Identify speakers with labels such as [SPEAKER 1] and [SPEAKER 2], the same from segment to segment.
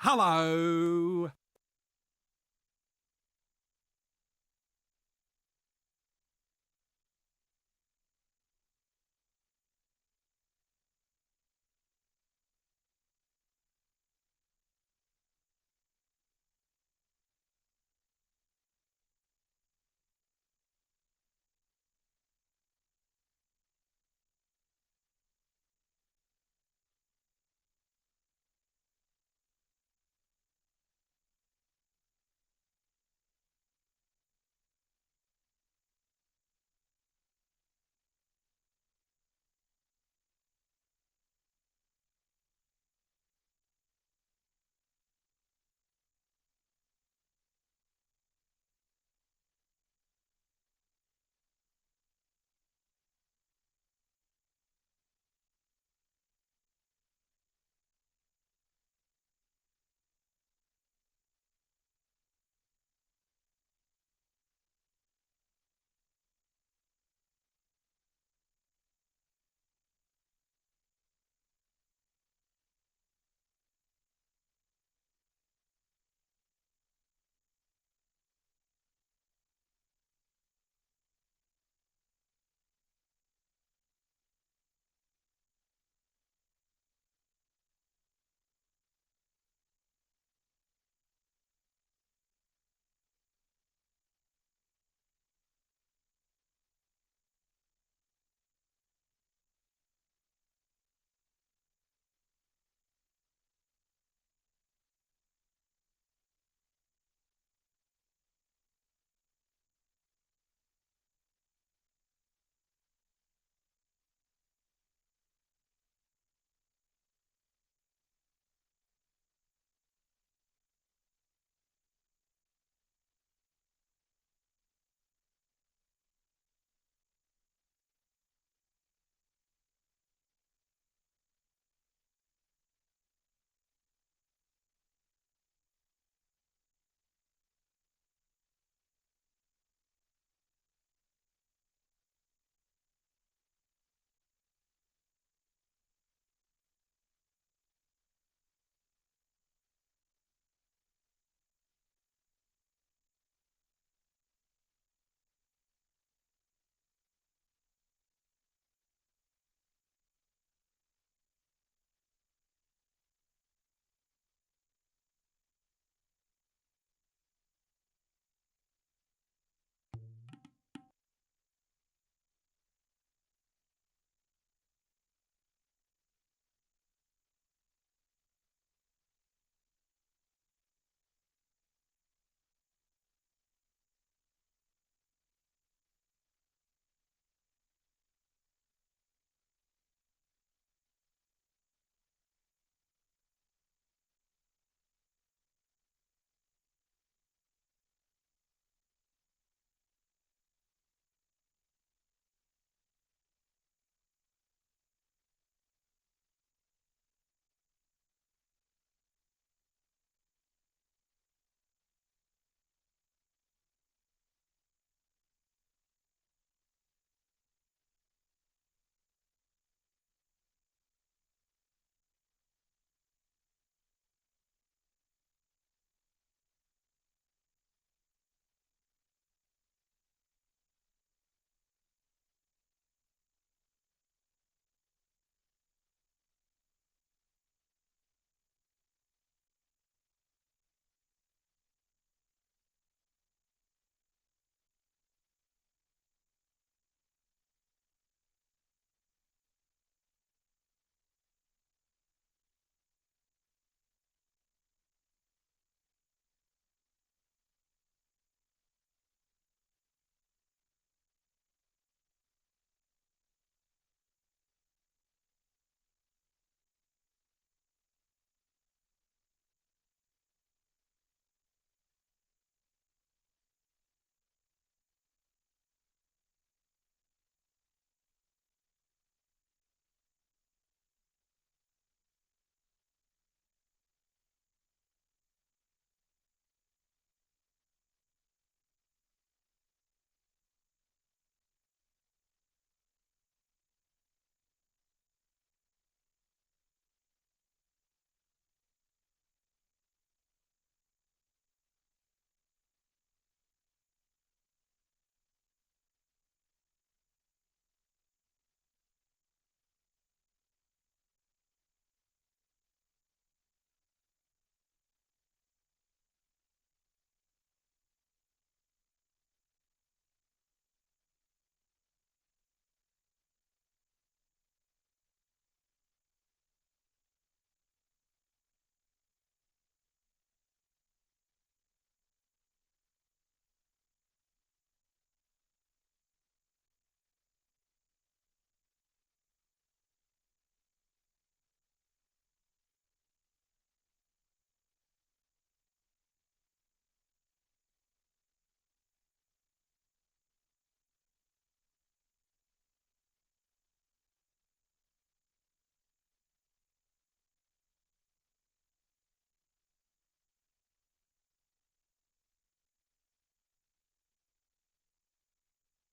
[SPEAKER 1] Hello.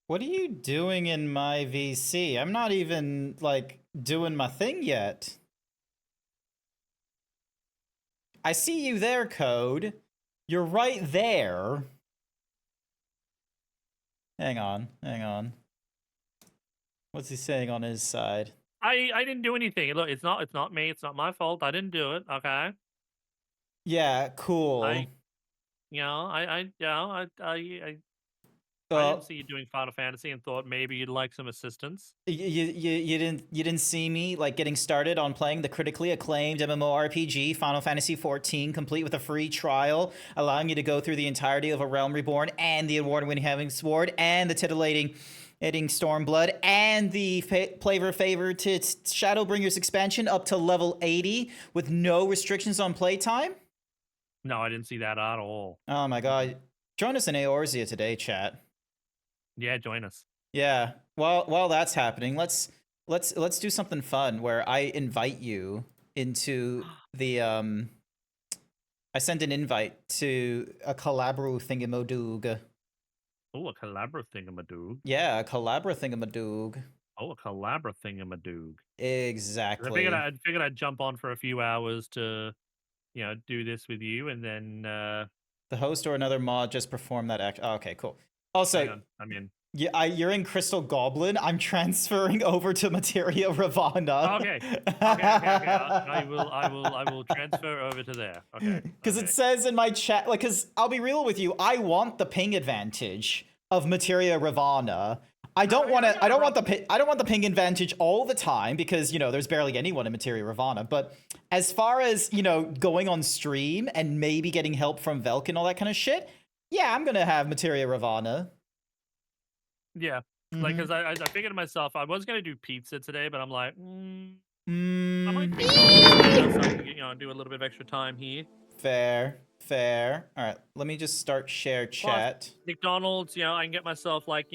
[SPEAKER 1] What are you doing in my VC? I'm not even, like, doing my thing yet. I see you there, Code. You're right there. Hang on. What's he saying on his side?
[SPEAKER 2] I didn't do anything. Look, it's not me. It's not my fault. I didn't do it. Okay.
[SPEAKER 1] Yeah, cool.
[SPEAKER 2] I I didn't
[SPEAKER 1] Well,
[SPEAKER 2] see you doing Final Fantasy and thought maybe you'd like some assistance.
[SPEAKER 1] you didn't see me like getting started on playing the critically acclaimed MMORPG Final Fantasy XIV, complete with a free trial, allowing you to go through the entirety of A Realm Reborn and the award-winning Heaven's Sword and the titillating Stormblood and the flavor favorited Shadowbringers expansion up to level 80 with no restrictions on playtime.
[SPEAKER 2] No, I didn't see that at all.
[SPEAKER 1] Oh my god. Join us in Eorzea today, chat.
[SPEAKER 2] Yeah, join us.
[SPEAKER 1] Yeah. While that's happening, let's do something fun where I invite you into the I send an invite to a Calabro thingamadoog.
[SPEAKER 2] Oh, a Calabra thingamadoog.
[SPEAKER 1] Yeah, a Calabra thingamadoog.
[SPEAKER 2] Oh, a Calabra thingamadoog.
[SPEAKER 1] Exactly.
[SPEAKER 2] I figured I'd jump on for a few hours to, do this with you, and then
[SPEAKER 1] The host or another mod just perform that act. Oh, okay, cool.
[SPEAKER 2] hang
[SPEAKER 1] Also,
[SPEAKER 2] on. I mean,
[SPEAKER 1] yeah, you're in Crystal Goblin. I'm transferring over to Materia Ravana.
[SPEAKER 2] okay. I will transfer over to there. Okay.
[SPEAKER 1] Because it says in my chat, like, because I'll be real with you, I want the ping advantage of Materia Ravana. I don't want the ping advantage all the time because there's barely anyone in Materia Ravana. But as far as going on stream and maybe getting help from Velk and all that kind of shit, yeah, I'm gonna have Materia Ravana.
[SPEAKER 2] Yeah. Like, because I figured to myself, I was going to do pizza today, but I'm like, I might take Domino's so I can, do a little bit of extra time here.
[SPEAKER 1] Fair. All right, let me just start share chat.
[SPEAKER 2] Plus, McDonald's, I can get myself like,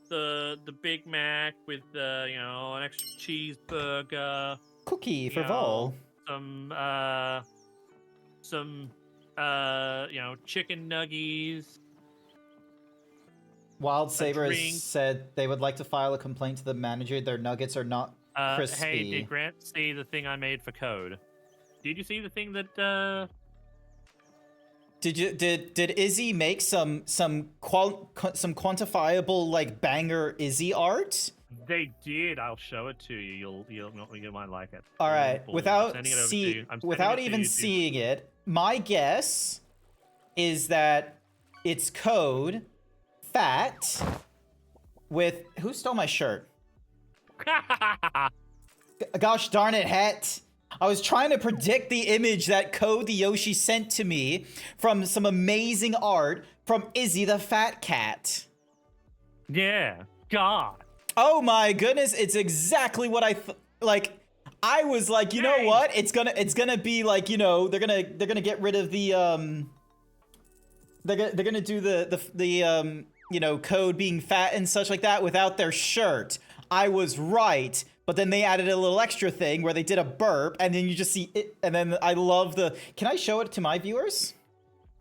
[SPEAKER 2] the Big Mac with an extra cheeseburger,
[SPEAKER 1] Cookie for Vol.
[SPEAKER 2] some chicken nuggies.
[SPEAKER 1] Wild Saber said they would like to file a complaint to the manager. Their nuggets are not crispy.
[SPEAKER 2] Hey, did Grant see the thing I made for code? Did you see the thing that
[SPEAKER 1] Did Izzy make some quantifiable like banger Izzy art?
[SPEAKER 2] They did. I'll show it to you. You might like it.
[SPEAKER 1] All right. Without even seeing it, my guess is that it's code fat with who stole my shirt? Gosh darn it, Het. I was trying to predict the image that Code the Yoshi sent to me from some amazing art from Izzy the Fat Cat.
[SPEAKER 2] Yeah. God.
[SPEAKER 1] Oh my goodness, it's exactly what I like. I was like, you know what? It's gonna be like, they're gonna get rid of the they're gonna do the Code being fat and such like that without their shirt. I was right, but then they added a little extra thing where they did a burp, and then you just see it, and then I love the... Can I show it to my viewers?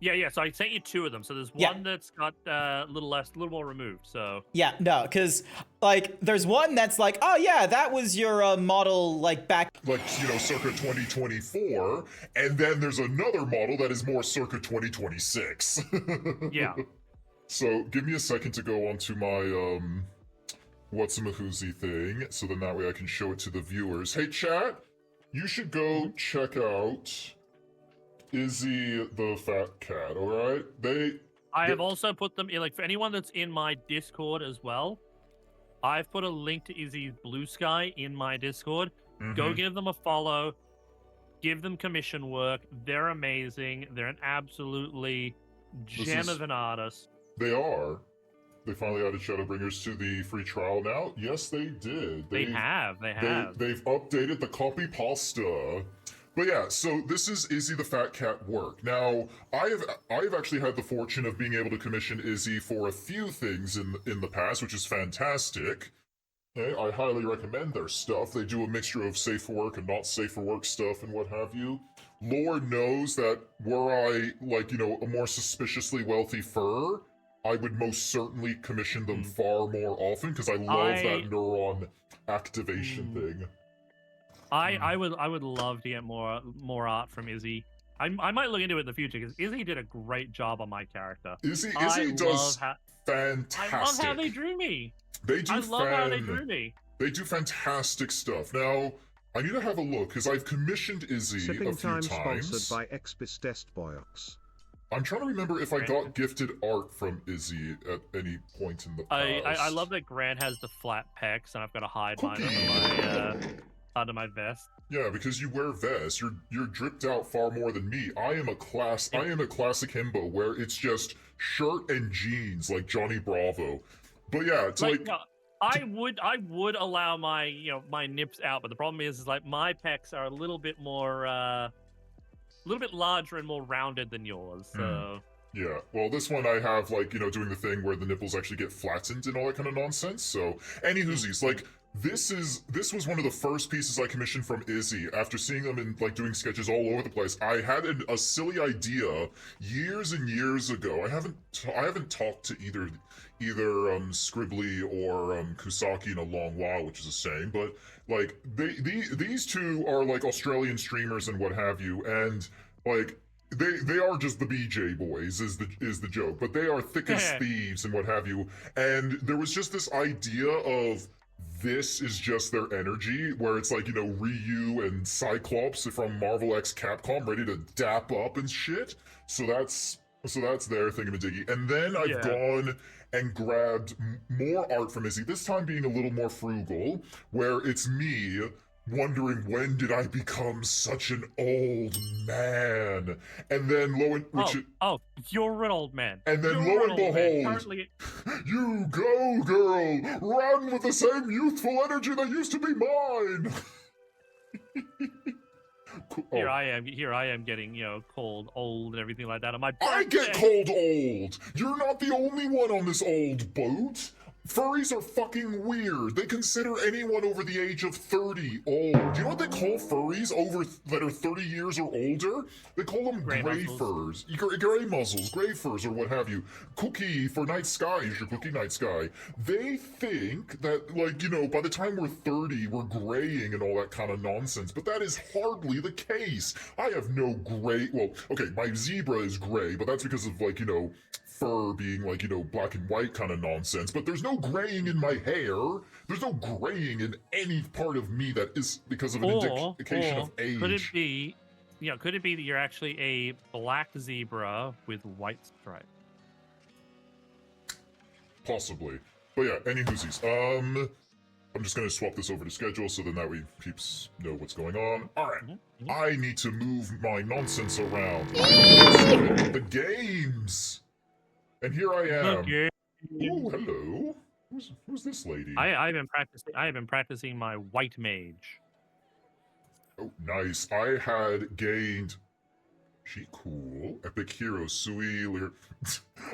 [SPEAKER 2] Yeah, so I sent you two of them, so there's one that's got a little more removed, so...
[SPEAKER 1] Yeah, no, because, like, there's one that's like, oh yeah, that was your model, like, back...
[SPEAKER 3] Like, circa 2024, and then there's another model that is more circa 2026.
[SPEAKER 2] Yeah.
[SPEAKER 3] So, give me a second to go onto my, what's-a-mahoozy thing, so then that way I can show it to the viewers. Hey, chat, you should go check out Izzy the Fat Cat, alright?
[SPEAKER 2] I have also put them in, like, for anyone that's in my Discord as well, I've put a link to Izzy's Blue Sky in my Discord. Go give them a follow. Give them commission work. They're amazing. They're an absolutely gem of an artist.
[SPEAKER 3] They are. They finally added Shadowbringers to the free trial now. Yes, they did.
[SPEAKER 2] They have.
[SPEAKER 3] They've updated the copy pasta. But yeah, so this is Izzy the Fat Cat work. Now, I've actually had the fortune of being able to commission Izzy for a few things in the past, which is fantastic. I highly recommend their stuff. They do a mixture of safe for work and not safe for work stuff and what have you. Lord knows that were I, like, a more suspiciously wealthy fur, I would most certainly commission them far more often because I love that neuron activation thing.
[SPEAKER 2] I would love to get more art from Izzy. I might look into it in the future because Izzy did a great job on my character.
[SPEAKER 3] Izzy does fantastic.
[SPEAKER 2] I love how they drew me.
[SPEAKER 3] They do.
[SPEAKER 2] I love how they drew me.
[SPEAKER 3] They do fantastic stuff. Now, I need to have a look because I've commissioned Izzy
[SPEAKER 4] Sipping
[SPEAKER 3] a few
[SPEAKER 4] time
[SPEAKER 3] times.
[SPEAKER 4] sponsored by Expis Testbox.
[SPEAKER 3] I'm trying to remember if I got gifted art from Izzy at any point in the past.
[SPEAKER 2] I love that Grant has the flat pecs and I've got to hide mine under my vest.
[SPEAKER 3] Yeah, because you wear vests, you're dripped out far more than me. I am a classic himbo where it's just shirt and jeans like Johnny Bravo. But yeah, it's like
[SPEAKER 2] I would allow my my nips out, but the problem is like my pecs are a little bit more a little bit larger and more rounded than yours. So
[SPEAKER 3] yeah, well, this one I have like doing the thing where the nipples actually get flattened and all that kind of nonsense. So anywhoosies, like. This was one of the first pieces I commissioned from Izzy after seeing them in like doing sketches all over the place. I had a silly idea years and years ago. I haven't talked to either Scribbly or Kusaki in a long while, which is a shame. But like these two are like Australian streamers and what have you, and like. They are just the BJ boys is the joke, but they are thick as thieves and what have you. And there was just this idea of this is just their energy, where it's like Ryu and Cyclops from Marvel X Capcom ready to dap up and shit. So that's their thingamadiggy. And then I've gone and grabbed more art from Izzy. This time being a little more frugal, where it's me. Wondering when did I become such an old man? And then
[SPEAKER 2] you're an old man.
[SPEAKER 3] And then lo and behold, you go, girl, run with the same youthful energy that used to be mine.
[SPEAKER 2] Here I am getting cold, old, and everything like that on my birthday.
[SPEAKER 3] I get cold, old. You're not the only one on this old boat. Furries are fucking weird. They consider anyone over the age of 30 old. Do you know what they call furries that are 30 years or older? They call them gray furs. Gray muzzles, gray furs, or what have you. Cookie for Night Sky is your Cookie Night Sky. They think that, by the time we're 30, we're graying and all that kind of nonsense, but that is hardly the case. I have no gray, well, okay, my zebra is gray, but that's because of, fur being black and white kind of nonsense, but there's no graying in my hair. There's no graying in any part of me that is because of an indication of age.
[SPEAKER 2] Could it be that you're actually a black zebra with white stripe?
[SPEAKER 3] Possibly. But yeah, any hoosies. I'm just gonna swap this over to schedule so then that way peeps know what's going on. Alright. I need to move my nonsense around. The games! And here I am. Oh, hello. Who's this lady?
[SPEAKER 2] I have been practicing my white mage.
[SPEAKER 3] Oh, nice. I had gained. She cool. Epic hero Sui.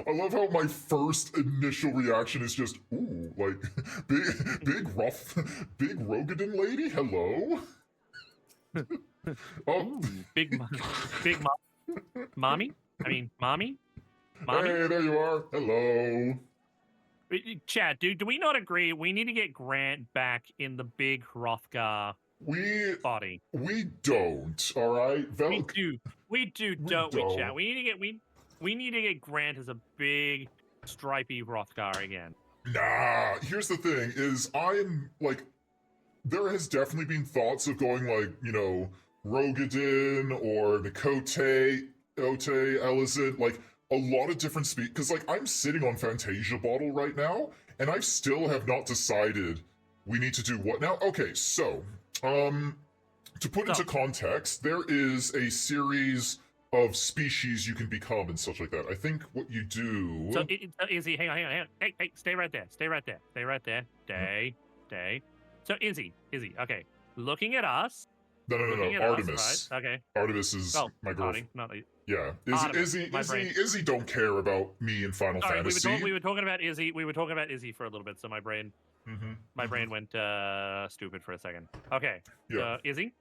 [SPEAKER 3] I love how my first initial reaction is just ooh, like big rough, big Rogadin lady. Hello.
[SPEAKER 2] Ooh, big mommy. I mean, mommy. Mommy?
[SPEAKER 3] Hey, there you are. Hello.
[SPEAKER 2] Chat, do we not agree? We need to get Grant back in the big Hrothgar body.
[SPEAKER 3] We don't. All right.
[SPEAKER 2] We do, don't we, chat? We need to get Grant as a big stripy Hrothgar again.
[SPEAKER 3] Nah. Here's the thing: is I'm there has definitely been thoughts of going Rogadin or Mikote, Ote, Elizant, a lot of different speed, because I'm sitting on Fantasia bottle right now, and I still have not decided we need to do what now. Okay, so to put into context, there is a series of species you can become and such like that. I think what you do.
[SPEAKER 2] So Izzy, hang on. Hey, stay right there. Stay. So Izzy. Okay, looking at us.
[SPEAKER 3] No. Artemis.
[SPEAKER 2] Us, right? Okay.
[SPEAKER 3] Artemis is my girlfriend. Yeah. Izzy don't care about me in Final Fantasy.
[SPEAKER 2] We were talking about Izzy. We were talking about Izzy for a little bit, so my brain went stupid for a second. Okay. Yeah. Izzy.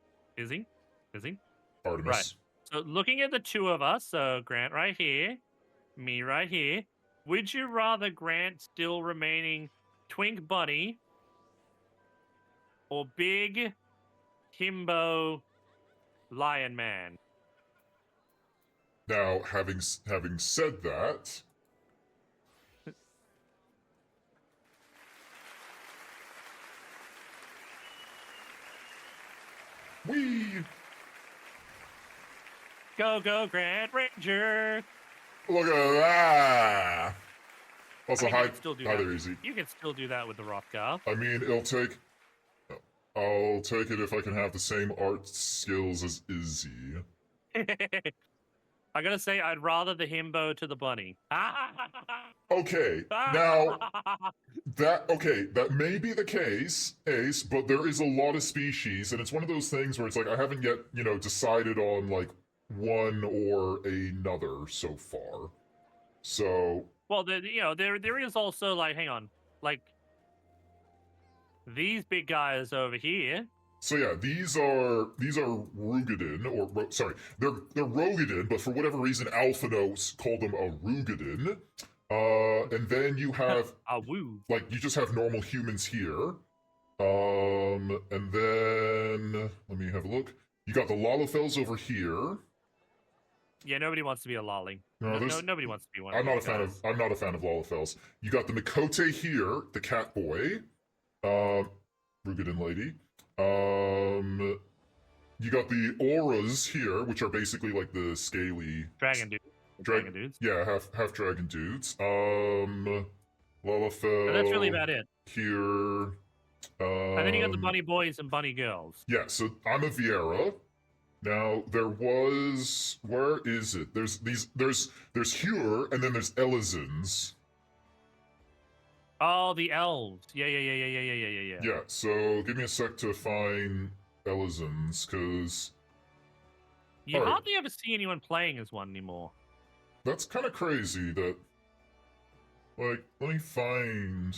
[SPEAKER 3] Artemis.
[SPEAKER 2] Right. So looking at the two of us, so Grant right here, me right here, Would you rather grant still remaining Twink Bunny or Big Himbo Lion Man?
[SPEAKER 3] Now, having said that, we
[SPEAKER 2] Go, Grand Ranger!
[SPEAKER 3] look at that. Also,
[SPEAKER 2] I mean, you
[SPEAKER 3] hi,
[SPEAKER 2] can still do
[SPEAKER 3] hi
[SPEAKER 2] that.
[SPEAKER 3] there, Easy.
[SPEAKER 2] You can still do that with the Rothgar.
[SPEAKER 3] I mean, I'll take it if I can have the same art skills as Izzy.
[SPEAKER 2] I gotta say, I'd rather the himbo to the bunny.
[SPEAKER 3] Okay, now that may be the case, Ace, but there is a lot of species, and it's one of those things where it's like I haven't yet, decided on like one or another so far. So
[SPEAKER 2] well, there is also like, hang on, like these big guys over here.
[SPEAKER 3] So yeah, these are Rugadin, they're Rogadin, but for whatever reason, Alphanos called them a Rugadin. And then you have like you just have normal humans here. And then let me have a look. You got the Lalafels over here.
[SPEAKER 2] Yeah, nobody wants to be a lolly. No, nobody wants to be one.
[SPEAKER 3] I'm not a fan of Lalafels. You got the Mikote here, the cat boy, Rugadin lady. You got the auras here, which are basically like the scaly
[SPEAKER 2] dragon dudes. Dragon dudes.
[SPEAKER 3] Yeah, half dragon dudes. Lalafell.
[SPEAKER 2] But that's really about it.
[SPEAKER 3] Here.
[SPEAKER 2] And then you got the bunny boys and bunny girls.
[SPEAKER 3] Yeah, so I'm a Viera. Now there was, where is it? There's Hure, and then there's Elizins.
[SPEAKER 2] Oh, the elves. Yeah.
[SPEAKER 3] Yeah, so give me a sec to find Elizins, because
[SPEAKER 2] you hardly ever see anyone playing as one anymore.
[SPEAKER 3] That's kind of crazy that, like, let me find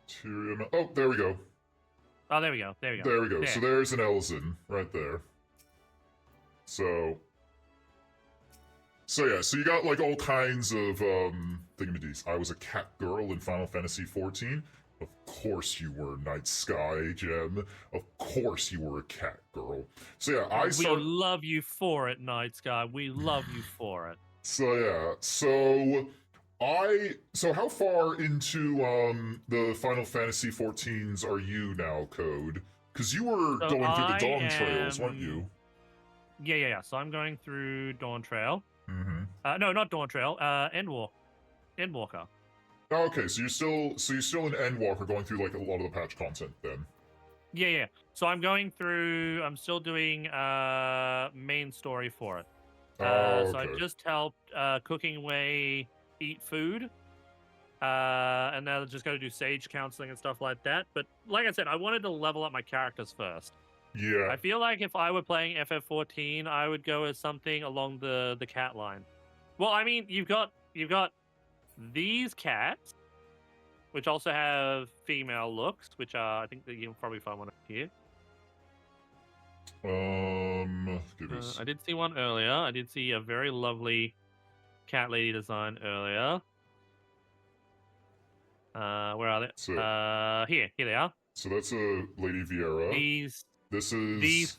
[SPEAKER 3] Materia. Oh, there we go.
[SPEAKER 2] Oh, there we go. There we go.
[SPEAKER 3] There we go.
[SPEAKER 2] There.
[SPEAKER 3] So there's an Elizin right there. So yeah, so you got like all kinds of thingamadies. I was a cat girl in Final Fantasy XIV. Of course you were, Night Sky Gem. Of course you were a cat girl. So yeah,
[SPEAKER 2] we love you for it, Night Sky. We love you for it.
[SPEAKER 3] So yeah, so how far into the Final Fantasy XIVs are you now, Code? Because you were going through the Dawn Trails, weren't you?
[SPEAKER 2] Yeah. So I'm going through Dawn Trail.
[SPEAKER 3] Mm-hmm.
[SPEAKER 2] No, not Dawn Trail. Endwalker.
[SPEAKER 3] Oh, okay, so you're still in Endwalker, going through like a lot of the patch content then.
[SPEAKER 2] Yeah. So I'm still doing main story for it.
[SPEAKER 3] Okay.
[SPEAKER 2] So I just helped cooking away, eat food, and now I just got to do sage counseling and stuff like that. But like I said, I wanted to level up my characters first.
[SPEAKER 3] Yeah.
[SPEAKER 2] I feel like if I were playing FF14, I would go as something along the cat line. Well, I mean, you've got these cats, which also have female looks, which are, I think that you'll probably find one here. I did see one earlier. I did see a very lovely cat lady design earlier. Where are they? Here they are.
[SPEAKER 3] So that's a Lady Viera. These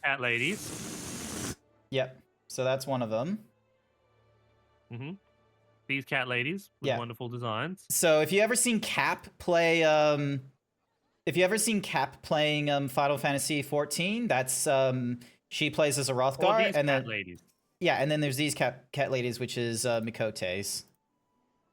[SPEAKER 2] cat ladies.
[SPEAKER 1] Yep. So that's one of them.
[SPEAKER 2] Mm-hmm. These cat ladies with wonderful designs.
[SPEAKER 1] So if you ever seen Cap play, Final Fantasy XIV, that's she plays as a Rothgar,
[SPEAKER 2] and then ladies.
[SPEAKER 1] Yeah, and then there's these cat ladies, which is Mikotes.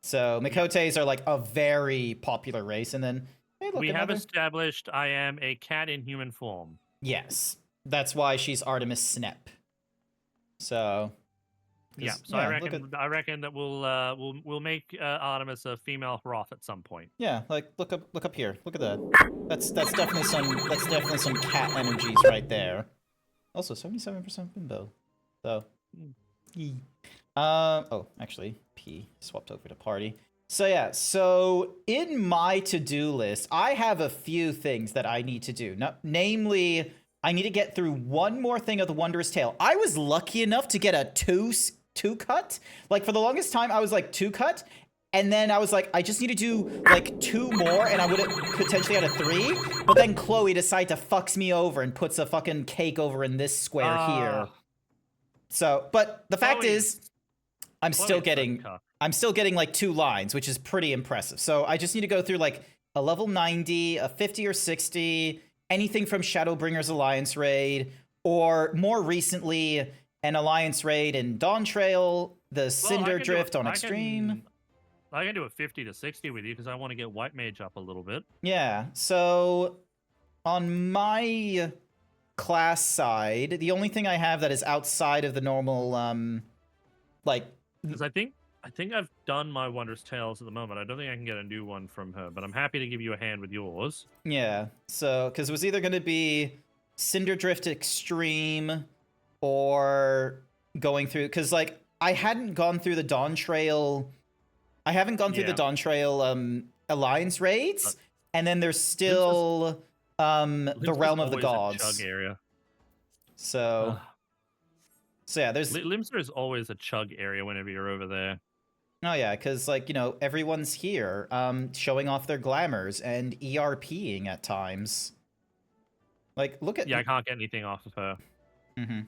[SPEAKER 1] So Mikotes are like a very popular race, and then
[SPEAKER 2] we have established I am a cat in human form.
[SPEAKER 1] Yes, that's why she's Artemis Snep. So.
[SPEAKER 2] Yeah, so I reckon that we'll make Artemis a female Hroth at some point.
[SPEAKER 1] Yeah, like look up here. Look at that. That's definitely some cat energies right there. Also 77% bimbo. So oh, actually P swapped over to party. So yeah, so in my to-do list, I have a few things that I need to do. Namely, I need to get through one more thing of the Wondrous Tale. I was lucky enough to get a two cut. Like for the longest time, I was like two cut. And then I was like, I just need to do like two more, and I would have potentially had a three. But then Chloe decided to fucks me over and puts a fucking cake over in this square here. So, but the fact is, I'm still getting like 2 lines, which is pretty impressive. So I just need to go through like a level 90, a 50 or 60, anything from Shadowbringer's Alliance raid, or more recently, an Alliance raid in Dawn Trail, the Cinder Drift on Extreme.
[SPEAKER 2] I can do a 50 to 60 with you because I want to get White Mage up a little bit.
[SPEAKER 1] Yeah, so on my class side, the only thing I have that is outside of the normal, like...
[SPEAKER 2] Because I think I've done my Wondrous Tales at the moment. I don't think I can get a new one from her, but I'm happy to give you a hand with yours.
[SPEAKER 1] Yeah, so, because it was either going to be Cinder Drift Extreme or going through... Because, like, I hadn't gone through the Dawn Trail... I haven't gone through the Dawn Trail Alliance raids, and then there's still the Realm of the Gods.
[SPEAKER 2] Chug area.
[SPEAKER 1] So yeah, there's
[SPEAKER 2] Limster is always a chug area whenever you're over there.
[SPEAKER 1] Oh yeah, because like everyone's here, showing off their glamours and ERPing at times. Like look at
[SPEAKER 2] I can't get anything off of her.
[SPEAKER 1] Mm-hmm.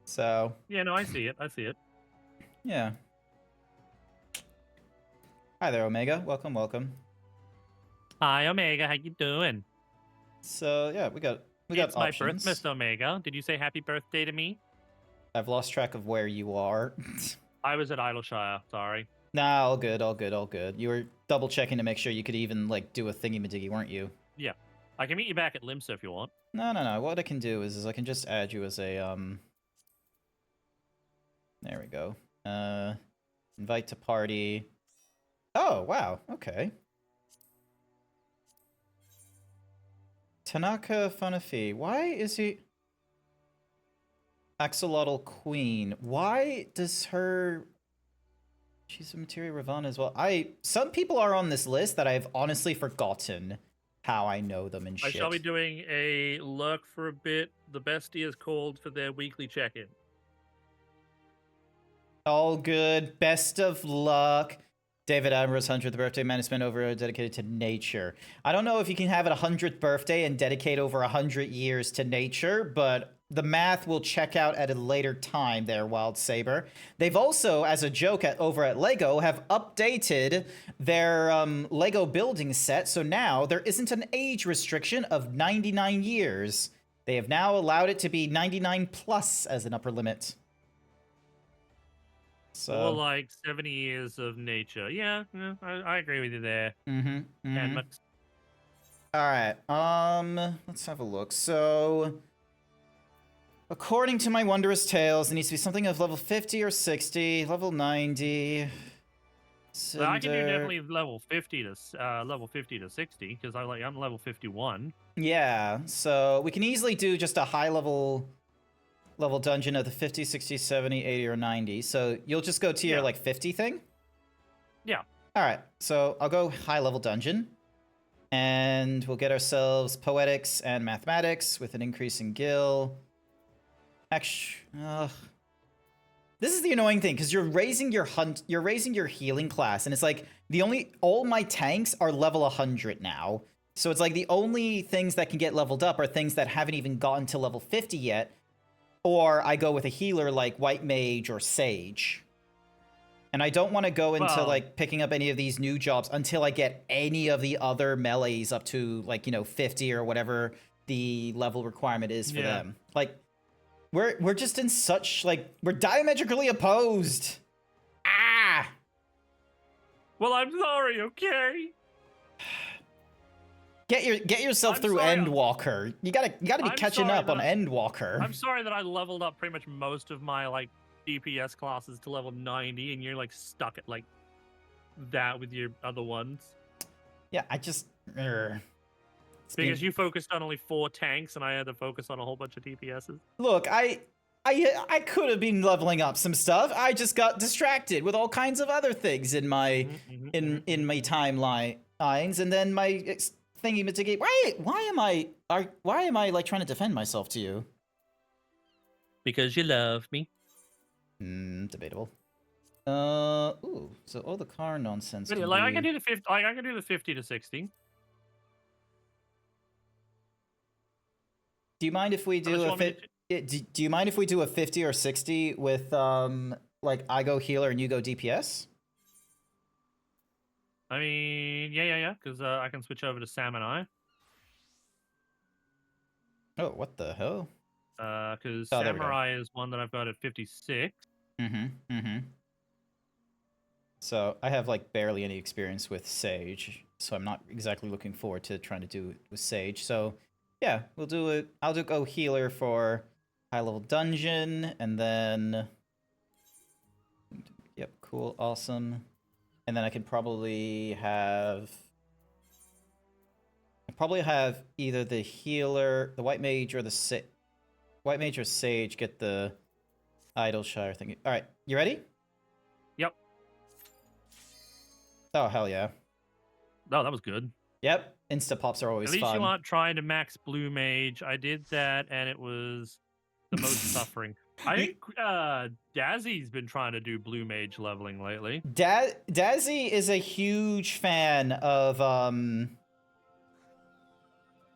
[SPEAKER 1] So
[SPEAKER 2] yeah, no, I see it.
[SPEAKER 1] Yeah. Hi there, Omega. Welcome.
[SPEAKER 2] Hi, Omega. How you doing?
[SPEAKER 1] So yeah, we got
[SPEAKER 2] it's my
[SPEAKER 1] options.
[SPEAKER 2] birthday, Omega. Did you say happy birthday to me?
[SPEAKER 1] I've lost track of where you are.
[SPEAKER 2] I was at Idleshire. Sorry.
[SPEAKER 1] Nah, all good. You were double checking to make sure you could even like do a thingy-majiggy, weren't you?
[SPEAKER 2] Yeah, I can meet you back at Limsa if you want.
[SPEAKER 1] No. What I can do is I can just add you as a There we go. Invite to party. Oh, wow. Okay. Tanaka Funafi. Why is he... Axolotl Queen. Why does her... She's a Materia Ravana as well. Some people are on this list that I've honestly forgotten how I know them and shit.
[SPEAKER 2] I shall be doing a lurk for a bit. The bestie is called for their weekly check-in.
[SPEAKER 1] All good. Best of luck. David Amber's 100th birthday management over dedicated to nature. I don't know if you can have a 100th birthday and dedicate over 100 years to nature, but the math will check out at a later time there, Wild Saber. They've also, as a joke over at LEGO, have updated their LEGO building set, so now there isn't an age restriction of 99 years. They have now allowed it to be 99 plus as an upper limit. So,
[SPEAKER 2] or like 70 years of nature. Yeah, I agree with you there.
[SPEAKER 1] Mm-hmm. All right. Let's have a look. So, according to my Wondrous Tales, it needs to be something of level 50 or 60, level 90.
[SPEAKER 2] Well, I can do definitely level 50 to 60 because I'm level 51.
[SPEAKER 1] Yeah. So we can easily do just a high level dungeon of the 50, 60, 70, 80, or 90. So you'll just go to your like 50 thing?
[SPEAKER 2] Yeah.
[SPEAKER 1] All right. So I'll go high level dungeon. And we'll get ourselves poetics and mathematics with an increase in gil. This is the annoying thing because you're raising your healing class, and it's like all my tanks are level 100 now. So it's like the only things that can get leveled up are things that haven't even gotten to level 50 yet. Or I go with a healer like White Mage or Sage. And I don't want to go into like picking up any of these new jobs until I get any of the other melees up to like, 50 or whatever the level requirement is for them. Like we're just in such we're diametrically opposed. Ah.
[SPEAKER 2] Well, I'm sorry, okay?
[SPEAKER 1] Get yourself through Endwalker. You gotta be catching up on Endwalker.
[SPEAKER 2] I'm sorry that I leveled up pretty much most of my DPS classes to level 90, and you're stuck at that with your other ones.
[SPEAKER 1] Yeah, I just
[SPEAKER 2] because you focused on only 4 tanks, and I had to focus on a whole bunch of DPSs.
[SPEAKER 1] Look, I could have been leveling up some stuff. I just got distracted with all kinds of other things in my in my timelines, and then my thingy mitigate. Why am I trying to defend myself to you?
[SPEAKER 2] Because you love me.
[SPEAKER 1] Debatable. Ooh, so all the car nonsense
[SPEAKER 2] Really,
[SPEAKER 1] can
[SPEAKER 2] like
[SPEAKER 1] be...
[SPEAKER 2] I can do the 50. Like I can do the 50 to 60.
[SPEAKER 1] Do you mind if we
[SPEAKER 2] How much
[SPEAKER 1] do
[SPEAKER 2] you
[SPEAKER 1] a
[SPEAKER 2] want me to
[SPEAKER 1] do you mind if we do a 50 or 60 with like I go healer and you go DPS?
[SPEAKER 2] I mean, yeah, because I can switch over to Sam and I.
[SPEAKER 1] Oh, what the hell?
[SPEAKER 2] Because
[SPEAKER 1] Oh, there we go.
[SPEAKER 2] Samurai is one that I've got at 56.
[SPEAKER 1] So I have like barely any experience with Sage, so I'm not exactly looking forward to trying to do it with Sage. So yeah, we'll do it. I'll do go healer for high level dungeon, and then yep, cool, awesome. And then I can probably have either the healer, the white mage, or the white mage or Sage get the Idleshire thing. All right, you ready?
[SPEAKER 2] Yep.
[SPEAKER 1] Oh hell yeah.
[SPEAKER 2] Oh, that was good.
[SPEAKER 1] Yep, insta pops are always
[SPEAKER 2] At least
[SPEAKER 1] fun.
[SPEAKER 2] you aren't trying to max Blue Mage. I did that, and it was the most suffering. I think Dazzy's been trying to do Blue Mage leveling lately.
[SPEAKER 1] Dazzy is a huge fan of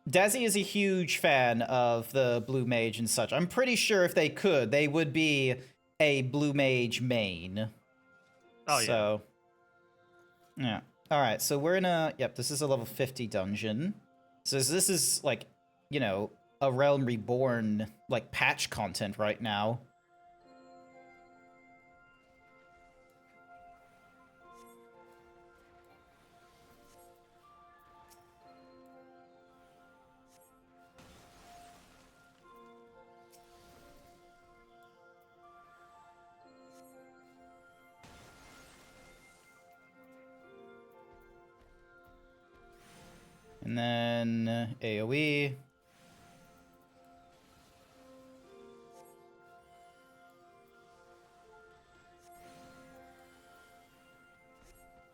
[SPEAKER 1] Dazzy is a huge fan of the Blue Mage and such. I'm pretty sure if they could, they would be a Blue Mage main.
[SPEAKER 2] Oh, yeah.
[SPEAKER 1] So, yeah. All right, so we're in a... Yep, this is a level 50 dungeon. So this is, like, you know, a Realm Reborn, like, patch content right now. And then AoE.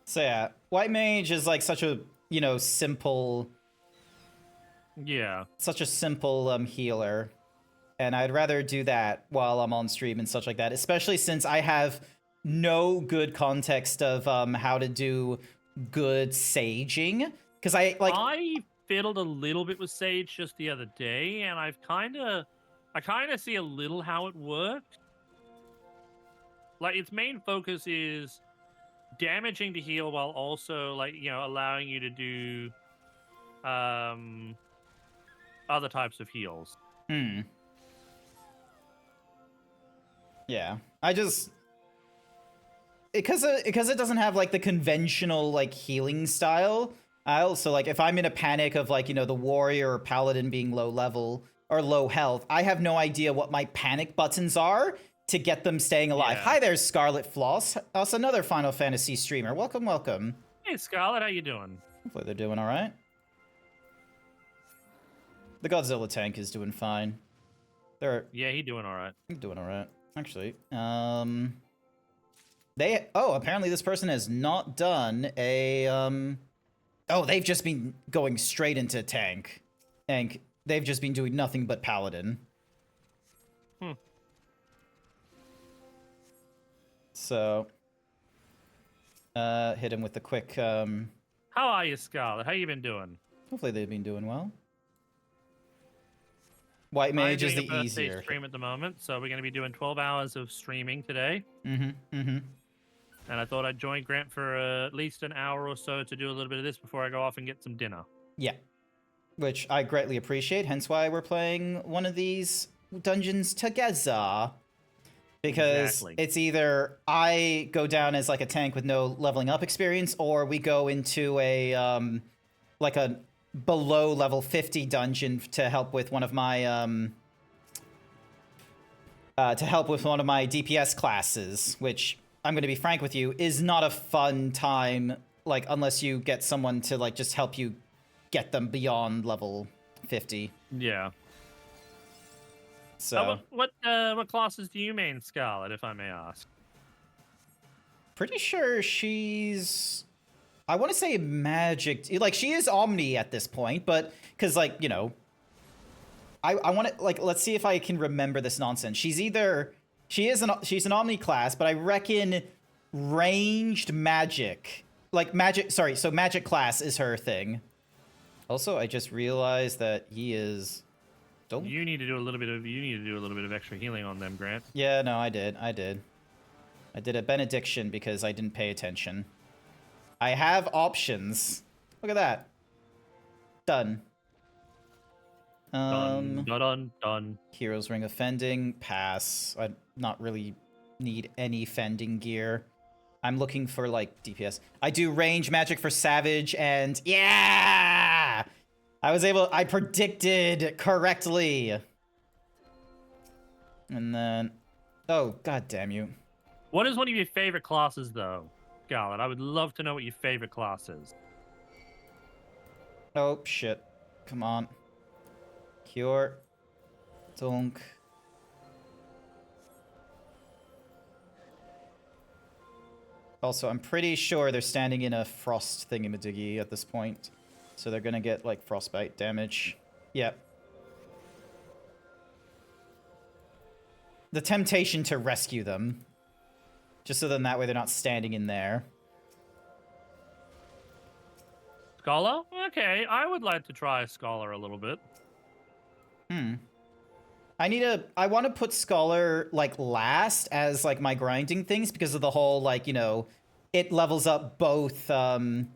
[SPEAKER 1] So yeah, White Mage is like such a, you know, simple...
[SPEAKER 2] Yeah.
[SPEAKER 1] Such a simple healer. And I'd rather do that while I'm on stream and such like that, especially since I have no good context of how to do good saging. Because
[SPEAKER 2] I fiddled a little bit with Sage just the other day, and I kind of see a little how it works. Like, its main focus is damaging to heal while also, like, you know, allowing you to do other types of heals.
[SPEAKER 1] Yeah, I just... Because it doesn't have, like, the conventional, like, healing style, I also, like, if I'm in a panic of, like, you know, the warrior or paladin being low level or low health, I have no idea what my panic buttons are to get them staying alive.
[SPEAKER 2] Yeah.
[SPEAKER 1] Hi there, Scarlet Floss. Us another Final Fantasy streamer. Welcome, welcome.
[SPEAKER 2] Hey, Scarlet, how you doing?
[SPEAKER 1] Hopefully they're doing all right. The Godzilla tank is doing fine. They're
[SPEAKER 2] Yeah, he doing all right.
[SPEAKER 1] doing all right, actually. Apparently this person has not done a Oh, they've just been going straight into tank. And they've just been doing nothing but paladin. So, hit him with the quick,
[SPEAKER 2] How are you, Scarlet? How you been doing?
[SPEAKER 1] hopefully they've been doing well. White Mage is
[SPEAKER 2] I'm doing
[SPEAKER 1] the
[SPEAKER 2] a birthday
[SPEAKER 1] easier.
[SPEAKER 2] stream at the moment, so we're going to be doing 12 hours of streaming today.
[SPEAKER 1] And
[SPEAKER 2] I thought I'd join Grant for at least an hour or so to do a little bit of this before I go off and get some dinner.
[SPEAKER 1] Yeah. Which I greatly appreciate, hence why we're playing one of these dungeons together. Because
[SPEAKER 2] Exactly.
[SPEAKER 1] it's either I go down as like a tank with no leveling up experience, or we go into a like a below level 50 dungeon to help with one of my DPS classes, which I'm going to be frank with you is not a fun time, like unless you get someone to like just help you get them beyond level 50.
[SPEAKER 2] Yeah.
[SPEAKER 1] So
[SPEAKER 2] what classes do you main, Scarlet, if I may ask?
[SPEAKER 1] pretty sure she's, I want to say magic, like she is Omni at this point, but because like, you know, I want to like, let's see if I can remember this nonsense. She's either she's an Omni class, but I reckon ranged magic, like magic. Sorry, so magic class is her thing. Also, I just realized that he is. Don't.
[SPEAKER 2] You need to do a little bit of extra healing on them, Grant.
[SPEAKER 1] Yeah, no, I did. I did a benediction because I didn't pay attention. I have options. Look at that. Done.
[SPEAKER 2] Done.
[SPEAKER 1] Hero's Ring of Fending, pass. I not really need any fending gear. I'm looking for like DPS. I do range magic for Savage and yeah! I predicted correctly. And then, oh, god damn you.
[SPEAKER 2] What is one of your favorite classes though, Scarlet? I would love to know what your favorite class is.
[SPEAKER 1] Oh, shit. Come on. Cure. Donk. Also, I'm pretty sure they're standing in a frost thingamadiggy at this point. So they're gonna get, like, frostbite damage. Yep. The temptation to rescue them. Just so then that way they're not standing in there.
[SPEAKER 2] Scholar? Okay, I would like to try Scholar a little bit.
[SPEAKER 1] I want to put Scholar, like, last as, like, my grinding things because of the whole, like, you know, it levels up both, the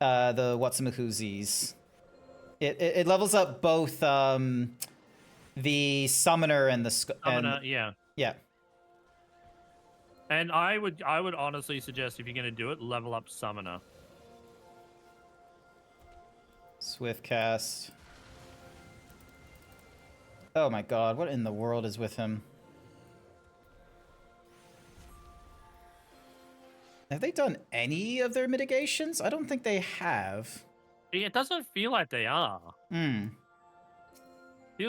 [SPEAKER 1] whatsamahoozies. It levels up both, the Summoner and the...
[SPEAKER 2] Summoner, yeah.
[SPEAKER 1] Yeah.
[SPEAKER 2] And I would honestly suggest if you're going to do it, level up Summoner.
[SPEAKER 1] Swift cast. Oh my god, what in the world is with him? Have they done any of their mitigations? I don't think they have.
[SPEAKER 2] It doesn't feel like they are. Feels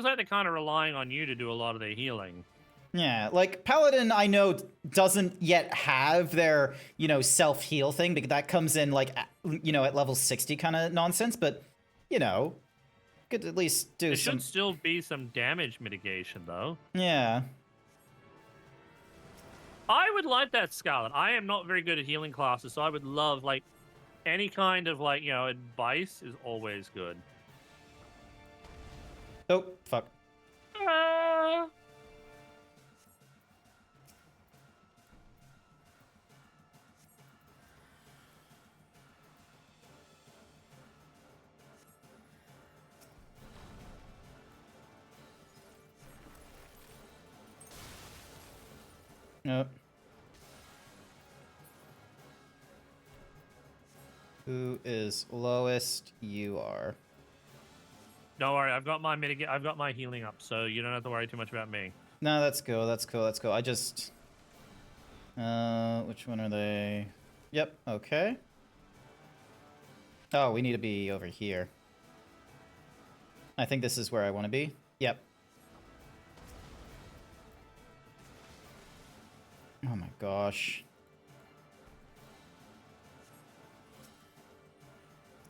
[SPEAKER 2] like they're kind of relying on you to do a lot of their healing.
[SPEAKER 1] Yeah, like, Paladin, I know, doesn't yet have their, you know, self-heal thing, because that comes in, like, you know, at level 60 kind of nonsense, but, you know, could at least do
[SPEAKER 2] There
[SPEAKER 1] some...
[SPEAKER 2] should still be some damage mitigation, though.
[SPEAKER 1] Yeah.
[SPEAKER 2] I would like that, Scarlet. I am not very good at healing classes, so I would love, like, any kind of, like, you know, advice is always good.
[SPEAKER 1] Oh, fuck. Nope. Who is lowest? You are.
[SPEAKER 2] Don't worry, I've got my healing up, so you don't have to worry too much about me.
[SPEAKER 1] No, that's cool. That's cool. That's cool. I just... which one are they? Yep. Okay. Oh, we need to be over here. I think this is where I want to be. Yep. Oh my gosh.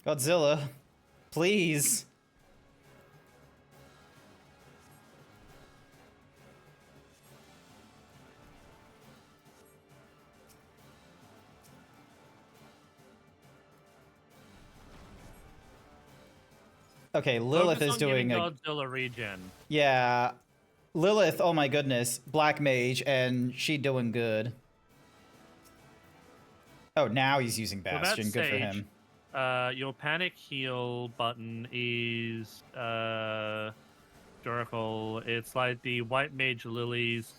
[SPEAKER 1] Godzilla, please. Okay, Lilith
[SPEAKER 2] Focus
[SPEAKER 1] is
[SPEAKER 2] on
[SPEAKER 1] doing
[SPEAKER 2] getting
[SPEAKER 1] a...
[SPEAKER 2] Godzilla regen.
[SPEAKER 1] Yeah. Lilith, oh my goodness. Black Mage, and she doing good. Oh, now he's using
[SPEAKER 2] Well,
[SPEAKER 1] Bastion.
[SPEAKER 2] that's
[SPEAKER 1] Good for
[SPEAKER 2] Sage.
[SPEAKER 1] him.
[SPEAKER 2] Your panic heal button is historical. It's like the white mage lilies.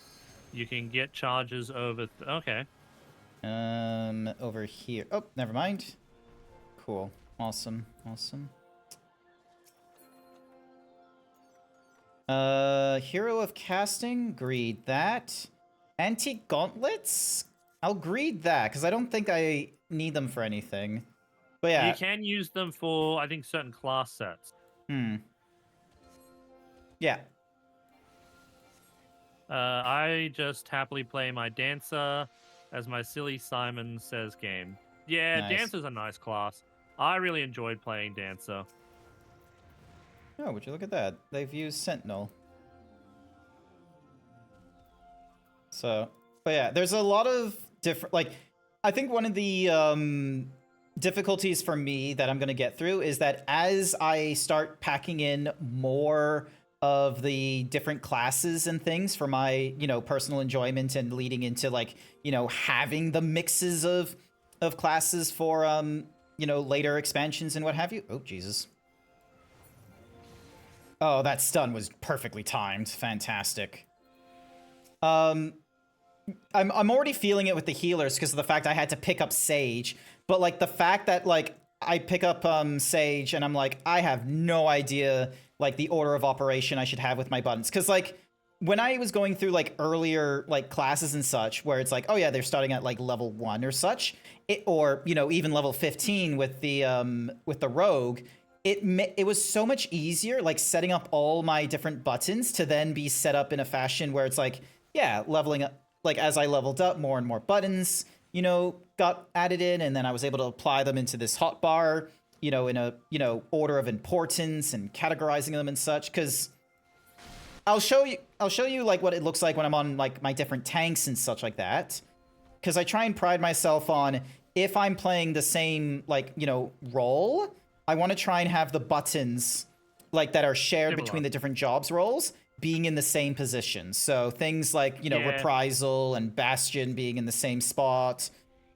[SPEAKER 2] You can get charges over. Okay.
[SPEAKER 1] Over here. Oh, never mind. Cool. Awesome. Awesome. Hero of Casting. Greed that. Anti-gauntlets? I'll greed that, because I don't think I need them for anything. But yeah.
[SPEAKER 2] You can use them for, I think, certain class sets.
[SPEAKER 1] Yeah.
[SPEAKER 2] I just happily play my Dancer as my silly Simon Says game. Yeah,
[SPEAKER 1] Nice.
[SPEAKER 2] Dancer's a nice class. I really enjoyed playing Dancer.
[SPEAKER 1] Oh, would you look at that? They've used Sentinel. So, but yeah, there's a lot of different, like, I think one of the difficulties for me that I'm going to get through is that as I start packing in more of the different classes and things for my, you know, personal enjoyment and leading into, like, you know, having the mixes of classes for, you know, later expansions and what have you. Oh, Jesus. Oh, that stun was perfectly timed. Fantastic. I'm already feeling it with the healers because of the fact I had to pick up Sage, but like the fact that like I pick up Sage and I'm like, I have no idea like the order of operation I should have with my buttons, because like when I was going through like earlier like classes and such where it's like, oh yeah, they're starting at like level 1 or such, or you know, even level 15 with the rogue, it was so much easier like setting up all my different buttons to then be set up in a fashion where it's like, yeah, leveling up, like as I leveled up, more and more buttons, you know, got added in, and then I was able to apply them into this hotbar, you know, in a, you know, order of importance and categorizing them and such. Because I'll show you like what it looks like when I'm on like my different tanks and such like that. Because I try and pride myself on, if I'm playing the same like, you know, role, I want to try and have the buttons like that are shared between the different jobs roles being in the same position. So things like, you know, Reprisal and Bastion being in the same spot.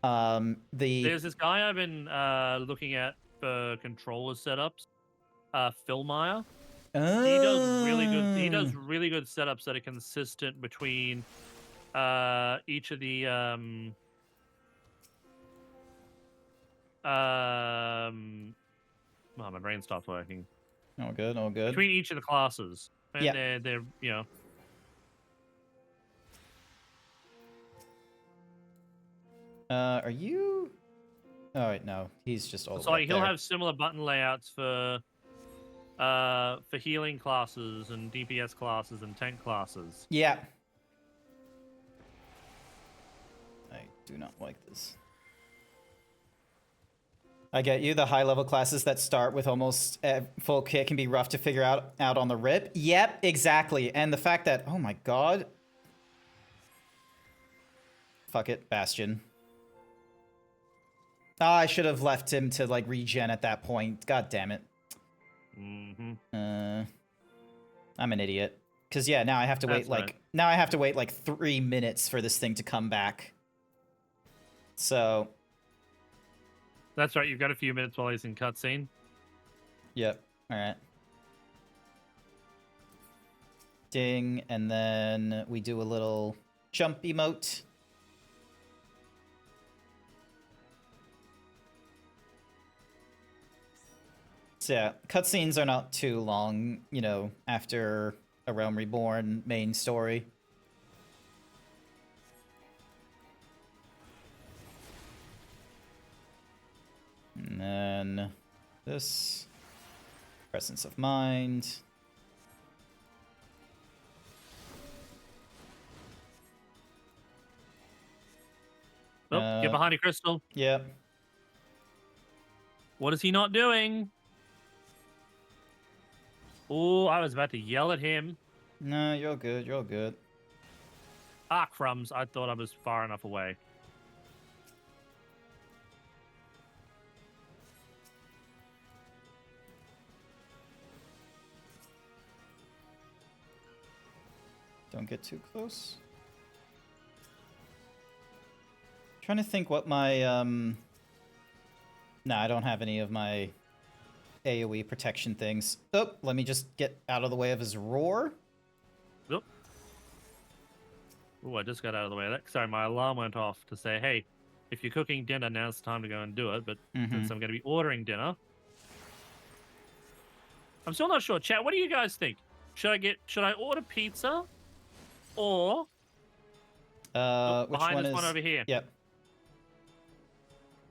[SPEAKER 2] There's this guy I've been looking at for controller setups, Philmeyer. He does really good. He does really good setups that are consistent between each of the oh, my brain stopped working.
[SPEAKER 1] All good, all good.
[SPEAKER 2] Between each of the classes, and they're you know.
[SPEAKER 1] Are you? Oh wait, no, he's just all.
[SPEAKER 2] So like, he'll have similar button layouts for healing classes and DPS classes and tank classes.
[SPEAKER 1] Yeah. I do not like this. I get you. The high level classes that start with almost full kit can be rough to figure out on the rip. Yep, exactly. And the fact that, oh my god. Fuck it, Bastion. Oh, I should have left him to like regen at that point. God damn it. I'm an idiot. Cause yeah, now I have to wait now I have to wait like 3 minutes for this thing to come back. So.
[SPEAKER 2] That's right. You've got a few minutes while he's in cutscene.
[SPEAKER 1] Yep. All right. Ding, and then we do a little jump emote. So yeah, cutscenes are not too long, you know, after a Realm Reborn main story. And then this presence of mind.
[SPEAKER 2] Oh, get behind you, Crystal.
[SPEAKER 1] Yep.
[SPEAKER 2] What is he not doing? Oh, I was about to yell at him.
[SPEAKER 1] No, you're good. You're good.
[SPEAKER 2] Ah, crumbs. I thought I was far enough away.
[SPEAKER 1] Don't get too close. Trying to think what my No, I don't have any of my AoE protection things. Oh, let me just get out of the way of his roar.
[SPEAKER 2] Nope. Oh, I just got out of the way of that. Sorry, my alarm went off to say, hey, if you're cooking dinner, now's the time to go and do it. But since I'm going to be ordering dinner, I'm still not sure. Chat, what do you guys think? Should I order pizza, or
[SPEAKER 1] which
[SPEAKER 2] behind
[SPEAKER 1] one
[SPEAKER 2] this
[SPEAKER 1] is
[SPEAKER 2] one over here?
[SPEAKER 1] Yep.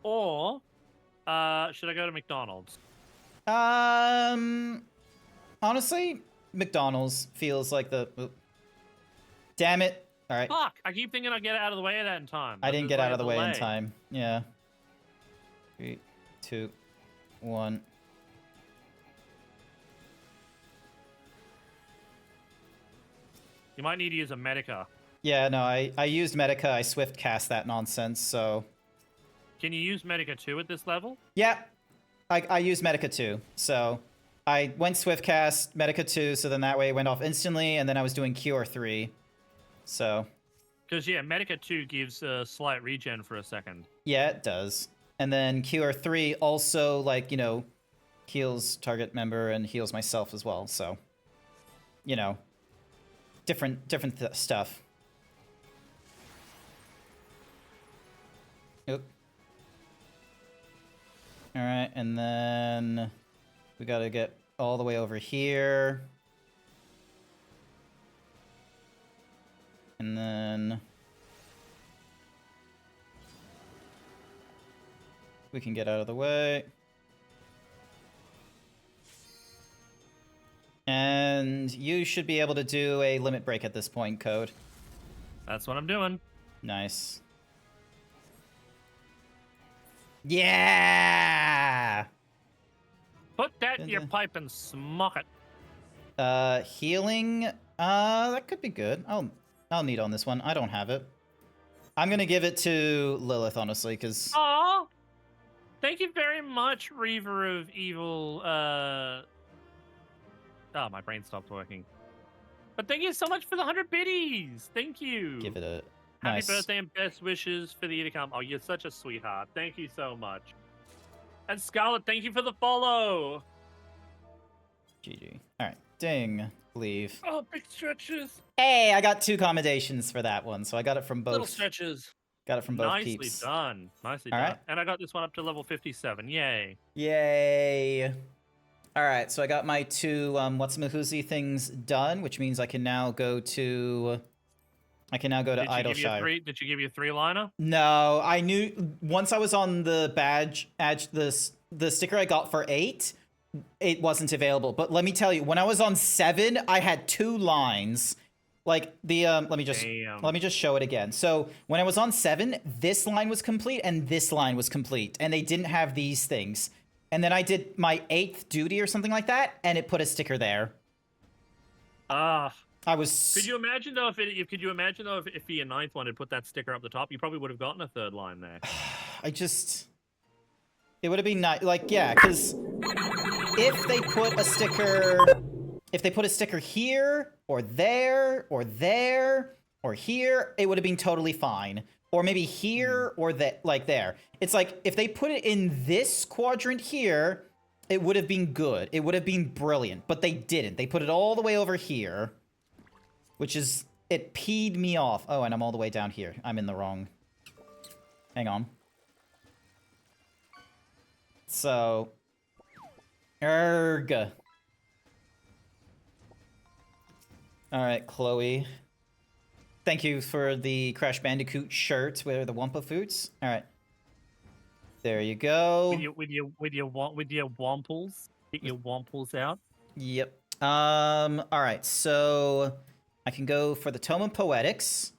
[SPEAKER 2] Or should I go to McDonald's?
[SPEAKER 1] Honestly, McDonald's feels like the. Oop. Damn it! All right.
[SPEAKER 2] Fuck! I keep thinking I'll get out of the way of that in time.
[SPEAKER 1] I didn't get out of the way in time. Yeah. 3, 2, 1.
[SPEAKER 2] You might need to use a Medica.
[SPEAKER 1] Yeah, no, I used Medica. I swift cast that nonsense, so...
[SPEAKER 2] Can you use Medica 2 at this level?
[SPEAKER 1] Yeah, I used Medica 2, so... I went swift cast, Medica 2, so then that way it went off instantly, and then I was doing Cure 3. So...
[SPEAKER 2] Because, yeah, Medica 2 gives a slight regen for a second.
[SPEAKER 1] Yeah, it does. And then Cure 3 also, like, you know, heals target member and heals myself as well, so... You know, different stuff. Oop. Alright, and then we gotta get all the way over here. And then we can get out of the way. And you should be able to do a limit break at this point, Code.
[SPEAKER 2] That's what I'm doing.
[SPEAKER 1] Nice. Yeah!
[SPEAKER 2] Put that in your pipe and smoke it.
[SPEAKER 1] Healing? That could be good. I'll need on this one. I don't have it. I'm gonna give it to Lilith, honestly, because...
[SPEAKER 2] Aw! Thank you very much, Reaver of Evil, Oh, my brain stopped working. But thank you so much for the 100 biddies! Thank you!
[SPEAKER 1] Give it a...
[SPEAKER 2] Happy
[SPEAKER 1] Nice.
[SPEAKER 2] birthday and best wishes for the year to come. Oh, you're such a sweetheart. Thank you so much. And Scarlet, thank you for the follow!
[SPEAKER 1] GG. Alright. Ding. Leave.
[SPEAKER 2] Oh, big stretches.
[SPEAKER 1] Hey, I got 2 commendations for that one, so I got it from both.
[SPEAKER 2] Little stretches.
[SPEAKER 1] Got it from both
[SPEAKER 2] Nicely
[SPEAKER 1] peeps.
[SPEAKER 2] done. Nicely
[SPEAKER 1] All
[SPEAKER 2] done.
[SPEAKER 1] right.
[SPEAKER 2] And I got this one up to level 57. Yay.
[SPEAKER 1] Yay. Alright, so I got my 2 what's-a-mahoozy things done, which means I can now go to... Idleshire.
[SPEAKER 2] Did you give you a 3-liner?
[SPEAKER 1] No, I knew... Once I was on the badge, the sticker I got for 8, it wasn't available. But let me tell you, when I was on 7, I had 2 lines. Like, the, let me just show it again. So, when I was on 7, this line was complete, and this line was complete. And they didn't have these things. And then I did my 8th duty or something like that, and it put a sticker there.
[SPEAKER 2] Ah.
[SPEAKER 1] I was...
[SPEAKER 2] Could you imagine, though, if for your 9th one had put that sticker up the top, you probably would have gotten a 3rd line there.
[SPEAKER 1] It would have been nice, like, yeah, because if they put a sticker here, or there, or there, or here, it would have been totally fine. Or maybe here, or that, like there. It's like, if they put it in this quadrant here, it would have been good. It would have been brilliant, but they didn't. They put it all the way over here, which is, it peed me off. Oh, and I'm all the way down here. I'm in the wrong. Hang on. So, erg. Alright, Chloe. Thank you for the Crash Bandicoot shirt with the Wumpa Foots. Alright. There you go.
[SPEAKER 2] With your wamples. Get your wamples out.
[SPEAKER 1] Yep. Alright, so I can go for the Tome of Poetics.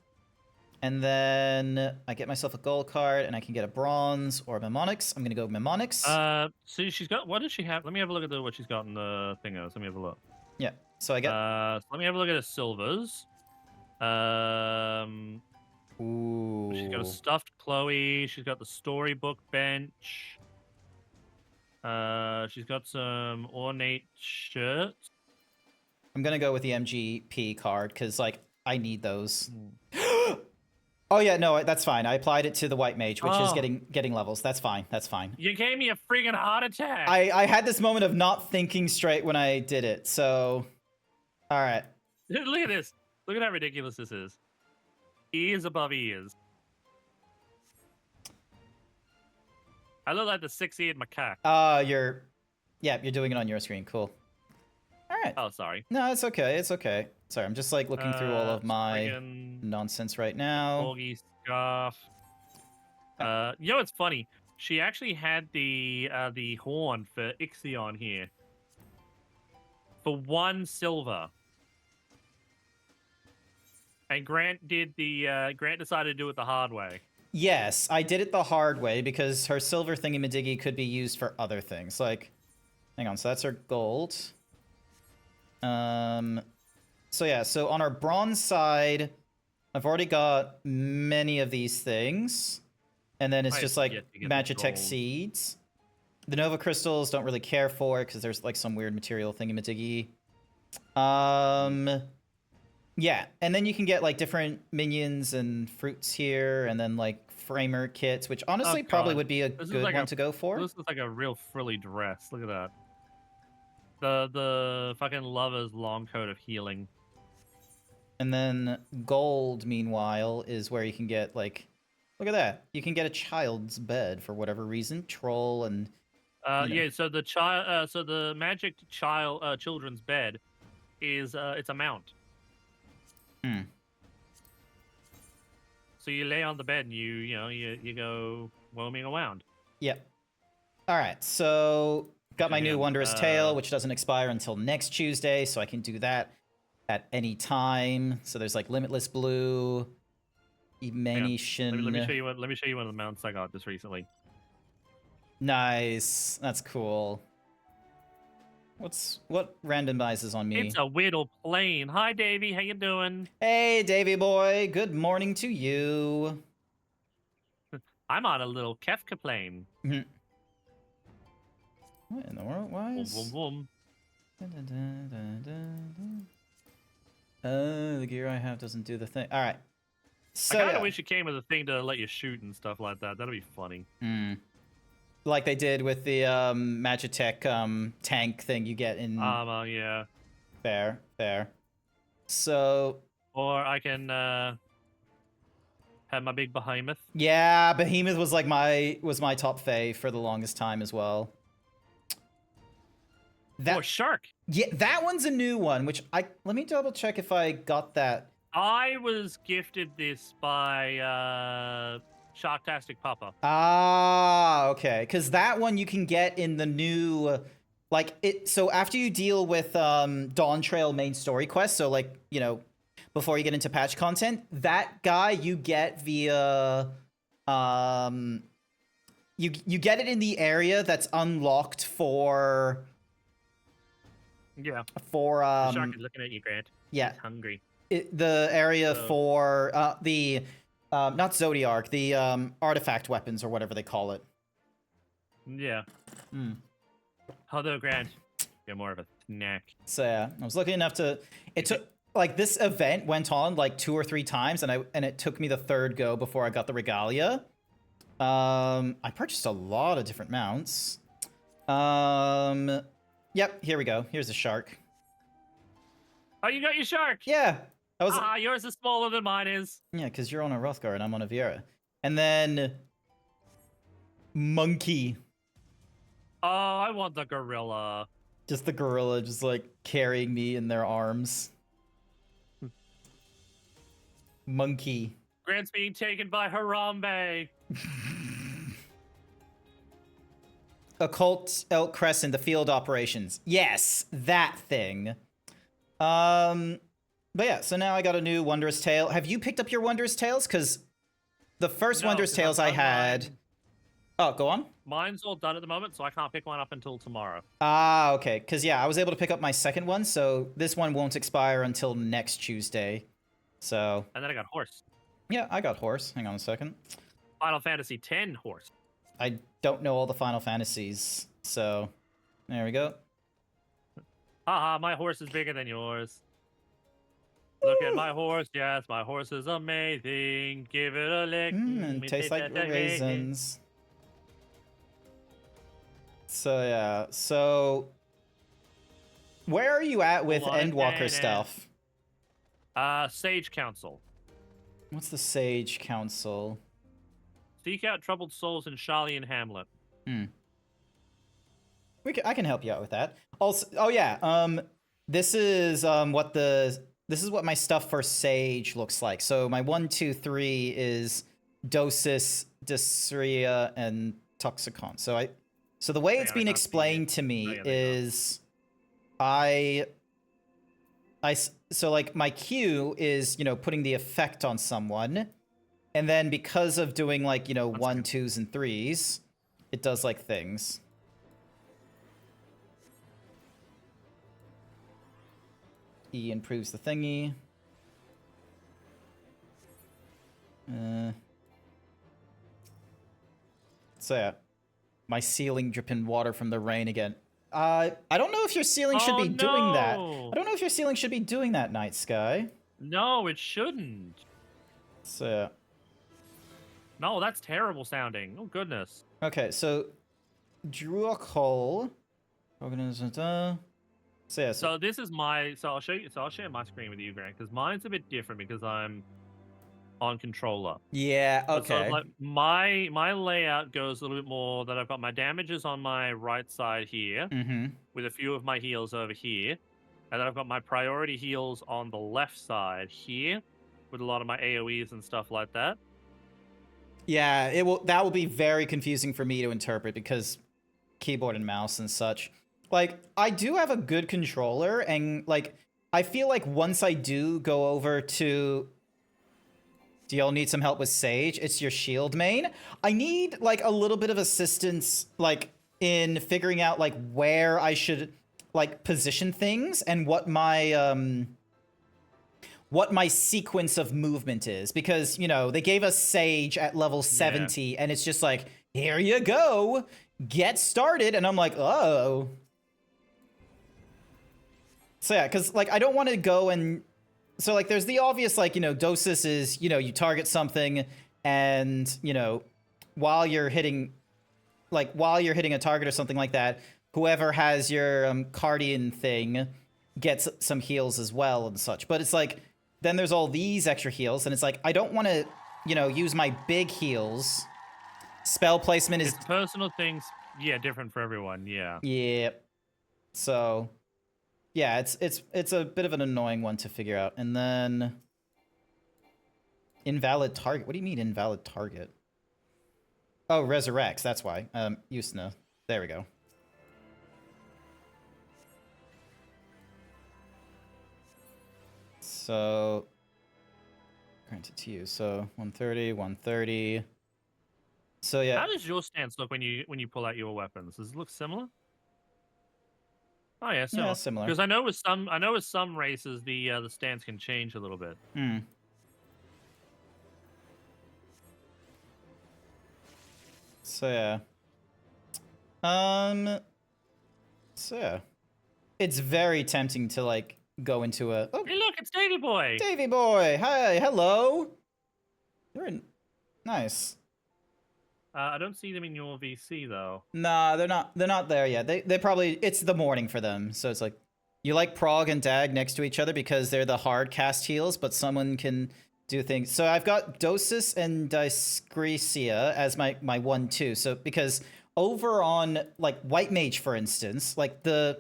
[SPEAKER 1] And then I get myself a gold card, and I can get a bronze or a mnemonics. I'm gonna go mnemonics.
[SPEAKER 2] So she's got, what does she have? Let me have a look at what she's got in the thingos. Let me have a look.
[SPEAKER 1] Yeah, so I get...
[SPEAKER 2] So let me have a look at her silvers.
[SPEAKER 1] Ooh.
[SPEAKER 2] She's got a stuffed Chloe. She's got the storybook bench. She's got some ornate shirts.
[SPEAKER 1] I'm gonna go with the MGP card, because, like, I need those. Oh, yeah, no, that's fine. I applied it to the White Mage, which is getting levels. That's fine. That's fine.
[SPEAKER 2] You gave me a freaking heart attack.
[SPEAKER 1] I had this moment of not thinking straight when I did it, so... Alright.
[SPEAKER 2] Look at this. Look at how ridiculous this is. Ears above ears. I look like the 6-eared macaque.
[SPEAKER 1] you're doing it on your screen. Cool. Alright.
[SPEAKER 2] Oh, sorry.
[SPEAKER 1] No, it's okay. It's okay. Sorry, I'm just, like, looking through all of my nonsense right now.
[SPEAKER 2] Corgi scarf. You know what's funny? She actually had the horn for Ixion here. For 1 silver. And Grant decided to do it the hard way.
[SPEAKER 1] Yes, I did it the hard way because her silver thingy-majiggy could be used for other things. Like, hang on, so that's her gold. So yeah, so on our bronze side, I've already got many of these things. And then it's
[SPEAKER 2] I
[SPEAKER 1] just
[SPEAKER 2] have
[SPEAKER 1] like
[SPEAKER 2] yet to get the
[SPEAKER 1] Magitech
[SPEAKER 2] gold.
[SPEAKER 1] seeds. The Nova crystals don't really care for it because there's like some weird material thingy-majiggy. Yeah, and then you can get like different minions and fruits here, and then like framer kits, which honestly probably
[SPEAKER 2] God.
[SPEAKER 1] would be a
[SPEAKER 2] This is
[SPEAKER 1] good
[SPEAKER 2] like
[SPEAKER 1] one to go for.
[SPEAKER 2] This is like a real frilly dress. Look at that. The fucking lover's long coat of healing.
[SPEAKER 1] And then gold, meanwhile, is where you can get like, look at that. You can get a child's bed for whatever reason, troll and. You know.
[SPEAKER 2] Yeah. So the magic children's bed is it's a mount.
[SPEAKER 1] Hmm.
[SPEAKER 2] So you lay on the bed and you go roaming around.
[SPEAKER 1] Yep. All right, so got my new
[SPEAKER 2] Damn,
[SPEAKER 1] Wondrous Tale, which doesn't expire until next Tuesday, so I can do that at any time. So there's like Limitless Blue, Emanation.
[SPEAKER 2] Let me show you let me show you one of the mounts I got just recently.
[SPEAKER 1] Nice, that's cool. What randomizes on me?
[SPEAKER 2] It's a Whittle plane. Hi, Davey. How you doing?
[SPEAKER 1] Hey, Davy boy. Good morning to you.
[SPEAKER 2] I'm on a little Kefka plane.
[SPEAKER 1] What in the world? Why
[SPEAKER 2] Boom,
[SPEAKER 1] is...
[SPEAKER 2] boom, boom.
[SPEAKER 1] The gear I have doesn't do the thing. All right. So
[SPEAKER 2] I kind of
[SPEAKER 1] yeah.
[SPEAKER 2] wish it came with a thing to let you shoot and stuff like that. That'd be funny.
[SPEAKER 1] Like they did with the Magitech tank thing you get in.
[SPEAKER 2] Yeah.
[SPEAKER 1] Fair. So.
[SPEAKER 2] Or I can have my big behemoth.
[SPEAKER 1] Yeah, Behemoth was like my top fave for the longest time as well.
[SPEAKER 2] Or shark.
[SPEAKER 1] Yeah, that one's a new one. Which let me double check if I got that.
[SPEAKER 2] I was gifted this by Sharktastic Papa.
[SPEAKER 1] Ah, okay. Because that one you can get in the new, like it. So after you deal with Dawn Trail main story quest, so like before you get into patch content, that guy you get via you get it in the area that's unlocked for
[SPEAKER 2] Yeah.
[SPEAKER 1] For
[SPEAKER 2] the shark is looking at you, Grant.
[SPEAKER 1] Yeah.
[SPEAKER 2] He's hungry.
[SPEAKER 1] The area for the not Zodiark, the artifact weapons or whatever they call it.
[SPEAKER 2] Yeah. Although, Grant, you're more of a snack.
[SPEAKER 1] So yeah, I was lucky enough to. It took like this event went on like 2 or 3 times, and it took me the third go before I got the regalia. I purchased a lot of different mounts. Yep, here we go. Here's a shark.
[SPEAKER 2] Oh, you got your shark.
[SPEAKER 1] Yeah, I was.
[SPEAKER 2] Yours is smaller than mine is.
[SPEAKER 1] Yeah, because you're on a Rothgar and I'm on a Viera. And then monkey.
[SPEAKER 2] Oh, I want the gorilla.
[SPEAKER 1] Just the gorilla, just like carrying me in their arms. Monkey.
[SPEAKER 2] Grant's being taken by Harambe.
[SPEAKER 1] Occult Elk Crescent, the field operations. Yes, that thing. But yeah, so now I got a new Wondrous Tale. Have you picked up your Wondrous Tales? Because the first Wondrous Tales I had... Oh, go on.
[SPEAKER 2] Mine's all done at the moment, so I can't pick one up until tomorrow.
[SPEAKER 1] Ah, okay. Because yeah, I was able to pick up my second one, so this one won't expire until next Tuesday. So...
[SPEAKER 2] And then I got horse.
[SPEAKER 1] Yeah, I got horse. Hang on a second.
[SPEAKER 2] Final Fantasy X horse.
[SPEAKER 1] I don't know all the Final Fantasies, so there we go.
[SPEAKER 2] Haha, my horse is bigger than yours. Look at my horse. Yes, my horse is amazing. Give it a lick.
[SPEAKER 1] And tastes like raisins. So yeah, so where are you at with Endwalker stuff?
[SPEAKER 2] Sage Council.
[SPEAKER 1] What's the Sage Council?
[SPEAKER 2] Seek out troubled souls in Sharlayan Hamlet.
[SPEAKER 1] I can help you out with that. Also, oh yeah, this is what my stuff for Sage looks like. So my 1, 2, 3 is Dosis, Dysphoria, and Toxicon. So the way it's been explained to me is so like my Q is, putting the effect on someone. And then because of doing like, 1, 2s, and 3s, it does like things. E improves the thingy. So yeah, my ceiling dripping water from the rain again. I don't know if your ceiling should
[SPEAKER 2] Oh,
[SPEAKER 1] be doing that.
[SPEAKER 2] no!
[SPEAKER 1] I don't know if your ceiling should be doing that, Night Sky.
[SPEAKER 2] No, it shouldn't.
[SPEAKER 1] So yeah.
[SPEAKER 2] No, that's terrible sounding. Oh, goodness.
[SPEAKER 1] Okay, so drew a hole. So yeah,
[SPEAKER 2] So this is my. So I'll show you. So I'll share my screen with you, Grant, because mine's a bit different because I'm on controller.
[SPEAKER 1] yeah,
[SPEAKER 2] But sort
[SPEAKER 1] okay.
[SPEAKER 2] of like my layout goes a little bit more that I've got my damages on my right side here,
[SPEAKER 1] Mm-hmm.
[SPEAKER 2] with a few of my heals over here, and then I've got my priority heals on the left side here, with a lot of my AOE's and stuff like that.
[SPEAKER 1] Yeah, that will be very confusing for me to interpret because keyboard and mouse and such. Like, I do have a good controller, and like I feel like once I do go over to do y'all need some help with Sage? It's your shield main. I need like a little bit of assistance like in figuring out like where I should like position things and what my sequence of movement is, because you know they gave us Sage at level 70 and it's just like, here you go, get started, and I'm like, oh. So yeah, because like I don't want to go and so like there's the obvious like, you know, dosis is, you know, you target something and, you know, while you're hitting a target or something like that, whoever has your Cardian thing gets some heals as well and such. But it's like then there's all these extra heals, and it's like I don't want to, you know, use my big heals. Spell placement is
[SPEAKER 2] It's personal things, yeah, different for everyone, yeah.
[SPEAKER 1] yeah. So yeah, it's a bit of an annoying one to figure out. And then invalid target. What do you mean invalid target? Oh, resurrects. That's why. Yusna. There we go. So granted to you. So 130, 130. So yeah.
[SPEAKER 2] How does your stance look when you pull out your weapons? Does it look similar? Oh yeah, similar.
[SPEAKER 1] Yeah, similar.
[SPEAKER 2] Because I know with some races the stance can change a little bit.
[SPEAKER 1] Hmm. So yeah. So yeah. It's very tempting to like go into a
[SPEAKER 2] Hey, look, it's Davy Boy.
[SPEAKER 1] Davy boy. Hi, hello. You're in... nice.
[SPEAKER 2] I don't see them in your VC though.
[SPEAKER 1] Nah, they're not there yet. They probably, it's the morning for them. So it's like you like Prog and Dag next to each other because they're the hard cast heals, but someone can do things. So I've got Dosis and Discrecia as my 1-2. So because over on like White Mage, for instance, like the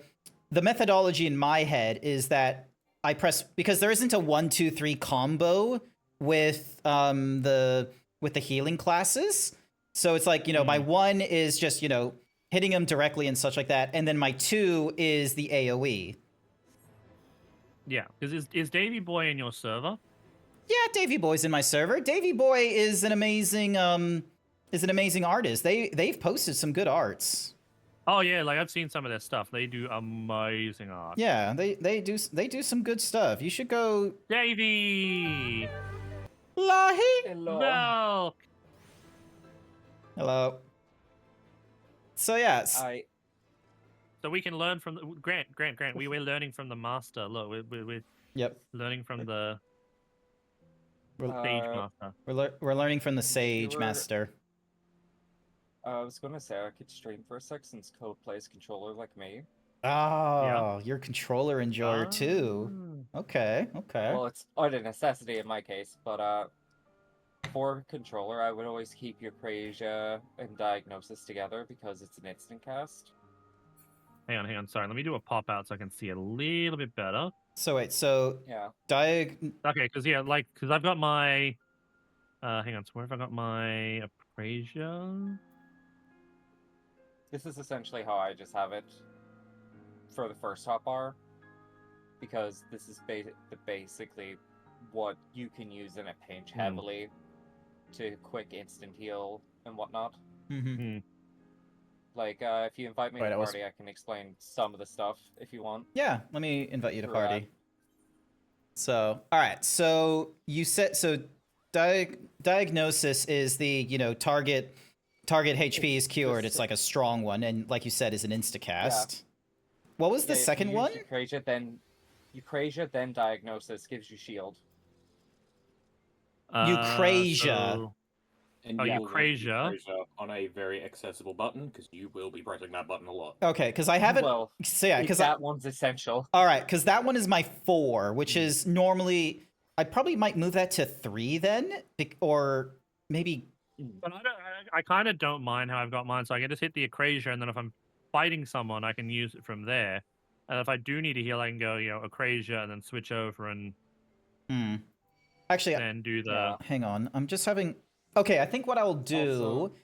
[SPEAKER 1] methodology in my head is that I press, because there isn't a 1-2-3 combo with the healing classes. So it's like, you know, my 1 is just, you know, hitting them directly and such like that, and then my 2 is the AoE.
[SPEAKER 2] Yeah, because is Davy Boy in your server?
[SPEAKER 1] Yeah, Davy Boy's in my server. Davy Boy is an amazing artist. They've posted some good arts.
[SPEAKER 2] Oh yeah, like I've seen some of their stuff. They do amazing art.
[SPEAKER 1] Yeah, they do some good stuff. You should go.
[SPEAKER 2] Davy.
[SPEAKER 1] Lahi.
[SPEAKER 5] Hello.
[SPEAKER 2] Milk.
[SPEAKER 1] Hello. So yes.
[SPEAKER 2] So we can learn from the Grant. We're learning from the master. Look, we're
[SPEAKER 1] Yep.
[SPEAKER 2] learning from the
[SPEAKER 1] We're,
[SPEAKER 2] Sage master.
[SPEAKER 1] we're learning from the Sage Master.
[SPEAKER 5] I was gonna say I could stream for a sec since Code plays controller like me.
[SPEAKER 1] Oh, you're a controller enjoyer too. Okay.
[SPEAKER 5] Well, it's out of necessity in my case, but for controller, I would always keep Euphrasia and Diagnosis together because it's an instant cast.
[SPEAKER 2] Hang on. Sorry, let me do a pop out so I can see a little bit better.
[SPEAKER 1] So wait, so
[SPEAKER 5] Yeah.
[SPEAKER 2] Okay, because I've got my. Hang on. So where have I got my Euphrasia?
[SPEAKER 5] This is essentially how I just have it for the first hotbar, because this is basically what you can use in a pinch heavily to quick instant heal and whatnot.
[SPEAKER 1] Mm-hmm.
[SPEAKER 5] Like, if you invite me to
[SPEAKER 1] Wait,
[SPEAKER 5] the party, I can explain some of the stuff if you want.
[SPEAKER 1] Yeah, let me invite you to
[SPEAKER 5] Right.
[SPEAKER 1] party. So, all right. So you said so. Diagnosis is the, you know, target target HP is cured.
[SPEAKER 5] just-
[SPEAKER 1] It's like a strong one, and like you said, is an instacast. What was the
[SPEAKER 5] Yeah, if you
[SPEAKER 1] second
[SPEAKER 5] use
[SPEAKER 1] one?
[SPEAKER 5] Eucrasia, then Diagnosis gives you shield.
[SPEAKER 1] Eucrasia.
[SPEAKER 2] So,
[SPEAKER 6] And
[SPEAKER 2] Oh,
[SPEAKER 6] you will want
[SPEAKER 2] Eucrasia.
[SPEAKER 6] Eucrasia on a very accessible button because you will be pressing that button a lot.
[SPEAKER 1] Okay, because I haven't.
[SPEAKER 5] Well,
[SPEAKER 1] So yeah, because
[SPEAKER 5] that one's essential.
[SPEAKER 1] all right, because that one is my 4, which is normally I probably might move that to 3 then, or maybe.
[SPEAKER 2] but I kind of don't mind how I've got mine, so I can just hit the Eucrasia, and then if I'm fighting someone, I can use it from there. And if I do need to heal, I can go, Eucrasia, and then switch over and
[SPEAKER 1] Actually,
[SPEAKER 2] then do the.
[SPEAKER 5] Yeah.
[SPEAKER 1] hang on. I'm just having. Okay, I think what I'll do.
[SPEAKER 5] Also-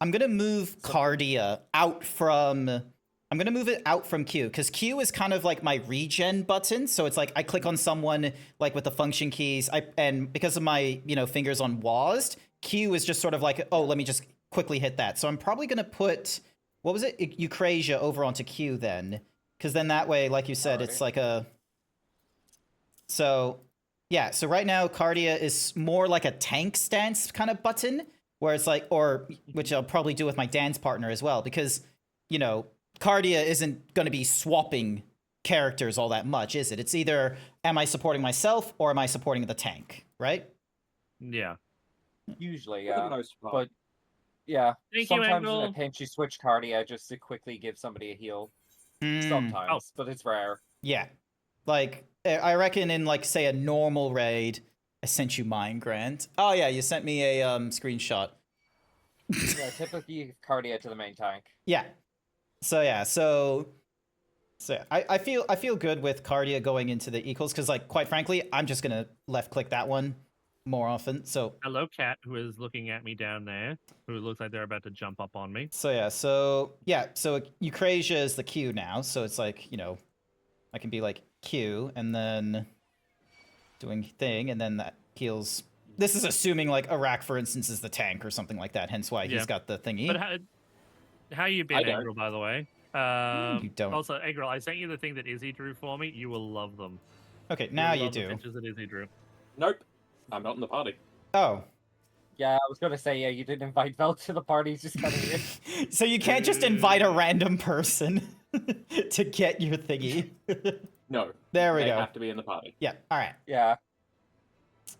[SPEAKER 1] I'm gonna move Cardia out from. I'm gonna move it out from Q because Q is kind of like my regen button. So it's like I click on someone like with the function keys. And because of my fingers on WASD, Q is just sort of like, oh, let me just quickly hit that. So I'm probably gonna put what was it, Eucrasia over onto Q then, because then that way, like you said, it's
[SPEAKER 5] Alrighty.
[SPEAKER 1] like a. So yeah, so right now Cardia is more like a tank stance kind of button, where it's like, or which I'll probably do with my dance partner as well, because Cardia isn't going to be swapping characters all that much, is it? It's either am I supporting myself or am I supporting the tank, right?
[SPEAKER 2] Yeah.
[SPEAKER 5] Usually,
[SPEAKER 6] For the
[SPEAKER 5] yeah.
[SPEAKER 6] most part.
[SPEAKER 5] But yeah,
[SPEAKER 2] Thank you,
[SPEAKER 5] sometimes in
[SPEAKER 2] Angle.
[SPEAKER 5] a pinch you switch Cardia just to quickly give somebody a heal.
[SPEAKER 1] Mm,
[SPEAKER 5] Sometimes, but it's rare.
[SPEAKER 1] yeah, like I reckon in like say a normal raid, I sent you mine, Grant. Oh yeah, you sent me a screenshot.
[SPEAKER 5] Yeah, typically you give Cardia to the main tank.
[SPEAKER 1] Yeah. So yeah, so yeah, I feel good with Cardia going into the equals because like quite frankly, I'm just gonna left click that one more often. So
[SPEAKER 2] Hello, cat, who is looking at me down there, who looks like they're about to jump up on me.
[SPEAKER 1] so Eucrasia is the Q now. So it's like I can be like Q and then doing thing, and then that heals. This is assuming like Iraq, for instance, is the tank or something like that. Hence why
[SPEAKER 2] Yeah.
[SPEAKER 1] he's got the thingy.
[SPEAKER 2] But how you been,
[SPEAKER 6] I don't.
[SPEAKER 2] Agril, by the way?
[SPEAKER 1] You don't.
[SPEAKER 2] Also, Agril, I sent you the thing that Izzy drew for me. You will love them.
[SPEAKER 1] Okay,
[SPEAKER 2] will
[SPEAKER 1] now you
[SPEAKER 2] love the
[SPEAKER 1] do.
[SPEAKER 2] pictures that Izzy drew.
[SPEAKER 6] Nope. I'm not in the party.
[SPEAKER 1] Oh,
[SPEAKER 5] Yeah, I was gonna say, yeah, you didn't invite Vel to the party, it's just kind of weird.
[SPEAKER 1] so you can't just invite a random person to get your thingy.
[SPEAKER 6] No.
[SPEAKER 1] There we
[SPEAKER 6] they
[SPEAKER 1] go.
[SPEAKER 6] have to be in the party.
[SPEAKER 1] Yeah. All right.
[SPEAKER 5] Yeah.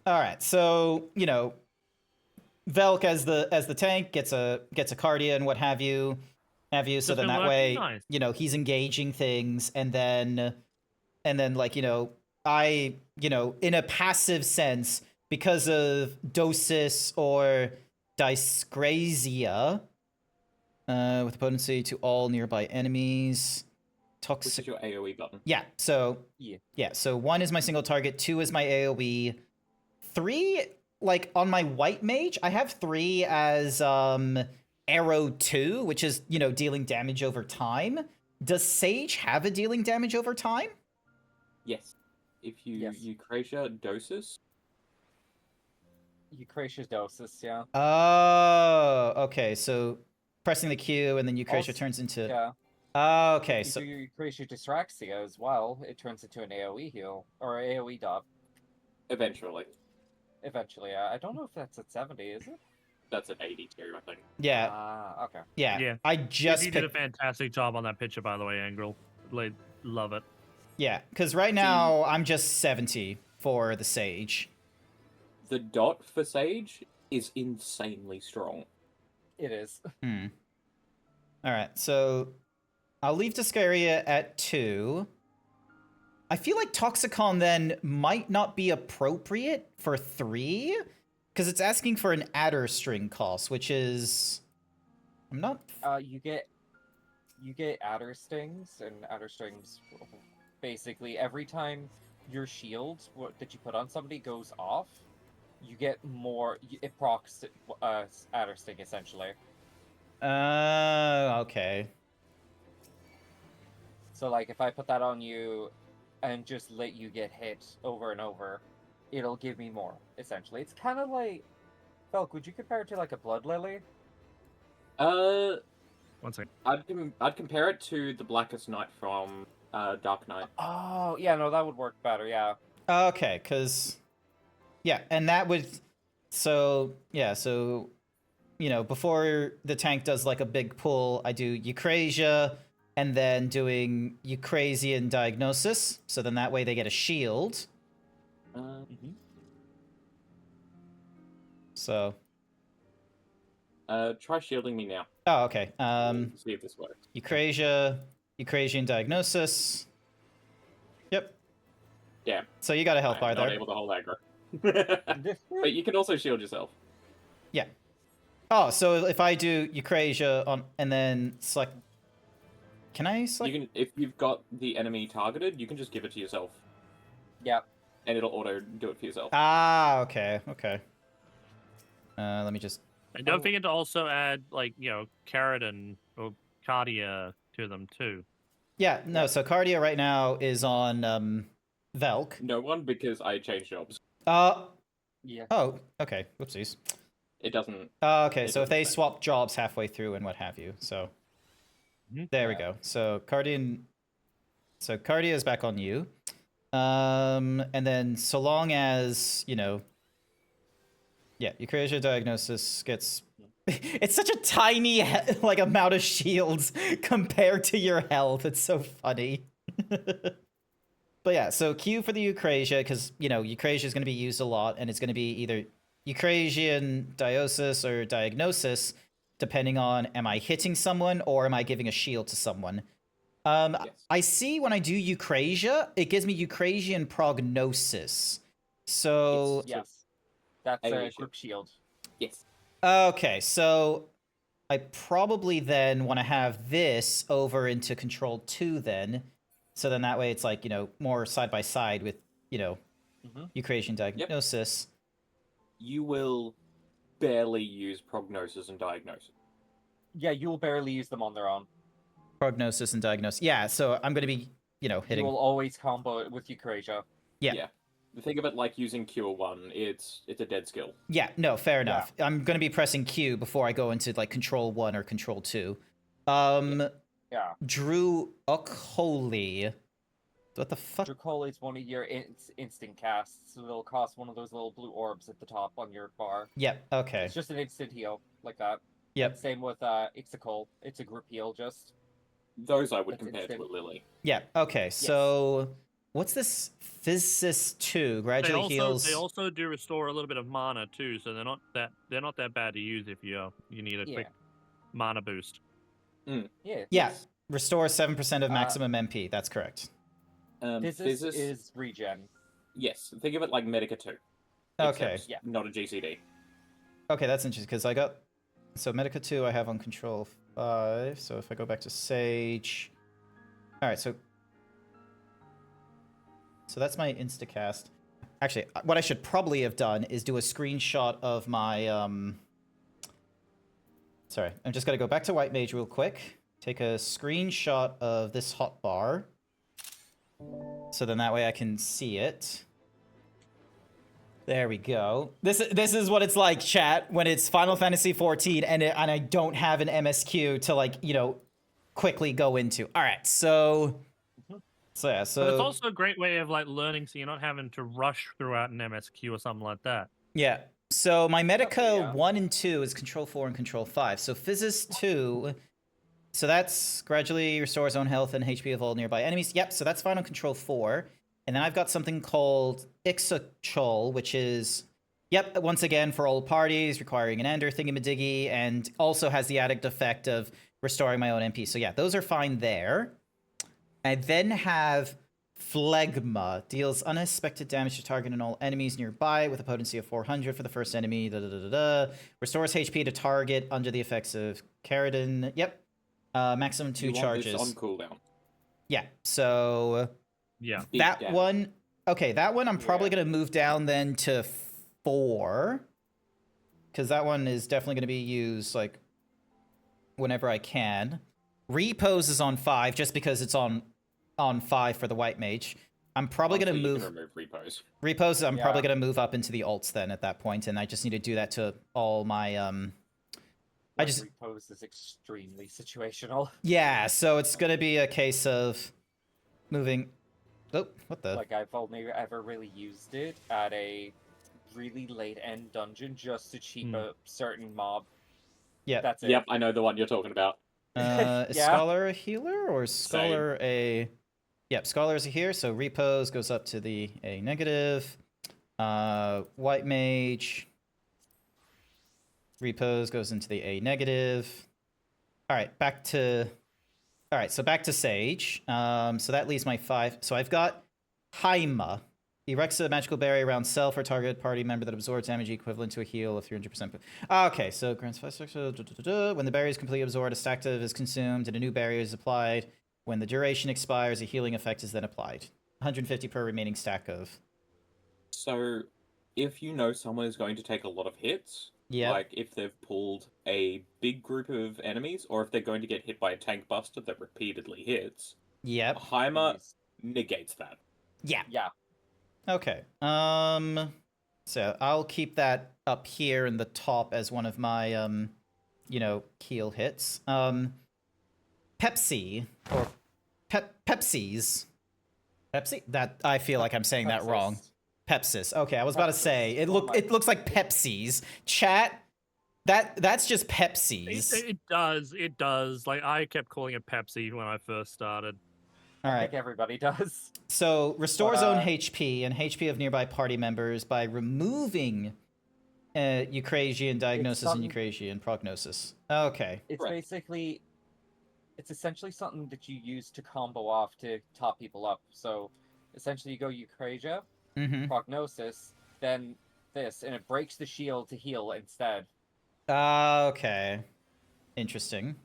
[SPEAKER 1] All right. So Velk as the tank gets a Cardia and what have you. So
[SPEAKER 2] Just
[SPEAKER 1] then
[SPEAKER 2] been
[SPEAKER 1] that
[SPEAKER 2] working
[SPEAKER 1] way,
[SPEAKER 2] nice.
[SPEAKER 1] he's engaging things, and then like I in a passive sense because of dosis or dyscrasia, with potency to all nearby enemies.
[SPEAKER 6] Which
[SPEAKER 1] Toxic.
[SPEAKER 6] is your AoE button.
[SPEAKER 1] Yeah. So
[SPEAKER 5] Yeah.
[SPEAKER 1] So 1 is my single target. 2 is my AOE. 3, like on my white mage, I have 3 as arrow 2, which is dealing damage over time. Does Sage have a dealing damage over time?
[SPEAKER 6] Yes. If you
[SPEAKER 5] Yes.
[SPEAKER 6] Eucrasia Dosis,
[SPEAKER 5] Eucrasia's Dosis, yeah.
[SPEAKER 1] Oh, okay. So pressing the Q and then Eucrasia
[SPEAKER 5] Also-
[SPEAKER 1] turns into.
[SPEAKER 5] Yeah.
[SPEAKER 1] Oh, okay.
[SPEAKER 5] If
[SPEAKER 1] So
[SPEAKER 5] you do Eucrasia Dysraxia as well, it turns into an AoE heal, or AoE dot,
[SPEAKER 6] eventually.
[SPEAKER 5] eventually. I don't know if that's at 70, is it?
[SPEAKER 6] That's at 82, I think.
[SPEAKER 1] yeah,
[SPEAKER 5] Ah, okay.
[SPEAKER 1] yeah.
[SPEAKER 2] Yeah.
[SPEAKER 1] I just
[SPEAKER 2] Izzy did a
[SPEAKER 1] picked.
[SPEAKER 2] fantastic job on that picture, by the way, Agril. Like, love it.
[SPEAKER 1] Yeah, because right now I'm just 70 for the Sage.
[SPEAKER 6] The dot for Sage is insanely strong.
[SPEAKER 5] It is.
[SPEAKER 1] Hmm. All right, so I'll leave Discaria at 2. I feel like Toxicon then might not be appropriate for 3, because it's asking for an adder string cost, which is I'm not.
[SPEAKER 5] You get adder stings, and adder stings basically every time your shield that you put on somebody goes off, you get more. It procs adder sting essentially.
[SPEAKER 1] Okay.
[SPEAKER 5] So like if I put that on you, and just let you get hit over and over, it'll give me more. Essentially, it's kind of like. Felk, would you compare it to like a blood lily?
[SPEAKER 2] One second.
[SPEAKER 6] I'd compare it to the Blackest Night from Dark Knight.
[SPEAKER 5] Oh yeah, no, that would work better. Yeah.
[SPEAKER 1] Okay, because and that would so before the tank does like a big pull, I do Eucrasia and then doing Eucrasian Diagnosis. So then that way they get a shield. So.
[SPEAKER 6] Try shielding me now.
[SPEAKER 1] Oh, okay.
[SPEAKER 6] See if this works.
[SPEAKER 1] Eucrasian Diagnosis. Yep.
[SPEAKER 6] Damn.
[SPEAKER 1] So you got a health bar
[SPEAKER 6] I'm not
[SPEAKER 1] there.
[SPEAKER 6] able to hold aggro. But you can also shield yourself.
[SPEAKER 1] Yeah. Oh, so if I do Eucrasia on and then select, can I select?
[SPEAKER 6] You can, if you've got the enemy targeted, you can just give it to yourself,
[SPEAKER 5] Yep.
[SPEAKER 6] and it'll auto do it for yourself.
[SPEAKER 1] Ah, okay. Let me just.
[SPEAKER 2] And don't forget to also add, like, Keratin or Cardia to them, too.
[SPEAKER 1] Yeah, no, so Cardia right now is on Velk.
[SPEAKER 6] No one, because I changed jobs.
[SPEAKER 5] Yeah.
[SPEAKER 1] Oh, okay. Whoopsies.
[SPEAKER 6] It doesn't.
[SPEAKER 1] Okay,
[SPEAKER 6] It
[SPEAKER 1] so if they
[SPEAKER 6] doesn't
[SPEAKER 1] swap jobs halfway through and what have you, so there we go. So Cardia is back on you, and then so long as Eucrasia Diagnosis gets. It's such a tiny like amount of shields compared to your health. It's so funny. But yeah, so Q for the Eucrasia, because Eucrasia is going to be used a lot, and it's going to be either Eucrasian Diosis or Diagnosis, depending on am I hitting someone or am I giving a shield to someone.
[SPEAKER 6] Yes.
[SPEAKER 1] I see when I do Eucrasia, it gives me Eucrasian Prognosis. So
[SPEAKER 5] Yes. That's
[SPEAKER 6] Area
[SPEAKER 5] a
[SPEAKER 6] shield.
[SPEAKER 5] group shield.
[SPEAKER 6] Yes.
[SPEAKER 1] okay, so I probably then want to have this over into Control 2 then. So then that way it's like, more side by side with, Eucrasian Diagnosis.
[SPEAKER 6] You will barely use prognosis and diagnosis.
[SPEAKER 5] Yeah, you'll barely use them on their own.
[SPEAKER 1] Prognosis and Diagnosis. Yeah, so I'm going to be, hitting.
[SPEAKER 5] You will always combo it with Eucrasia.
[SPEAKER 1] Yeah.
[SPEAKER 6] Think of it like using Cure 1. It's a dead skill.
[SPEAKER 1] Yeah, no, fair enough. I'm going to be pressing Q before I go into like Control 1 or Control 2.
[SPEAKER 5] Yeah.
[SPEAKER 1] Drew Ukholi. What the fuck?
[SPEAKER 5] Dracoli is one of your instant casts, so they'll cost one of those little blue orbs at the top on your bar.
[SPEAKER 1] Yep, okay.
[SPEAKER 5] It's just an instant heal, like that.
[SPEAKER 1] Yep.
[SPEAKER 5] And same with Ixicol. It's a group heal, just.
[SPEAKER 6] Those I would
[SPEAKER 5] That's
[SPEAKER 6] compare to
[SPEAKER 5] instant.
[SPEAKER 6] a Lily.
[SPEAKER 1] Yeah, okay. So what's this Physicist 2? Gradually heals.
[SPEAKER 2] They also do restore a little bit of mana too, so they're not that bad to use if you need a quick mana boost.
[SPEAKER 5] Yeah.
[SPEAKER 1] Yeah, restore 7% of maximum MP. That's correct.
[SPEAKER 5] Physis is regen.
[SPEAKER 6] Yes, think of it like Medica 2.
[SPEAKER 1] Okay.
[SPEAKER 6] Except not a GCD.
[SPEAKER 1] Okay, that's interesting because I got. So Medica 2 I have on Control 5. So if I go back to Sage. Alright, so that's my instacast. Actually, what I should probably have done is do a screenshot of my Sorry, I'm just gonna go back to White Mage real quick. Take a screenshot of this hotbar. So then that way I can see it. There we go. This is what it's like, chat, when it's Final Fantasy XIV and I don't have an MSQ to like, quickly go into. All right, so yeah, so
[SPEAKER 2] But it's also a great way of like learning, so you're not having to rush throughout an MSQ or something like that.
[SPEAKER 1] yeah. So my Medica
[SPEAKER 5] yeah.
[SPEAKER 1] 1 and 2 is Control 4 and Control 5. So Physis 2, so that's gradually restores own health and HP of all nearby enemies. Yep, so that's fine on Control 4. And then I've got something called Ixochol, which is, once again for all parties, requiring an ender thingamadiggy, and also has the added effect of restoring my own MP. So yeah, those are fine there. I then have Phlegma. Deals unexpected damage to target and all enemies nearby with a potency of 400 for the first enemy. Restores HP to target under the effects of Keratin. Yep. Maximum 2 charges.
[SPEAKER 6] This on cooldown.
[SPEAKER 1] Yeah, so...
[SPEAKER 2] Yeah.
[SPEAKER 1] That one... Okay, that one I'm probably going to move down then to 4. Because that one is definitely going to be used, like, whenever I can. Repose is on 5, just because it's on 5 for the White Mage. I'm probably going to move...
[SPEAKER 6] remove repose.
[SPEAKER 1] Repose, I'm probably going to move up into the alts then at that point, and I just need to do that to all my...
[SPEAKER 5] Repose is extremely situational.
[SPEAKER 1] Yeah, so it's going to be a case of moving... Oh, what the...
[SPEAKER 5] Like, I've only ever really used it at a really late end dungeon just to cheap a certain mob
[SPEAKER 1] Yeah.
[SPEAKER 5] That's it.
[SPEAKER 6] Yep, I know the one you're talking about.
[SPEAKER 1] Is
[SPEAKER 5] Yeah.
[SPEAKER 1] Scholar a healer or is Scholar a? Yep, Scholar is a here. So Repose goes up to the A negative. White Mage. Repose goes into the A negative. All right, back to. All right, so back to Sage. So that leaves my 5. So I've got Haima. Erects a magical barrier around self or target party member that absorbs damage equivalent to a heal of 300%. Okay, so grants 5 when the barrier is completely absorbed, a stack of is consumed, and a new barrier is applied. When the duration expires, a healing effect is then applied. 150 per remaining stack of.
[SPEAKER 6] So, if you know someone is going to take a lot of hits,
[SPEAKER 1] Yep.
[SPEAKER 6] like if they've pulled a big group of enemies, or if they're going to get hit by a tank buster that repeatedly hits,
[SPEAKER 1] Yep.
[SPEAKER 6] Heimer
[SPEAKER 5] Please.
[SPEAKER 6] negates that.
[SPEAKER 1] Yeah.
[SPEAKER 5] Yeah.
[SPEAKER 1] Okay. So I'll keep that up here in the top as one of my heal hits. Pepsi or Pepsi's. Pepsi? That I feel like I'm saying that wrong. Pepsis. Okay, I was about to say it looks like Pepsi's. Chat. That's just Pepsi's.
[SPEAKER 2] It does. Like, I kept calling it Pepsi when I first started.
[SPEAKER 1] All
[SPEAKER 5] I
[SPEAKER 1] right.
[SPEAKER 5] think everybody does.
[SPEAKER 1] So restores
[SPEAKER 5] But,
[SPEAKER 1] own HP and HP of nearby party members by removing Eucrasian diagnosis and Eucrasian prognosis. Okay.
[SPEAKER 5] It's
[SPEAKER 6] Correct.
[SPEAKER 5] basically, it's essentially something that you use to combo off to top people up. So essentially, you go Eucrasia,
[SPEAKER 1] Mm-hmm.
[SPEAKER 5] Prognosis, then this, and it breaks the shield to heal instead.
[SPEAKER 1] Okay. Interesting.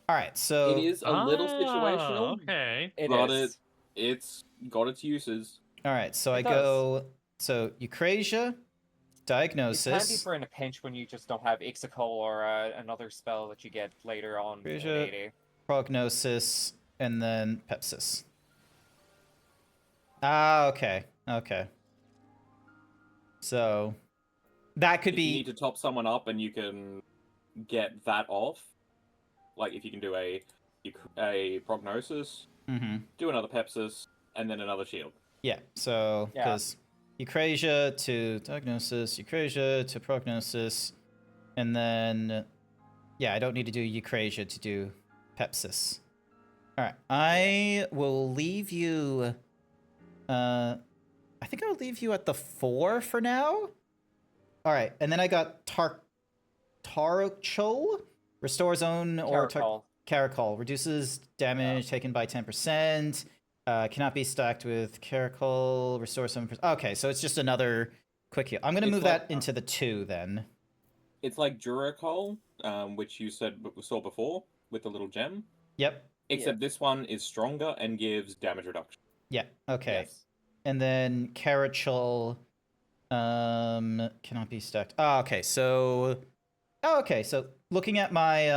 [SPEAKER 1] All right, so
[SPEAKER 6] It is a little situational,
[SPEAKER 2] Okay.
[SPEAKER 6] but
[SPEAKER 5] is.
[SPEAKER 6] it's got its uses.
[SPEAKER 1] all right, so
[SPEAKER 5] It
[SPEAKER 1] I
[SPEAKER 5] does.
[SPEAKER 1] go Eucrasia,
[SPEAKER 5] It's handy
[SPEAKER 1] diagnosis.
[SPEAKER 5] for in a pinch when you just don't have Ixocal or another spell that you get later on in
[SPEAKER 1] Eucrasia,
[SPEAKER 5] 80.
[SPEAKER 1] prognosis, and then Pepsis. Okay. Okay. So that could
[SPEAKER 6] If you
[SPEAKER 1] be
[SPEAKER 6] need to top someone up and you can get that off, like if you can do a prognosis,
[SPEAKER 1] mm-hmm.
[SPEAKER 6] do another Pepsis, and then another shield.
[SPEAKER 1] Yeah, so
[SPEAKER 5] Yeah.
[SPEAKER 1] because Eucrasia to diagnosis, Eucrasia to prognosis, and then yeah, I don't need to do Eucrasia to do Pepsis. All right, I will leave you. I think I'll leave you at the 4 for now. All right, and then I got Tarochol, restores own or Caracol, reduces damage taken by 10%. Cannot be stacked with Caracol, restore 7%. Okay, so it's just another quick heal. I'm gonna
[SPEAKER 6] It's
[SPEAKER 1] move
[SPEAKER 6] like,
[SPEAKER 1] that into the 2 then.
[SPEAKER 6] It's like Duracol, which you saw before with the little gem.
[SPEAKER 1] Yep.
[SPEAKER 6] Except this one is stronger and gives damage reduction.
[SPEAKER 1] Yeah. Okay.
[SPEAKER 5] Yes.
[SPEAKER 1] And then Carachol cannot be stacked. Oh, okay. So looking at my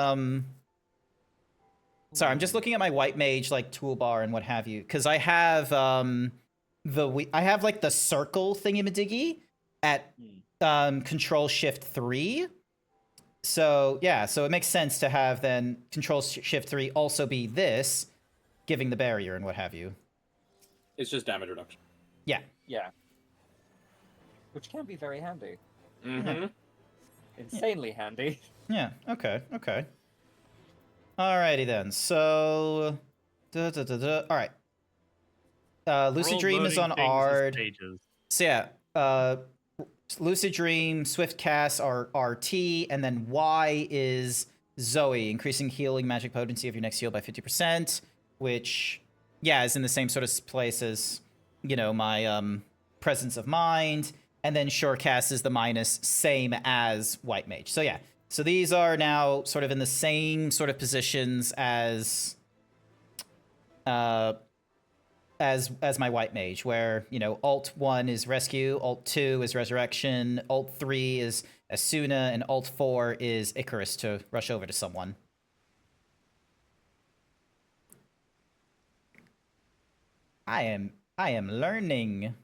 [SPEAKER 1] sorry, I'm just looking at my white mage like toolbar and what have you, because I have I have like the circle thingy-majiggy at Control Shift 3. So yeah, so it makes sense to have then Control Shift 3 also be this, giving the barrier and what have you.
[SPEAKER 6] It's just damage reduction.
[SPEAKER 1] Yeah.
[SPEAKER 5] Yeah. Which can be very handy.
[SPEAKER 6] Mm-hmm.
[SPEAKER 5] Insanely handy.
[SPEAKER 1] Yeah. Okay. Okay. Alrighty then. So, all right. Lucid
[SPEAKER 2] We're all
[SPEAKER 1] Dream is on
[SPEAKER 2] loading things as
[SPEAKER 1] Ard.
[SPEAKER 2] stages.
[SPEAKER 1] So yeah, Lucid Dream, Swift Cast are RT, and then Y is Zoe, increasing healing magic potency of your next heal by 50%, which, yeah, is in the same sort of place as, my Presence of Mind, and then Surecast is the minus, same as White Mage. So yeah, so these are now sort of in the same sort of positions as my White Mage, where, Alt 1 is Rescue, Alt 2 is Resurrection, Alt 3 is Asuna, and Alt 4 is Icarus to rush over to someone. I am learning.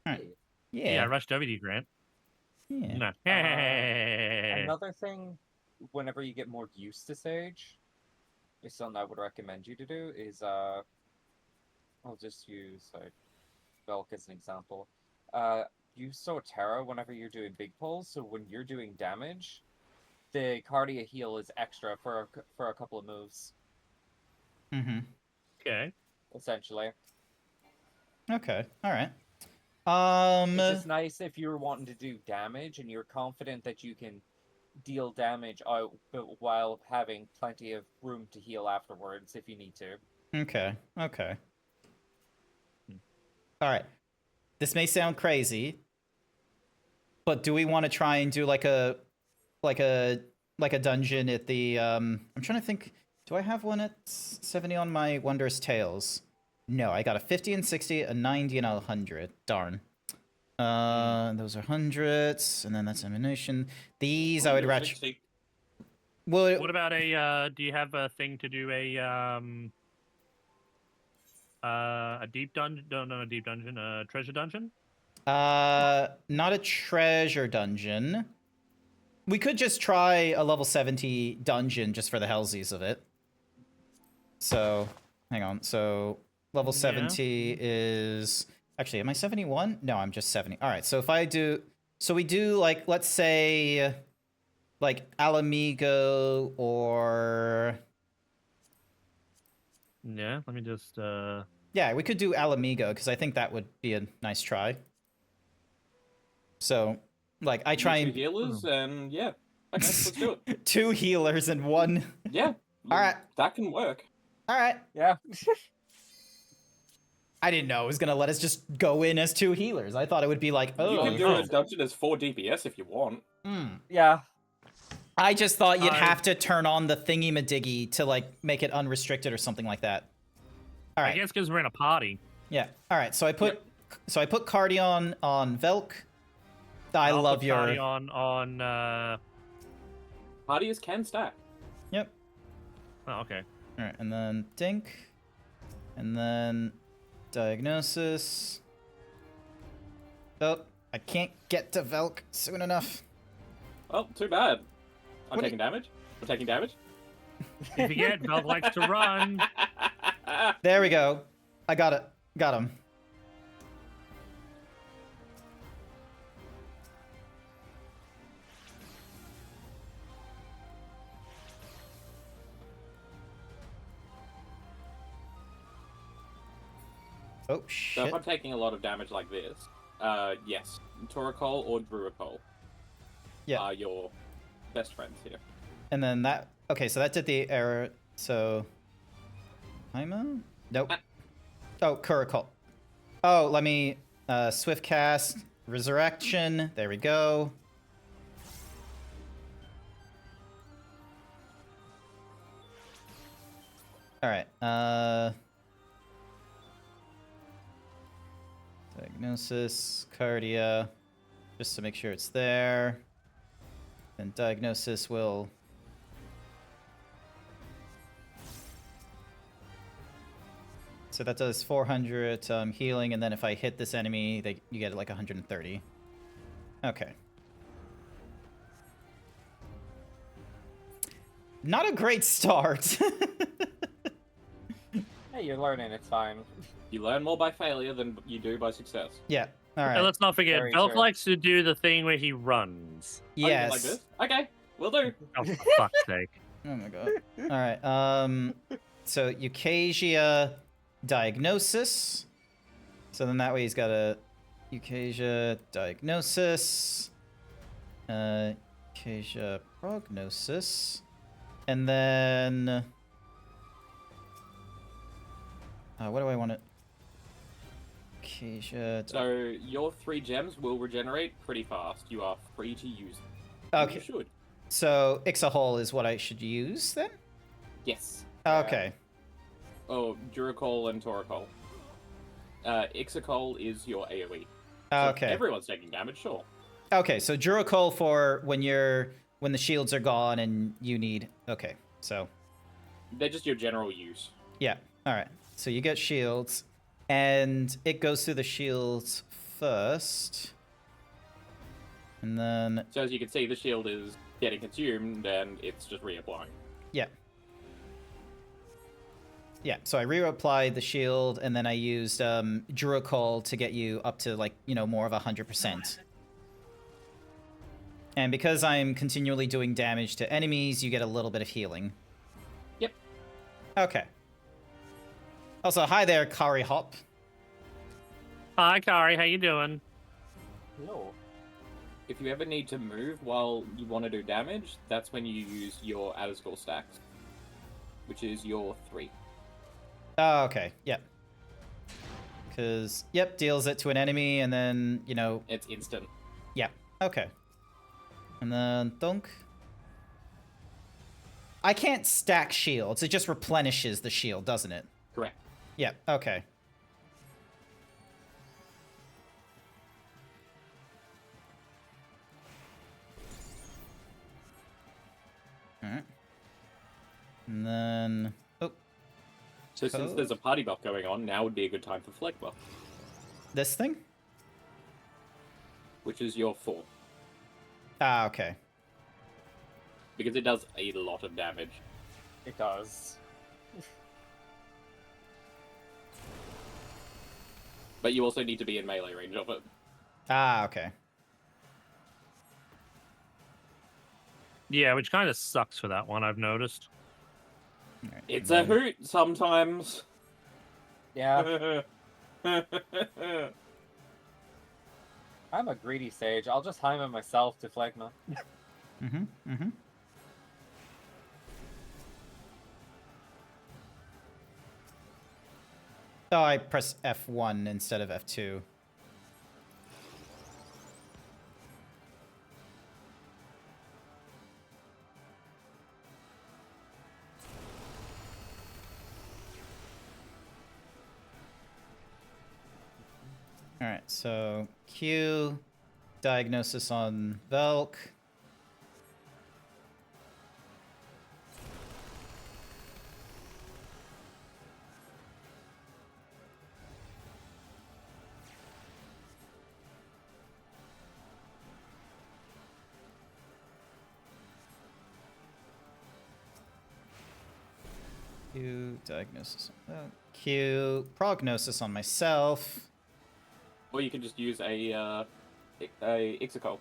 [SPEAKER 1] Alright.
[SPEAKER 2] Yeah, I rushed over to you, Grant.
[SPEAKER 1] Yeah.
[SPEAKER 2] No.
[SPEAKER 5] Another thing, whenever you get more used to Sage, is something I would recommend you to do is, I'll just use Velk as an example. Use Sotera whenever you're doing big pulls, so when you're doing damage, the cardia heal is extra for a couple of moves,
[SPEAKER 1] Mm-hmm.
[SPEAKER 2] Okay.
[SPEAKER 5] essentially.
[SPEAKER 1] Okay. All right.
[SPEAKER 5] It's just nice if you're wanting to do damage and you're confident that you can deal damage out, but while having plenty of room to heal afterwards if you need to.
[SPEAKER 1] Okay. Okay. All right. This may sound crazy, but do we want to try and do like a dungeon at the I'm trying to think. Do I have one at 70 on my Wondrous Tales? No, I got a 50 and 60, a 90 and a 100. Darn. Those are hundreds, and then that's ammunition. These I would rather.
[SPEAKER 6] 60.
[SPEAKER 1] Well,
[SPEAKER 2] What about a? Do you have a thing to do a deep dungeon? No, not a deep dungeon. A treasure dungeon.
[SPEAKER 1] not a treasure dungeon. We could just try a level 70 dungeon just for the hellsies of it. So, hang on. So, level 70 is... Actually, am I 71? No, I'm just 70. All right, so if I do... So we do, like, let's say... Like, Alamigo or...
[SPEAKER 2] Yeah, let me just...
[SPEAKER 1] Yeah, we could do Alamigo, because I think that would be a nice try. So, like, I try and...
[SPEAKER 6] 2 healers, and yeah. Okay, let's do it.
[SPEAKER 1] 2 healers and 1...
[SPEAKER 6] Yeah.
[SPEAKER 1] All right.
[SPEAKER 6] That can work.
[SPEAKER 1] All right.
[SPEAKER 5] Yeah.
[SPEAKER 1] I didn't know it was going to let us just go in as 2 healers. I thought it would be like, oh...
[SPEAKER 6] You can do a dungeon as 4 DPS if you want.
[SPEAKER 5] Yeah.
[SPEAKER 1] I just thought you'd have to turn on the thingy-madiggy to, like, make it unrestricted or something like that. All right.
[SPEAKER 2] I guess because we're in a party.
[SPEAKER 1] Yeah. All right. So I put Cardion on Velk.
[SPEAKER 2] I'll
[SPEAKER 1] love
[SPEAKER 2] put
[SPEAKER 1] your...
[SPEAKER 2] Cardion on...
[SPEAKER 6] Parties can stack.
[SPEAKER 1] Yep.
[SPEAKER 2] Oh, okay.
[SPEAKER 1] All right. And then Dink. And then Diagnosis. Oh, I can't get to Velk soon enough.
[SPEAKER 6] Oh, too bad. I'm
[SPEAKER 1] What
[SPEAKER 6] taking damage. I'm taking damage.
[SPEAKER 2] You forget, Velk likes to run.
[SPEAKER 1] There we go. I got it. Got him. Oh,
[SPEAKER 6] So
[SPEAKER 1] shit.
[SPEAKER 6] if I'm taking a lot of damage like this, yes, Toracol or Druacol are your best friends here.
[SPEAKER 1] And then that... Okay, so that did the error. So... Imo? Nope. Oh, Kurikol. Oh, let me... Swift cast. Resurrection. There we go. Alright, Diagnosis, Cardia, just to make sure it's there. And Diagnosis will... So that does 400 healing, and then if I hit this enemy, you get like 130. Okay. Not a great start.
[SPEAKER 5] Hey, you're learning, it's fine.
[SPEAKER 6] You learn more by failure than you do by success.
[SPEAKER 1] Yeah, alright.
[SPEAKER 2] And let's not forget,
[SPEAKER 5] Very
[SPEAKER 2] Velk
[SPEAKER 5] true.
[SPEAKER 2] likes to do the thing where he runs.
[SPEAKER 6] Oh, you mean
[SPEAKER 1] Yes.
[SPEAKER 6] like this? Okay, will do.
[SPEAKER 2] Oh, for fuck's sake.
[SPEAKER 1] Oh my god. Alright, so Eucasia Diagnosis. So then that way he's got a Eucasia Diagnosis. Eucasia Prognosis. And then... what do I want to... Eucasia...
[SPEAKER 6] So your 3 gems will regenerate pretty fast. You are free to use them.
[SPEAKER 1] Okay.
[SPEAKER 6] You should.
[SPEAKER 1] So Ixahol is what I should use then?
[SPEAKER 6] Yes.
[SPEAKER 1] Okay.
[SPEAKER 6] Oh, Duracol and Toracol. Ixacol is your AoE. So
[SPEAKER 1] Okay.
[SPEAKER 6] everyone's taking damage, sure.
[SPEAKER 1] Okay, so Duracol for when the shields are gone and you need... Okay, so...
[SPEAKER 6] They're just your general use.
[SPEAKER 1] Yeah, alright. So you get shields, and it goes through the shields first. And then...
[SPEAKER 6] So as you can see, the shield is getting consumed, and it's just reapplying.
[SPEAKER 1] Yeah. Yeah, so I reapplied the shield, and then I used Duracol to get you up to, like, you know, more of 100%. And because I'm continually doing damage to enemies, you get a little bit of healing.
[SPEAKER 6] Yep.
[SPEAKER 1] Okay. Also, hi there, Kari Hop.
[SPEAKER 2] Hi, Kari. How you doing?
[SPEAKER 5] No.
[SPEAKER 6] If you ever need to move while you want to do damage, that's when you use your outer skull stacks, which is your 3.
[SPEAKER 1] Oh, okay. Yep. Because, yep, deals it to an enemy, and then, you know...
[SPEAKER 6] It's instant.
[SPEAKER 1] Yep. Okay. And then, thunk. I can't stack shields. It just replenishes the shield, doesn't it?
[SPEAKER 6] Correct.
[SPEAKER 1] Yep. Okay. Alright. And then... Oh,
[SPEAKER 6] So since there's a party buff going on, now would be a good time for flag buff,
[SPEAKER 1] this thing?
[SPEAKER 6] which is your 4.
[SPEAKER 1] Ah, okay.
[SPEAKER 6] Because it does a lot of damage.
[SPEAKER 5] It does.
[SPEAKER 6] But you also need to be in melee range of it.
[SPEAKER 1] Ah, okay.
[SPEAKER 2] Yeah, which kind of sucks for that one, I've noticed.
[SPEAKER 1] Alright,
[SPEAKER 6] It's
[SPEAKER 1] and
[SPEAKER 6] a
[SPEAKER 1] then-
[SPEAKER 6] hoot sometimes.
[SPEAKER 5] Yeah. I'm a greedy sage. I'll just hide myself to Phlegma.
[SPEAKER 1] Mm-hmm, mm-hmm. Oh, I press F1 instead of F2. Alright, so Q, diagnosis on Velk. Q, diagnosis on Velk. Q, prognosis on myself.
[SPEAKER 6] Or you can just use a Ixicol.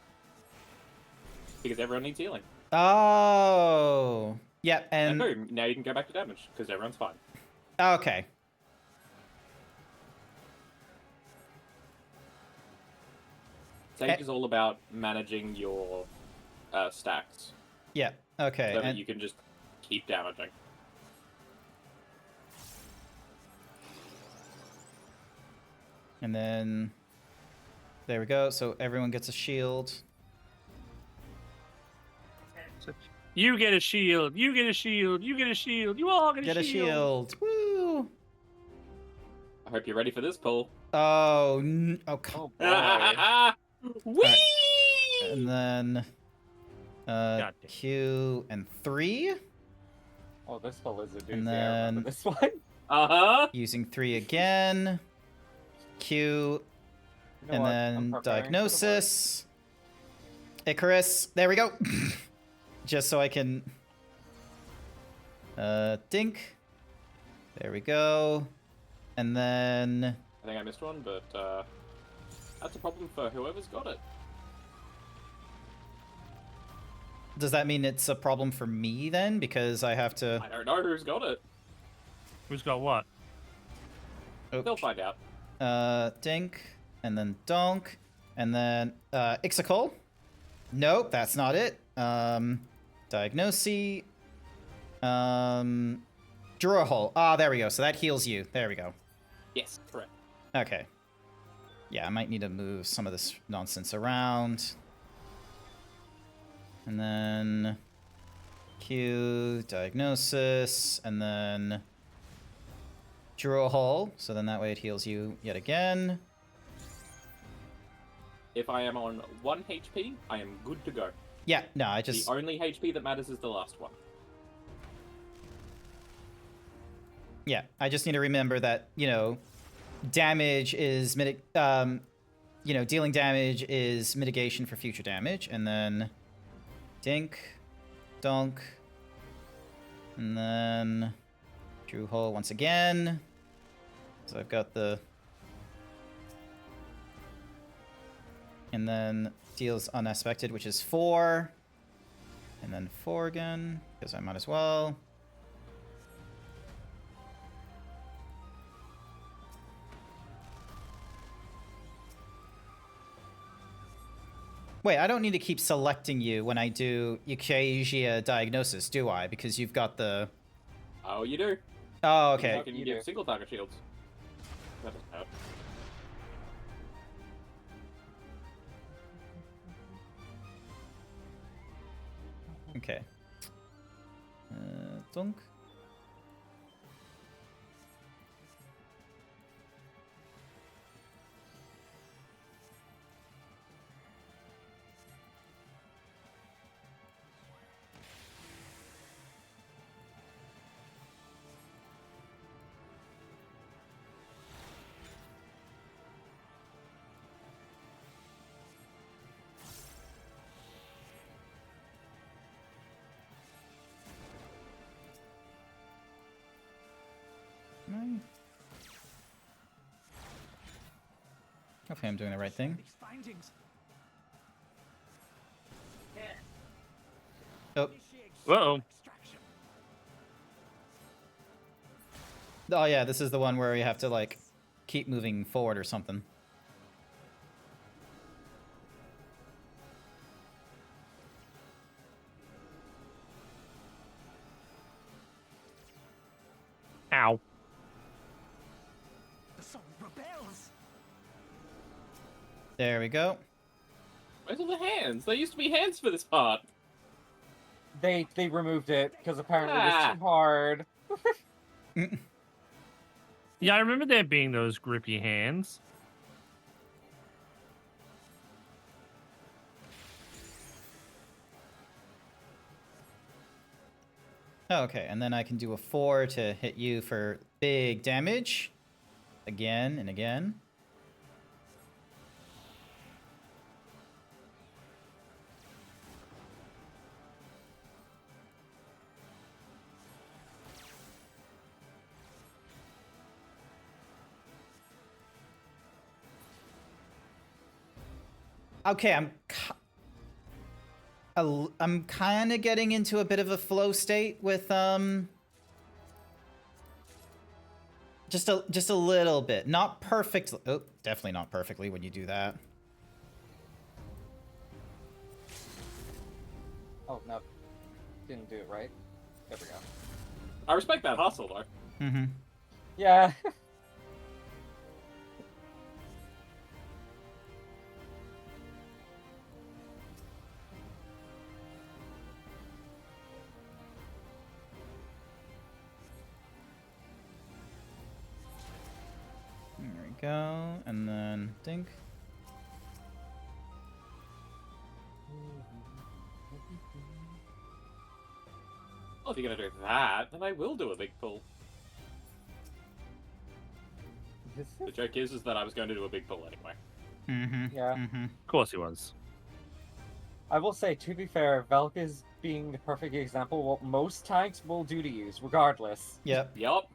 [SPEAKER 6] Because everyone needs healing.
[SPEAKER 1] Oh, yeah,
[SPEAKER 6] And
[SPEAKER 1] and
[SPEAKER 6] boom, now you can go back to damage, because everyone's fine.
[SPEAKER 1] okay.
[SPEAKER 6] Sage is all about managing your stacks,
[SPEAKER 1] Yeah, okay.
[SPEAKER 6] so that
[SPEAKER 1] And
[SPEAKER 6] you can just keep damaging.
[SPEAKER 1] And then there we go. So everyone gets a shield.
[SPEAKER 2] You get a shield. You get a shield. You get a shield. You all get a
[SPEAKER 1] Get a shield. Woo!
[SPEAKER 6] I hope you're ready for this, Paul.
[SPEAKER 1] Oh, come.
[SPEAKER 5] Oh boy.
[SPEAKER 6] Whee!
[SPEAKER 1] And then
[SPEAKER 2] God damn.
[SPEAKER 1] Q and 3.
[SPEAKER 5] Oh, this one is a doozy.
[SPEAKER 1] And
[SPEAKER 5] I
[SPEAKER 1] then-
[SPEAKER 5] remember this one.
[SPEAKER 6] Uh-huh.
[SPEAKER 1] Using 3 again. Q
[SPEAKER 5] You know
[SPEAKER 1] and
[SPEAKER 5] what? I'm
[SPEAKER 1] then
[SPEAKER 5] preparing for the
[SPEAKER 1] diagnosis. Icarus. There we go. Just so I can dink. There we go. And then
[SPEAKER 6] I think I missed one, but that's a problem for whoever's got it.
[SPEAKER 1] does that mean it's a problem for me then? Because I have to...
[SPEAKER 6] I don't know who's got it.
[SPEAKER 2] Who's got what?
[SPEAKER 1] Oh,
[SPEAKER 6] They'll find out.
[SPEAKER 1] dink. And then donk. And then Ixicol. Nope, that's not it. Diagnosi. Draw a hole. Ah, there we go. So that heals you. There we go.
[SPEAKER 6] Yes, correct.
[SPEAKER 1] Okay. Yeah, I might need to move some of this nonsense around. And then Q, diagnosis, and then draw a hole. So then that way it heals you yet again.
[SPEAKER 6] If I am on 1 HP, I am good to go.
[SPEAKER 1] Yeah, no, I just...
[SPEAKER 6] The only HP that matters is the last one.
[SPEAKER 1] Yeah, I just need to remember that, you know, damage is you know, dealing damage is mitigation for future damage, and then dink, donk, and then drew hole once again. So I've got the, and then deals unaspected, which is 4. And then 4 again, because I might as well. Wait, I don't need to keep selecting you when I do Eucrasia diagnosis, do I? Because you've got the...
[SPEAKER 6] Oh, you do.
[SPEAKER 1] Oh,
[SPEAKER 6] You
[SPEAKER 1] okay.
[SPEAKER 6] can
[SPEAKER 5] You
[SPEAKER 6] give
[SPEAKER 5] do.
[SPEAKER 6] single target shields. That doesn't hurt.
[SPEAKER 1] Okay. Dunk. Hopefully I'm doing the right thing. Oh.
[SPEAKER 2] Uh-oh.
[SPEAKER 1] Oh yeah, this is the one where you have to like keep moving forward or something.
[SPEAKER 2] Ow.
[SPEAKER 7] The soul rebels.
[SPEAKER 1] There we go.
[SPEAKER 6] Where's all the hands? There used to be hands for this part.
[SPEAKER 5] They removed it because apparently it was
[SPEAKER 6] Ah.
[SPEAKER 5] too hard.
[SPEAKER 2] Yeah, I remember there being those grippy hands.
[SPEAKER 1] Oh, okay, and then I can do a 4 to hit you for big damage. Again and again. Okay, I'm kind of getting into a bit of a flow state with just a little bit, not perfect. Oh, definitely not perfectly when you do that.
[SPEAKER 5] Oh no, didn't do it right. There we go.
[SPEAKER 6] I respect that hustle, though.
[SPEAKER 1] Mm-hmm.
[SPEAKER 5] Yeah.
[SPEAKER 1] There we go, and then dink.
[SPEAKER 6] Well, if you're gonna do that, then I will do a big pull. The joke is that I was going to do a big pull anyway.
[SPEAKER 1] Mm-hmm.
[SPEAKER 5] Yeah.
[SPEAKER 1] Mm-hmm.
[SPEAKER 2] Of course he was.
[SPEAKER 5] I will say, to be fair, Velk is being the perfect example of what most tanks will do to use, regardless.
[SPEAKER 1] Yep.
[SPEAKER 6] Yup.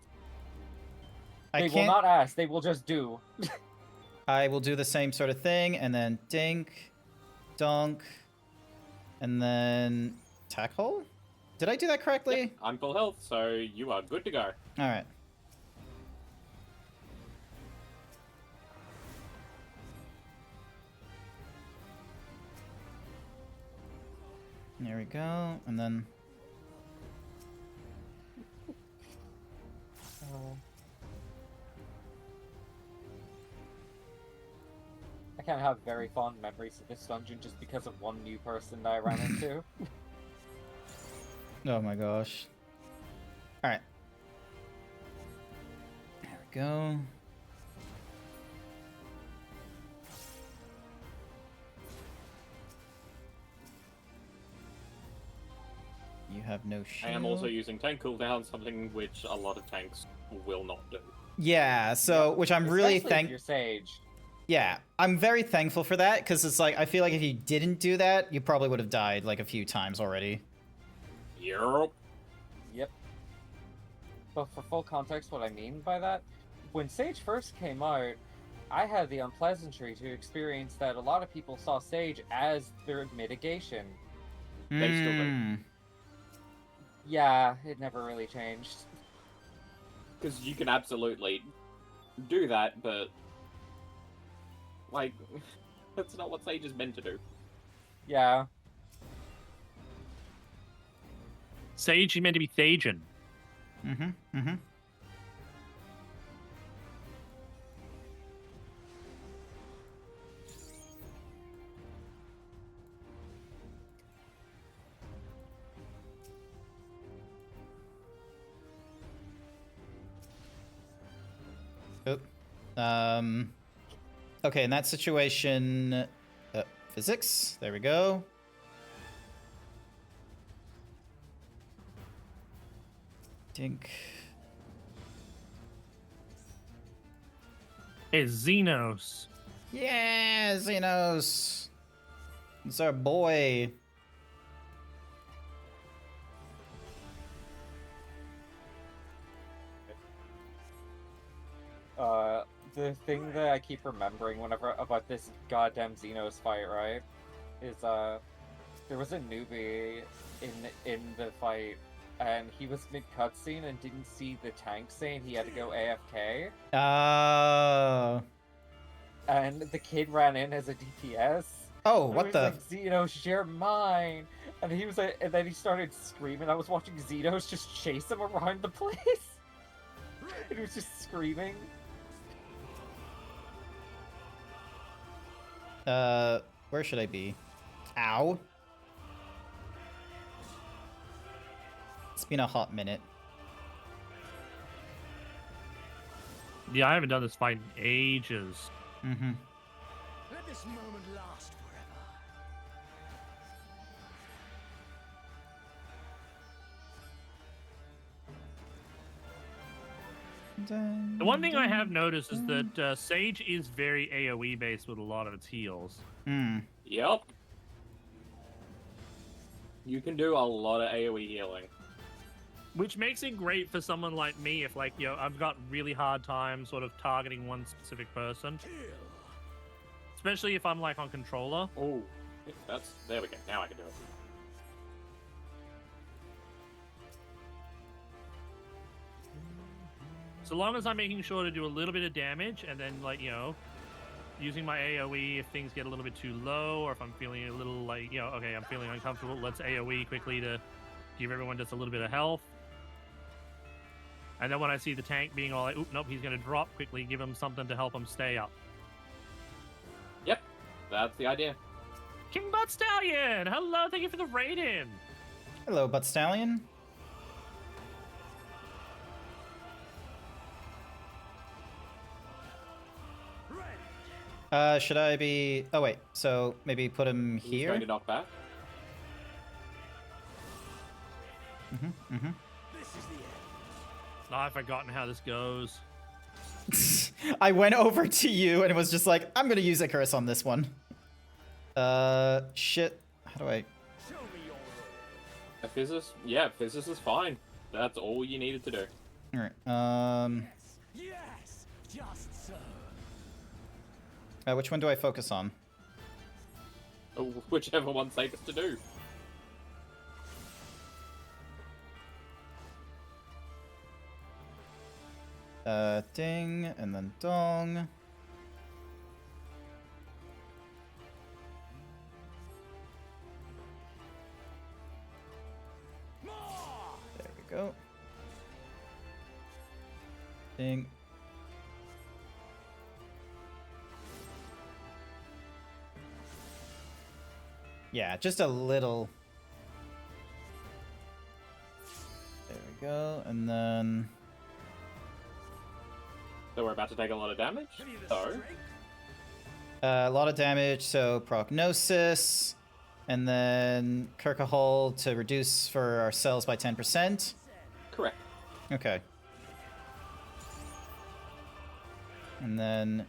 [SPEAKER 5] They will not ask, they will just do.
[SPEAKER 1] I will do the same sort of thing, and then dink, dunk, and then tack hole? Did I do that correctly?
[SPEAKER 6] Yep, I'm full health, so you are good to go.
[SPEAKER 1] Alright. There we go, and then...
[SPEAKER 5] I can't have very fond memories of this dungeon just because of one new person that I ran into.
[SPEAKER 1] Oh my gosh. Alright. There we go. You have no shield.
[SPEAKER 6] I am also using tank cooldown, something which a lot of tanks will not do.
[SPEAKER 1] Yeah, so, which I'm really
[SPEAKER 5] Especially if you're Sage.
[SPEAKER 1] Yeah, I'm very thankful for that, because it's like, I feel like if you didn't do that, you probably would have died like a few times already.
[SPEAKER 6] Yup.
[SPEAKER 5] Yep. But for full context, what I mean by that, when Sage first came out, I had the unpleasantry to experience that a lot of people saw Sage as their mitigation.
[SPEAKER 6] They still do.
[SPEAKER 1] Mm.
[SPEAKER 5] Yeah, it never really changed.
[SPEAKER 6] Because you can absolutely do that, but like that's not what Sage is meant to do.
[SPEAKER 5] Yeah.
[SPEAKER 2] Sage is meant to be Thajan.
[SPEAKER 1] Mm-hmm. Mm-hmm. Oop. Okay, in that situation, physics. There we go. Dink.
[SPEAKER 2] It's Xenos.
[SPEAKER 1] Yeah, Xenos. It's our boy.
[SPEAKER 5] The thing that I keep remembering whenever about this goddamn Xenos fight, right, is there was a newbie in the fight, and he was mid cutscene and didn't see the tank saying he had to go AFK, and the kid ran in as a DPS.
[SPEAKER 1] Oh,
[SPEAKER 5] And
[SPEAKER 1] what
[SPEAKER 5] he was
[SPEAKER 1] the?
[SPEAKER 5] like, Xenos, you're mine. And he was like, and then he started screaming. I was watching Xenos just chase him around the place. And he was just screaming.
[SPEAKER 1] Where should I be? Ow. It's been a hot minute.
[SPEAKER 2] Yeah, I haven't done this fight in ages.
[SPEAKER 1] Mm-hmm.
[SPEAKER 7] Let this moment last forever.
[SPEAKER 2] The one thing I have noticed is that Sage is very AoE based with a lot of its heals.
[SPEAKER 1] Hmm.
[SPEAKER 6] Yep. You can do a lot of AoE healing.
[SPEAKER 2] Which makes it great for someone like me if, like, I've got really hard time sort of targeting one specific person. Especially if I'm, like, on controller.
[SPEAKER 6] Oh, there we go. Now I can do it.
[SPEAKER 2] So long as I'm making sure to do a little bit of damage and then, like, using my AoE if things get a little bit too low or if I'm feeling a little, like, okay, I'm feeling uncomfortable, let's AoE quickly to give everyone just a little bit of health. And then when I see the tank being all like, oop, nope, he's going to drop quickly, give him something to help him stay up.
[SPEAKER 6] Yep, that's the idea.
[SPEAKER 2] King Butt Stallion! Hello, thank you for the raid-in!
[SPEAKER 1] Hello, Butt Stallion. Should I be... Oh, wait. So, maybe put him
[SPEAKER 6] He's
[SPEAKER 1] here?
[SPEAKER 6] going to knock back.
[SPEAKER 1] Mm-hmm, mm-hmm.
[SPEAKER 7] This is the end.
[SPEAKER 2] I've forgotten how this goes.
[SPEAKER 1] I went over to you and was just like, I'm gonna use Icarus on this one. Shit. How do I...
[SPEAKER 7] Show me your
[SPEAKER 6] A physicist? Yeah, physicist is fine. That's all you needed to do.
[SPEAKER 1] Alright,
[SPEAKER 7] Yes, just so.
[SPEAKER 1] which one do I focus on?
[SPEAKER 6] Whichever one's safest to do.
[SPEAKER 1] Ding, and then dong. There we go. Ding. Yeah, just a little. There we go, and then...
[SPEAKER 6] So we're about to take a lot of damage.
[SPEAKER 7] Give me the
[SPEAKER 6] So,
[SPEAKER 7] strength.
[SPEAKER 1] A lot of damage, so prognosis, and then Kirkahol to reduce for ourselves by 10%.
[SPEAKER 6] correct.
[SPEAKER 1] Okay. And then...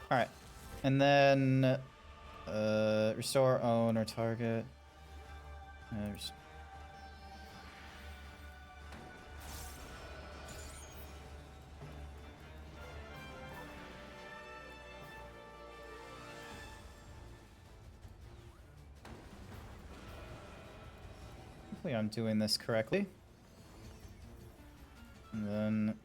[SPEAKER 1] Alright. And then... restore, own, or target. hopefully I'm doing this correctly. And then...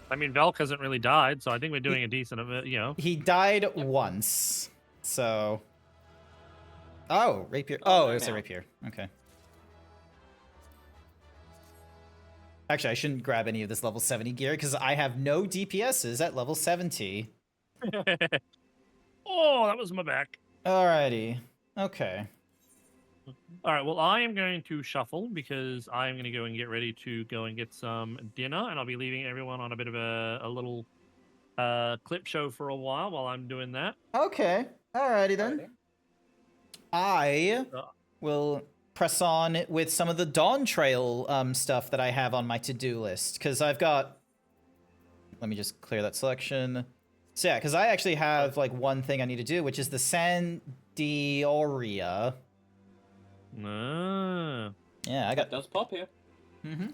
[SPEAKER 2] I mean, Velk hasn't really died, so I think we're doing a decent, you know.
[SPEAKER 1] He died once, so... Oh, rapier.
[SPEAKER 6] Oh,
[SPEAKER 1] Oh,
[SPEAKER 6] no,
[SPEAKER 1] it was a
[SPEAKER 6] now.
[SPEAKER 1] rapier. Okay. Actually, I shouldn't grab any of this level 70 gear because I have no DPSs at level 70.
[SPEAKER 2] Oh, that was my back.
[SPEAKER 1] Alrighty. Okay.
[SPEAKER 2] All right, well, I am going to shuffle because I am going to go and get ready to go and get some dinner, and I'll be leaving everyone on a bit of a little clip show for a while I'm doing that.
[SPEAKER 1] Okay. Alrighty then. I will press on with some of the Dawn Trail stuff that I have on my to-do list because I've got... Let me just clear that selection. So yeah, because I actually have like one thing I need to do, which is the Sandioria.
[SPEAKER 2] Ah.
[SPEAKER 1] Yeah, I got...
[SPEAKER 6] That does pop here.
[SPEAKER 1] Mm-hmm.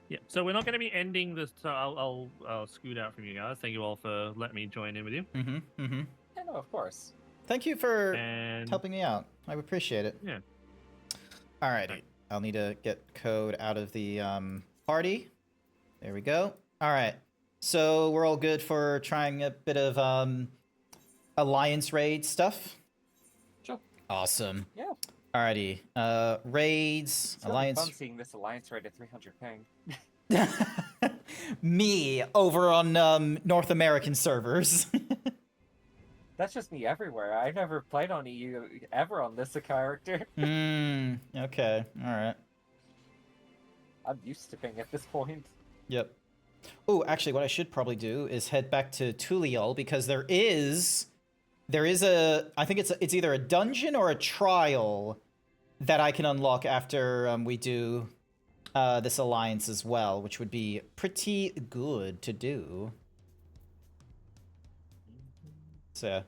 [SPEAKER 2] Yeah, so we're not going to be ending this. So I'll scoot out from you guys. Thank you all for letting me join in with you.
[SPEAKER 1] Mm-hmm. Mm-hmm.
[SPEAKER 5] Yeah, no, of course.
[SPEAKER 1] Thank you for
[SPEAKER 2] And
[SPEAKER 1] helping me out. I appreciate it.
[SPEAKER 2] yeah,
[SPEAKER 1] Alrighty. I'll need to get code out of the party. There we go. Alright. So we're all good for trying a bit of alliance raid stuff?
[SPEAKER 6] Sure.
[SPEAKER 1] Awesome.
[SPEAKER 5] Yeah.
[SPEAKER 1] Alrighty. Raids,
[SPEAKER 5] It's really
[SPEAKER 1] alliance.
[SPEAKER 5] fun seeing this alliance rate at 300 ping.
[SPEAKER 1] Me over on North American servers.
[SPEAKER 5] That's just me everywhere. I've never played on EU ever on this character.
[SPEAKER 1] Okay. Alright.
[SPEAKER 5] I'm used to ping at this point.
[SPEAKER 1] Yep. Oh, actually, what I should probably do is head back to Tulial because there is a, I think it's either a dungeon or a trial that I can unlock after we do this alliance as well, which would be pretty good to do. So,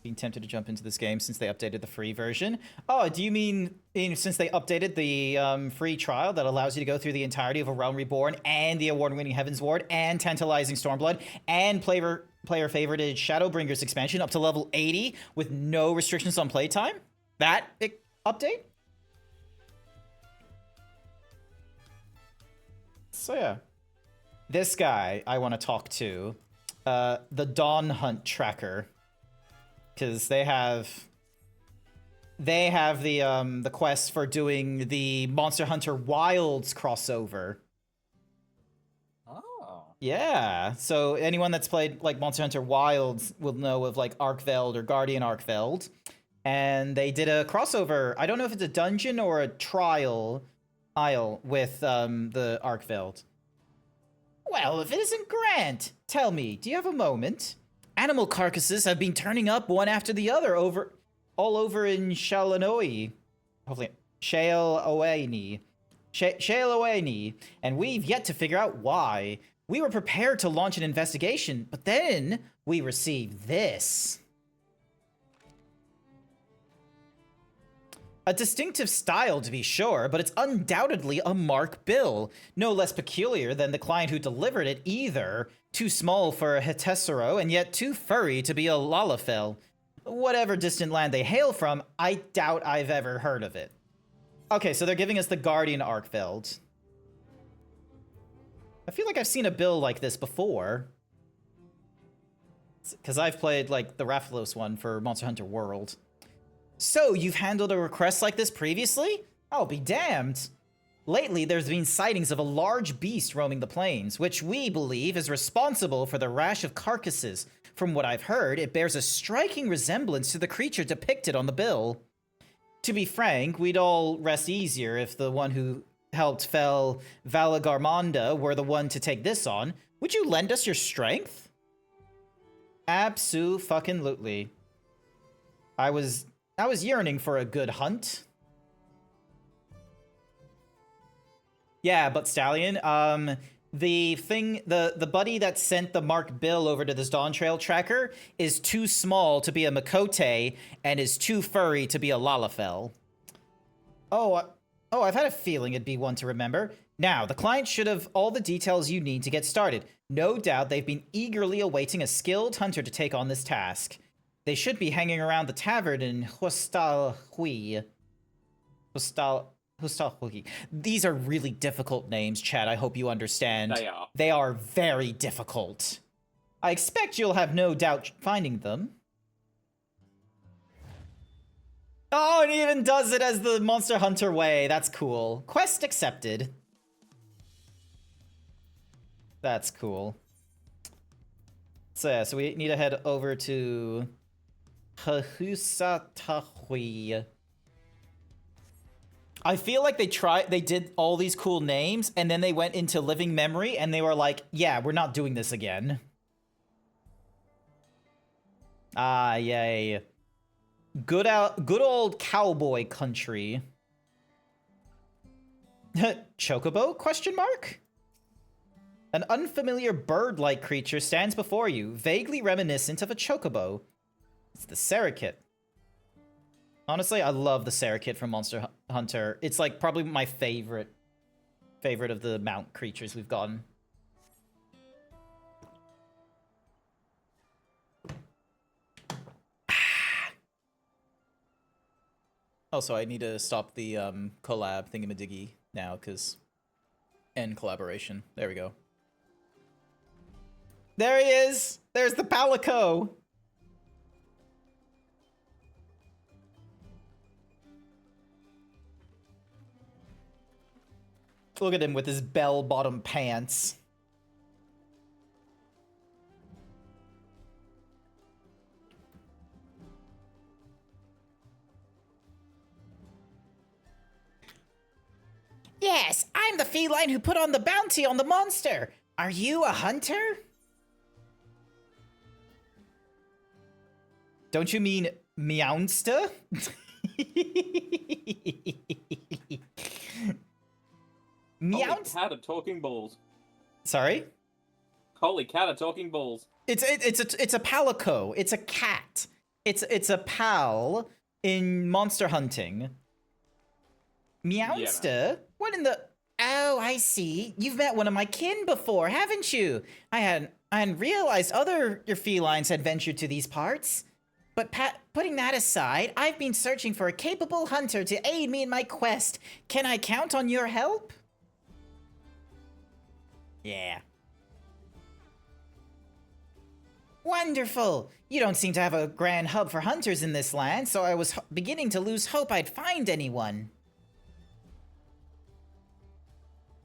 [SPEAKER 1] being tempted to jump into this game since they updated the free version. Oh, do you mean since they updated the free trial that allows you to go through the entirety of A Realm Reborn and the award-winning Heaven's Ward and Tantalizing Stormblood and player-favorited Shadowbringers expansion up to level 80 with no restrictions on playtime? That update? So yeah. This guy I want to talk to. The Dawn Hunt Tracker. Because they have the quest for doing the Monster Hunter Wilds crossover.
[SPEAKER 5] Oh.
[SPEAKER 1] Yeah, so anyone that's played like Monster Hunter Wilds will know of like Arkveld or Guardian Arkveld. And they did a crossover. I don't know if it's a dungeon or a trial isle with the Arkveld. Well, if it isn't Grant, tell me, do you have a moment? Animal carcasses have been turning up one after the other all over in Shalanoe. Hopefully, Shaleoani, and we've yet to figure out why. We were prepared to launch an investigation, but then we received this. A distinctive style, to be sure, but it's undoubtedly a mark bill. No less peculiar than the client who delivered it, either. Too small for a Hetesero, and yet too furry to be a Lalafell. Whatever distant land they hail from, I doubt I've ever heard of it. Okay, so they're giving us the Guardian Arkveld. I feel like I've seen a bill like this before. Because I've played, like, the Rathalos one for Monster Hunter World. So, you've handled a request like this previously? I'll be damned. Lately, there's been sightings of a large beast roaming the plains, which we believe is responsible for the rash of carcasses. From what I've heard, it bears a striking resemblance to the creature depicted on the bill. To be frank, we'd all rest easier if the one who helped fell Valagarmonda were the one to take this on. Would you lend us your strength? Abso-fucking-lutely. I was yearning for a good hunt. Yeah, but Stallion, the buddy that sent the Mark Bill over to this Dawn Trail tracker is too small to be a Makote and is too furry to be a Lalafell. Oh, I've had a feeling it'd be one to remember. Now, the client should have all the details you need to get started. No doubt they've been eagerly awaiting a skilled hunter to take on this task. They should be hanging around the tavern in Hostalhui. Hostalhui. These are really difficult names, Chad. I hope you understand.
[SPEAKER 6] They are.
[SPEAKER 1] They are very difficult. I expect you'll have no doubt finding them. Oh, and he even does it as the Monster Hunter way. That's cool. Quest accepted. That's cool. So yeah, so we need to head over to Hahusatahui. I feel like they did all these cool names, and then they went into living memory, and they were like, yeah, we're not doing this again. Ah, yay. Good old cowboy country. Chocobo? Question mark? An unfamiliar bird-like creature stands before you, vaguely reminiscent of a chocobo. It's the Sarikit. Honestly, I love the Sarikit from Monster Hunter. It's like probably my favorite of the mount creatures we've gotten. Also, I need to stop the collab thingamadiggy now, because end collaboration. There we go. There he is! There's the Palico! Look at him with his bell-bottom pants. Yes, I'm the feline who put on the bounty on the monster. Are you a hunter? Don't you mean Meownsta?
[SPEAKER 6] Holy cat of talking balls.
[SPEAKER 1] Sorry?
[SPEAKER 6] Holy cat of talking balls.
[SPEAKER 1] It's a palico. It's a cat. It's a pal in monster hunting. Meownsta?
[SPEAKER 6] Yeah.
[SPEAKER 1] What in the... Oh, I see. You've met one of my kin before, haven't you? I hadn't realized your felines had ventured to these parts. But putting that aside, I've been searching for a capable hunter to aid me in my quest. Can I count on your help? Yeah. Wonderful! You don't seem to have a grand hub for hunters in this land, so I was beginning to lose hope I'd find anyone.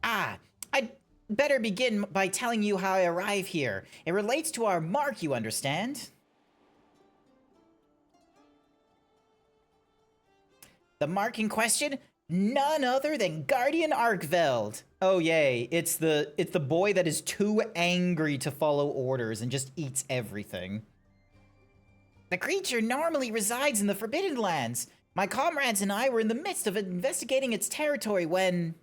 [SPEAKER 1] Ah, I'd better begin by telling you how I arrive here. It relates to our mark, you understand? The mark in question? None other than Guardian Arkveld. Oh yay, it's the boy that is too angry to follow orders and just eats everything. The creature normally resides in the Forbidden Lands. My comrades and I were in the midst of investigating its territory when...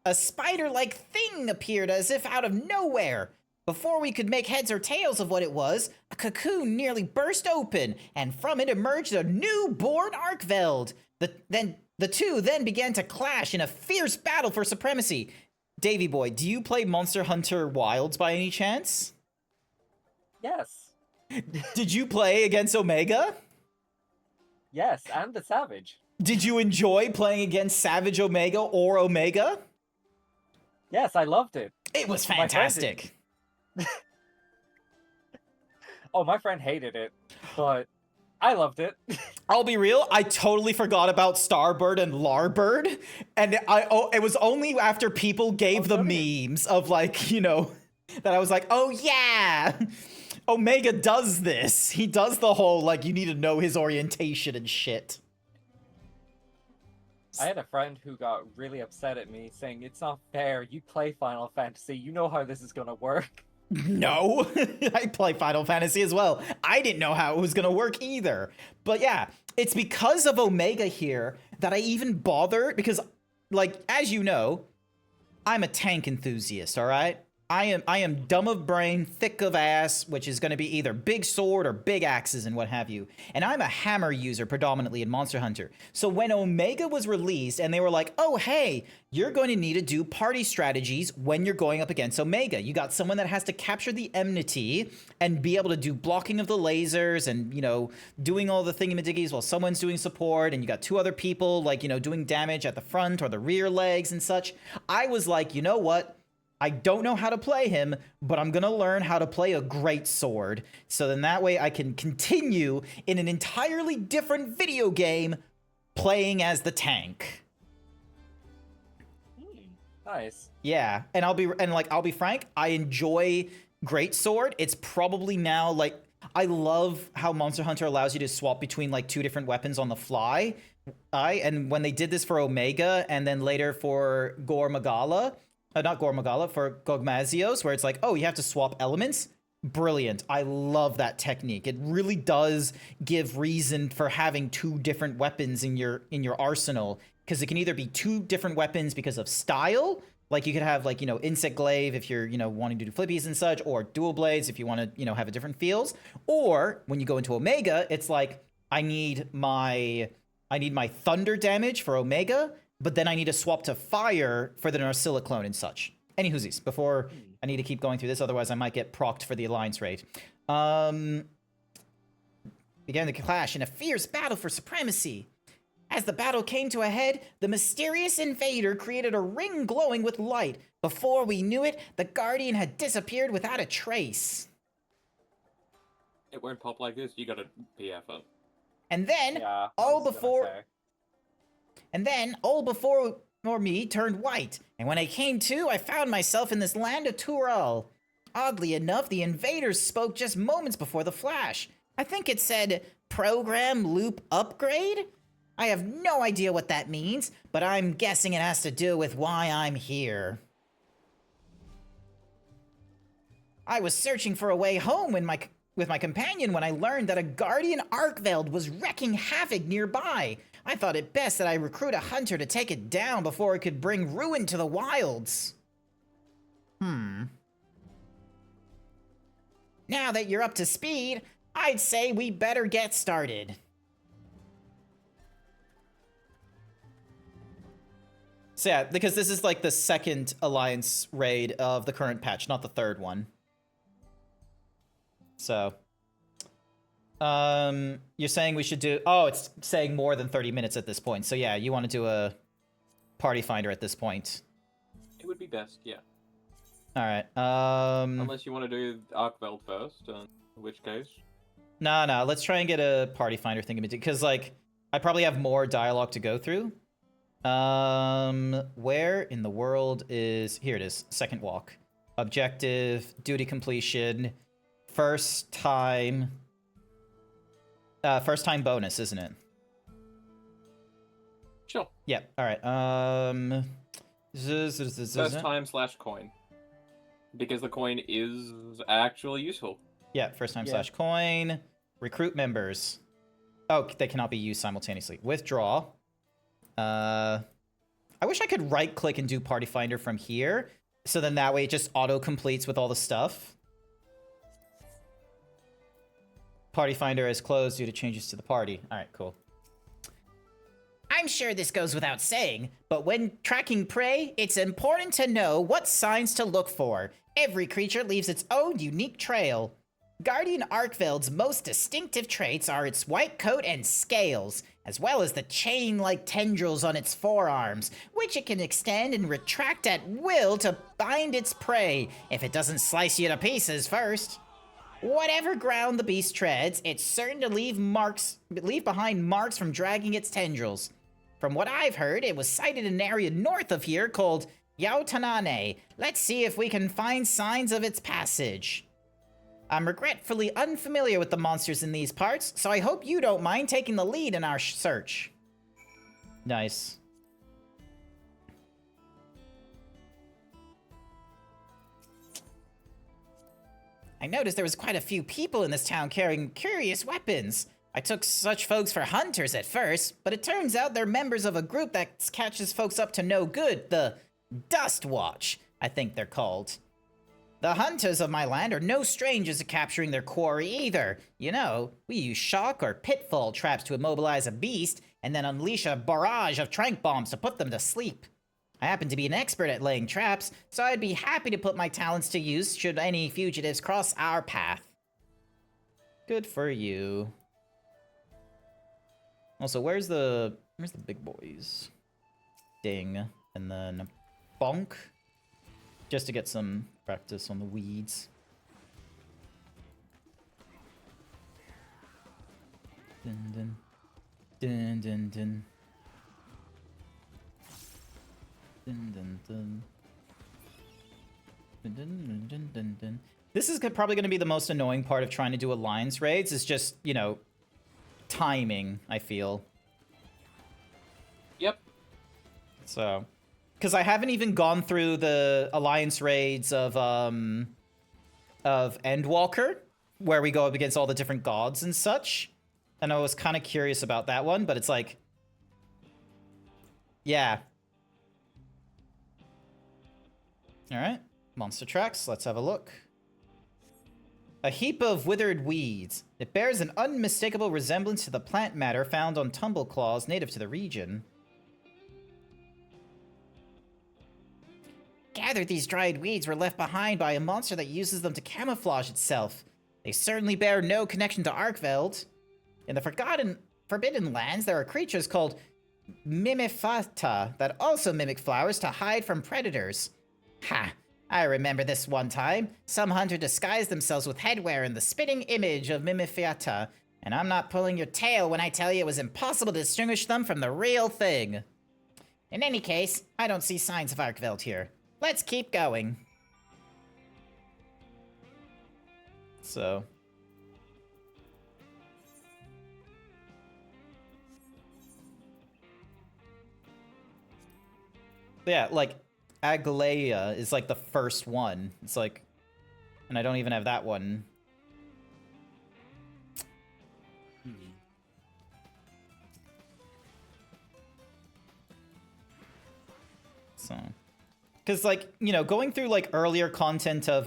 [SPEAKER 1] a spider-like thing appeared as if out of nowhere. Before we could make heads or tails of what it was, a cocoon nearly burst open, and from it emerged a newborn Arkveld. The two then began to clash in a fierce battle for supremacy. Davey boy, do you play Monster Hunter Wilds by any chance?
[SPEAKER 5] Yes.
[SPEAKER 1] Did you play against Omega?
[SPEAKER 5] Yes, and the Savage.
[SPEAKER 1] Did you enjoy playing against Savage Omega or Omega?
[SPEAKER 5] Yes, I loved it.
[SPEAKER 1] It was
[SPEAKER 5] My friend
[SPEAKER 1] fantastic.
[SPEAKER 5] Oh, my friend hated it, but I loved it.
[SPEAKER 1] I'll be real, I totally forgot about Starbird and Larbird, and it was only after people gave the memes of like, you know, that I was like, oh yeah, Omega does this. He does the whole, like, you need to know his orientation and shit.
[SPEAKER 5] I had a friend who got really upset at me, saying, it's not fair, you play Final Fantasy, you know how this is gonna work.
[SPEAKER 1] No, I play Final Fantasy as well. I didn't know how it was gonna work either. But yeah, it's because of Omega here that I even bother, because, like, as you know, I'm a tank enthusiast, alright? I am dumb of brain, thick of ass, which is going to be either big sword or big axes and what have you. And I'm a hammer user predominantly in Monster Hunter. So when Omega was released and they were like, oh, hey, you're going to need to do party strategies when you're going up against Omega. You got someone that has to capture the enmity and be able to do blocking of the lasers and, you know, doing all the thingamadiggies while someone's doing support. And you got two other people, like, you know, doing damage at the front or the rear legs and such. I was like, you know what? I don't know how to play him, but I'm going to learn how to play a great sword. So then that way I can continue in an entirely different video game playing as the tank.
[SPEAKER 5] Nice.
[SPEAKER 1] Yeah, and I'll be frank, I enjoy great sword. It's probably now like I love how Monster Hunter allows you to swap between like two different weapons on the fly. And when they did this for Omega and then later for Gore Magala, not Gore Magala, for Gogmazios, where it's like, oh, you have to swap elements. Brilliant. I love that technique. It really does give reason for having two different weapons in your arsenal, because it can either be two different weapons because of style, like you could have like, you know, Insect Glaive if you're, you know, wanting to do flippies and such, or dual blades if you want to, you know, have a different feels. Or when you go into Omega, it's like I need my thunder damage for Omega, but then I need to swap to fire for the Narcilla clone and such. Any whoosies, before I need to keep going through this, otherwise I might get procced for the Alliance raid. Began the clash in a fierce battle for supremacy. As the battle came to a head, the mysterious invader created a ring glowing with light. Before we knew it, the Guardian had disappeared without a trace.
[SPEAKER 6] It won't pop like this. You gotta PF it.
[SPEAKER 1] And then,
[SPEAKER 5] Yeah.
[SPEAKER 1] all before me turned white, and when I came to, I found myself in this land of Tural. Oddly enough, the invaders spoke just moments before the flash. I think it said, program loop upgrade? I have no idea what that means, but I'm guessing it has to do with why I'm here. I was searching for a way home with my companion when I learned that a Guardian Arkveld was wreaking havoc nearby. I thought it best that I recruit a hunter to take it down before it could bring ruin to the wilds. Now that you're up to speed, I'd say we better get started. So yeah, because this is like the second Alliance raid of the current patch, not the third one. So, you're saying we should do, oh, it's saying more than 30 minutes at this point. So yeah, you want to do a party finder at this point.
[SPEAKER 6] It would be best, yeah.
[SPEAKER 1] All right.
[SPEAKER 6] Unless you want to do Arkveld first, in which case.
[SPEAKER 1] No, let's try and get a party finder thing, because like I probably have more dialogue to go through. Where in the world is, here it is, second walk. Objective, duty completion, first time bonus, isn't it?
[SPEAKER 6] Sure.
[SPEAKER 1] Yep, alright,
[SPEAKER 6] First time / coin. Because the coin is actually useful.
[SPEAKER 1] Yeah, first time / coin. Recruit members. Oh, they cannot be used simultaneously. Withdraw. I wish I could right click and do party finder from here, so then that way it just auto completes with all the stuff. Party finder is closed due to changes to the party. All right, cool. I'm sure this goes without saying, but when tracking prey, it's important to know what signs to look for. Every creature leaves its own unique trail. Guardian Arkveld's most distinctive traits are its white coat and scales, as well as the chain-like tendrils on its forearms, which it can extend and retract at will to bind its prey, if it doesn't slice you to pieces first. Whatever ground the beast treads, it's certain to leave behind marks from dragging its tendrils. From what I've heard, it was sighted in an area north of here called Yautanane. Let's see if we can find signs of its passage. I'm regretfully unfamiliar with the monsters in these parts, so I hope you don't mind taking the lead in our search. Nice. I noticed there was quite a few people in this town carrying curious weapons. I took such folks for hunters at first, but it turns out they're members of a group that catches folks up to no good, the Dust Watch, I think they're called. The hunters of my land are no strangers to capturing their quarry either. You know, we use shock or pitfall traps to immobilize a beast and then unleash a barrage of tranq bombs to put them to sleep. I happen to be an expert at laying traps, so I'd be happy to put my talents to use should any fugitives cross our path. Good for you. Also, where's the big boys? Ding. And then bonk. Just to get some practice on the weeds. Dun dun. Dun dun dun. Dun dun dun. Dun dun dun dun dun. This is probably going to be the most annoying part of trying to do alliance raids, is just, you know, timing, I feel.
[SPEAKER 6] Yep.
[SPEAKER 1] So, because I haven't even gone through the alliance raids of Endwalker, where we go up against all the different gods and such. And I was kind of curious about that one, but it's like, yeah. All right, monster tracks. Let's have a look. A heap of withered weeds. It bears an unmistakable resemblance to the plant matter found on tumble claws native to the region. Gathered these dried weeds were left behind by a monster that uses them to camouflage itself. They certainly bear no connection to Arkveld. In the Forbidden Lands, there are creatures called Mimifata that also mimic flowers to hide from predators. Ha! I remember this one time. Some hunter disguised themselves with headwear in the spitting image of Mimifata, and I'm not pulling your tail when I tell you it was impossible to distinguish them from the real thing. In any case, I don't see signs of Arkveld here. Let's keep going. So. Yeah, like, Aglaea is like the first one. It's like, and I don't even have that one. So, because like, you know, going through like earlier content of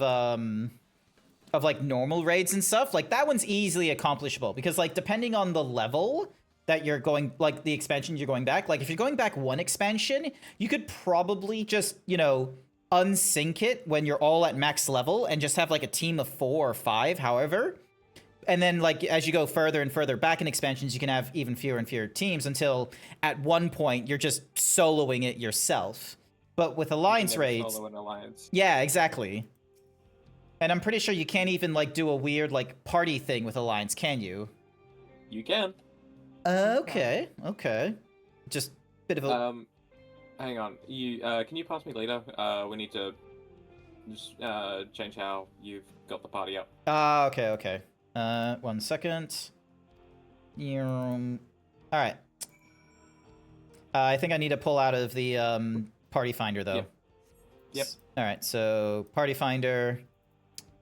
[SPEAKER 1] like normal raids and stuff, like that one's easily accomplishable because like depending on the level that you're going, like the expansion you're going back, like if you're going back one expansion, you could probably just, you know, unsync it when you're all at max level and just have like a team of 4 or 5, however. And then like as you go further and further back in expansions, you can have even fewer and fewer teams until at one point you're just soloing it yourself. But with alliance raids,
[SPEAKER 6] Solo an alliance.
[SPEAKER 1] yeah, exactly. And I'm pretty sure you can't even like do a weird like party thing with alliance, can you?
[SPEAKER 6] You can.
[SPEAKER 1] Okay, okay. Just bit of a
[SPEAKER 6] Hang on. You can you pass me leader? We need to just change how you've got the party up.
[SPEAKER 1] okay, okay. 1 second. All right. I think I need to pull out of the party finder though.
[SPEAKER 6] Yep.
[SPEAKER 1] All right. So party finder.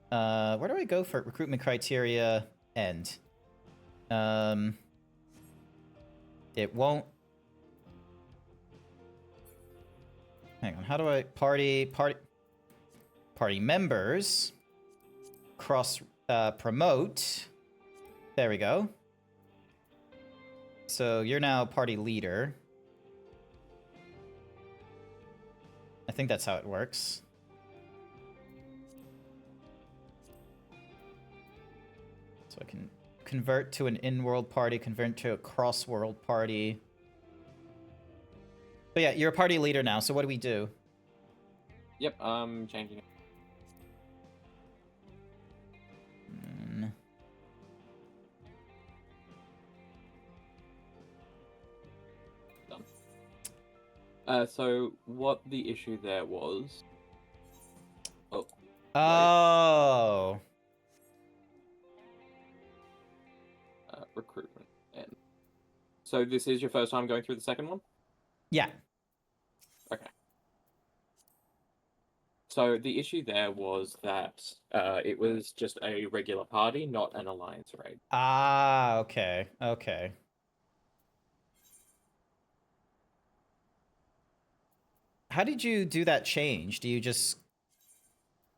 [SPEAKER 1] Where do I go for recruitment criteria? End. It won't. Hang on. How do I party members? Cross promote. There we go. So you're now party leader. I think that's how it works. So I can convert to an in-world party, convert to a cross-world party. But yeah, you're a party leader now, so what do we do?
[SPEAKER 6] Yep, changing it. So what the issue there was... Oh.
[SPEAKER 1] Oh.
[SPEAKER 6] Recruitment. And so this is your first time going through the second one?
[SPEAKER 1] Yeah.
[SPEAKER 6] Okay. So the issue there was that it was just a regular party, not an alliance raid.
[SPEAKER 1] Ah, okay. Okay. How did you do that change? Do you just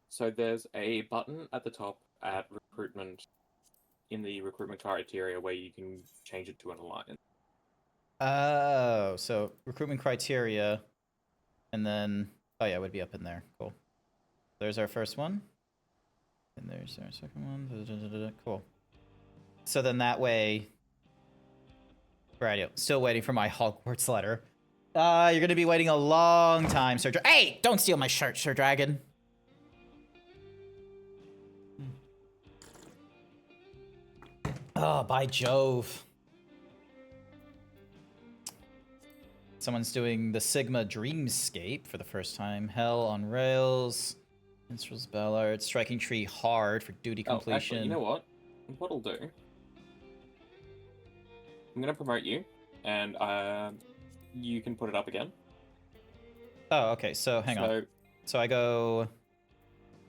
[SPEAKER 6] So there's a button at the top at recruitment, in the recruitment criteria, where you can change it to an alliance.
[SPEAKER 1] Oh, so recruitment criteria, and then oh yeah, it would be up in there. Cool. There's our first one, and there's our second one. Cool. So then that way, right? Still waiting for my Hogwarts letter. You're gonna be waiting a long time, Sir. Hey, don't steal my shirt, Sir Dragon. Oh, by Jove. Someone's doing the Sigma Dreamscape for the first time. Hell on Rails. Minstrel's Ballard. Striking Tree hard for duty completion.
[SPEAKER 6] Oh, actually, you know what? What I'll do... I'm going to promote you, and you can put it up again.
[SPEAKER 1] Oh, okay. So, hang on. So I go...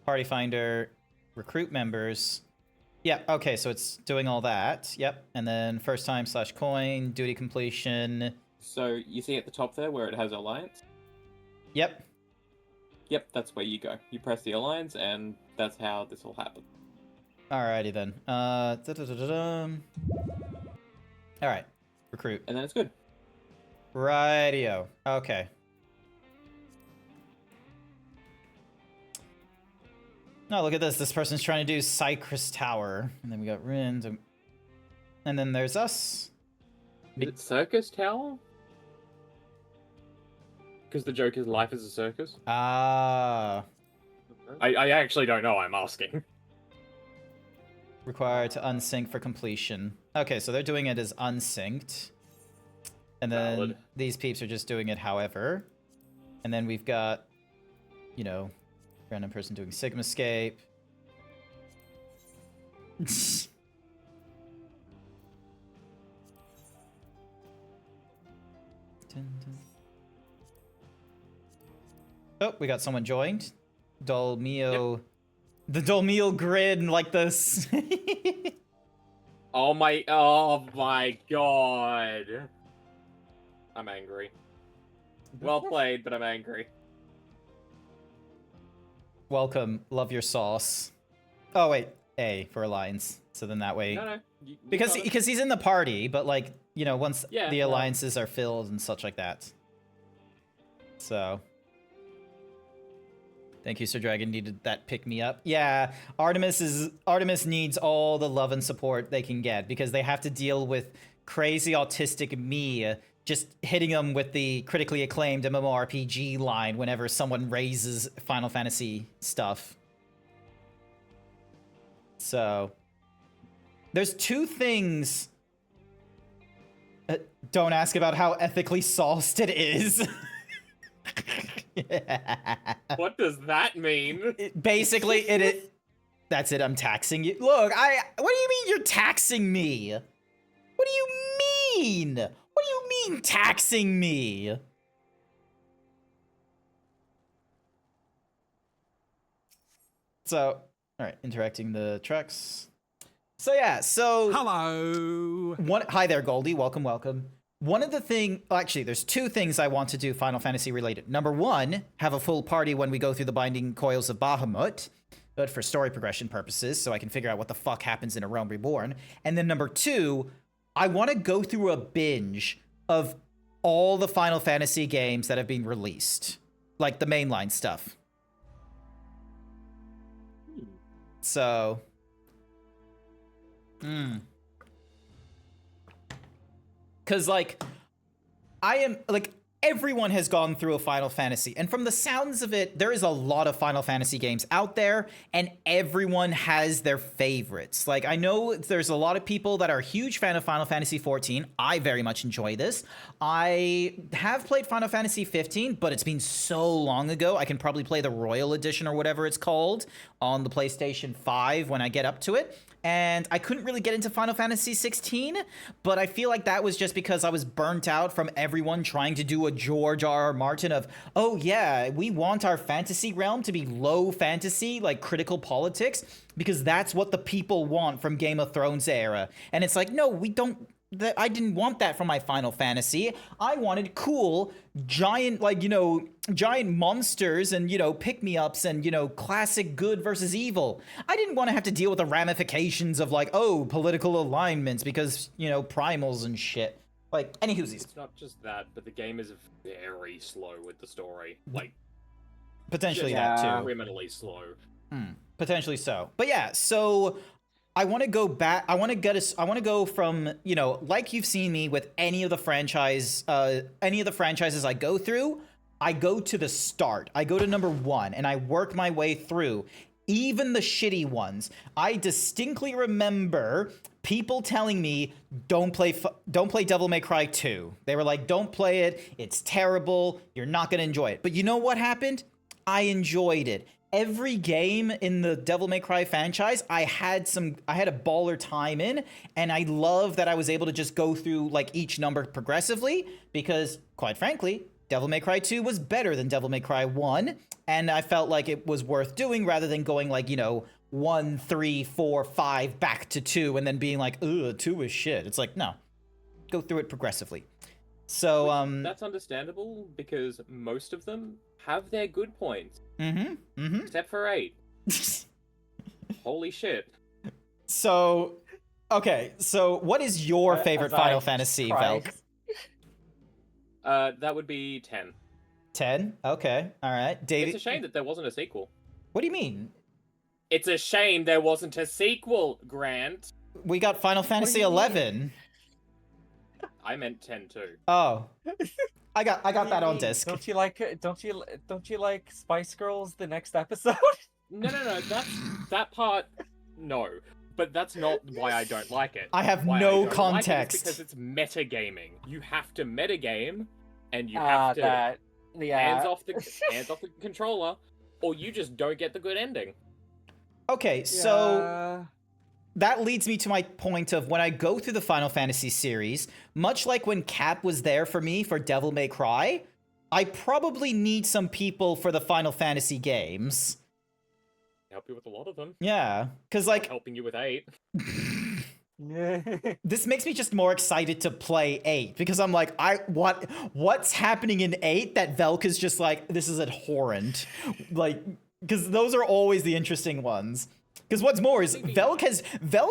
[SPEAKER 1] Party Finder, recruit members... Yeah, okay, so it's doing all that. Yep, and then first time / coin, duty completion.
[SPEAKER 6] So you see at the top there where it has alliance?
[SPEAKER 1] Yep.
[SPEAKER 6] Yep, that's where you go. You press the alliance, and that's how this will happen.
[SPEAKER 1] Alrighty then. Alright, recruit.
[SPEAKER 6] And then it's good.
[SPEAKER 1] Rightio. Okay. No, look at this. This person's trying to do Cypress Tower. And then we got Rind. And then there's us.
[SPEAKER 6] Is it Circus Tower? Because the joke is life is a circus?
[SPEAKER 1] Ah.
[SPEAKER 6] I actually don't know, I'm asking.
[SPEAKER 1] Required to unsync for completion. Okay, so they're doing it as unsynced. And then
[SPEAKER 6] Valid.
[SPEAKER 1] these peeps are just doing it however. And then we've got, you know, random person doing Sigmascape. Oh, we got someone joined. Dolmio. Yep. The Dolmio grid like this.
[SPEAKER 6] Oh my god. I'm angry. Well played, but I'm angry.
[SPEAKER 1] Welcome. Love your sauce. Oh, wait. A for alliance. So then that way...
[SPEAKER 6] No. You
[SPEAKER 1] because
[SPEAKER 6] got it.
[SPEAKER 1] he's in the party, but like, you know, once
[SPEAKER 6] Yeah,
[SPEAKER 1] the
[SPEAKER 6] well-
[SPEAKER 1] alliances are filled and such like that. So... Thank you, Sir Dragon. Needed that pick me up. Yeah, Artemis needs all the love and support they can get because they have to deal with crazy autistic me just hitting them with the critically acclaimed MMORPG line whenever someone raises Final Fantasy stuff. So there's two things. Don't ask about how ethically sauced it is.
[SPEAKER 6] What does that mean?
[SPEAKER 1] Basically, it. That's it. I'm taxing you. Look, what do you mean you're taxing me? What do you mean? What do you mean taxing me? So, all right, interacting the trucks. So yeah, so
[SPEAKER 8] Hello.
[SPEAKER 1] hi there, Goldie. Welcome, welcome. One of the actually, there's two things I want to do Final Fantasy related. Number one, have a full party when we go through the Binding Coils of Bahamut, but for story progression purposes, so I can figure out what the fuck happens in A Realm Reborn. And then number two, I want to go through a binge of all the Final Fantasy games that have been released, like the mainline stuff. So, because, like, everyone has gone through a Final Fantasy, and from the sounds of it, there is a lot of Final Fantasy games out there, and everyone has their favorites. Like, I know there's a lot of people that are a huge fan of Final Fantasy XIV. I very much enjoy this. I have played Final Fantasy 15, but it's been so long ago, I can probably play the Royal Edition or whatever it's called on the PlayStation 5 when I get up to it. And I couldn't really get into Final Fantasy 16, but I feel like that was just because I was burnt out from everyone trying to do a George R.R. Martin of, oh yeah, we want our fantasy realm to be low fantasy, like critical politics, because that's what the people want from Game of Thrones era. And it's like, no, we don't I didn't want that from my Final Fantasy. I wanted cool, giant, like, giant monsters and, pick-me-ups and, classic good versus evil. I didn't want to have to deal with the ramifications of, like, political alignments because, primals and shit. Like, any whoosies.
[SPEAKER 8] It's not just that, but the game is very slow with the story. Like,
[SPEAKER 1] Potentially
[SPEAKER 8] just
[SPEAKER 1] that, too.
[SPEAKER 8] criminally slow.
[SPEAKER 1] Potentially so. But yeah, so I want to go back. I want to go from, like you've seen me with any of the franchises I go through, I go to the start. I go to number 1 and I work my way through. Even the shitty ones. I distinctly remember people telling me, don't play Devil May Cry 2. They were like, don't play it. It's terrible. You're not going to enjoy it. But you know what happened? I enjoyed it. Every game in the Devil May Cry franchise, I had a baller time in, and I love that I was able to just go through like each number progressively because, quite frankly, Devil May Cry 2 was better than Devil May Cry 1, and I felt like it was worth doing rather than going like, 1, 3, 4, 5 back to 2 and then being like, ugh, 2 is shit. It's like, no, go through it progressively. So,
[SPEAKER 6] That's understandable because most of them have their good points. Except for 8. Holy shit.
[SPEAKER 1] So, okay, so what is your favorite Final Fantasy, Velk?
[SPEAKER 6] That would be 10.
[SPEAKER 1] 10? Okay, alright. David?
[SPEAKER 6] It's a shame that there wasn't a sequel.
[SPEAKER 1] What do you mean?
[SPEAKER 6] It's a shame there wasn't a sequel, Grant.
[SPEAKER 1] We got Final Fantasy 11.
[SPEAKER 6] I meant 10 too.
[SPEAKER 1] Oh. I got that on disc.
[SPEAKER 5] Don't you like Spice Girls the next episode?
[SPEAKER 6] No, that part, no. But that's not why I don't like it.
[SPEAKER 1] I have
[SPEAKER 6] Why
[SPEAKER 1] no
[SPEAKER 6] I don't
[SPEAKER 1] context.
[SPEAKER 6] Like it is because it's metagaming. You have to metagame, and you have to hands off the controller, or you just don't get the good ending.
[SPEAKER 1] Okay, so that leads me to my point of when I go through the Final Fantasy series, much like when Cap was there for me for Devil May Cry, I probably need some people for the Final Fantasy games.
[SPEAKER 6] Help you with a lot of them.
[SPEAKER 1] Yeah, because like
[SPEAKER 6] Helping you with 8.
[SPEAKER 1] this makes me just more excited to play 8 because I'm like, what's happening in 8 that Velk is just like, this is abhorrent, like, because those are always the interesting ones. Because what's more is Velk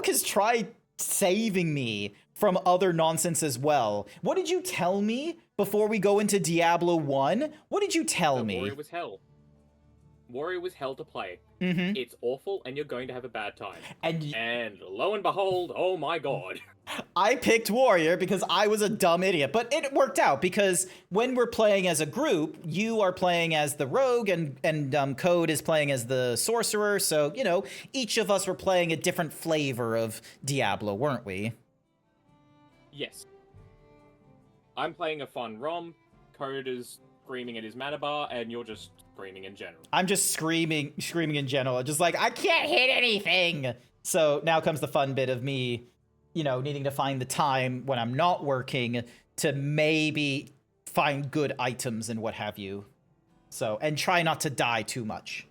[SPEAKER 1] has tried saving me from other nonsense as well. What did you tell me before we go into Diablo 1? What did you tell me?
[SPEAKER 6] Warrior was hell. Warrior was hell to play.
[SPEAKER 1] Mm-hmm.
[SPEAKER 6] It's awful, and you're going to have a bad time.
[SPEAKER 1] And
[SPEAKER 6] lo and behold, oh my god.
[SPEAKER 1] I picked Warrior because I was a dumb idiot, but it worked out because when we're playing as a group, you are playing as the rogue and Code is playing as the sorcerer. So, each of us were playing a different flavor of Diablo, weren't we?
[SPEAKER 6] Yes. I'm playing a fun ROM. Code is screaming at his mana bar, and you're just screaming in general.
[SPEAKER 1] I'm just screaming in general, just like, I can't hit anything. So now comes the fun bit of me, needing to find the time when I'm not working to maybe find good items and what have you. So, and try not to die too much.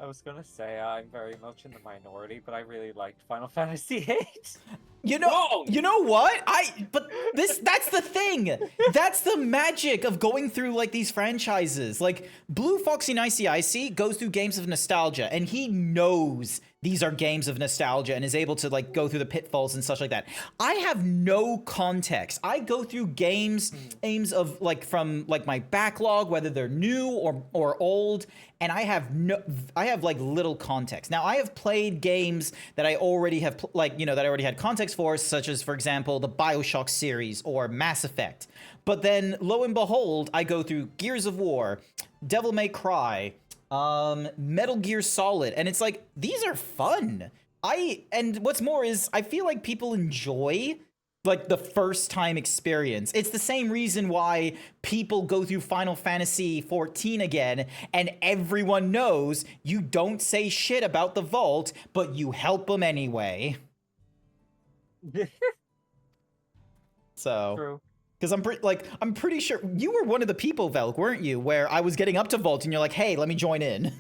[SPEAKER 5] I was gonna say I'm very much in the minority, but I really liked Final Fantasy VIII.
[SPEAKER 1] You know what? That's the thing. That's the magic of going through like these franchises. Like Blue Foxy Nicey Icy goes through games of nostalgia, and he knows these are games of nostalgia and is able to like go through the pitfalls and such like that. I have no context. I go through games of like from like my backlog, whether they're new or old, and I have like little context. Now I have played games that I already have that I already had context for, such as for example the BioShock series or Mass Effect. But then lo and behold, I go through Gears of War, Devil May Cry, Metal Gear Solid, and it's like, these are fun. And what's more is I feel like people enjoy like the first time experience. It's the same reason why people go through Final Fantasy XIV again, and everyone knows you don't say shit about the vault, but you help them anyway. So
[SPEAKER 5] True.
[SPEAKER 1] because I'm pretty sure you were one of the people, Velk, weren't you? Where I was getting up to Vault and you're like, hey, let me join in.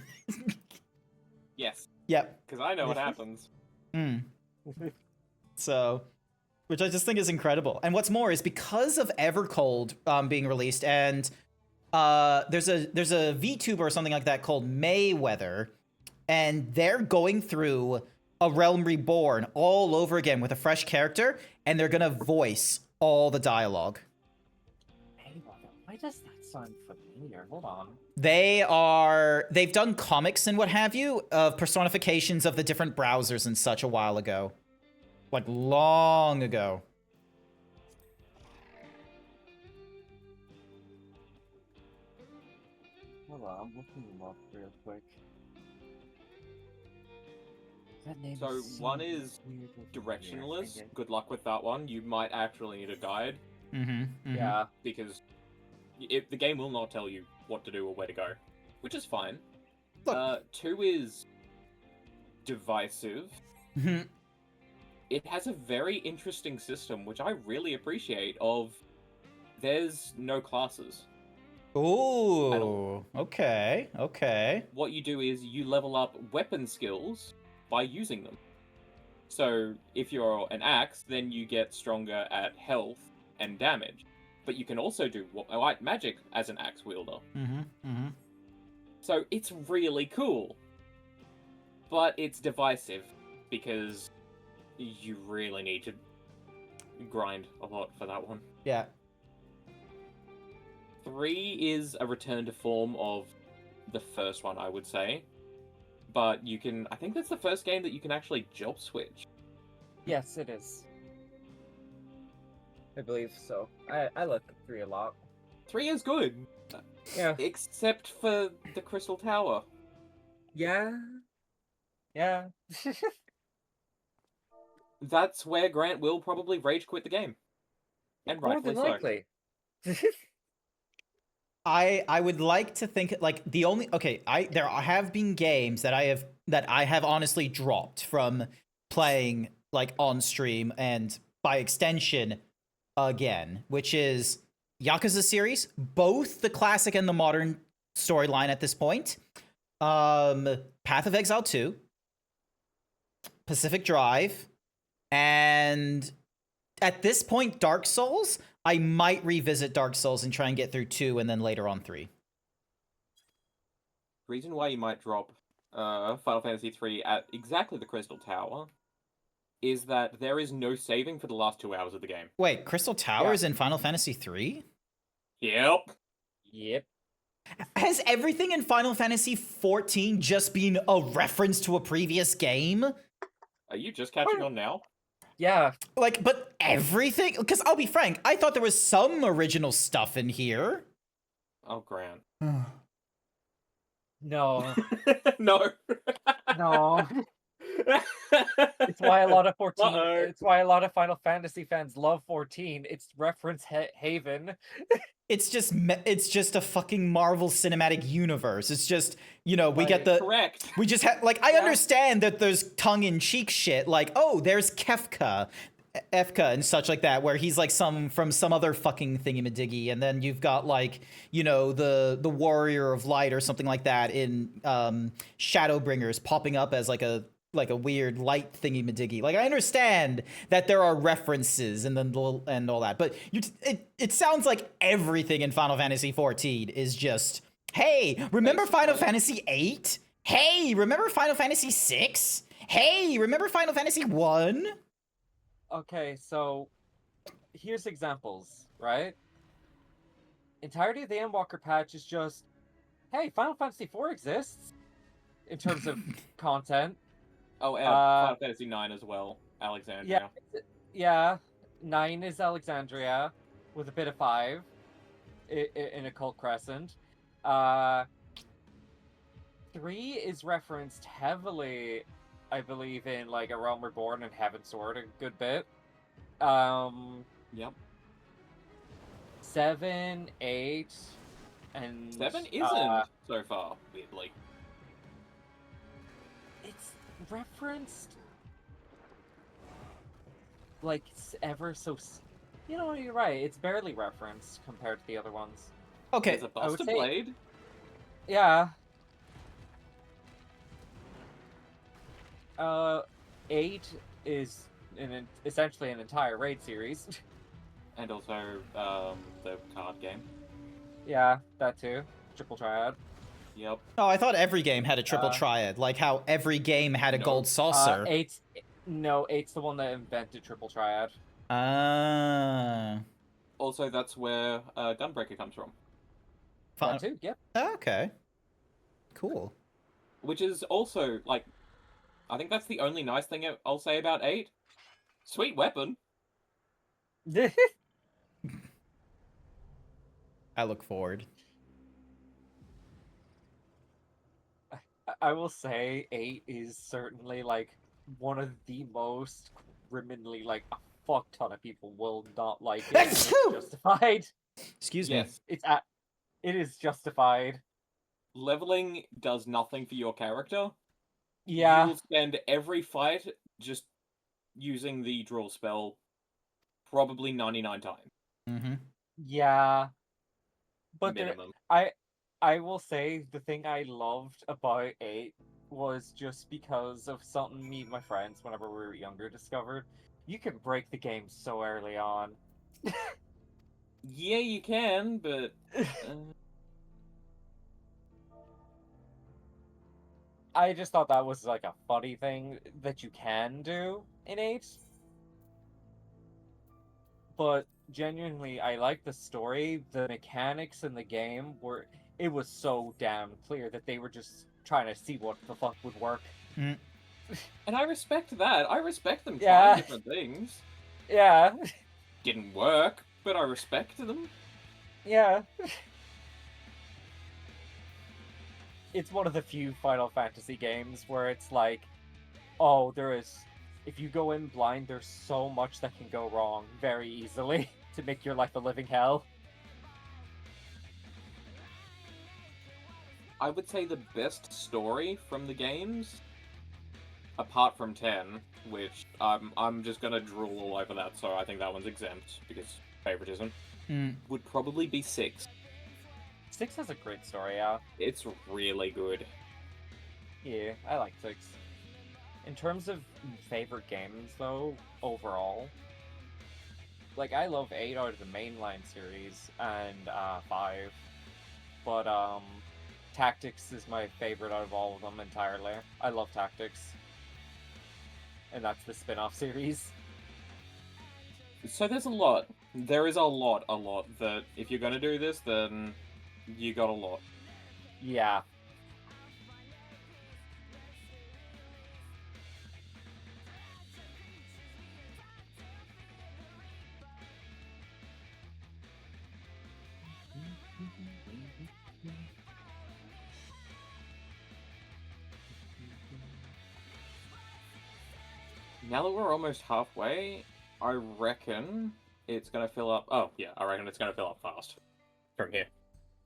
[SPEAKER 6] Yes.
[SPEAKER 1] Yep.
[SPEAKER 6] Because I know what happens.
[SPEAKER 1] So, which I just think is incredible. And what's more is because of Evercold being released, and there's a VTuber or something like that called Mayweather, and they're going through a Realm Reborn all over again with a fresh character, and they're gonna voice all the dialogue.
[SPEAKER 5] Hey, why does that sound familiar? Hold on.
[SPEAKER 1] They've done comics and what have you of personifications of the different browsers and such a while ago. Like long ago.
[SPEAKER 5] Hold on, I'm looking them up real quick. That name
[SPEAKER 6] So one is
[SPEAKER 5] weird with
[SPEAKER 6] Directionless.
[SPEAKER 5] weird.
[SPEAKER 6] Good luck with that one. You might actually need a guide
[SPEAKER 5] Yeah.
[SPEAKER 6] because the game will not tell you what to do or where to go, which is fine.
[SPEAKER 1] Look.
[SPEAKER 6] 2 is Divisive. It has a very interesting system, which I really appreciate. There's no classes.
[SPEAKER 1] Ooh, okay, okay.
[SPEAKER 6] What you do is you level up weapon skills by using them. So if you're an axe, then you get stronger at health and damage. But you can also do white magic as an axe wielder. So it's really cool. But it's divisive because you really need to grind a lot for that one.
[SPEAKER 1] Yeah.
[SPEAKER 6] 3 is a return to form of the first one, I would say. But I think that's the first game that you can actually job switch.
[SPEAKER 5] Yes, it is. I believe so. I like 3 a lot.
[SPEAKER 6] 3 is good.
[SPEAKER 5] Yeah.
[SPEAKER 6] Except for the Crystal Tower.
[SPEAKER 5] Yeah. Yeah.
[SPEAKER 6] That's where Grant will probably rage quit the game. And
[SPEAKER 5] More
[SPEAKER 6] rightfully
[SPEAKER 5] than
[SPEAKER 6] so.
[SPEAKER 5] likely.
[SPEAKER 1] I would like to think like there have been games that I have honestly dropped from playing like on stream and by extension again, which is Yakuza series, both the classic and the modern storyline at this point. Path of Exile 2, Pacific Drive, and at this point Dark Souls. I might revisit Dark Souls and try and get through 2 and then later on 3.
[SPEAKER 6] Reason why you might drop Final Fantasy III at exactly the Crystal Tower is that there is no saving for the last 2 hours of the game.
[SPEAKER 1] Wait, Crystal Tower is in Final Fantasy 3?
[SPEAKER 6] Yep.
[SPEAKER 5] Yep.
[SPEAKER 1] Has everything in Final Fantasy 14 just been a reference to a previous game?
[SPEAKER 6] Are you just catching on now?
[SPEAKER 5] Yeah.
[SPEAKER 1] Like, but everything? Because I'll be frank, I thought there was some original stuff in here.
[SPEAKER 6] Oh, Grant.
[SPEAKER 5] No.
[SPEAKER 6] No.
[SPEAKER 5] No. It's why a lot of 14.
[SPEAKER 6] Uh-oh.
[SPEAKER 5] It's why a lot of Final Fantasy fans love 14. It's reference haven.
[SPEAKER 1] It's just a fucking Marvel Cinematic Universe. It's just, we get the
[SPEAKER 6] Correct.
[SPEAKER 1] we just have like I understand that there's tongue-in-cheek shit like, oh, there's Kefka and such like that, where he's like from some other fucking thingy-madiggy, and then you've got like, the Warrior of Light or something like that in Shadowbringers popping up as like a weird light thingy-madiggy. Like, I understand that there are references and all that, but it sounds like everything in Final Fantasy 14 is just, hey, remember Final Fantasy 8? Hey, remember Final Fantasy 6? Hey, remember Final Fantasy 1?
[SPEAKER 5] Okay, so here's examples, right? Entirety of the Endwalker patch is just, hey, Final Fantasy 4 exists in terms of content.
[SPEAKER 6] Oh, and Final Fantasy 9 as well. Alexandria.
[SPEAKER 5] Yeah, 9 is Alexandria with a bit of 5 in Occult Crescent. 3 is referenced heavily, I believe, in like A Realm Reborn and Heaven Sword a good bit.
[SPEAKER 6] Yep.
[SPEAKER 5] 7, 8, and
[SPEAKER 6] 7 isn't so far, weirdly.
[SPEAKER 5] It's referenced like ever so. You're right. It's barely referenced compared to the other ones.
[SPEAKER 1] Okay.
[SPEAKER 6] There's a Buster Blade.
[SPEAKER 5] Yeah. 8 is essentially an entire raid series.
[SPEAKER 6] And also the card game.
[SPEAKER 5] Yeah, that too. Triple Triad.
[SPEAKER 6] Yep.
[SPEAKER 1] Oh, I thought every game had a triple triad, like how every game had a
[SPEAKER 6] No.
[SPEAKER 1] gold saucer.
[SPEAKER 5] 8's the one that invented Triple Triad.
[SPEAKER 1] Ah.
[SPEAKER 6] Also, that's where Gunbreaker comes from.
[SPEAKER 5] That too, yep.
[SPEAKER 1] Okay. Cool.
[SPEAKER 6] Which is also, like, I think that's the only nice thing I'll say about 8. Sweet weapon.
[SPEAKER 1] I look forward.
[SPEAKER 5] I will say 8 is certainly like one of the most criminally, like, a fuck ton of people will not like it. And it's justified.
[SPEAKER 1] Excuse me.
[SPEAKER 6] Yes.
[SPEAKER 5] It is justified.
[SPEAKER 6] Leveling does nothing for your character.
[SPEAKER 5] Yeah.
[SPEAKER 6] You'll spend every fight just using the drill spell probably 99 times.
[SPEAKER 1] Mm-hmm.
[SPEAKER 5] Yeah. But
[SPEAKER 6] minimum.
[SPEAKER 5] I will say the thing I loved about 8 was just because of something me and my friends, whenever we were younger, discovered. You can break the game so early on.
[SPEAKER 6] Yeah, you can, but...
[SPEAKER 5] I just thought that was like a funny thing that you can do in 8. But genuinely, I like the story. The mechanics in the game were... It was so damn clear that they were just trying to see what the fuck would work.
[SPEAKER 1] Mm.
[SPEAKER 6] And I respect that. I respect them
[SPEAKER 5] Yeah.
[SPEAKER 6] trying different things.
[SPEAKER 5] Yeah.
[SPEAKER 6] Didn't work, but I respect them.
[SPEAKER 5] Yeah. It's one of the few Final Fantasy games where it's like, oh, if you go in blind, there's so much that can go wrong very easily to make your life a living hell.
[SPEAKER 6] I would say the best story from the games, apart from 10, which I'm just gonna drool all over that, so I think that one's exempt because favoritism, would probably be 6.
[SPEAKER 5] 6 has a great story, yeah.
[SPEAKER 6] It's really good.
[SPEAKER 5] Yeah, I like 6. In terms of favorite games, though, overall, like, I love 8 out of the mainline series, and 5, but, Tactics is my favorite out of all of them entirely. I love Tactics. And that's the spin-off series.
[SPEAKER 6] So there's a lot. There is a lot that if you're gonna do this, then you got a lot.
[SPEAKER 5] Yeah.
[SPEAKER 6] Now that we're almost halfway, I reckon it's gonna fill up. Oh, yeah, I reckon it's gonna fill up fast from here.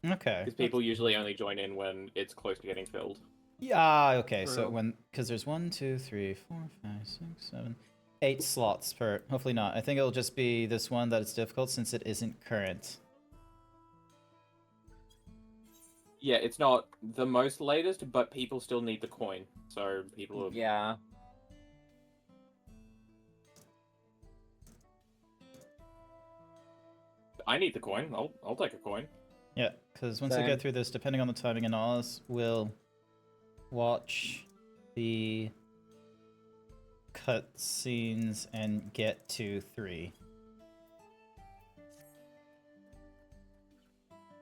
[SPEAKER 1] Okay.
[SPEAKER 6] Because people usually only join in when it's close to getting filled.
[SPEAKER 1] Yeah, okay, so
[SPEAKER 5] True.
[SPEAKER 1] because there's 1, 2, 3, 4, 5, 6, 7, 8 slots per, hopefully not. I think it'll just be this one that it's difficult since it isn't current.
[SPEAKER 6] Yeah, it's not the most latest, but people still need the coin. So people are...
[SPEAKER 5] Yeah.
[SPEAKER 6] I need the coin. I'll take a coin.
[SPEAKER 1] Yeah, because once I
[SPEAKER 5] Same.
[SPEAKER 1] get through this, depending on the timing and all, we'll watch the cutscenes and get to 3.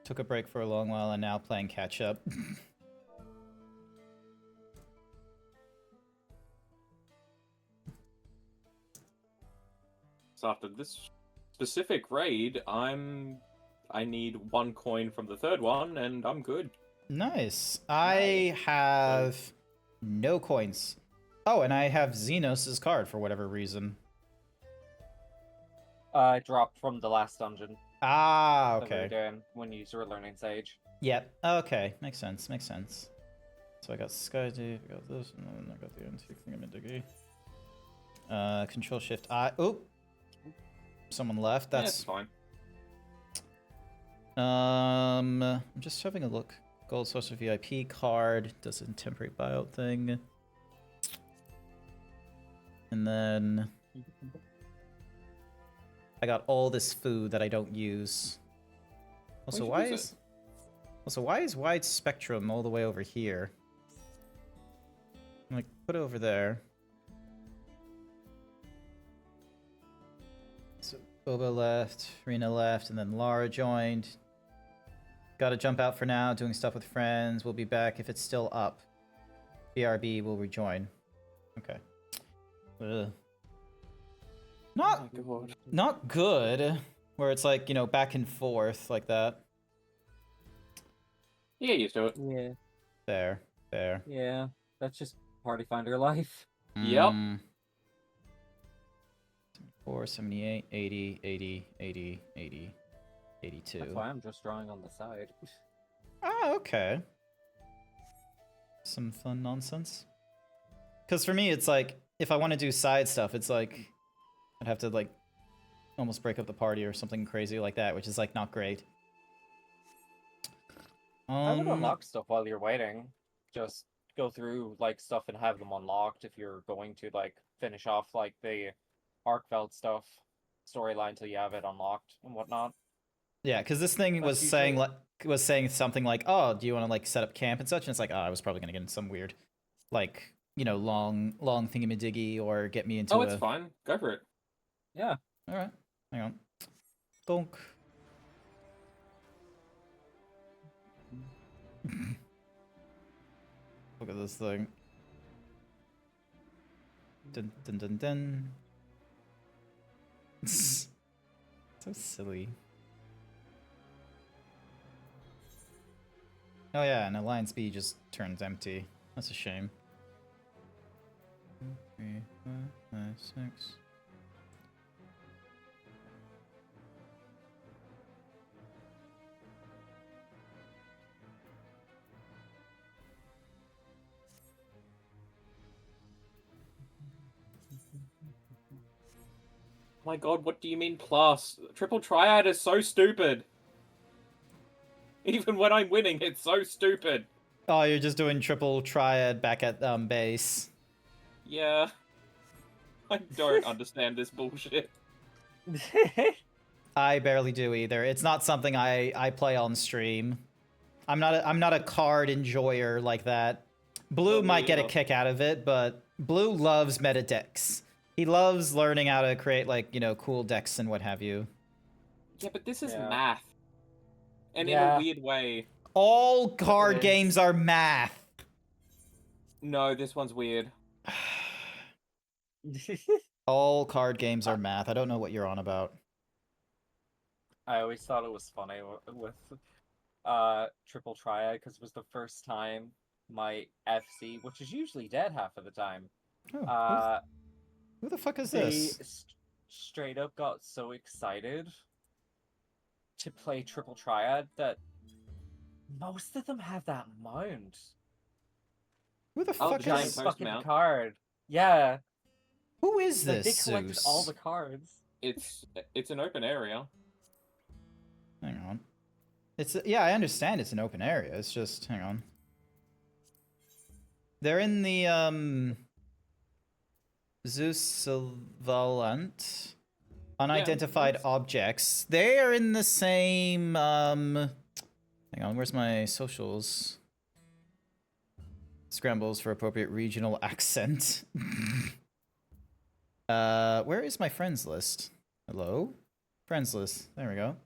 [SPEAKER 1] Took a break for a long while and now playing catch up.
[SPEAKER 6] So after this specific raid, I need 1 coin from the 3rd one, and I'm good.
[SPEAKER 1] Nice. I have no coins. Oh, and I have Xenos' card for whatever reason.
[SPEAKER 5] Dropped from the last dungeon.
[SPEAKER 1] Ah,
[SPEAKER 5] That we were
[SPEAKER 1] okay.
[SPEAKER 5] doing when you were learning Sage.
[SPEAKER 1] Yep. Okay. Makes sense. Makes sense. So I got Skydeep, I got this, and then I got the antique thingamajiggy. Control Shift I. Oh, someone left.
[SPEAKER 6] Yeah,
[SPEAKER 1] That's
[SPEAKER 6] it's fine.
[SPEAKER 1] I'm just having a look. Gold Sorcerer VIP card does a temporary buyout thing. And then I got all this food that I don't use. Also,
[SPEAKER 6] Why'd you use
[SPEAKER 1] why is wide spectrum all the way over here? Like, put it over there. So Boba left, Rena left, and then Lara joined. Gotta jump out for now, doing stuff with friends. We'll be back if it's still up. BRB will rejoin. Okay. Ugh. Not good. Where it's like, you know, back and forth like that.
[SPEAKER 6] Yeah, used to it.
[SPEAKER 5] Yeah,
[SPEAKER 1] There.
[SPEAKER 5] yeah. That's just Party Finder life.
[SPEAKER 6] Yep.
[SPEAKER 1] 4, 78, 80, 80, 80, 80, 82.
[SPEAKER 5] That's why I'm just drawing on the side.
[SPEAKER 1] Oh, okay. Some fun nonsense. Because for me, it's like, if I want to do side stuff, it's like, I'd have to, like, almost break up the party or something crazy like that, which is, like, not great.
[SPEAKER 5] I would unlock stuff while you're waiting. Just go through, like, stuff and have them unlocked if you're going to, like, finish off, like, the Arkveld stuff, storyline till you have it unlocked and whatnot.
[SPEAKER 1] Yeah, because this thing was
[SPEAKER 5] That's
[SPEAKER 1] saying
[SPEAKER 5] usually-
[SPEAKER 1] like was saying something like, "Oh, do you want to like set up camp and such?" And it's like, "Oh, I was probably gonna get in some weird, like, you know, long thingamadiggy or get me into
[SPEAKER 6] Oh,
[SPEAKER 1] a."
[SPEAKER 6] it's fine. Go for it.
[SPEAKER 5] Yeah.
[SPEAKER 1] All right, hang on. Bonk. Look at this thing. Dun dun dun dun. So silly. Oh yeah, and Alliance B just turns empty. That's a shame. 2, 3, 4, 5, 6.
[SPEAKER 6] My god, what do you mean plus? Triple Triad is so stupid. Even when I'm winning, it's so stupid.
[SPEAKER 1] Oh, you're just doing triple triad back at base.
[SPEAKER 6] Yeah. I don't understand this bullshit.
[SPEAKER 1] I barely do either. It's not something I play on stream. I'm not a card enjoyer like that. Blue
[SPEAKER 6] me
[SPEAKER 1] might get a
[SPEAKER 6] either.
[SPEAKER 1] kick out of it, but Blue loves meta decks. He loves learning how to create, like, you know, cool decks and what have you.
[SPEAKER 6] Yeah, but this is
[SPEAKER 5] Yeah.
[SPEAKER 6] math. And in
[SPEAKER 5] Yeah.
[SPEAKER 6] a weird way.
[SPEAKER 1] All card
[SPEAKER 5] It is.
[SPEAKER 1] games are math.
[SPEAKER 6] No, this one's weird.
[SPEAKER 1] All card games are math. I don't know what you're on about.
[SPEAKER 5] I always thought it was funny with Triple Triad because it was the first time my FC, which is usually dead half of the time,
[SPEAKER 1] Oh, who the fuck is
[SPEAKER 5] they
[SPEAKER 1] this?
[SPEAKER 5] straight up got so excited to play Triple Triad that most of them have that mount.
[SPEAKER 1] Who the
[SPEAKER 6] Oh,
[SPEAKER 1] fuck
[SPEAKER 6] the giant
[SPEAKER 1] is?
[SPEAKER 6] post
[SPEAKER 5] Fucking
[SPEAKER 6] mount.
[SPEAKER 5] card. Yeah,
[SPEAKER 1] Who is
[SPEAKER 5] like, they
[SPEAKER 1] this?
[SPEAKER 5] collected
[SPEAKER 1] Zeus?
[SPEAKER 5] all the cards.
[SPEAKER 6] It's an open area.
[SPEAKER 1] Hang on. It's yeah, I understand it's an open area. It's just hang on. They're in the Zeus Valant unidentified objects. They are in the same hang on, where's my socials? Scrambles for appropriate regional accent. Where is my friends list? Hello? Friends list. There we go.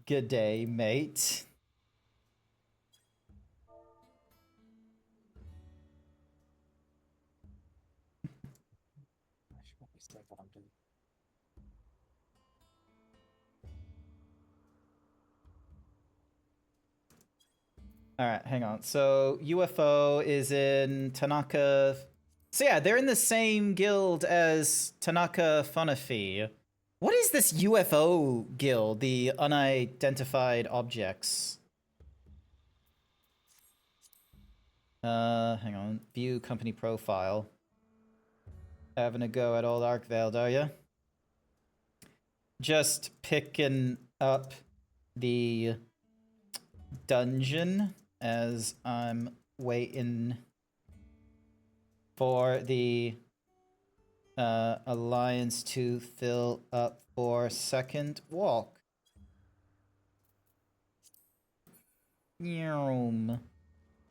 [SPEAKER 1] Good day, mate.
[SPEAKER 5] I should probably save what I'm doing.
[SPEAKER 1] All right, hang on. So UFO is in Tanaka. So yeah, they're in the same guild as Tanaka Funafi. What is this UFO guild? The unidentified objects. Hang on. View company profile. Having a go at old Arkveld, are you? Just picking up the dungeon as I'm waiting for the Alliance to fill up for second walk.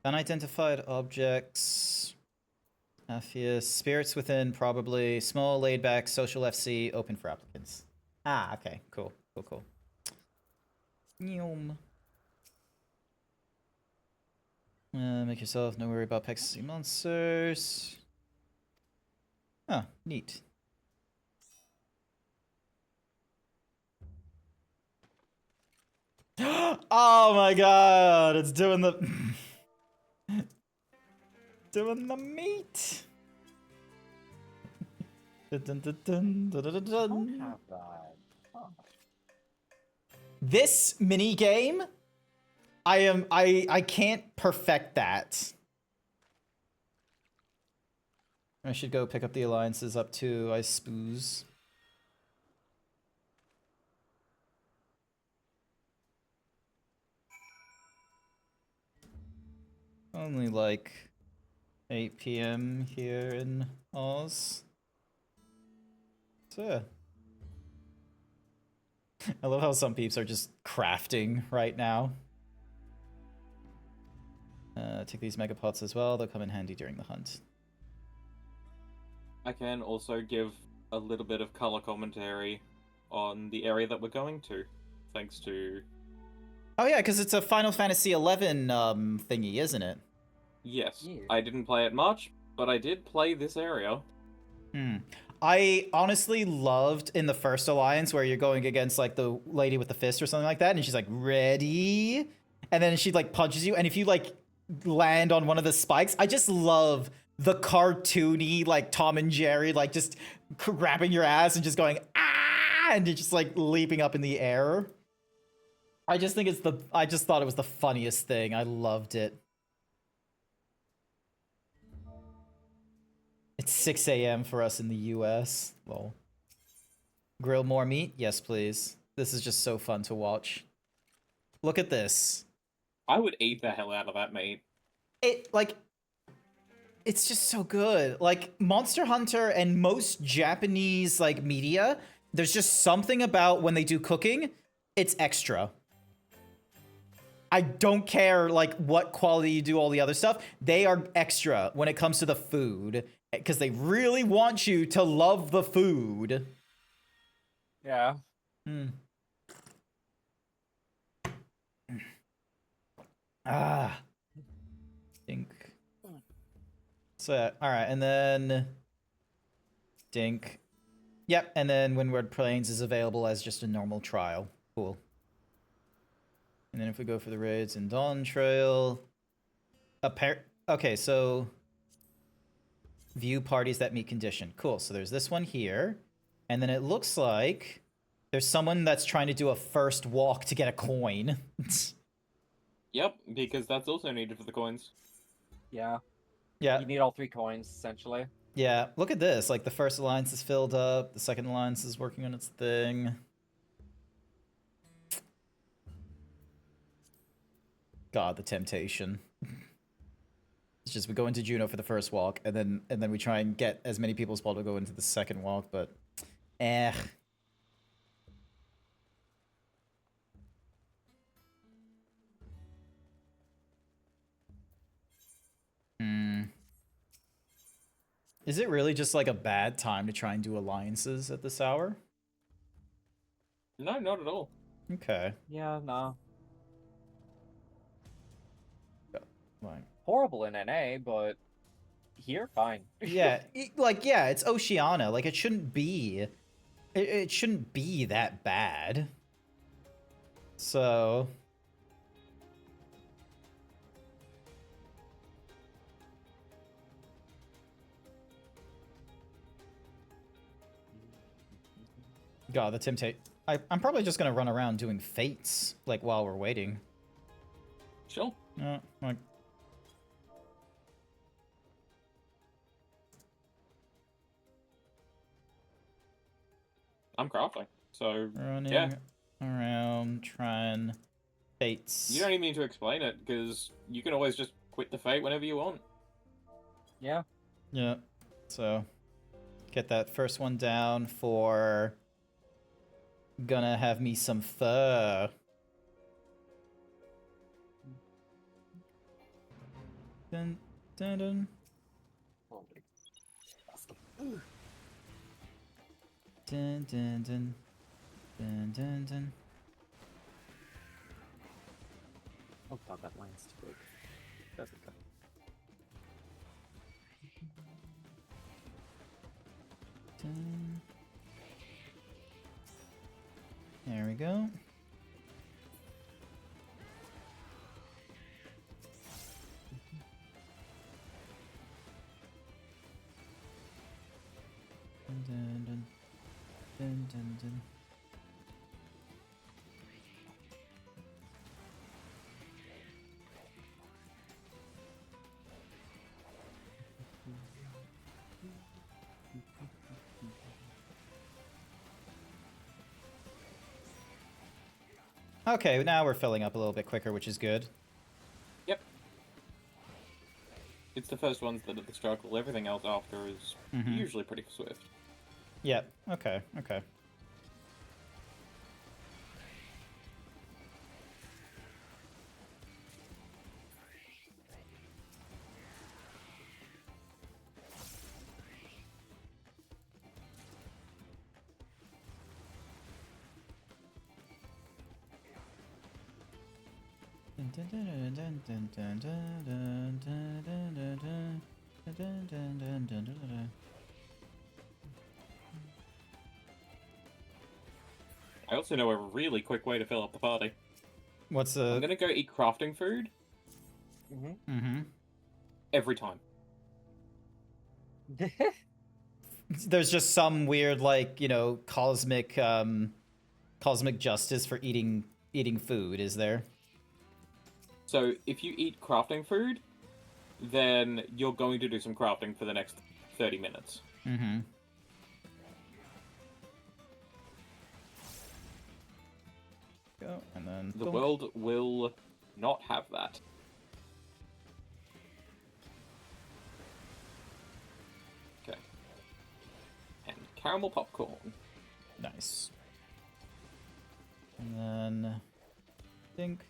[SPEAKER 1] Unidentified objects. Aphius. Spirits within, probably. Small, laid back, social FC, open for applicants. Ah, okay. Cool. Cool. Make yourself no worry about Pexy monsters. Oh, neat. Oh my god, it's doing the doing the meat. Dun, dun, dun, dun, dun, dun, dun.
[SPEAKER 5] Don't have that. Huh.
[SPEAKER 1] This mini game, I can't perfect that. I should go pick up the alliances up too, I suppose. Only like 8 p.m. here in Oz. So yeah. I love how some peeps are just crafting right now. Take these megapots as well, they'll come in handy during the hunt.
[SPEAKER 6] I can also give a little bit of color commentary on the area that we're going to, thanks to...
[SPEAKER 1] Oh yeah, because it's a Final Fantasy XI thingy, isn't it?
[SPEAKER 6] Yes,
[SPEAKER 5] Yeah.
[SPEAKER 6] I didn't play it much, but I did play this area.
[SPEAKER 1] I honestly loved in the first alliance where you're going against like the lady with the fist or something like that, and she's like, ready? And then she like punches you, and if you like land on one of the spikes, I just love the cartoony like Tom and Jerry like just grabbing your ass and just going, ah, and you're just like leaping up in the air. I just think I just thought it was the funniest thing. I loved it. It's 6 a.m. for us in the US. Lol. Grill more meat? Yes, please. This is just so fun to watch. Look at this.
[SPEAKER 6] I would eat the hell out of that meat.
[SPEAKER 1] It's just so good. Like, Monster Hunter and most Japanese, like, media, there's just something about when they do cooking, it's extra. I don't care, like, what quality you do all the other stuff. They are extra when it comes to the food. Because they really want you to love the food.
[SPEAKER 5] Yeah.
[SPEAKER 1] Ah. Dink. So, alright, and then... Dink. Yep, and then Windward Plains is available as just a normal trial. Cool. And then if we go for the raids in Dawn Trail... Okay, so... View parties that meet condition. Cool, so there's this one here. And then it looks like there's someone that's trying to do a first walk to get a coin.
[SPEAKER 6] Yep, because that's also needed for the coins.
[SPEAKER 5] Yeah.
[SPEAKER 1] Yeah.
[SPEAKER 5] You need all 3 coins, essentially.
[SPEAKER 1] Yeah, look at this. Like, the first alliance is filled up. The second alliance is working on its thing. God, the temptation. It's just we go into Juno for the first walk, and then we try and get as many people as possible to go into the second walk, but... Is it really just like a bad time to try and do alliances at this hour?
[SPEAKER 6] No, not at all.
[SPEAKER 1] Okay.
[SPEAKER 5] Yeah, no.
[SPEAKER 1] Like,
[SPEAKER 5] Horrible in NA, but here, fine.
[SPEAKER 1] yeah, yeah, it's Oceania. Like, it shouldn't be... It shouldn't be that bad. So... God, the temptation. I'm probably just gonna run around doing fates, like, while we're waiting.
[SPEAKER 6] Sure.
[SPEAKER 1] Like...
[SPEAKER 6] I'm crafting, so
[SPEAKER 1] Running
[SPEAKER 6] yeah.
[SPEAKER 1] around, trying fates.
[SPEAKER 6] You don't even need to explain it, because you can always just quit the fate whenever you want.
[SPEAKER 5] Yeah.
[SPEAKER 1] Yeah, so... Get that first one down for... Gonna have me some pho. Dun, dun, dun. Dun, dun, dun. Dun, dun, dun.
[SPEAKER 8] Oh god, that line's too big. That's okay.
[SPEAKER 1] Dun. There we go. Dun, dun, dun. Dun, dun, dun. Okay, now we're filling up a little bit quicker, which is good.
[SPEAKER 6] Yep. It's the first ones that are the struggle. Everything else after is usually pretty swift.
[SPEAKER 1] Yep. Okay. Okay.
[SPEAKER 6] I also know a really quick way to fill up the party.
[SPEAKER 1] What's
[SPEAKER 6] I'm
[SPEAKER 1] the...
[SPEAKER 6] gonna go eat crafting food every time.
[SPEAKER 1] There's just some weird, like, you know, cosmic justice for eating food, is there?
[SPEAKER 6] So if you eat crafting food, then you're going to do some crafting for the next 30 minutes.
[SPEAKER 1] Mm-hmm. Go, and then...
[SPEAKER 6] The
[SPEAKER 1] boom.
[SPEAKER 6] world will not have that. Okay. And caramel popcorn.
[SPEAKER 1] Nice. And then... think...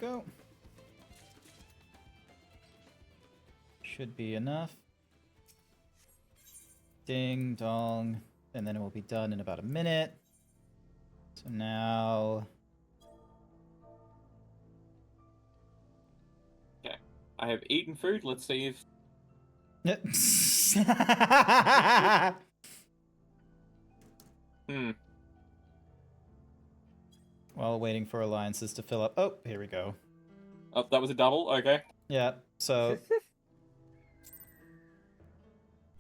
[SPEAKER 1] Go. Should be enough. Ding dong. And then it will be done in about a minute. So now...
[SPEAKER 6] Okay. I have eaten food. Let's see if...
[SPEAKER 1] While waiting for alliances to fill up. Oh, here we go.
[SPEAKER 6] Oh, that was a double? Okay.
[SPEAKER 1] Yeah, so...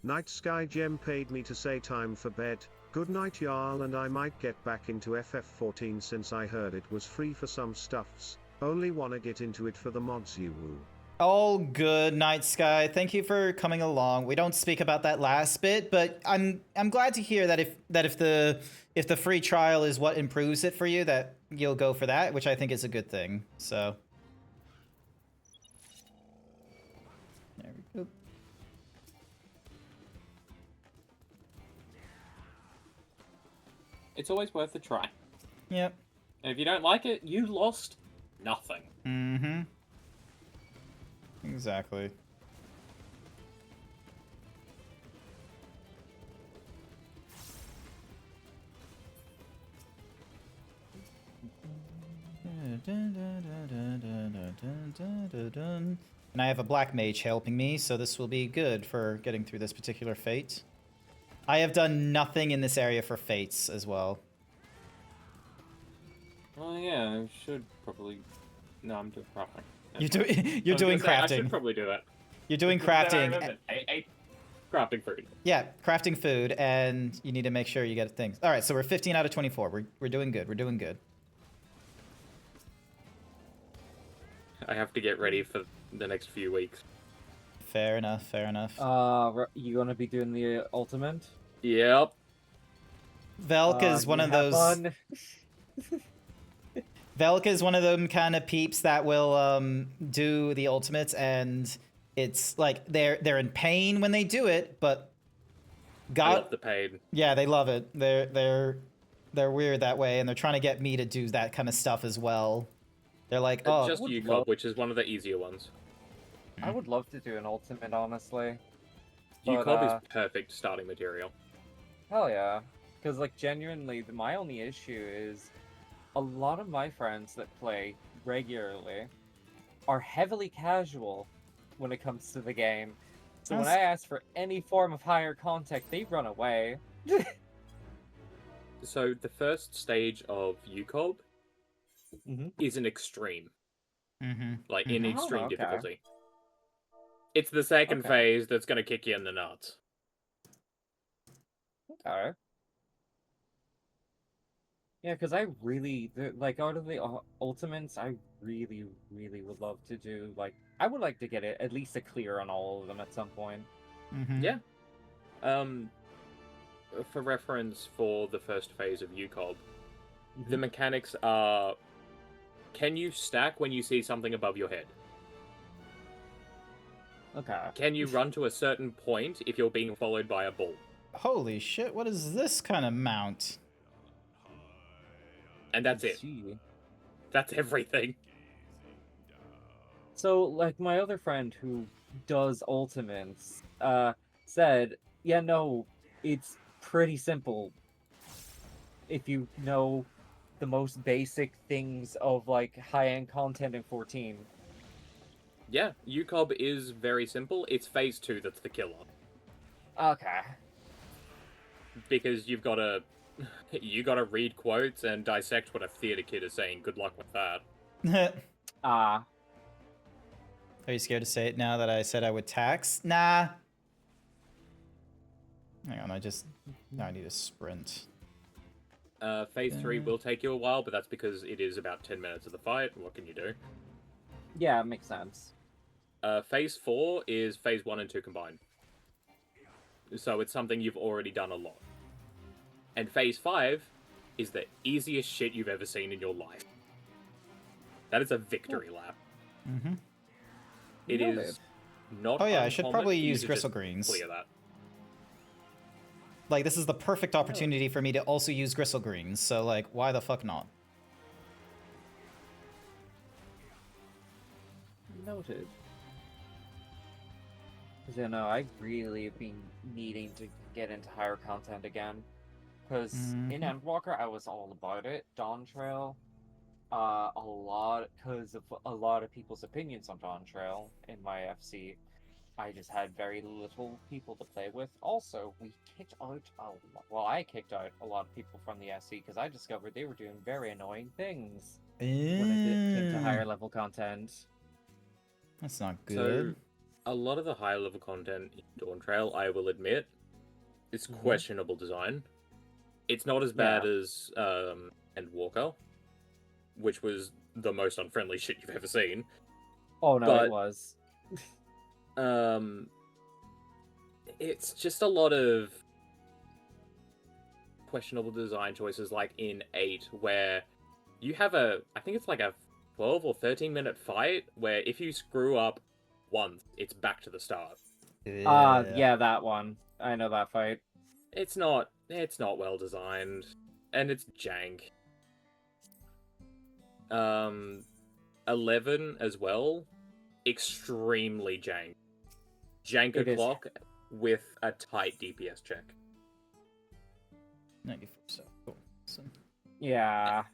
[SPEAKER 4] Night Sky Gem paid me to say time for bed. Good night, Jarl, and I might get back into FF14 since I heard it was free for some stuffs. Only wanna get into it for the mods you woo.
[SPEAKER 1] All good, Night Sky. Thank you for coming along. We don't speak about that last bit, but I'm glad to hear that if the free trial is what improves it for you, that you'll go for that, which I think is a good thing. So there we go.
[SPEAKER 6] It's always worth a try.
[SPEAKER 1] Yep.
[SPEAKER 6] And if you don't like it, you lost nothing.
[SPEAKER 1] Mm-hmm. Exactly. And I have a black mage helping me, so this will be good for getting through this particular fate. I have done nothing in this area for fates as well.
[SPEAKER 6] Oh yeah, I should probably... No, I'm doing crafting.
[SPEAKER 1] You're doing
[SPEAKER 8] I
[SPEAKER 1] crafting.
[SPEAKER 8] should probably do that.
[SPEAKER 1] You're doing
[SPEAKER 8] Then I
[SPEAKER 1] crafting.
[SPEAKER 8] remembered. I ate crafting food.
[SPEAKER 1] Yeah, crafting food, and you need to make sure you get things. All right, so we're 15 out of 24. We're doing good. We're doing good.
[SPEAKER 8] I have to get ready for the next few weeks.
[SPEAKER 1] Fair enough. Fair enough.
[SPEAKER 5] You gonna be doing the ultimate?
[SPEAKER 8] Yep.
[SPEAKER 1] Velk is one
[SPEAKER 5] You
[SPEAKER 1] of
[SPEAKER 5] have
[SPEAKER 1] those.
[SPEAKER 5] fun.
[SPEAKER 1] Velk is one of them kind of peeps that will do the ultimates, and it's like they're in pain when they do it, but
[SPEAKER 8] I love the pain.
[SPEAKER 1] yeah, they love it. They're weird that way, and they're trying to get me to do that kind of stuff as well. They're like, oh,
[SPEAKER 8] Just
[SPEAKER 5] would
[SPEAKER 8] UCOB,
[SPEAKER 5] love-
[SPEAKER 8] which is one of the easier ones.
[SPEAKER 5] I would love to do an ultimate, honestly.
[SPEAKER 8] UCOB
[SPEAKER 5] But,
[SPEAKER 8] is perfect starting material.
[SPEAKER 5] Hell yeah. Because, like, genuinely, my only issue is a lot of my friends that play regularly are heavily casual when it comes to the game. So when I ask for any form of higher contact, they run away.
[SPEAKER 8] So the first stage of UCOB
[SPEAKER 5] Mhm.
[SPEAKER 8] is an extreme,
[SPEAKER 1] mm-hmm.
[SPEAKER 8] like in
[SPEAKER 5] Oh,
[SPEAKER 8] extreme
[SPEAKER 5] okay.
[SPEAKER 8] difficulty. It's the second
[SPEAKER 5] Okay.
[SPEAKER 8] phase that's going to kick you in the nuts.
[SPEAKER 5] Okay. Yeah, because I really, like, out of the ultimates, I really, really would love to do, like, I would like to get it at least a clear on all of them at some point.
[SPEAKER 1] Mm-hmm.
[SPEAKER 8] Yeah. For reference, for the first phase of UCOB, the mechanics are: can you stack when you see something above your head?
[SPEAKER 5] Okay.
[SPEAKER 8] Can you run to a certain point if you're being followed by a bull?
[SPEAKER 1] Holy shit! What is this kind of mount?
[SPEAKER 8] And that's it.
[SPEAKER 5] Gee.
[SPEAKER 8] That's everything.
[SPEAKER 5] So, like, my other friend who does ultimates, said, yeah, no, it's pretty simple. If you know the most basic things of, like, high-end content in 14.
[SPEAKER 8] Yeah, UCOB is very simple. It's phase 2 that's the killer.
[SPEAKER 5] Okay.
[SPEAKER 8] Because you gotta read quotes and dissect what a theater kid is saying. Good luck with that.
[SPEAKER 5] Ah.
[SPEAKER 1] Are you scared to say it now that I said I would tax? Nah. Hang on, now I need a sprint.
[SPEAKER 8] Phase 3 will take you a while, but that's because it is about 10 minutes of the fight. What can you do?
[SPEAKER 5] Yeah, it makes sense.
[SPEAKER 8] Phase 4 is phase 1 and 2 combined. So it's something you've already done a lot. And phase 5 is the easiest shit you've ever seen in your life. That is a victory lap.
[SPEAKER 1] Mm-hmm.
[SPEAKER 8] It
[SPEAKER 5] Noted.
[SPEAKER 8] is not
[SPEAKER 1] Oh yeah, I should
[SPEAKER 8] uncommon
[SPEAKER 1] probably
[SPEAKER 8] for you
[SPEAKER 1] use
[SPEAKER 8] to
[SPEAKER 1] Gristle
[SPEAKER 8] just
[SPEAKER 1] Greens.
[SPEAKER 8] Clear that.
[SPEAKER 1] Like, this is the perfect opportunity for me to also use Gristle Greens, so, like, why the fuck not?
[SPEAKER 5] Noted. Because, you know, I really have been needing to get into higher content again. Because in Endwalker, I was all about it. Dawn Trail, a lot, because of a lot of people's opinions on Dawn Trail in my FC, I just had very little people to play with. Also, we kicked out I kicked out a lot of people from the SC because I discovered they were doing very annoying things when it came to higher level content.
[SPEAKER 1] That's not good.
[SPEAKER 8] So, a lot of the higher level content in Dawn Trail, I will admit, is questionable design. It's not as bad as Endwalker, which was the most unfriendly shit you've ever seen.
[SPEAKER 5] Oh no,
[SPEAKER 8] But
[SPEAKER 5] it was.
[SPEAKER 8] It's just a lot of questionable design choices, like in 8, where you have I think it's like a 12 or 13 minute fight, where if you screw up once, it's back to the start.
[SPEAKER 5] Yeah, that one. I know that fight.
[SPEAKER 8] It's not well designed, and it's jank. 11 as well, extremely jank. Jank
[SPEAKER 5] It is.
[SPEAKER 8] o'clock with a tight DPS check.
[SPEAKER 1] 94%. Cool. Awesome.
[SPEAKER 5] Yeah.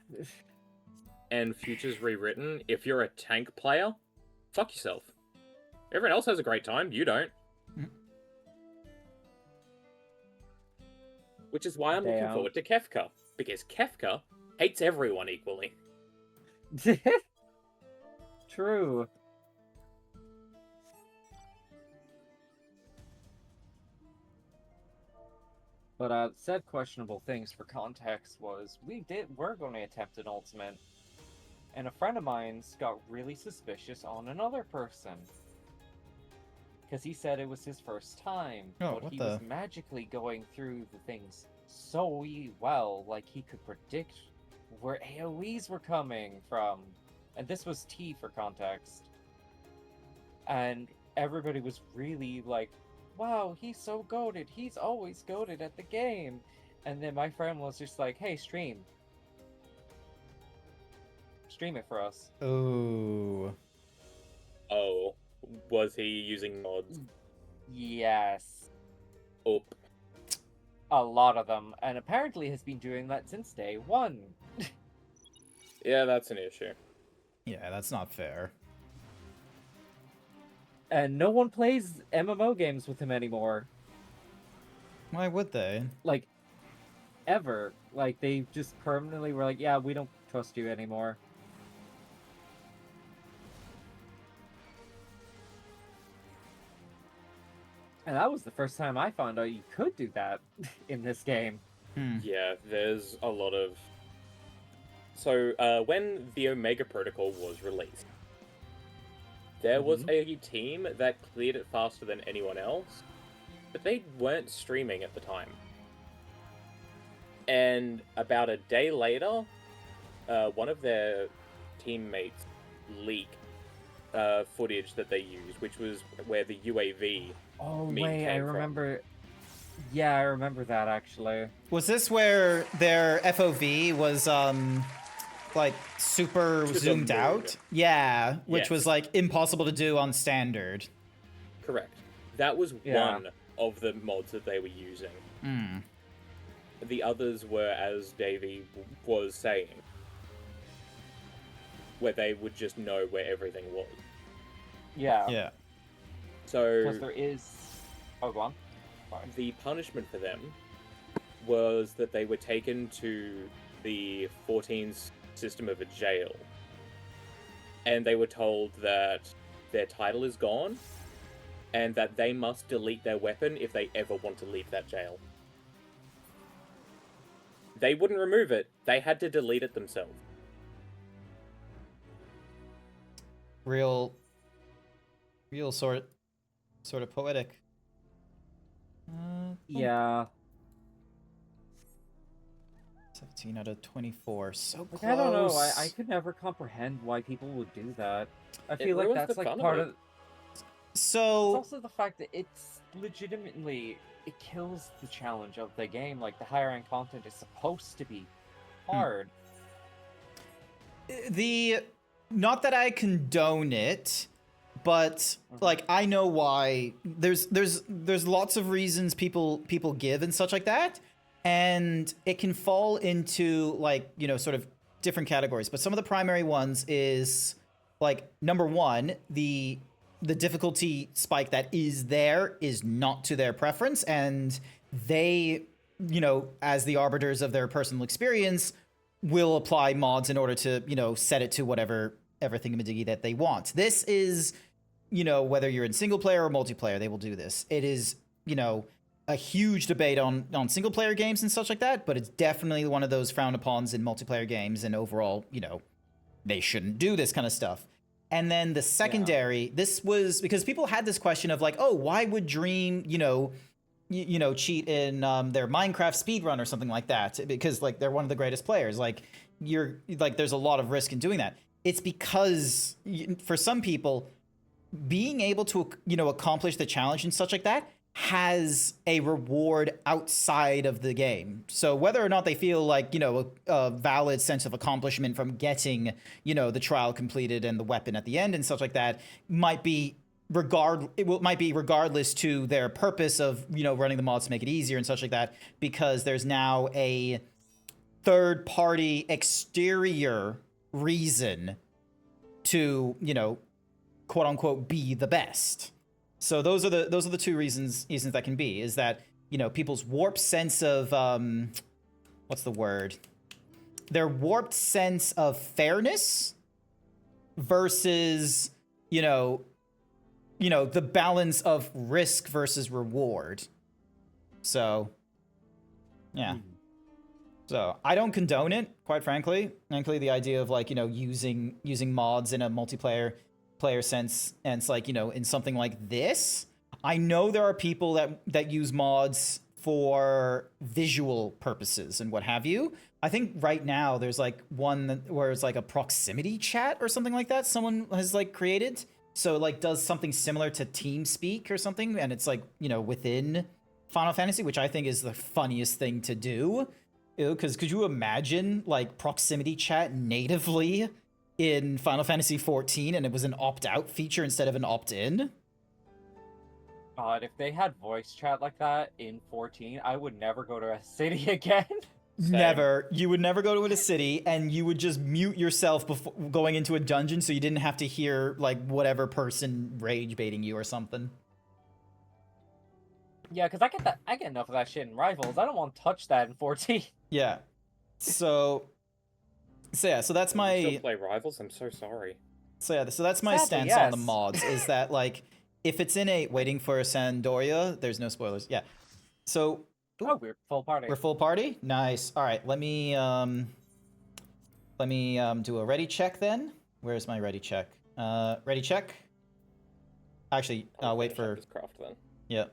[SPEAKER 8] And Futures Rewritten, if you're a tank player, fuck yourself. Everyone else has a great time, you don't. Which is why I'm looking
[SPEAKER 5] Damn.
[SPEAKER 8] forward to Kefka, because Kefka hates everyone equally.
[SPEAKER 5] True. But said questionable things for context was we're going to attempt an ultimate. and a friend of mine's got really suspicious on another person. Because he said it was his first time,
[SPEAKER 1] Oh,
[SPEAKER 5] but
[SPEAKER 1] what
[SPEAKER 5] he
[SPEAKER 1] the-
[SPEAKER 5] was magically going through the things so well, like he could predict where AoEs were coming from. And this was T for context. And everybody was really like, wow, he's so goated. He's always goated at the game. And then my friend was just like, hey, stream. Stream it for us.
[SPEAKER 1] Ooh.
[SPEAKER 8] Oh, was he using mods?
[SPEAKER 5] Yes.
[SPEAKER 8] Oh,
[SPEAKER 5] A lot of them. And apparently has been doing that since day one.
[SPEAKER 8] yeah, that's an issue.
[SPEAKER 1] Yeah, that's not fair.
[SPEAKER 5] And no one plays MMO games with him anymore.
[SPEAKER 1] Why would they?
[SPEAKER 5] Like, ever. Like, they just permanently were like, yeah, we don't trust you anymore. And that was the first time I found out you could do that in this game.
[SPEAKER 8] Yeah, there's a lot of. So, when the Omega Protocol was released, there was a team that cleared it faster than anyone else, but they weren't streaming at the time. And about a day later, one of their teammates leaked footage that they used, which was where the UAV.
[SPEAKER 5] Oh,
[SPEAKER 8] Meme
[SPEAKER 5] wait, I
[SPEAKER 8] came from.
[SPEAKER 5] remember. Yeah, I remember that actually.
[SPEAKER 1] Was this where their FOV was like super
[SPEAKER 8] To the
[SPEAKER 1] zoomed
[SPEAKER 8] moon.
[SPEAKER 1] out? Yeah, which
[SPEAKER 8] Yes.
[SPEAKER 1] was like impossible to do on standard.
[SPEAKER 8] Correct. That was
[SPEAKER 5] Yeah.
[SPEAKER 8] one of the mods that they were using.
[SPEAKER 1] Hmm.
[SPEAKER 8] The others were, as Davey was saying, where they would just know where everything was.
[SPEAKER 5] Yeah.
[SPEAKER 1] Yeah.
[SPEAKER 8] So
[SPEAKER 5] Because there is. Oh, go on. Sorry.
[SPEAKER 8] the punishment for them was that they were taken to the 14's system of a jail. And they were told that their title is gone and that they must delete their weapon if they ever want to leave that jail. They wouldn't remove it, they had to delete it themselves.
[SPEAKER 1] Real sort of poetic.
[SPEAKER 5] Yeah.
[SPEAKER 1] 17 out of 24. So
[SPEAKER 5] Like,
[SPEAKER 1] close.
[SPEAKER 5] I don't know. I could never comprehend why people would do that. I feel like
[SPEAKER 8] ruins
[SPEAKER 5] that's
[SPEAKER 8] the
[SPEAKER 5] like
[SPEAKER 8] fun of
[SPEAKER 5] part
[SPEAKER 8] it.
[SPEAKER 5] of. It's
[SPEAKER 1] So
[SPEAKER 5] also the fact that it's legitimately it kills the challenge of the game. Like the higher end content is supposed to be hard.
[SPEAKER 1] not that I condone it, but like I know why. There's lots of reasons people give and such like that, and it can fall into like, you know, sort of different categories. But some of the primary ones is like, number one, the difficulty spike that is there is not to their preference, and they, you know, as the arbiters of their personal experience, will apply mods in order to, you know, set it to whatever thingamadiggy that they want. This is, you know, whether you're in single player or multiplayer, they will do this. It is, you know, a huge debate on single player games and such like that, but it's definitely one of those frowned upons in multiplayer games, and overall, you know, they shouldn't do this kind of stuff. And then the secondary, this was because people had this question of like, oh, why would Dream, you know, cheat in their Minecraft speedrun or something like that? Because like they're one of the greatest players. Like you're like, there's a lot of risk in doing that. It's because for some people, being able to, you know, accomplish the challenge and such like that has a reward outside of the game. So whether or not they feel like, you know, a valid sense of accomplishment from getting, you know, the trial completed and the weapon at the end and such like that might be regardless to their purpose of, you know, running the mods to make it easier and such like that, because there's now a third party exterior reason to, you know, quote unquote be the best. So those are the two reasons that can be, is that, you know, people's warped sense of what's the word? Their warped sense of fairness versus, you know, the balance of risk versus reward. So, yeah. So I don't condone it, quite frankly. Frankly, the idea of like, you know, using mods in a player sense, and it's like, you know, in something like this, I know there are people that use mods for visual purposes and what have you. I think right now there's like one where it's like a proximity chat or something like that someone has like created. So it like does something similar to TeamSpeak or something, and it's like, you know, within Final Fantasy, which I think is the funniest thing to do. Because could you imagine like proximity chat natively in Final Fantasy XIV and it was an opt-out feature instead of an opt-in?
[SPEAKER 5] God, if they had voice chat like that in 14, I would never go to a city again.
[SPEAKER 6] Same.
[SPEAKER 1] Never. You would never go to a city, and you would just mute yourself before going into a dungeon so you didn't have to hear like whatever person rage baiting you or something.
[SPEAKER 5] Yeah, because I get enough of that shit in Rivals. I don't want to touch that in 14.
[SPEAKER 1] Yeah. So yeah, so that's
[SPEAKER 8] You
[SPEAKER 1] my
[SPEAKER 8] still play Rivals? I'm so sorry.
[SPEAKER 1] so that's my
[SPEAKER 5] Sadly,
[SPEAKER 1] stance on the
[SPEAKER 5] yes.
[SPEAKER 1] mods, is that like if it's in a waiting for Sandoria, there's no spoilers. Yeah. So
[SPEAKER 5] Oh, we're full party.
[SPEAKER 1] we're full party? Nice. All right, let me do a ready check then. Where's my ready check? Ready check. Actually, I'll wait
[SPEAKER 8] finish up
[SPEAKER 1] for
[SPEAKER 8] this craft then.
[SPEAKER 1] Yep.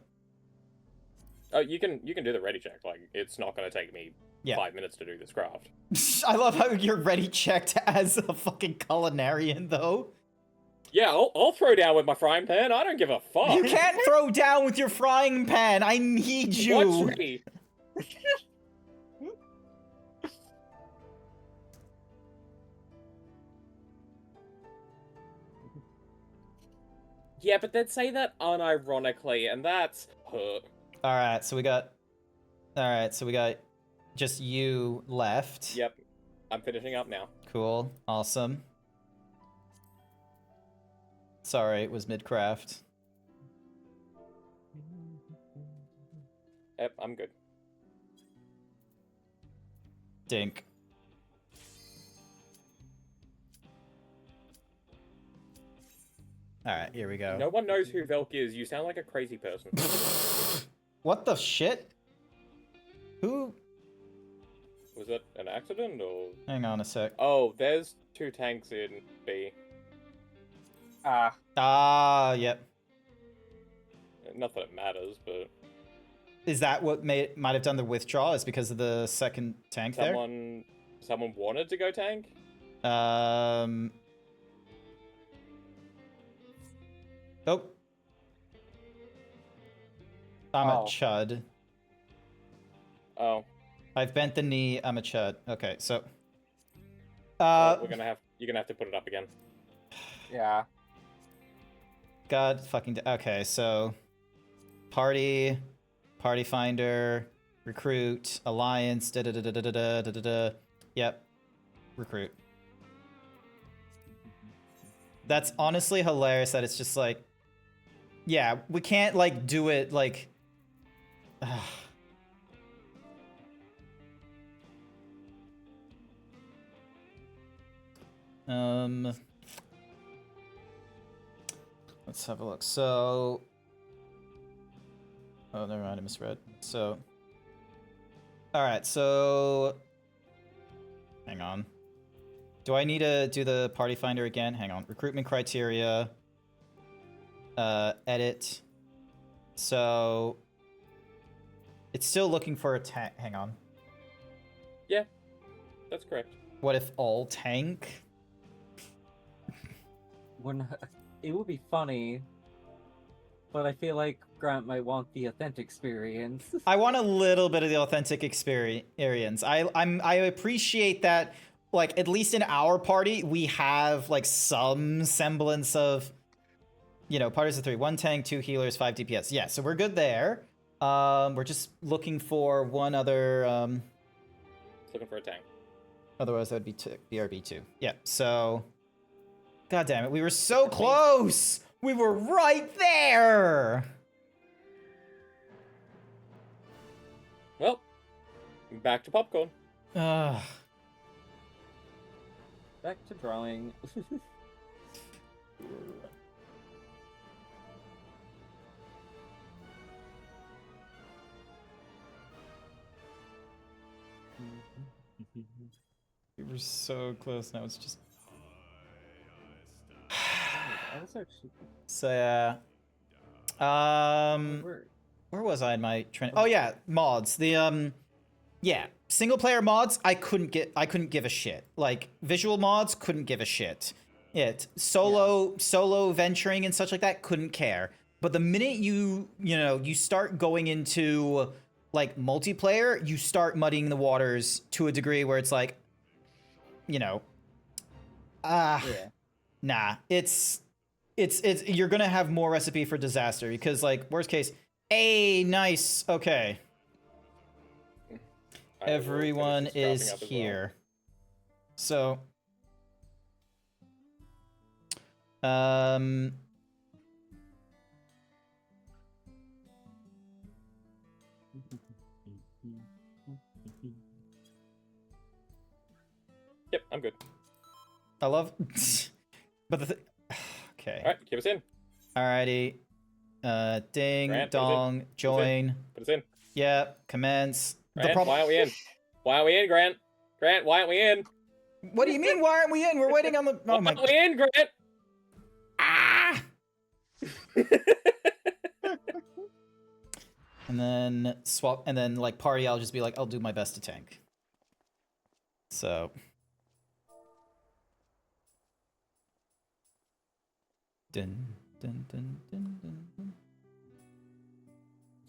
[SPEAKER 8] Oh, you can do the ready check. Like, it's not going to take me
[SPEAKER 1] Yeah.
[SPEAKER 8] 5 minutes to do this craft.
[SPEAKER 1] I love how you're ready checked as a fucking culinarian though.
[SPEAKER 8] Yeah, I'll throw down with my frying pan. I don't give a fuck.
[SPEAKER 1] You can't throw down with your frying pan. I need you.
[SPEAKER 8] Watch me. Yeah, but they'd say that unironically, and that's hurt.
[SPEAKER 1] All right, so we got just you left.
[SPEAKER 8] Yep, I'm finishing up now.
[SPEAKER 1] Cool. Awesome. Sorry, it was mid-craft.
[SPEAKER 8] Yep, I'm good.
[SPEAKER 1] Dink. All right, here we go.
[SPEAKER 8] No one knows who Velk is. You sound like a crazy person.
[SPEAKER 1] What the shit? Who?
[SPEAKER 8] Was it an accident or?
[SPEAKER 1] Hang on a sec.
[SPEAKER 8] Oh, there's 2 tanks in B.
[SPEAKER 1] Ah, yep.
[SPEAKER 8] Not that it matters, but
[SPEAKER 1] Is that what might have done the withdrawal? Is because of the second tank
[SPEAKER 8] someone wanted to go tank.
[SPEAKER 1] there? Oh. I'm a
[SPEAKER 5] Oh.
[SPEAKER 1] chud.
[SPEAKER 8] Oh,
[SPEAKER 1] I've bent the knee. I'm a chud. Okay, so.
[SPEAKER 8] well, you're gonna have to put it up again.
[SPEAKER 5] Yeah.
[SPEAKER 1] God fucking. Okay, so. Party finder, recruit, alliance, da da da da da da da da da. Yep, recruit. That's honestly hilarious that it's just like, yeah, we can't like do it like. Let's have a look. So. Oh, never mind, I misread. So. Alright, so. Hang on. Do I need to do the party finder again? Hang on. Recruitment criteria. Edit. So. It's still looking for a tank. Hang on.
[SPEAKER 8] Yeah, that's correct.
[SPEAKER 1] What if all tank?
[SPEAKER 5] It would be funny, but I feel like Grant might want the authentic experience.
[SPEAKER 1] I want a little bit of the authentic experience. I appreciate that, like, at least in our party, we have like some semblance of, you know, parties of 3, 1 tank, 2 healers, 5 DPS. Yeah, so we're good there. We're just looking for one other.
[SPEAKER 8] Looking for a tank.
[SPEAKER 1] Otherwise, that would be BRB2. Yeah. So, God damn it, we were so close. We were right there.
[SPEAKER 8] Well, back to popcorn.
[SPEAKER 1] Ugh.
[SPEAKER 5] Back to drawing.
[SPEAKER 1] We were so close. Now it's just.
[SPEAKER 5] That was actually
[SPEAKER 1] So yeah. Where was I in my training? Oh yeah, mods. Yeah, single player mods. I couldn't give a shit. Like visual mods, couldn't give a shit. Solo venturing and such like that, couldn't care. But the minute you start going into like multiplayer, you start muddying the waters to a degree where it's like, nah, it's you're gonna have more recipe for disaster because like worst case, nice, okay. Everyone is here. So
[SPEAKER 8] Yep, I'm good.
[SPEAKER 1] I love but okay.
[SPEAKER 8] Alright, keep us in.
[SPEAKER 1] Alrighty. Ding
[SPEAKER 8] Grant,
[SPEAKER 1] dong, join.
[SPEAKER 8] Put us in.
[SPEAKER 1] Yeah, commence.
[SPEAKER 8] Grant, why aren't we in? Why aren't we in, Grant? Grant, why aren't we in?
[SPEAKER 1] What do you mean? Why aren't we in? We're waiting on the. Oh my.
[SPEAKER 8] Why aren't we in, Grant?
[SPEAKER 1] Ah! And then swap, and then like party. I'll just be like, I'll do my best to tank. So. Dun, dun, dun, dun, dun, dun.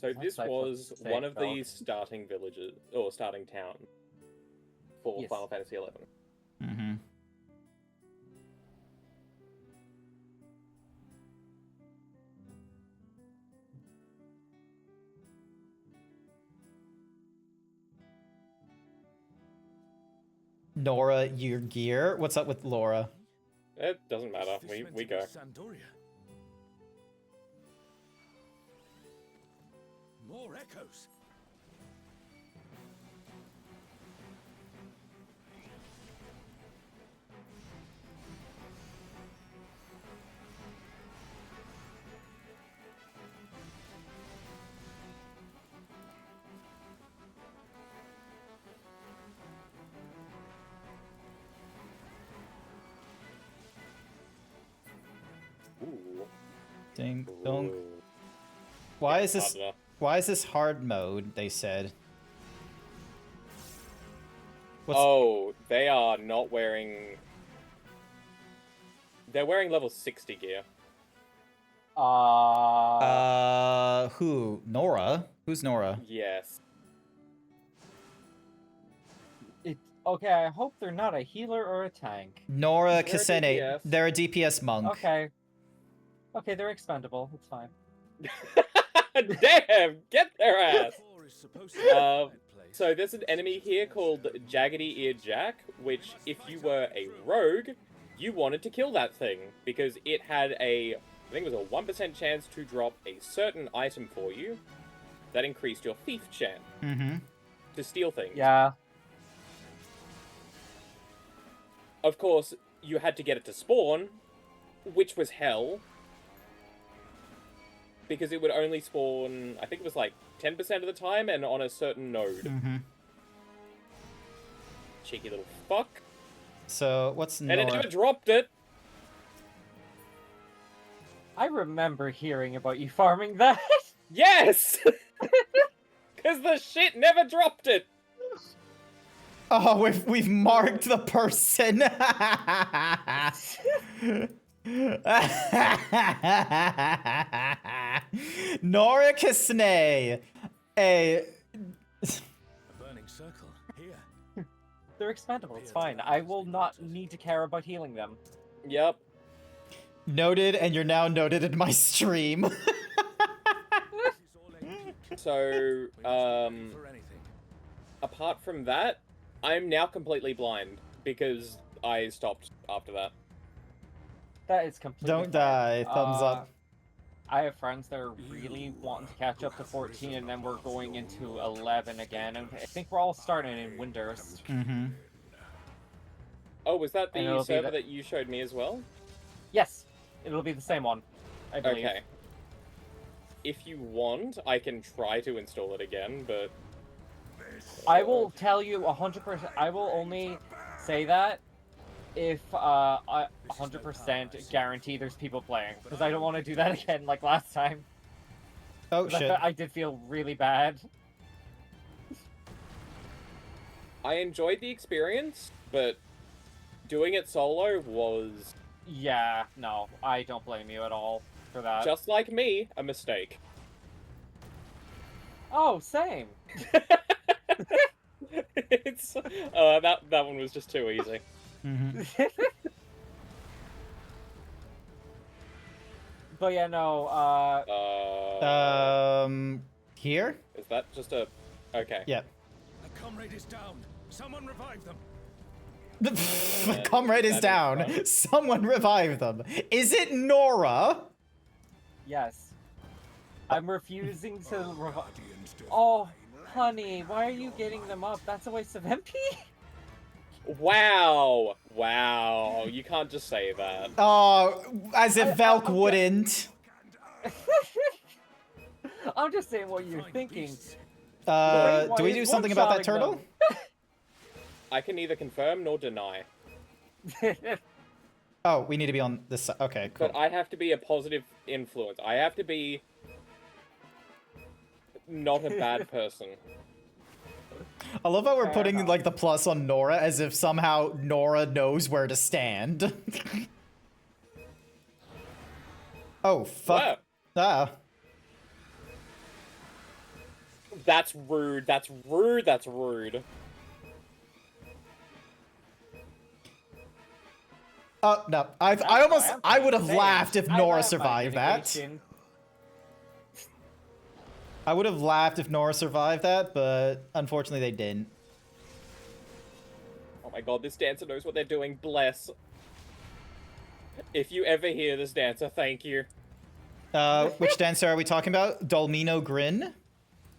[SPEAKER 8] So this was one of the starting villages, or starting town, for Final Fantasy XI.
[SPEAKER 1] Mm-hmm. Nora, your gear? What's up with Laura?
[SPEAKER 8] It doesn't matter. We go.
[SPEAKER 7] More echoes.
[SPEAKER 8] Ooh.
[SPEAKER 1] Ding dong.
[SPEAKER 8] Ooh.
[SPEAKER 1] Why
[SPEAKER 8] Yeah,
[SPEAKER 1] is this?
[SPEAKER 8] harder.
[SPEAKER 1] Why is this hard mode? They said.
[SPEAKER 8] Oh, they are not wearing. They're wearing level 60 gear.
[SPEAKER 1] Who? Nora? Who's Nora?
[SPEAKER 8] Yes.
[SPEAKER 5] Okay, I hope they're not a healer or a tank.
[SPEAKER 1] Nora
[SPEAKER 8] They're a
[SPEAKER 1] Kasene.
[SPEAKER 8] DPS.
[SPEAKER 1] They're a DPS monk.
[SPEAKER 5] Okay. Okay, they're expendable. It's fine.
[SPEAKER 8] Damn! Get their ass!
[SPEAKER 7] Four is supposed to be in
[SPEAKER 8] Um,
[SPEAKER 7] that place.
[SPEAKER 8] So there's an enemy here called Jaggedy Ear Jack, which if you were a rogue, you wanted to kill that thing because it had I think it was a 1% chance to drop a certain item for you that increased your thief chance
[SPEAKER 1] Mm-hmm.
[SPEAKER 8] to steal things.
[SPEAKER 5] Yeah.
[SPEAKER 8] Of course, you had to get it to spawn, which was hell. Because it would only spawn, I think it was like 10% of the time and on a certain node.
[SPEAKER 1] Mm-hmm.
[SPEAKER 8] Cheeky little fuck.
[SPEAKER 1] So what's Nora?
[SPEAKER 8] And it never dropped it.
[SPEAKER 5] I remember hearing about you farming that.
[SPEAKER 8] Yes! Because the shit never dropped it.
[SPEAKER 1] Oh, we've marked the person. Nora Kasne,
[SPEAKER 7] A burning circle. Here.
[SPEAKER 5] They're expendable. It's fine. I will not need to care about healing them.
[SPEAKER 8] Yep.
[SPEAKER 1] noted, and you're now noted in my stream.
[SPEAKER 8] So,
[SPEAKER 7] For anything.
[SPEAKER 8] apart from that, I'm now completely blind because I stopped after that.
[SPEAKER 5] That is completely
[SPEAKER 1] Don't
[SPEAKER 5] fine.
[SPEAKER 1] die. Thumbs up.
[SPEAKER 5] I have friends that are really wanting to catch up to 14, and then we're going into 11 again. And I think we're all starting in Windurst.
[SPEAKER 1] Mm-hmm.
[SPEAKER 8] Oh, was that
[SPEAKER 5] And
[SPEAKER 8] the
[SPEAKER 5] it'll be
[SPEAKER 8] server
[SPEAKER 5] the-
[SPEAKER 8] that you showed me as well?
[SPEAKER 5] Yes, it'll be the same one, I believe.
[SPEAKER 8] Okay. If you want, I can try to install it again, but
[SPEAKER 5] I will tell you 100%. I will only say that if I 100% guarantee there's people playing, because I don't want to do that again like last time.
[SPEAKER 1] Oh
[SPEAKER 5] 'Cause
[SPEAKER 1] shit.
[SPEAKER 5] I did feel really bad.
[SPEAKER 8] I enjoyed the experience, but doing it solo was,
[SPEAKER 5] Yeah, no, I don't blame you at all for that.
[SPEAKER 8] just like me, a mistake.
[SPEAKER 5] Oh, same.
[SPEAKER 8] It's that one was just too easy.
[SPEAKER 5] But yeah, no,
[SPEAKER 1] Here?
[SPEAKER 8] Is that just a... Okay.
[SPEAKER 1] Yeah.
[SPEAKER 7] A comrade is down. Someone revive them.
[SPEAKER 1] Comrade is down. Someone revive them. Is it Nora?
[SPEAKER 5] yes. I'm refusing to revive.
[SPEAKER 7] Guardians
[SPEAKER 5] Oh,
[SPEAKER 7] divine,
[SPEAKER 5] honey, why are you getting them up? That's a waste of MP?
[SPEAKER 8] Wow. Wow. You can't just say that.
[SPEAKER 1] Oh, as if Valk
[SPEAKER 5] I'm-
[SPEAKER 1] wouldn't.
[SPEAKER 5] I'm just saying what you're thinking.
[SPEAKER 1] Do we
[SPEAKER 5] Why
[SPEAKER 1] do
[SPEAKER 5] is
[SPEAKER 1] something about that
[SPEAKER 5] one-shotting
[SPEAKER 1] turtle?
[SPEAKER 8] I can neither confirm nor deny.
[SPEAKER 5] them?
[SPEAKER 1] Oh, we need to be on this side. Okay, cool.
[SPEAKER 8] But I have to be a positive influence. I have to be not a bad person.
[SPEAKER 1] I love how we're
[SPEAKER 5] Fair
[SPEAKER 1] putting
[SPEAKER 5] enough.
[SPEAKER 1] like the plus on Nora as if somehow Nora knows where to stand. Oh, fuck. Ah.
[SPEAKER 8] That's rude. That's rude. That's rude.
[SPEAKER 1] Oh, no. I would have laughed if Nora survived that. I would have laughed if Nora survived that, but unfortunately they didn't.
[SPEAKER 8] Oh my god, this dancer knows what they're doing. Bless. If you ever hear this dancer, thank you.
[SPEAKER 1] Which dancer are we talking about? Dolmino Grin?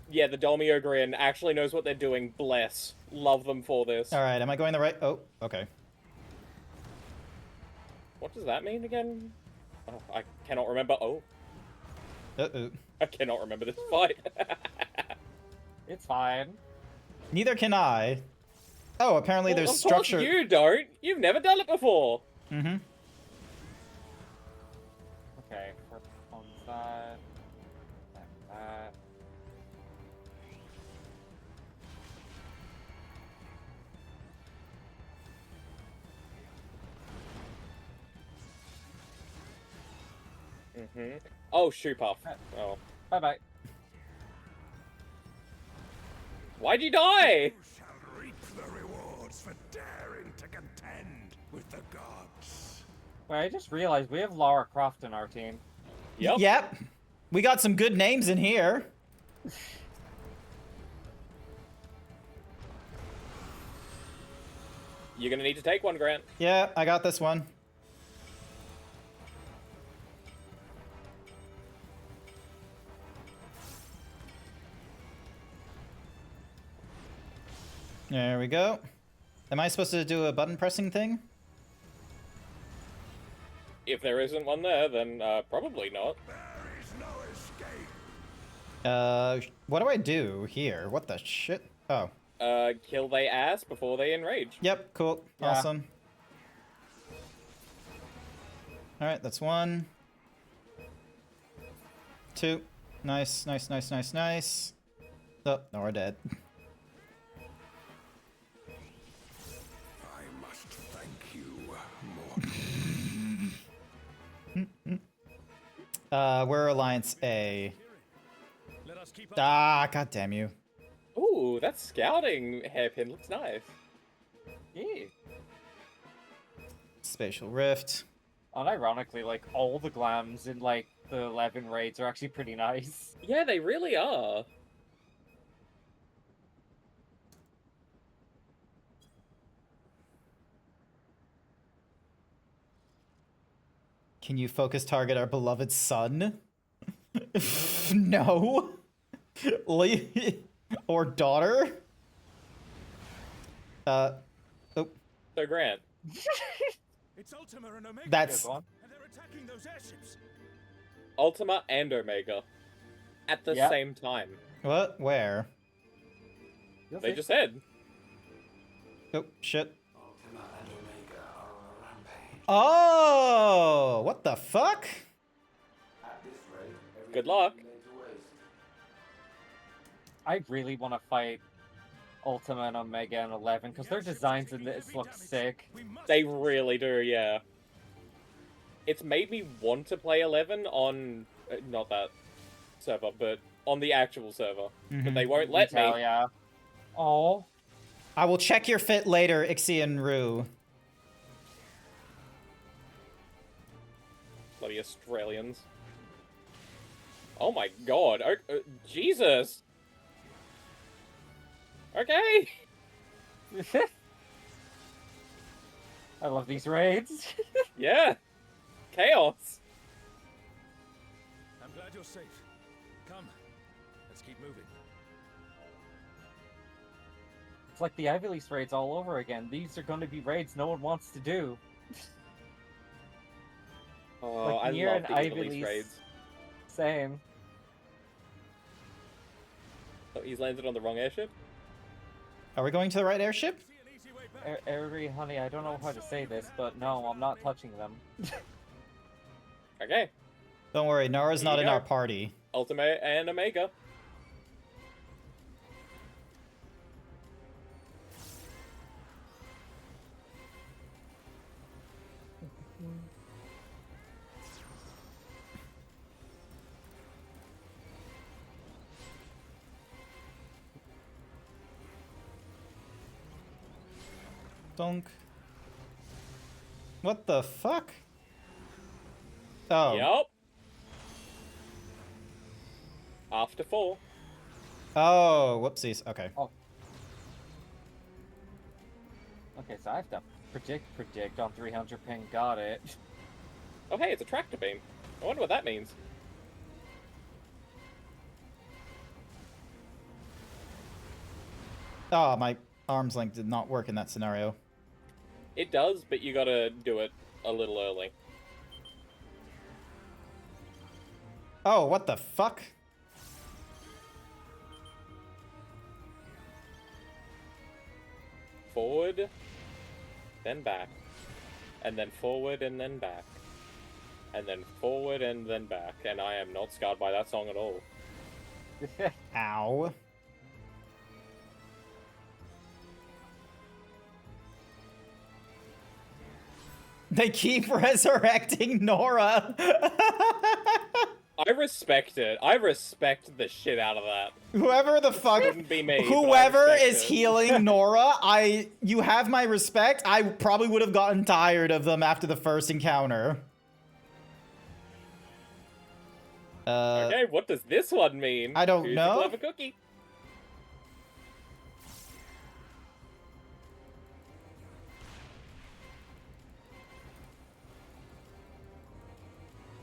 [SPEAKER 8] Yeah, the Dolmio Grin actually knows what they're doing. Bless. Love them for this.
[SPEAKER 1] Alright, am I going the right? Oh, okay.
[SPEAKER 8] What does that mean again? Oh, I cannot remember. Oh,
[SPEAKER 1] Uh-oh.
[SPEAKER 8] I cannot remember this fight.
[SPEAKER 5] It's fine.
[SPEAKER 1] Neither can I. Oh, apparently
[SPEAKER 8] Well,
[SPEAKER 1] there's
[SPEAKER 8] of course
[SPEAKER 1] structure.
[SPEAKER 8] you don't. You've never done it before.
[SPEAKER 1] Mm-hmm.
[SPEAKER 5] Okay, first one's that. Then that.
[SPEAKER 8] Oh, shoe puff. Oh.
[SPEAKER 5] Bye bye.
[SPEAKER 8] Why'd you die?
[SPEAKER 7] You shall reap the rewards for daring to contend with the gods.
[SPEAKER 5] Wait, I just realized we have Lara Croft in our team.
[SPEAKER 8] Yep.
[SPEAKER 1] Yep. We got some good names in here.
[SPEAKER 8] You're gonna need to take one, Grant.
[SPEAKER 1] Yeah, I got this one. There we go. Am I supposed to do a button pressing thing?
[SPEAKER 8] If there isn't one there, then probably not.
[SPEAKER 7] There is no escape.
[SPEAKER 1] What do I do here? What the shit? Oh.
[SPEAKER 8] Kill they ass before they enrage.
[SPEAKER 1] Yep, cool.
[SPEAKER 5] Yeah.
[SPEAKER 1] Awesome. Alright, that's 1. 2. Nice, nice, nice, nice, nice. Oh, no, we're dead.
[SPEAKER 7] I must thank you, mortal.
[SPEAKER 1] We're Alliance A.
[SPEAKER 7] Let us keep up.
[SPEAKER 1] Ah, god damn you.
[SPEAKER 8] Ooh, that scouting hairpin looks nice.
[SPEAKER 5] Yeah.
[SPEAKER 1] Spatial Rift.
[SPEAKER 5] Unironically, like, all the glams in, like, the 11 raids are actually pretty nice.
[SPEAKER 8] Yeah, they really are.
[SPEAKER 1] Can you focus target our beloved son? No. Or daughter? Oh.
[SPEAKER 8] So, Grant,
[SPEAKER 7] It's Ultima and Omega.
[SPEAKER 1] That's...
[SPEAKER 5] Good one.
[SPEAKER 7] And they're attacking those airships.
[SPEAKER 8] Ultima and Omega at the
[SPEAKER 5] Yep.
[SPEAKER 8] same time.
[SPEAKER 1] What? Where?
[SPEAKER 8] They just said.
[SPEAKER 1] Oh, shit. Oh, what the fuck?
[SPEAKER 8] Good luck.
[SPEAKER 5] I really want to fight Ultima and Omega and 11 because their designs in this look sick.
[SPEAKER 8] They really do, yeah. It's made me want to play 11 on... not that server, but on the actual server. But they won't let me.
[SPEAKER 5] Materia. Oh.
[SPEAKER 1] I will check your fit later, Ixian Rue.
[SPEAKER 8] Bloody Australians. Oh my god. Jesus. Okay.
[SPEAKER 5] I love these raids.
[SPEAKER 8] Yeah. Chaos.
[SPEAKER 7] I'm glad you're safe. Come, let's keep moving.
[SPEAKER 5] It's like the Ivy League raids all over again. These are going to be raids no one wants to do.
[SPEAKER 8] Oh,
[SPEAKER 5] Like
[SPEAKER 8] I
[SPEAKER 5] Nier
[SPEAKER 8] love
[SPEAKER 5] and
[SPEAKER 8] the
[SPEAKER 5] Ivy
[SPEAKER 8] Ivy
[SPEAKER 5] League.
[SPEAKER 8] raids.
[SPEAKER 5] Same.
[SPEAKER 8] Oh, he's landed on the wrong airship?
[SPEAKER 1] Are we going to the right airship?
[SPEAKER 5] Eri, honey, I don't know how to say this, but no, I'm not touching them.
[SPEAKER 8] Okay.
[SPEAKER 1] Don't worry, Nara's
[SPEAKER 8] Here
[SPEAKER 1] not
[SPEAKER 8] you
[SPEAKER 1] in
[SPEAKER 8] go.
[SPEAKER 1] our party.
[SPEAKER 8] Ultimate and Omega.
[SPEAKER 1] Donk. What the fuck? Oh.
[SPEAKER 8] Yup. After 4.
[SPEAKER 1] Oh, whoopsies. Okay.
[SPEAKER 5] Okay, so I have to predict on 300 ping. Got it.
[SPEAKER 8] Oh hey, it's a tractor beam. I wonder what that means.
[SPEAKER 1] Oh, my arm's length did not work in that scenario.
[SPEAKER 8] It does, but you gotta do it a little early.
[SPEAKER 1] Oh, what the fuck?
[SPEAKER 8] Forward, then back. And then forward and then back. And then forward and then back. And I am not scarred by that song at all.
[SPEAKER 1] Ow. They keep resurrecting Nora.
[SPEAKER 8] I respect it. I respect the shit out of that.
[SPEAKER 1] Whoever the fuck,
[SPEAKER 8] Wouldn't be me, but I
[SPEAKER 1] whoever
[SPEAKER 8] respect
[SPEAKER 1] is
[SPEAKER 8] it.
[SPEAKER 1] healing Nora, you have my respect. I probably would have gotten tired of them after the first encounter.
[SPEAKER 8] Okay, what does this one mean?
[SPEAKER 1] I don't
[SPEAKER 8] Who's
[SPEAKER 1] know.
[SPEAKER 8] The clever cookie?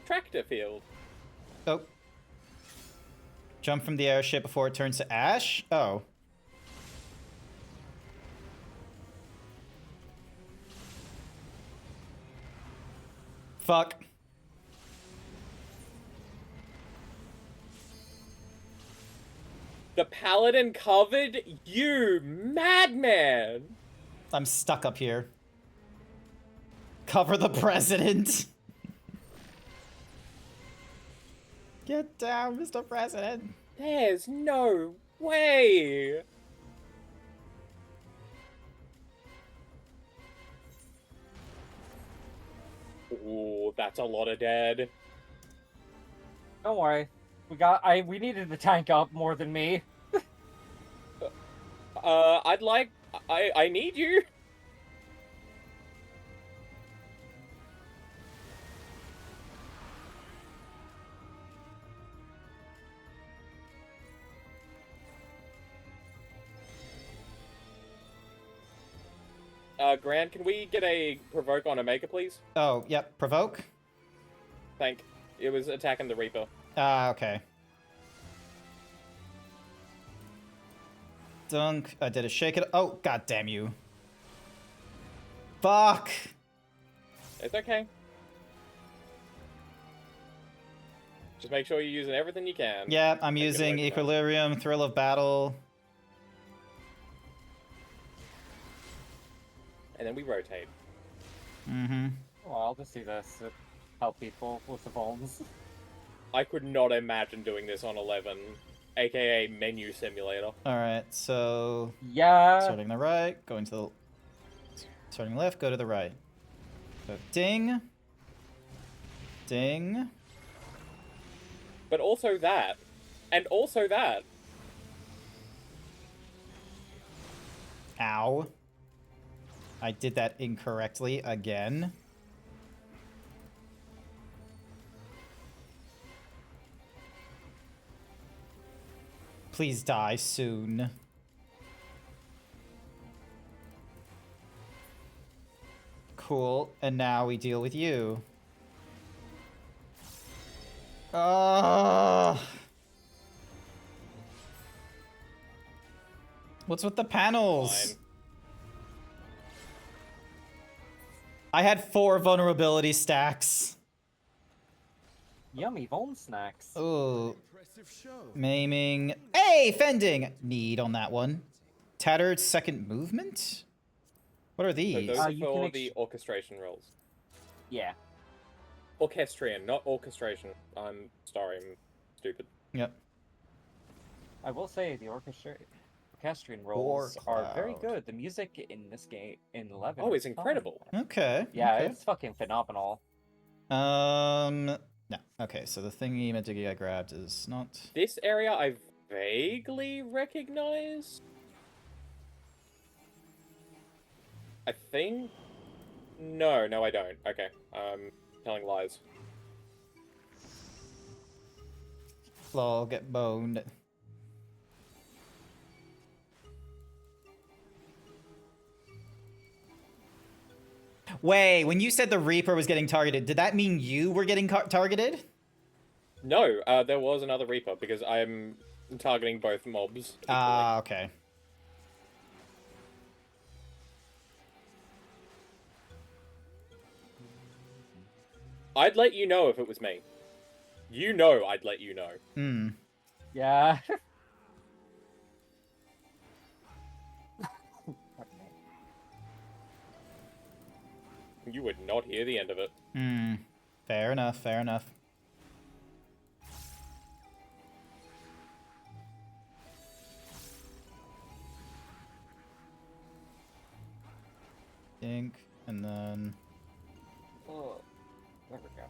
[SPEAKER 8] Tractor field.
[SPEAKER 1] Oh. Jump from the airship before it turns to ash? Oh. Fuck.
[SPEAKER 8] The paladin covered? You madman!
[SPEAKER 1] I'm stuck up here. Cover the president. Get down, Mr. President.
[SPEAKER 8] There's no way! Ooh, that's a lot of dead.
[SPEAKER 5] Don't worry. We needed the tank up more than me.
[SPEAKER 8] I need you. Grant, can we get a provoke on Omega, please?
[SPEAKER 1] Oh, yep. Provoke?
[SPEAKER 8] It was attacking the Reaper.
[SPEAKER 1] Ah, okay. Dunk. I did a shake it. Oh, god damn you. Fuck.
[SPEAKER 8] It's okay. Just make sure you're using everything you can.
[SPEAKER 1] Yeah, I'm
[SPEAKER 8] Take it
[SPEAKER 1] using
[SPEAKER 8] away from
[SPEAKER 1] Equilibrium, Thrill of Battle.
[SPEAKER 8] and then we rotate.
[SPEAKER 1] Mm-hmm.
[SPEAKER 5] Well, I'll just do this to help people with the bones.
[SPEAKER 8] I could not imagine doing this on 11, aka menu simulator.
[SPEAKER 1] Alright, so
[SPEAKER 5] Yeah.
[SPEAKER 1] starting the right, going to the starting left, go to the right. So ding. Ding.
[SPEAKER 8] But also that. And also that.
[SPEAKER 1] Ow. I did that incorrectly again. Please die soon. Cool, and now we deal with you. What's with the panels?
[SPEAKER 8] Fine.
[SPEAKER 1] I had 4 vulnerability stacks.
[SPEAKER 5] Yummy bone snacks.
[SPEAKER 1] Ooh. Maiming. Hey, fending! Need on that one. Tattered second movement? What are
[SPEAKER 8] So
[SPEAKER 1] these?
[SPEAKER 8] those are
[SPEAKER 5] you
[SPEAKER 8] for
[SPEAKER 5] can
[SPEAKER 8] the orchestration rolls.
[SPEAKER 5] Yeah.
[SPEAKER 8] Orchestrion, not orchestration. I'm sorry, I'm stupid.
[SPEAKER 1] Yep.
[SPEAKER 5] I will say the orchestrion rolls are very
[SPEAKER 1] cloud.
[SPEAKER 5] good. The music in this game, in 11,
[SPEAKER 8] Oh,
[SPEAKER 5] is
[SPEAKER 8] it's incredible.
[SPEAKER 5] fun.
[SPEAKER 1] Okay.
[SPEAKER 5] Yeah,
[SPEAKER 1] okay.
[SPEAKER 5] it's fucking phenomenal.
[SPEAKER 1] No. Okay, so the thingy Materia I grabbed is not...
[SPEAKER 8] This area I vaguely recognize. I think. No, I don't. Okay, telling lies.
[SPEAKER 1] Lol, get boned. Wait, when you said the Reaper was getting targeted, did that mean you were getting targeted?
[SPEAKER 8] No, there was another Reaper because I'm targeting both mobs.
[SPEAKER 1] Ah, okay.
[SPEAKER 8] I'd let you know if it was me. You know I'd let you know.
[SPEAKER 1] Hmm.
[SPEAKER 5] Yeah.
[SPEAKER 8] You would not hear the end of it.
[SPEAKER 1] Hmm. Fair enough, fair enough. Dink, and then...
[SPEAKER 5] Oh, there we go.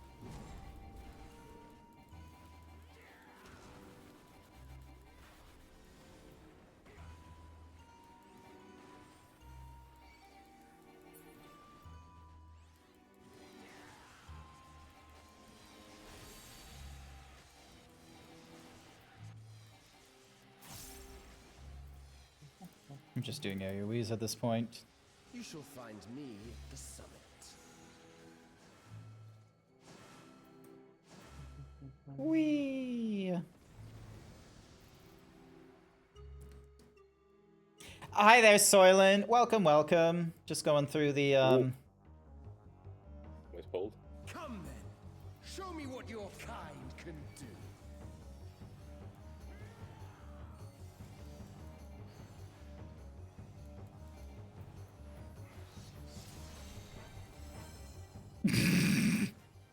[SPEAKER 1] I'm just doing AoEs at this point.
[SPEAKER 7] You shall find me at the summit.
[SPEAKER 1] Whee! Hi there, Soylent. Welcome, welcome. Just going through the,
[SPEAKER 8] Was pulled.
[SPEAKER 7] Come then, show me what your kind can do.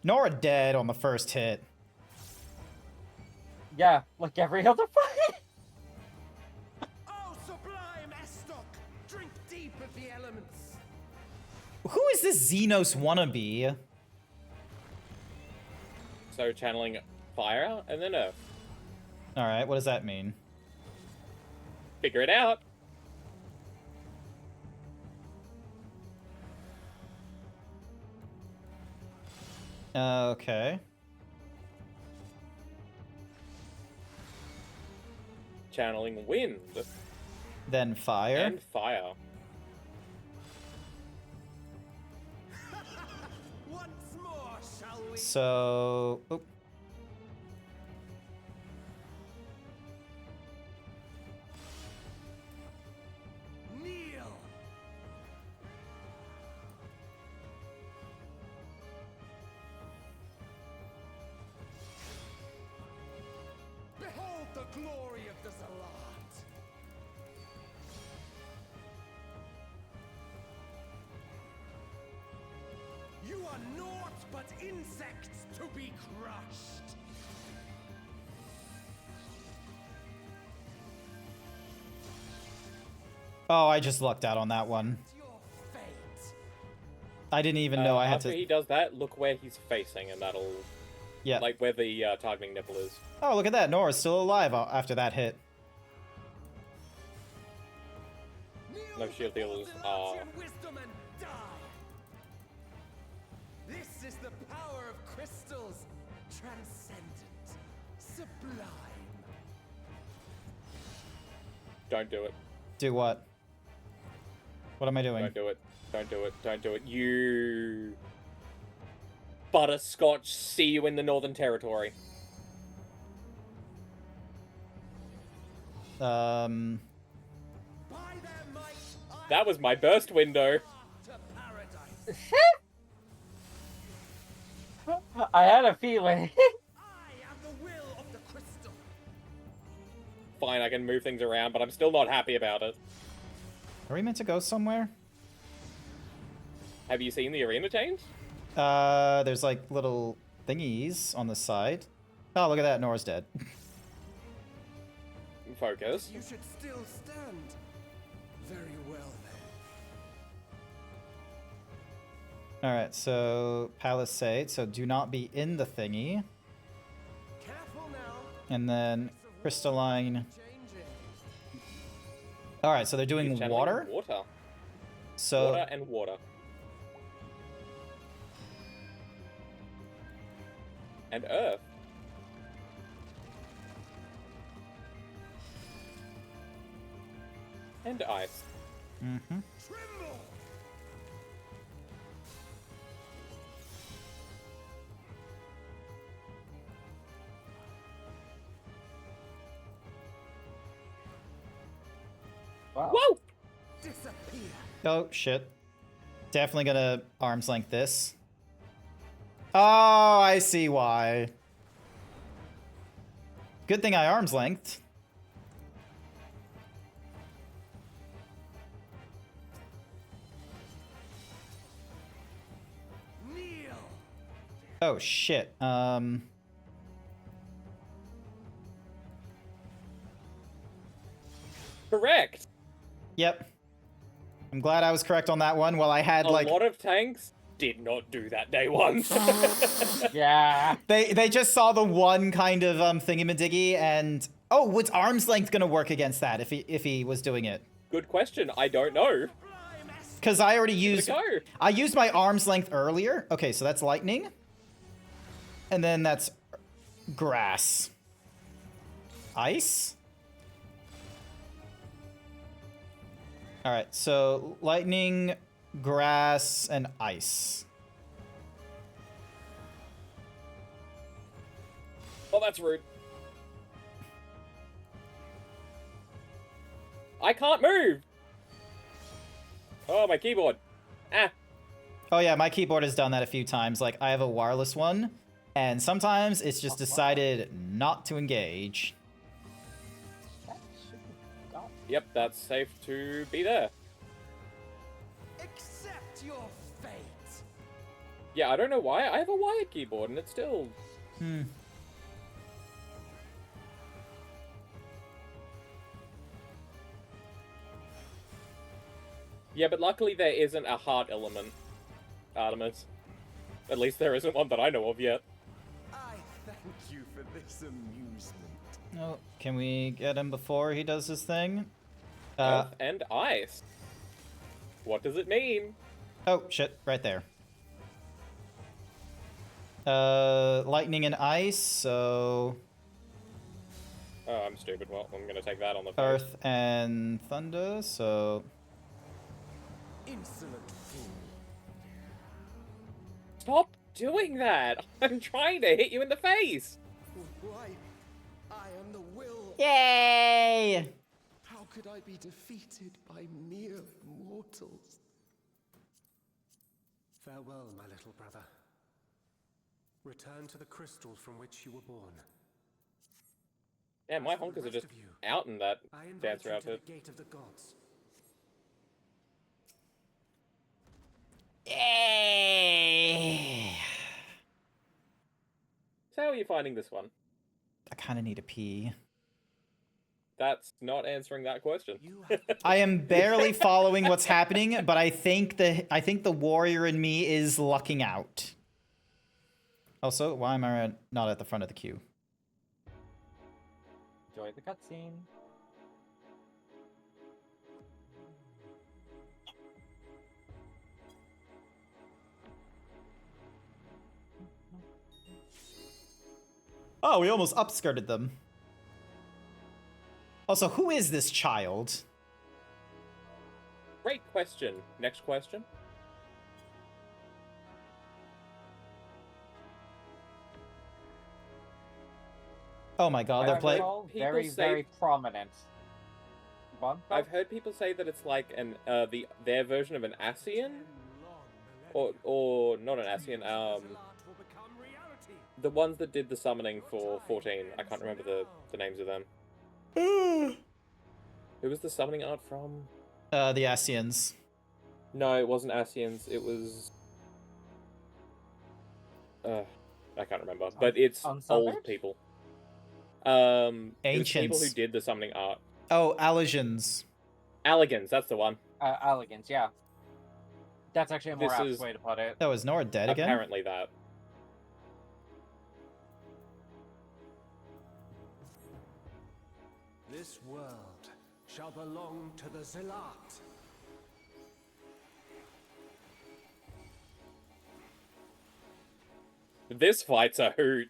[SPEAKER 1] Nora dead on the first hit.
[SPEAKER 5] Yeah, like every other fight.
[SPEAKER 7] Oh, sublime Estoc! Drink deep of the elements.
[SPEAKER 1] Who is this Xenos wannabe?
[SPEAKER 8] So channeling fire and then earth.
[SPEAKER 1] Alright, what does that mean?
[SPEAKER 8] Figure it out.
[SPEAKER 1] Okay.
[SPEAKER 8] Channeling wind
[SPEAKER 1] Then fire.
[SPEAKER 8] and fire.
[SPEAKER 7] Once more, shall we?
[SPEAKER 1] So... oop.
[SPEAKER 7] Kneel. Behold the glory of the Zalat. are naught but insects to be crushed.
[SPEAKER 1] Oh, I just lucked out on that one.
[SPEAKER 7] Your fate.
[SPEAKER 1] I didn't even know I had
[SPEAKER 8] after
[SPEAKER 1] to.
[SPEAKER 8] he does that, look where he's facing, and that'll
[SPEAKER 1] Yeah.
[SPEAKER 8] like where the targeting nipple is.
[SPEAKER 1] Oh, look at that. Nora's still alive after that hit.
[SPEAKER 8] No shield healers are.
[SPEAKER 7] Wisdom and die. This is the power of crystals, transcendent, sublime.
[SPEAKER 8] Don't do it.
[SPEAKER 1] Do what? What am I doing?
[SPEAKER 8] Don't do it. Don't do it. Don't do it. You. Butterscotch, see you in the Northern Territory.
[SPEAKER 7] By their might, I
[SPEAKER 8] That was my burst window.
[SPEAKER 7] to paradise.
[SPEAKER 5] I had a feeling.
[SPEAKER 7] I am the will of the crystal.
[SPEAKER 8] Fine, I can move things around, but I'm still not happy about it.
[SPEAKER 1] Are we meant to go somewhere?
[SPEAKER 8] Have you seen the arena change?
[SPEAKER 1] There's like little thingies on the side. Oh, look at that. Nora's dead.
[SPEAKER 8] Focus.
[SPEAKER 7] You should still stand. Very well then.
[SPEAKER 1] Alright, so Palisade. So do not be in the thingy.
[SPEAKER 7] Careful now.
[SPEAKER 1] And then Crystalline.
[SPEAKER 7] Changing.
[SPEAKER 1] Alright, so they're doing
[SPEAKER 8] He's channeling
[SPEAKER 1] water.
[SPEAKER 8] Water.
[SPEAKER 1] So
[SPEAKER 8] Water and water. And earth. And ice.
[SPEAKER 1] Mhm.
[SPEAKER 7] Tremble.
[SPEAKER 5] Wow.
[SPEAKER 8] Whoa!
[SPEAKER 7] Disappear.
[SPEAKER 1] Oh, shit. Definitely gonna arm's length this. Oh, I see why. Good thing I arm's length.
[SPEAKER 7] Kneel.
[SPEAKER 1] Oh, shit.
[SPEAKER 8] Correct.
[SPEAKER 1] Yep. I'm glad I was correct on that one. Well, I had
[SPEAKER 8] A
[SPEAKER 1] like
[SPEAKER 8] lot of tanks did not do that day one.
[SPEAKER 5] Yeah.
[SPEAKER 1] they just saw the one kind of thingamadiggy and oh, would arm's length gonna work against that if he was doing it?
[SPEAKER 8] Good question. I don't know.
[SPEAKER 1] Because I already
[SPEAKER 8] Give it
[SPEAKER 1] used
[SPEAKER 8] a go.
[SPEAKER 1] I used my arm's length earlier. Okay, so that's lightning. And then that's grass. Ice? Alright, so lightning, grass, and ice.
[SPEAKER 8] Oh, that's rude. I can't move. Oh, my keyboard. Ah.
[SPEAKER 1] Oh yeah, my keyboard has done that a few times. Like, I have a wireless one, and sometimes it's just decided not to engage.
[SPEAKER 8] Yep, that's safe to be there.
[SPEAKER 7] Accept your fate.
[SPEAKER 8] Yeah, I don't know why. I have a wired keyboard and it's still... Yeah, but luckily there isn't a heart element, Artemis. At least there isn't one that I know of yet.
[SPEAKER 7] I thank you for this amusement.
[SPEAKER 1] Oh, can we get him before he does his thing?
[SPEAKER 8] Earth and ice. What does it mean?
[SPEAKER 1] Oh, shit, right there. Lightning and ice, so...
[SPEAKER 8] Oh, I'm stupid. Well, I'm gonna take that on the face.
[SPEAKER 1] Earth and thunder, so...
[SPEAKER 7] Insolent fool.
[SPEAKER 8] Stop doing that! I'm trying to hit you in the face!
[SPEAKER 7] Why, I am the will.
[SPEAKER 1] Yay!
[SPEAKER 7] How could I be defeated by mere mortals? Farewell, my little brother. Return to the crystal from which you were born.
[SPEAKER 8] Yeah, my
[SPEAKER 7] As for the
[SPEAKER 8] honkers are
[SPEAKER 7] rest
[SPEAKER 8] just
[SPEAKER 7] of you,
[SPEAKER 8] out in that
[SPEAKER 7] I invite
[SPEAKER 8] dance
[SPEAKER 7] you to
[SPEAKER 8] outfit.
[SPEAKER 7] the gate of the gods.
[SPEAKER 1] Yay!
[SPEAKER 8] So how are you finding this one?
[SPEAKER 1] I kind of need a pee.
[SPEAKER 8] That's not answering that question.
[SPEAKER 1] I am barely following what's happening, but I think the warrior in me is lucking out. Also, why am I not at the front of the queue?
[SPEAKER 5] Enjoy the cutscene.
[SPEAKER 1] Oh, we almost upskirted them. Also, who is this child?
[SPEAKER 8] Great question. Next question.
[SPEAKER 1] Oh my god, they're playing.
[SPEAKER 5] All
[SPEAKER 8] People
[SPEAKER 5] very,
[SPEAKER 8] say-
[SPEAKER 5] very prominent.
[SPEAKER 8] I've heard people say that it's like their version of an Ascian, or not an Ascian. The ones that did the summoning for 14. I can't remember the names of them. Who was the summoning art from?
[SPEAKER 1] The Ascians.
[SPEAKER 8] No, it wasn't Ascians. It was. I can't remember, but it's
[SPEAKER 5] Unsundered?
[SPEAKER 8] old people. It was people
[SPEAKER 1] Ancients.
[SPEAKER 8] who did the summoning art.
[SPEAKER 1] Oh, Allegans.
[SPEAKER 8] Allegans, that's the one.
[SPEAKER 5] Elegance, yeah. That's actually a more
[SPEAKER 8] This
[SPEAKER 5] apt
[SPEAKER 8] is-
[SPEAKER 5] way to put it.
[SPEAKER 1] That was Nora dead again?
[SPEAKER 8] Apparently that.
[SPEAKER 7] This world shall belong to the Zealot.
[SPEAKER 8] This fight's a hoot.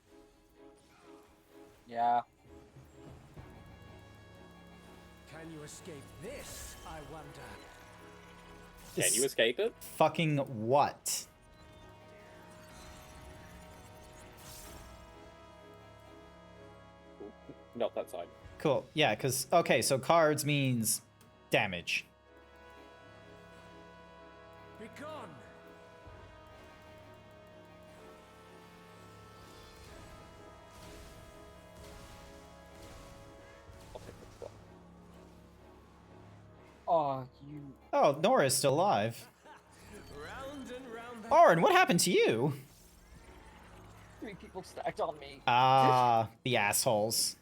[SPEAKER 5] Yeah.
[SPEAKER 7] Can you escape this, I wonder?
[SPEAKER 8] Can you escape it?
[SPEAKER 1] Fucking what?
[SPEAKER 8] Not that side.
[SPEAKER 1] Cool. Yeah, because, okay, so cards means damage.
[SPEAKER 7] Be gone!
[SPEAKER 8] I'll take this one.
[SPEAKER 5] Oh, you.
[SPEAKER 1] Oh, Nora is still alive.
[SPEAKER 7] Round and round the
[SPEAKER 1] Orin, what happened to you?
[SPEAKER 5] 3 people stacked on me.
[SPEAKER 1] Ah, the assholes.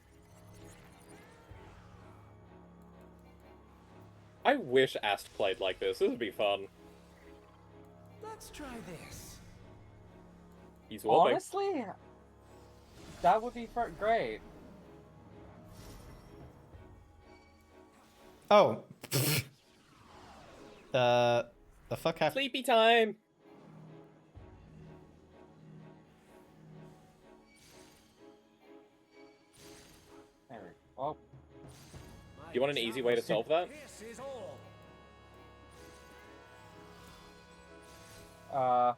[SPEAKER 8] I wish Ast played like this. This would be fun.
[SPEAKER 7] Let's try this.
[SPEAKER 8] He's warping.
[SPEAKER 5] Honestly, that would be great.
[SPEAKER 1] Oh. The fuck happened?
[SPEAKER 8] Sleepy time!
[SPEAKER 5] There we go.
[SPEAKER 8] You want an easy way to solve that?
[SPEAKER 7] This is all.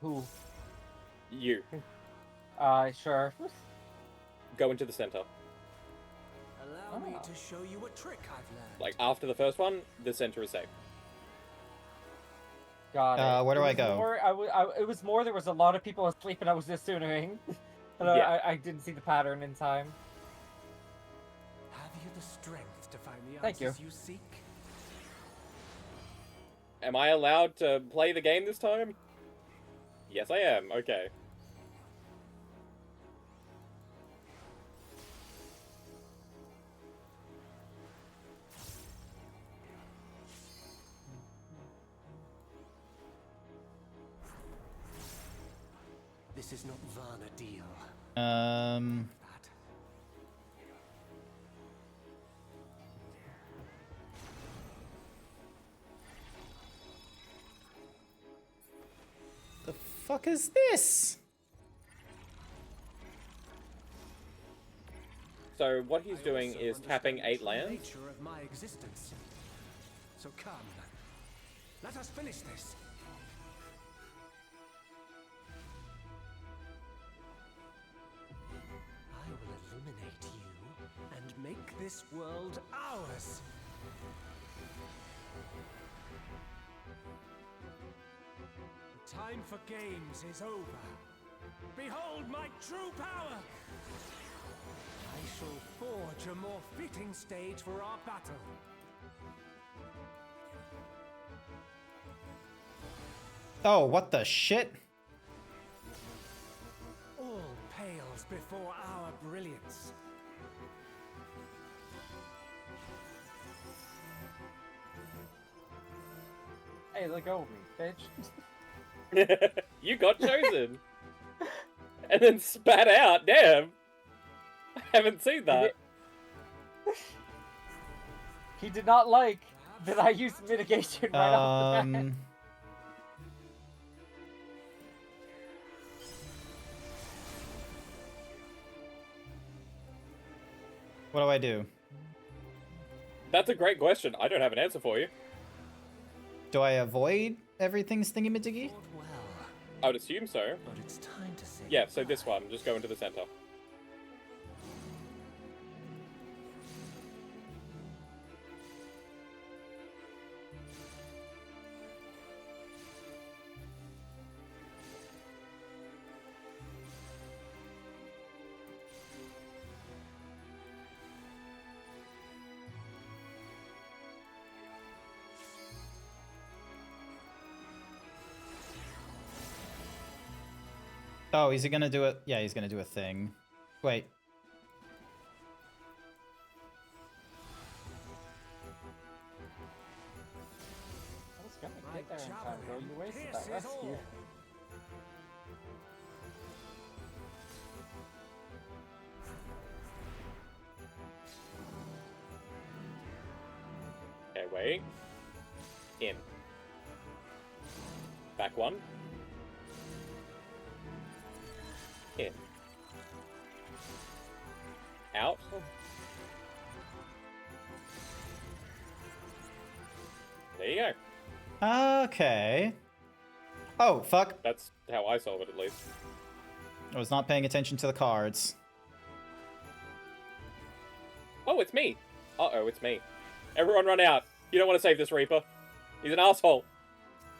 [SPEAKER 5] Who?
[SPEAKER 8] You.
[SPEAKER 5] Sure.
[SPEAKER 8] Go into the center.
[SPEAKER 7] Allow me to show you a trick I've learned.
[SPEAKER 8] Like, after the first one, the center is safe.
[SPEAKER 5] Got it.
[SPEAKER 1] Where do
[SPEAKER 5] It
[SPEAKER 1] I
[SPEAKER 5] was
[SPEAKER 1] go?
[SPEAKER 5] More, it was more there was a lot of people asleep and I was assuming. And
[SPEAKER 8] Yeah.
[SPEAKER 5] I didn't see the pattern in time.
[SPEAKER 7] Have you the strength to find the
[SPEAKER 5] Thank you.
[SPEAKER 7] answers you seek?
[SPEAKER 8] Am I allowed to play the game this time? Yes, I am. Okay.
[SPEAKER 7] This is not Vana deal.
[SPEAKER 1] Um,
[SPEAKER 7] That.
[SPEAKER 1] the fuck is this?
[SPEAKER 8] So what he's
[SPEAKER 7] I
[SPEAKER 8] doing
[SPEAKER 7] also
[SPEAKER 8] is tapping
[SPEAKER 7] understand
[SPEAKER 8] 8
[SPEAKER 7] the
[SPEAKER 8] lands.
[SPEAKER 7] nature of my existence. So come, let us finish this. I will eliminate you and make this world ours. The time for games is over. Behold my true power! I shall forge a more fitting stage for our battle.
[SPEAKER 1] Oh, what the shit?
[SPEAKER 7] All pale pales before our brilliance.
[SPEAKER 5] Hey, let go of me, bitch.
[SPEAKER 8] You got chosen. And then spat out. Damn. I haven't seen that.
[SPEAKER 5] He did not like that I used mitigation right off the bat.
[SPEAKER 1] What do I do?
[SPEAKER 8] That's a great question. I don't have an answer for you.
[SPEAKER 1] Do I avoid everything's thingy-majiggy?
[SPEAKER 7] Fought well,
[SPEAKER 8] I would assume so.
[SPEAKER 7] but it's time to say
[SPEAKER 8] Yeah, so this one. Just go into the center.
[SPEAKER 1] Oh, is he gonna do it? Yeah, he's gonna do a thing. Wait.
[SPEAKER 5] I was gonna
[SPEAKER 7] my
[SPEAKER 5] get there in time, bro. You wasted that
[SPEAKER 7] pierces
[SPEAKER 5] rescue.
[SPEAKER 7] all.
[SPEAKER 8] Okay, wait. In. Back one. In. Out. There you go.
[SPEAKER 1] Okay. Oh, fuck.
[SPEAKER 8] That's how I solve it, at least.
[SPEAKER 1] I was not paying attention to the cards.
[SPEAKER 8] Oh, it's me. Uh-oh, it's me. Everyone run out. You don't want to save this Reaper. He's an asshole.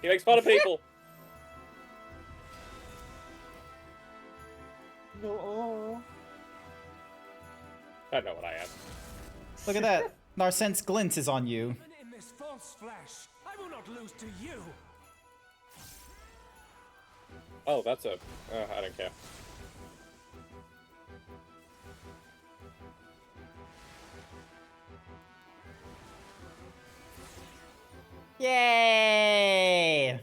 [SPEAKER 8] He makes fun of people.
[SPEAKER 5] No.
[SPEAKER 8] I don't know what I am.
[SPEAKER 1] Look at that. Narsense Glint is on you.
[SPEAKER 7] Even in this false flesh, I will not lose to you.
[SPEAKER 8] Oh, that's a... I don't care.
[SPEAKER 1] Yay!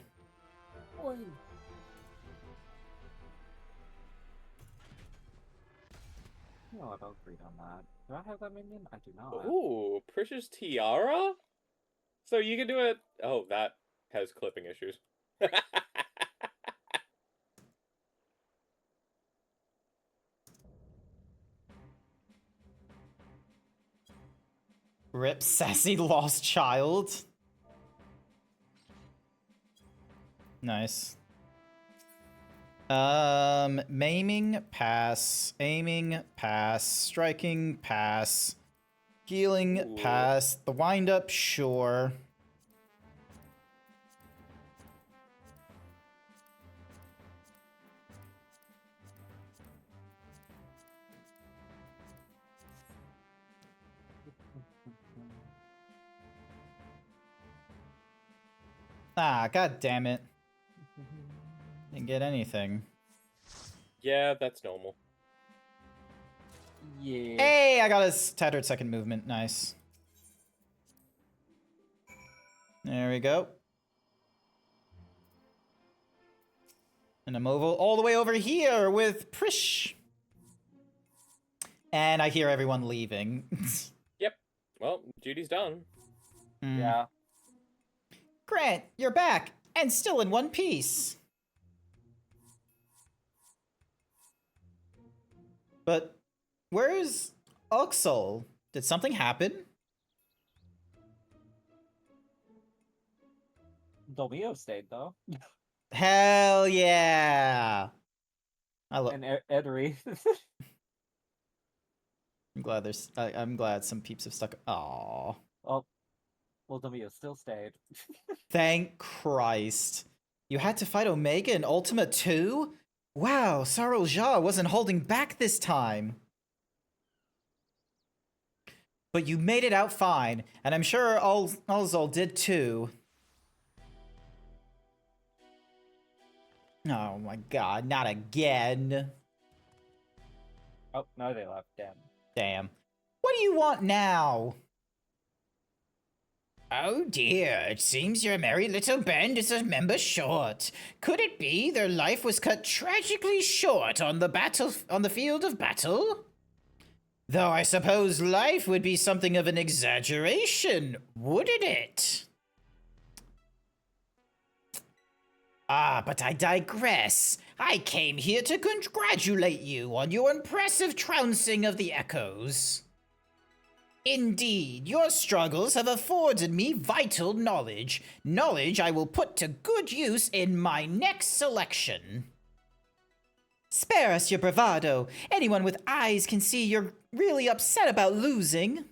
[SPEAKER 5] No, I don't agree on that. Do I have that minion? I do not.
[SPEAKER 8] Ooh, Precious Tiara? So you can do it... Oh, that has clipping issues.
[SPEAKER 1] Rip sassy lost child. Nice. Maiming, pass. Aiming, pass. Striking, pass. Healing,
[SPEAKER 8] Ooh.
[SPEAKER 1] pass. The wind-up, sure. Ah, god damn it. Didn't get anything.
[SPEAKER 8] Yeah, that's normal.
[SPEAKER 5] Yeah.
[SPEAKER 1] Hey, I got a tattered second movement. Nice. There we go. And I'm all the way over here with Prish. And I hear everyone leaving.
[SPEAKER 8] Yep. Well, duty's done.
[SPEAKER 5] Yeah.
[SPEAKER 1] Grant, you're back, and still in one piece. But where's Uxol? Did something happen?
[SPEAKER 5] Domio stayed though.
[SPEAKER 1] Hell yeah!
[SPEAKER 5] And Edry.
[SPEAKER 1] I'm glad I'm glad some peeps have stuck. Aww.
[SPEAKER 5] Oh. Well, Domio still stayed.
[SPEAKER 1] Thank Christ. You had to fight Omega in Ultima 2? Wow, Sarul Jha wasn't holding back this time. But you made it out fine, and I'm sure Alzol did too. Oh my god, not again.
[SPEAKER 5] Oh, no, they left. Damn.
[SPEAKER 1] Damn. What do you want now? Oh dear, it seems your merry little band is a member short. Could it be their life was cut tragically short on the field of battle? Though I suppose life would be something of an exaggeration, wouldn't it? Ah, but I digress. I came here to congratulate you on your impressive trouncing of the echoes. Indeed, your struggles have afforded me vital knowledge. Knowledge I will put to good use in my next selection. Spare us your bravado. Anyone with eyes can see you're really upset about losing.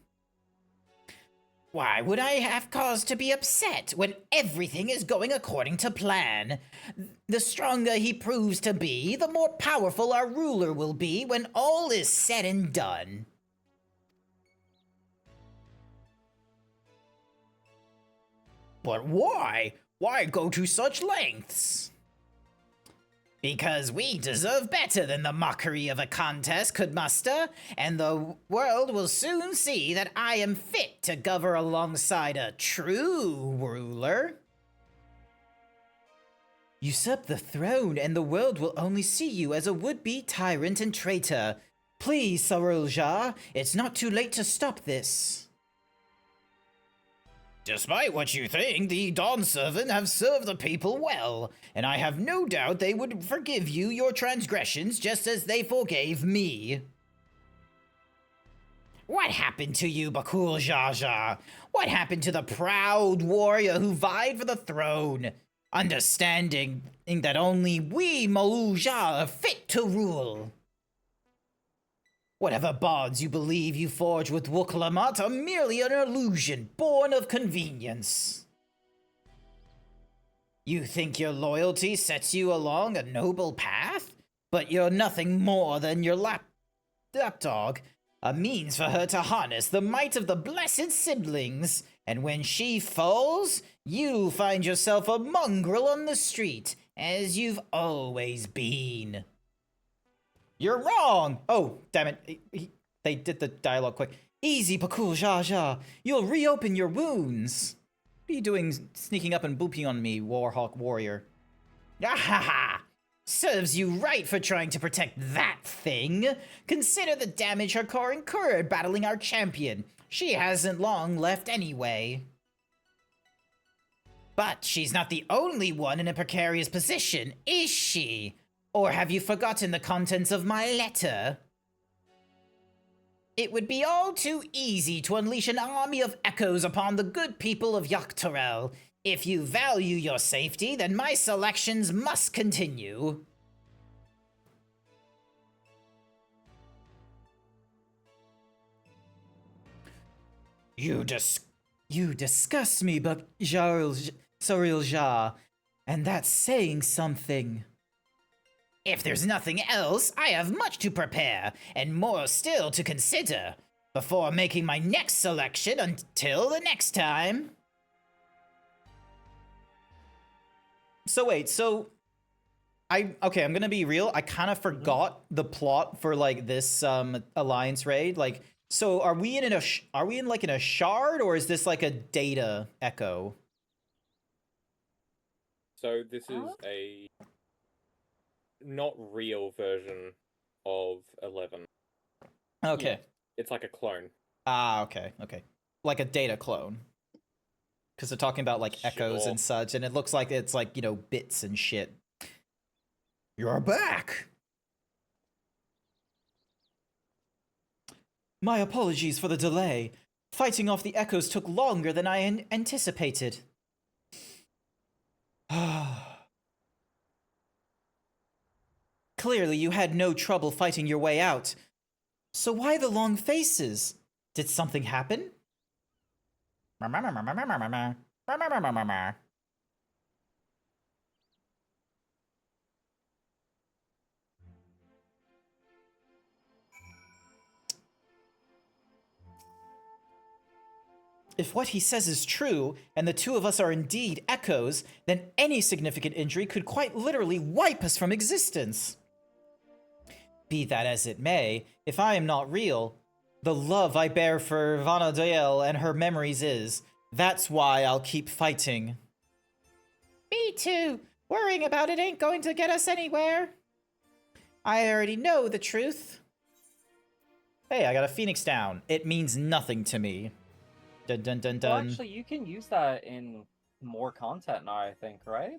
[SPEAKER 1] Why would I have cause to be upset when everything is going according to plan? The stronger he proves to be, the more powerful our ruler will be when all is said and done. But why? Why go to such lengths? Because we deserve better than the mockery of a contest could muster, and the world will soon see that I am fit to govern alongside a true ruler. Usurp the throne, and the world will only see you as a would-be tyrant and traitor. Please, Sarulja, it's not too late to stop this. Despite what you think, the Dawn Servant have served the people well, and I have no doubt they would forgive you your transgressions just as they forgave me. What happened to you, Bakul Jaja? What happened to the proud warrior who vied for the throne? Understanding that only we Maluja are fit to rule. Whatever bonds you believe you forge with Wuklamat are merely an illusion born of convenience. You think your loyalty sets you along a noble path? But you're nothing more than your lapdog, a means for her to harness the might of the blessed siblings. And when she falls, you find yourself a mongrel on the street, as you've always been. You're wrong! Oh, damn it. They did the dialogue quick. Easy, Bakul Jaja. You'll reopen your wounds. What are you doing sneaking up and booping on me, Warhawk Warrior? Ahaha! Serves you right for trying to protect that thing. Consider the damage her core incurred battling our champion. She hasn't long left anyway. But she's not the only one in a precarious position, is she? Or have you forgotten the contents of my letter? It would be all too easy to unleash an army of echoes upon the good people of Yoctorel. If you value your safety, then my selections must continue. You disgust me, but Sarilja, and that's saying something. If there's nothing else, I have much to prepare, and more still to consider, before making my next selection until the next time. So wait, okay, I'm gonna be real, I kind of forgot the plot for, like, this, Alliance raid, like, so are we in a shard, or is this, like, a data echo?
[SPEAKER 8] So this is a not real version of 11.
[SPEAKER 1] Okay.
[SPEAKER 8] Yeah, it's like a clone.
[SPEAKER 1] Ah, okay. Like a data clone. Because they're talking about, like, echoes and such, and it looks like it's, like, you know, bits and shit. You're back! My apologies for the delay. Fighting off the echoes took longer than I anticipated. Clearly, you had no trouble fighting your way out. So why the long faces? Did something happen? If what he says is true, and the two of us are indeed echoes, then any significant injury could quite literally wipe us from existence. Be that as it may, if I am not real, the love I bear for Ravana and her memories is. That's why I'll keep fighting. Me too. Worrying about it ain't going to get us anywhere. I already know the truth. Hey, I got a Phoenix down. It means nothing to me. Dun dun dun dun.
[SPEAKER 5] Well, actually, you can use that in more content now, I think, right?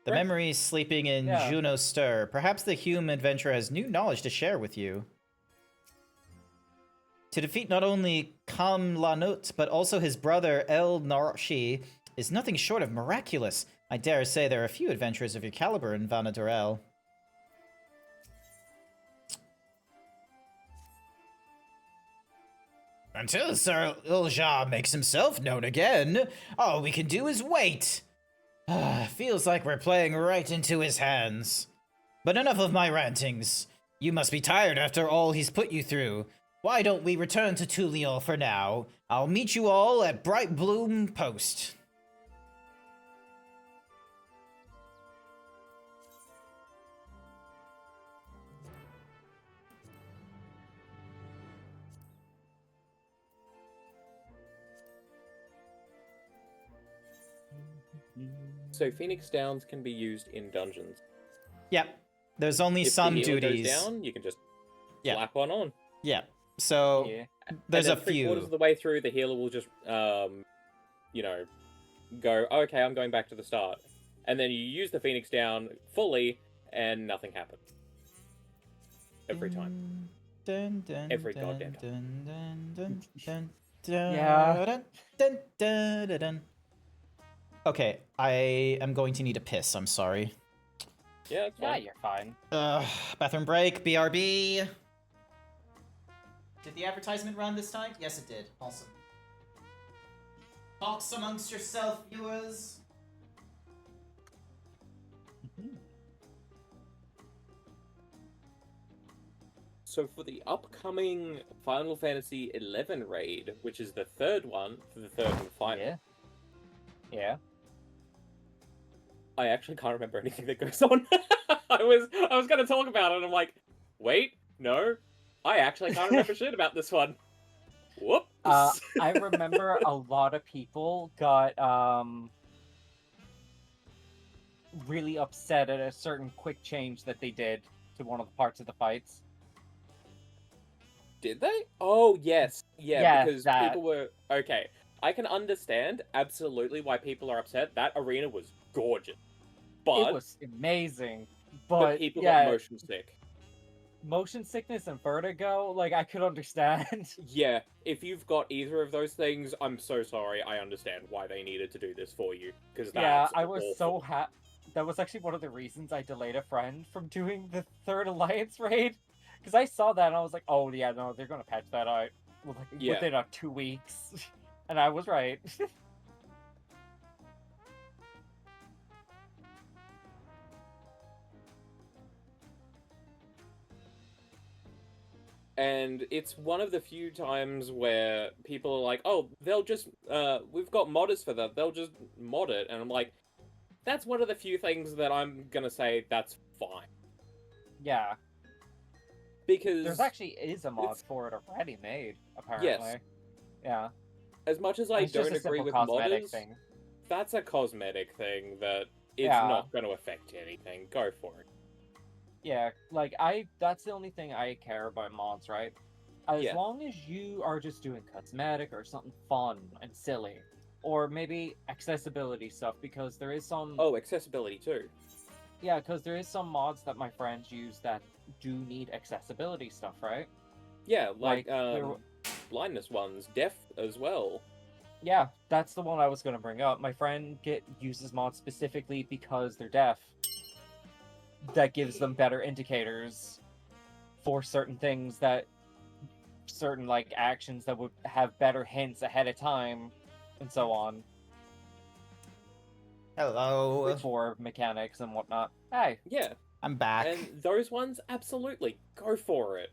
[SPEAKER 1] The memories sleeping in Juno's stir. Perhaps the human adventurer has new knowledge to share with you. To defeat not only Kamlanut, but also his brother El Narshi is nothing short of miraculous. I dare say there are a few adventurers of your caliber in Vanadorel. Until Sir Ilja makes himself known again, all we can do is wait. Feels like we're playing right into his hands. But enough of my rantings. You must be tired after all he's put you through. Why don't we return to Tuliel for now? I'll meet you all at Bright Bloom Post.
[SPEAKER 8] So Phoenix Downs can be used in dungeons.
[SPEAKER 1] Yep. There's only
[SPEAKER 8] If
[SPEAKER 1] some
[SPEAKER 8] the healer
[SPEAKER 1] duties.
[SPEAKER 8] goes down, you can just
[SPEAKER 1] Yeah.
[SPEAKER 8] slap one on.
[SPEAKER 1] Yeah. So there's a
[SPEAKER 8] and then
[SPEAKER 1] few.
[SPEAKER 8] 3/4 of the way through, the healer will just, you know, go, okay, I'm going back to the start. And then you use the Phoenix Down fully, and nothing happens. Every time.
[SPEAKER 1] Dun, dun,
[SPEAKER 8] Every
[SPEAKER 1] dun,
[SPEAKER 8] goddamn time.
[SPEAKER 1] dun, dun, dun, dun, dun,
[SPEAKER 5] Yeah.
[SPEAKER 1] dun, dun, dun, dun, dun. Okay, I am going to need a piss. I'm sorry.
[SPEAKER 8] Yeah, it's
[SPEAKER 5] Yeah,
[SPEAKER 8] fine.
[SPEAKER 5] you're fine.
[SPEAKER 1] Bathroom break. BRB. Did the advertisement run this time? Yes, it did. Awesome. Talks amongst yourself, viewers.
[SPEAKER 8] So for the upcoming Final Fantasy XI raid, which is the third one, for the third and final,
[SPEAKER 5] Yeah.
[SPEAKER 8] I actually can't remember anything that goes on. I was gonna talk about it, and I'm like, wait, no, I actually can't remember shit about this one. Whoops.
[SPEAKER 5] I remember a lot of people got really upset at a certain quick change that they did to one of the parts of the fights.
[SPEAKER 8] Did they? Oh, yes. Yeah,
[SPEAKER 5] Yeah,
[SPEAKER 8] because
[SPEAKER 5] that.
[SPEAKER 8] people were... Okay, I can understand absolutely why people are upset. That arena was gorgeous. But,
[SPEAKER 5] It was amazing,
[SPEAKER 8] but
[SPEAKER 5] but
[SPEAKER 8] people
[SPEAKER 5] yeah,
[SPEAKER 8] got motion sick.
[SPEAKER 5] motion sickness and vertigo, like, I could understand.
[SPEAKER 8] Yeah, if you've got either of those things, I'm so sorry. I understand why they needed to do this for you. Because
[SPEAKER 5] Yeah,
[SPEAKER 8] that's
[SPEAKER 5] I was
[SPEAKER 8] awful.
[SPEAKER 5] so happy. That was actually one of the reasons I delayed a friend from doing the third Alliance raid. Because I saw that and I was like, oh yeah, no, they're going to patch that out
[SPEAKER 8] Yeah.
[SPEAKER 5] within 2 weeks. And I was right.
[SPEAKER 8] And it's one of the few times where people are like, oh, they'll just, we've got modders for that, they'll just mod it. And I'm like, that's one of the few things that I'm gonna say that's fine.
[SPEAKER 5] Yeah.
[SPEAKER 8] Because
[SPEAKER 5] There's actually is a mod
[SPEAKER 8] it's-
[SPEAKER 5] for it already made, apparently. Yeah.
[SPEAKER 8] as much as I
[SPEAKER 5] It's just
[SPEAKER 8] don't
[SPEAKER 5] a
[SPEAKER 8] agree
[SPEAKER 5] simple
[SPEAKER 8] with
[SPEAKER 5] cosmetic
[SPEAKER 8] modders,
[SPEAKER 5] thing.
[SPEAKER 8] that's a cosmetic thing that it's
[SPEAKER 5] Yeah.
[SPEAKER 8] not going to affect anything. Go for it.
[SPEAKER 5] Yeah, like, that's the only thing I care about mods, right? As
[SPEAKER 8] Yeah.
[SPEAKER 5] long as you are just doing cosmetic or something fun and silly. Or maybe accessibility stuff, because there is some...
[SPEAKER 8] Oh, accessibility too.
[SPEAKER 5] Yeah, because there is some mods that my friends use that do need accessibility stuff, right?
[SPEAKER 8] Yeah, like
[SPEAKER 5] there-
[SPEAKER 8] blindness ones, deaf as well.
[SPEAKER 5] Yeah, that's the one I was going to bring up. My friend uses mods specifically because they're deaf. That gives them better indicators for certain things that... certain, like, actions that would have better hints ahead of time, and so on,
[SPEAKER 1] Hello.
[SPEAKER 5] for mechanics and whatnot. Hey,
[SPEAKER 8] Yeah,
[SPEAKER 1] I'm back.
[SPEAKER 8] and those ones, absolutely, go for it.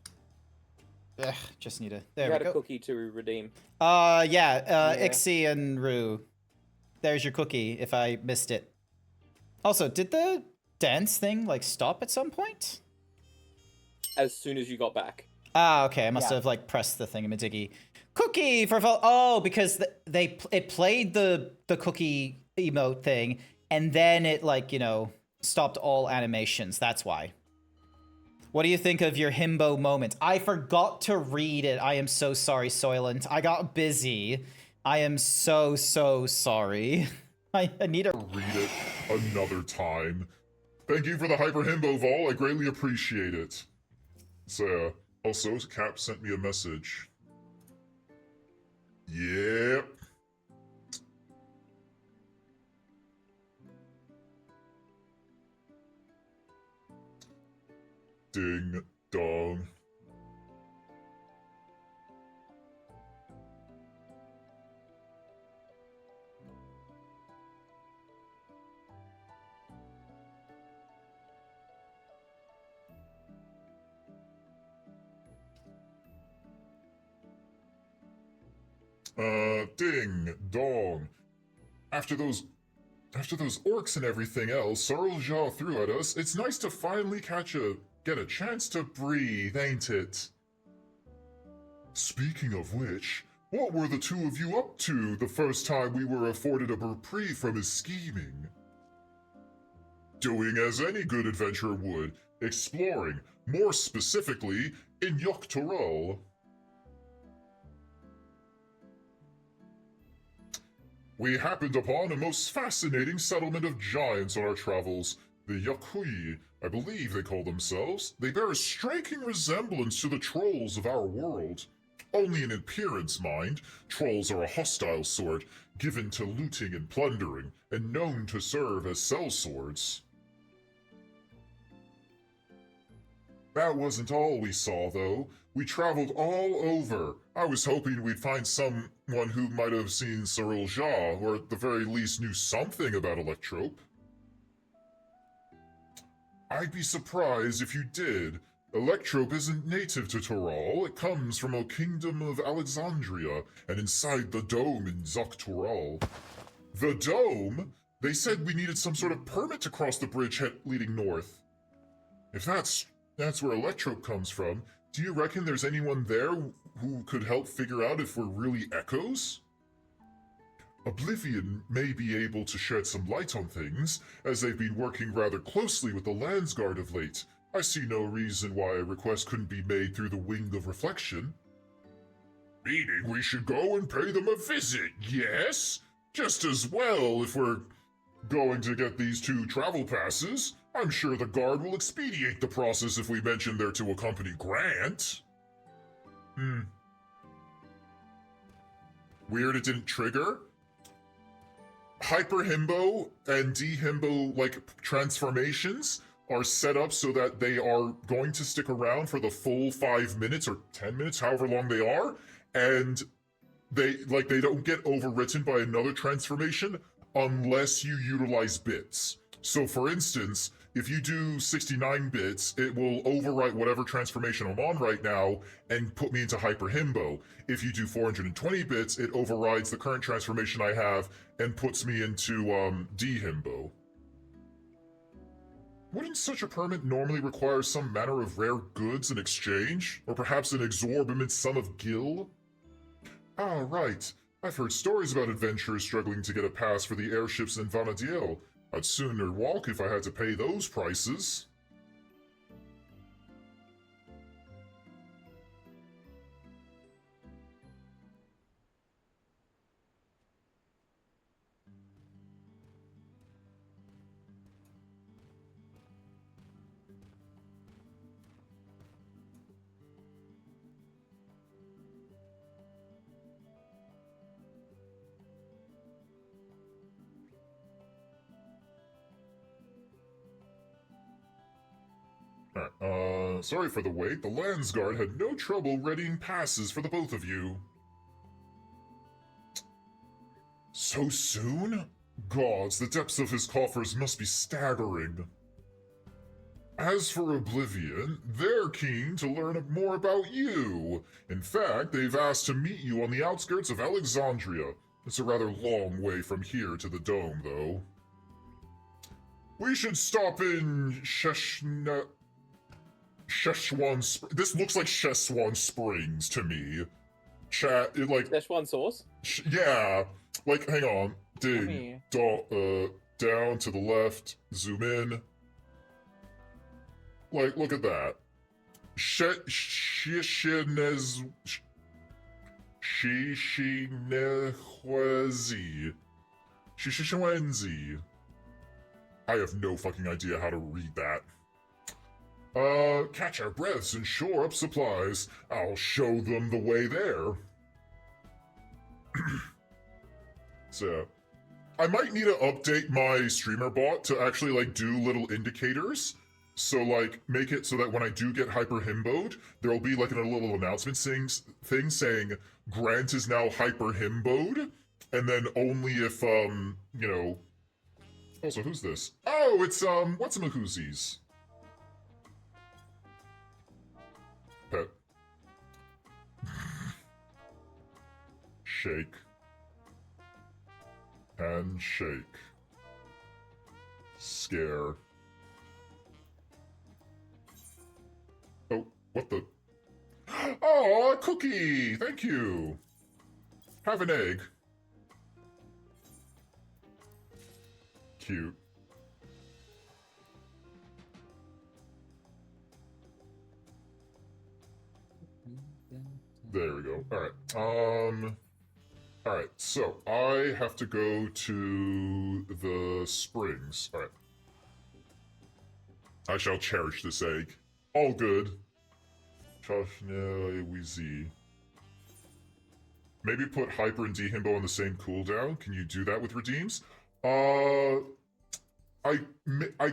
[SPEAKER 1] Ugh, just need to.
[SPEAKER 8] You
[SPEAKER 1] There we
[SPEAKER 8] had a
[SPEAKER 1] go.
[SPEAKER 8] cookie to redeem.
[SPEAKER 1] Yeah,
[SPEAKER 5] Yeah.
[SPEAKER 1] Ixie and Rue. There's your cookie, if I missed it. Also, did the dance thing, like, stop at some point?
[SPEAKER 6] as soon as you got back.
[SPEAKER 1] Ah, okay. I must
[SPEAKER 5] Yeah.
[SPEAKER 1] have like pressed the thingamajiggy. Cookie for oh, because it played the cookie emote thing, and then it like stopped all animations. That's why. What do you think of your himbo moment? I forgot to read it. I am so sorry, Soylent. I got busy. I am so sorry. I need to
[SPEAKER 3] Read it another time. Thank you for the hyper himbo, Vol. I greatly appreciate it. So, also, Cap sent me a message. Yep. Ding dong. Ding dong. After those orcs and everything else Sorrel Jaw threw at us, it's nice to finally get a chance to breathe, ain't it? Speaking of which, what were the two of you up to the first time we were afforded a reprieve from his scheming? Doing as any good adventurer would, exploring, more specifically, in Yoktorol. We happened upon a most fascinating settlement of giants on our travels, the Yakui, I believe they call themselves. They bear a striking resemblance to the trolls of our world. Only in appearance, mind. Trolls are a hostile sort, given to looting and plundering, and known to serve as sellswords. That wasn't all we saw, though. We traveled all over. I was hoping we'd find someone who might have seen Cyril Jah, or at the very least knew something about Electrope. I'd be surprised if you did. Electrope isn't native to Toral. It comes from a kingdom of Alexandria, and inside the dome in Zoktoral. The dome? They said we needed some sort of permit to cross the bridge leading north. If that's where Electrope comes from, do you reckon there's anyone there who could help figure out if we're really echoes? Oblivion may be able to shed some light on things, as they've been working rather closely with the Landsguard of late. I see no reason why a request couldn't be made through the Wing of Reflection. Meaning we should go and pay them a visit, yes? Just as well if we're going to get these 2 travel passes. I'm sure the guard will expedite the process if we mention they're to accompany Grant. Weird it didn't trigger? Hyper Himbo and D-Himbo, transformations are set up so that they are going to stick around for the full 5 minutes or 10 minutes, however long they are, and they don't get overwritten by another transformation unless you utilize bits. So for instance, if you do 69 bits, it will overwrite whatever transformation I'm on right now and put me into Hyper Himbo. If you do 420 bits, it overrides the current transformation I have and puts me into D-Himbo. Wouldn't such a permit normally require some manner of rare goods in exchange? Or perhaps an exorbitant sum of gil? Ah, right. I've heard stories about adventurers struggling to get a pass for the airships in Vanadiel. I'd sooner walk if I had to pay those prices. Sorry for the wait. The Landsguard had no trouble readying passes for the both of you. So soon? Gods, the depths of his coffers must be staggering. As for Oblivion, they're keen to learn more about you. In fact, they've asked to meet you on the outskirts of Alexandria. It's a rather long way from here to the dome, though. We should stop in This looks like Szechuan Springs to me. Chat, it like
[SPEAKER 6] Szechuan sauce.
[SPEAKER 3] yeah. Like, hang on, dig
[SPEAKER 5] Yummy.
[SPEAKER 3] down to the left, zoom in. Like, look at that. Shishinezi. I have no fucking idea how to read that. Catch our breaths and shore up supplies. I'll show them the way there. So, I might need to update my streamer bot to actually, like, do little indicators. So, like, make it so that when I do get hyper himboed, there'll be, like, a little announcement thing saying, Grant is now hyper himboed. And then only if, you know... Also, who's this? Oh, it's, what's-a-mahoozies? Pet. Shake. Handshake. Scare. Oh, what the? Oh, a cookie! Thank you! Have an egg. Cute. There we go. Alright. Alright, so I have to go to the springs. Alright. I shall cherish this egg. All good. Maybe put Hyper and Dehimbo on the same cooldown. Can you do that with redeems? I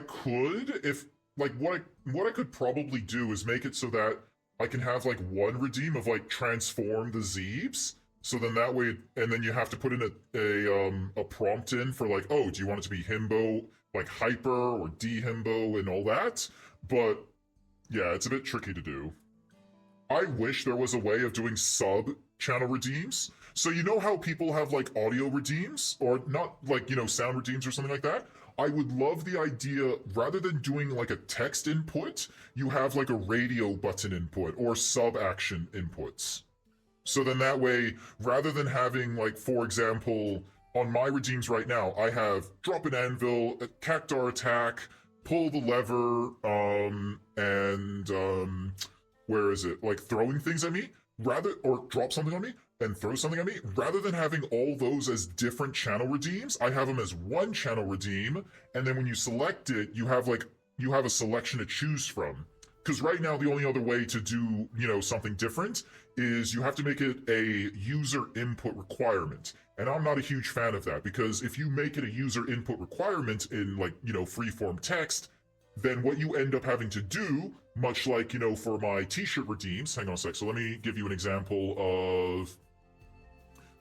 [SPEAKER 3] could if like what I could probably do is make it so that I can have like one redeem of like transform the Zeebs. So then that way, and then you have to put in a prompt in for like, oh, do you want it to be himbo, like hyper or dehimbo and all that? But yeah, it's a bit tricky to do. I wish there was a way of doing sub-channel redeems. So you know how people have like audio redeems or not like, you know, sound redeems or something like that? I would love the idea, rather than doing like a text input, you have like a radio button input or sub-action inputs. So then that way, rather than having like, for example, on my redeems right now, I have drop an anvil, a cactar attack, pull the lever, and where is it? Like throwing things at me, or drop something on me and throw something at me. Rather than having all those as different channel redeems, I have them as one channel redeem, and then when you select it, you have a selection to choose from. Because right now, the only other way to do, you know, something different is you have to make it a user input requirement. And I'm not a huge fan of that, because if you make it a user input requirement in, like, you know, free-form text, then what you end up having to do, much like, you know, for my t-shirt redeems, hang on a sec, so let me give you an example of...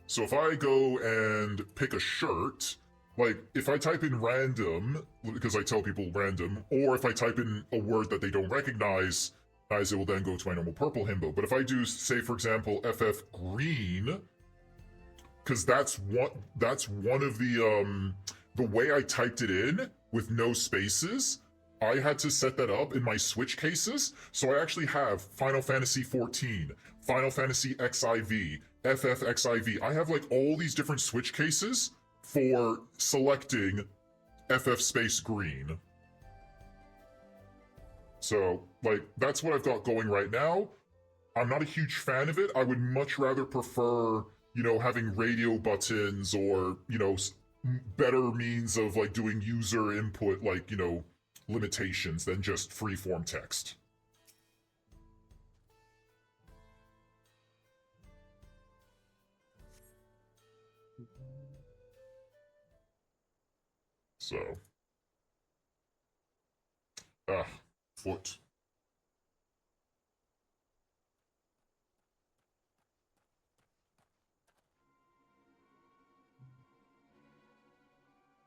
[SPEAKER 3] So if I go and pick a shirt... Like, if I type in random, because I tell people random, or if I type in a word that they don't recognize, it will then go to my normal purple himbo. But if I do, say, for example, FF green, because that's one of the way I typed it in with no spaces, I had to set that up in my switch cases. So I actually have Final Fantasy XIV, Final Fantasy XIV, FF XIV. I have like all these different switch cases for selecting FF space green. So, like, that's what I've got going right now. I'm not a huge fan of it. I would much rather prefer, you know, having radio buttons or, you know, better means of, like, doing user input, like, you know, limitations than just free-form text. So. Foot.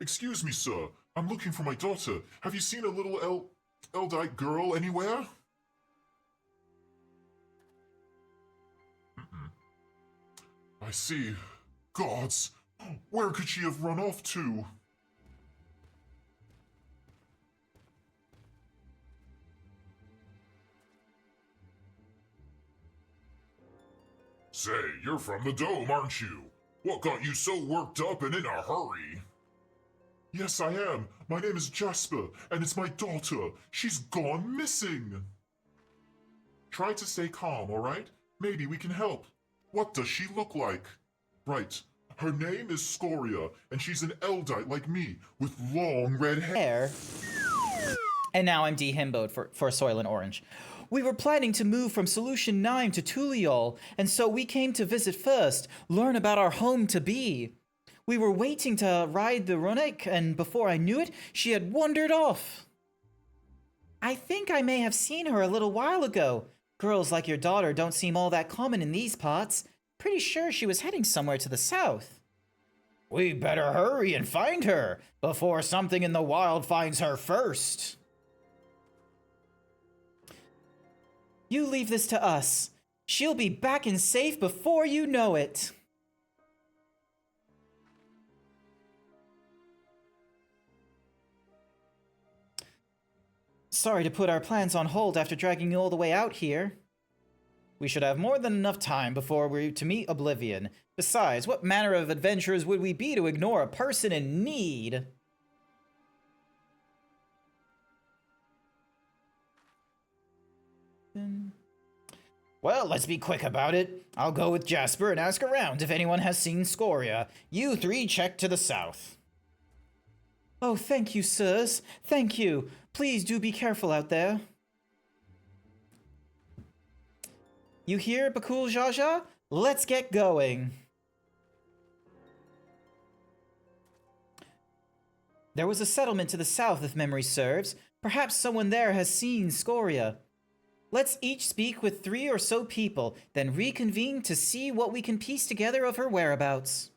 [SPEAKER 3] Excuse me, sir. I'm looking for my daughter. Have you seen a little Eldite girl anywhere? I see. Gods, where could she have run off to? Say, you're from the Dome, aren't you? What got you so worked up and in a hurry? Yes, I am. My name is Jasper, and it's my daughter. She's gone missing. Try to stay calm, alright? Maybe we can help. What does she look like? Right. Her name is Scoria, and she's an Eldite like me, with long red hair.
[SPEAKER 1] And now I'm dehimboed for Soylent Orange. We were planning to move from Solution 9 to Tuliol, and so we came to visit first, learn about our home-to-be. We were waiting to ride the Runik, and before I knew it, she had wandered off. I think I may have seen her a little while ago. Girls like your daughter don't seem all that common in these parts. Pretty sure she was heading somewhere to the south. We better hurry and find her, before something in the wild finds her first. You leave this to us. She'll be back and safe before you know it. Sorry to put our plans on hold after dragging you all the way out here. We should have more than enough time before we're to meet Oblivion. Besides, what manner of adventurers would we be to ignore a person in need? Well, let's be quick about it. I'll go with Jasper and ask around if anyone has seen Scoria. You three check to the south. Oh, thank you, sirs. Thank you. Please do be careful out there. You hear, Bakul Jaja? Let's get going. There was a settlement to the south, if memory serves. Perhaps someone there has seen Scoria. Let's each speak with 3 or so people, then reconvene to see what we can piece together of her whereabouts.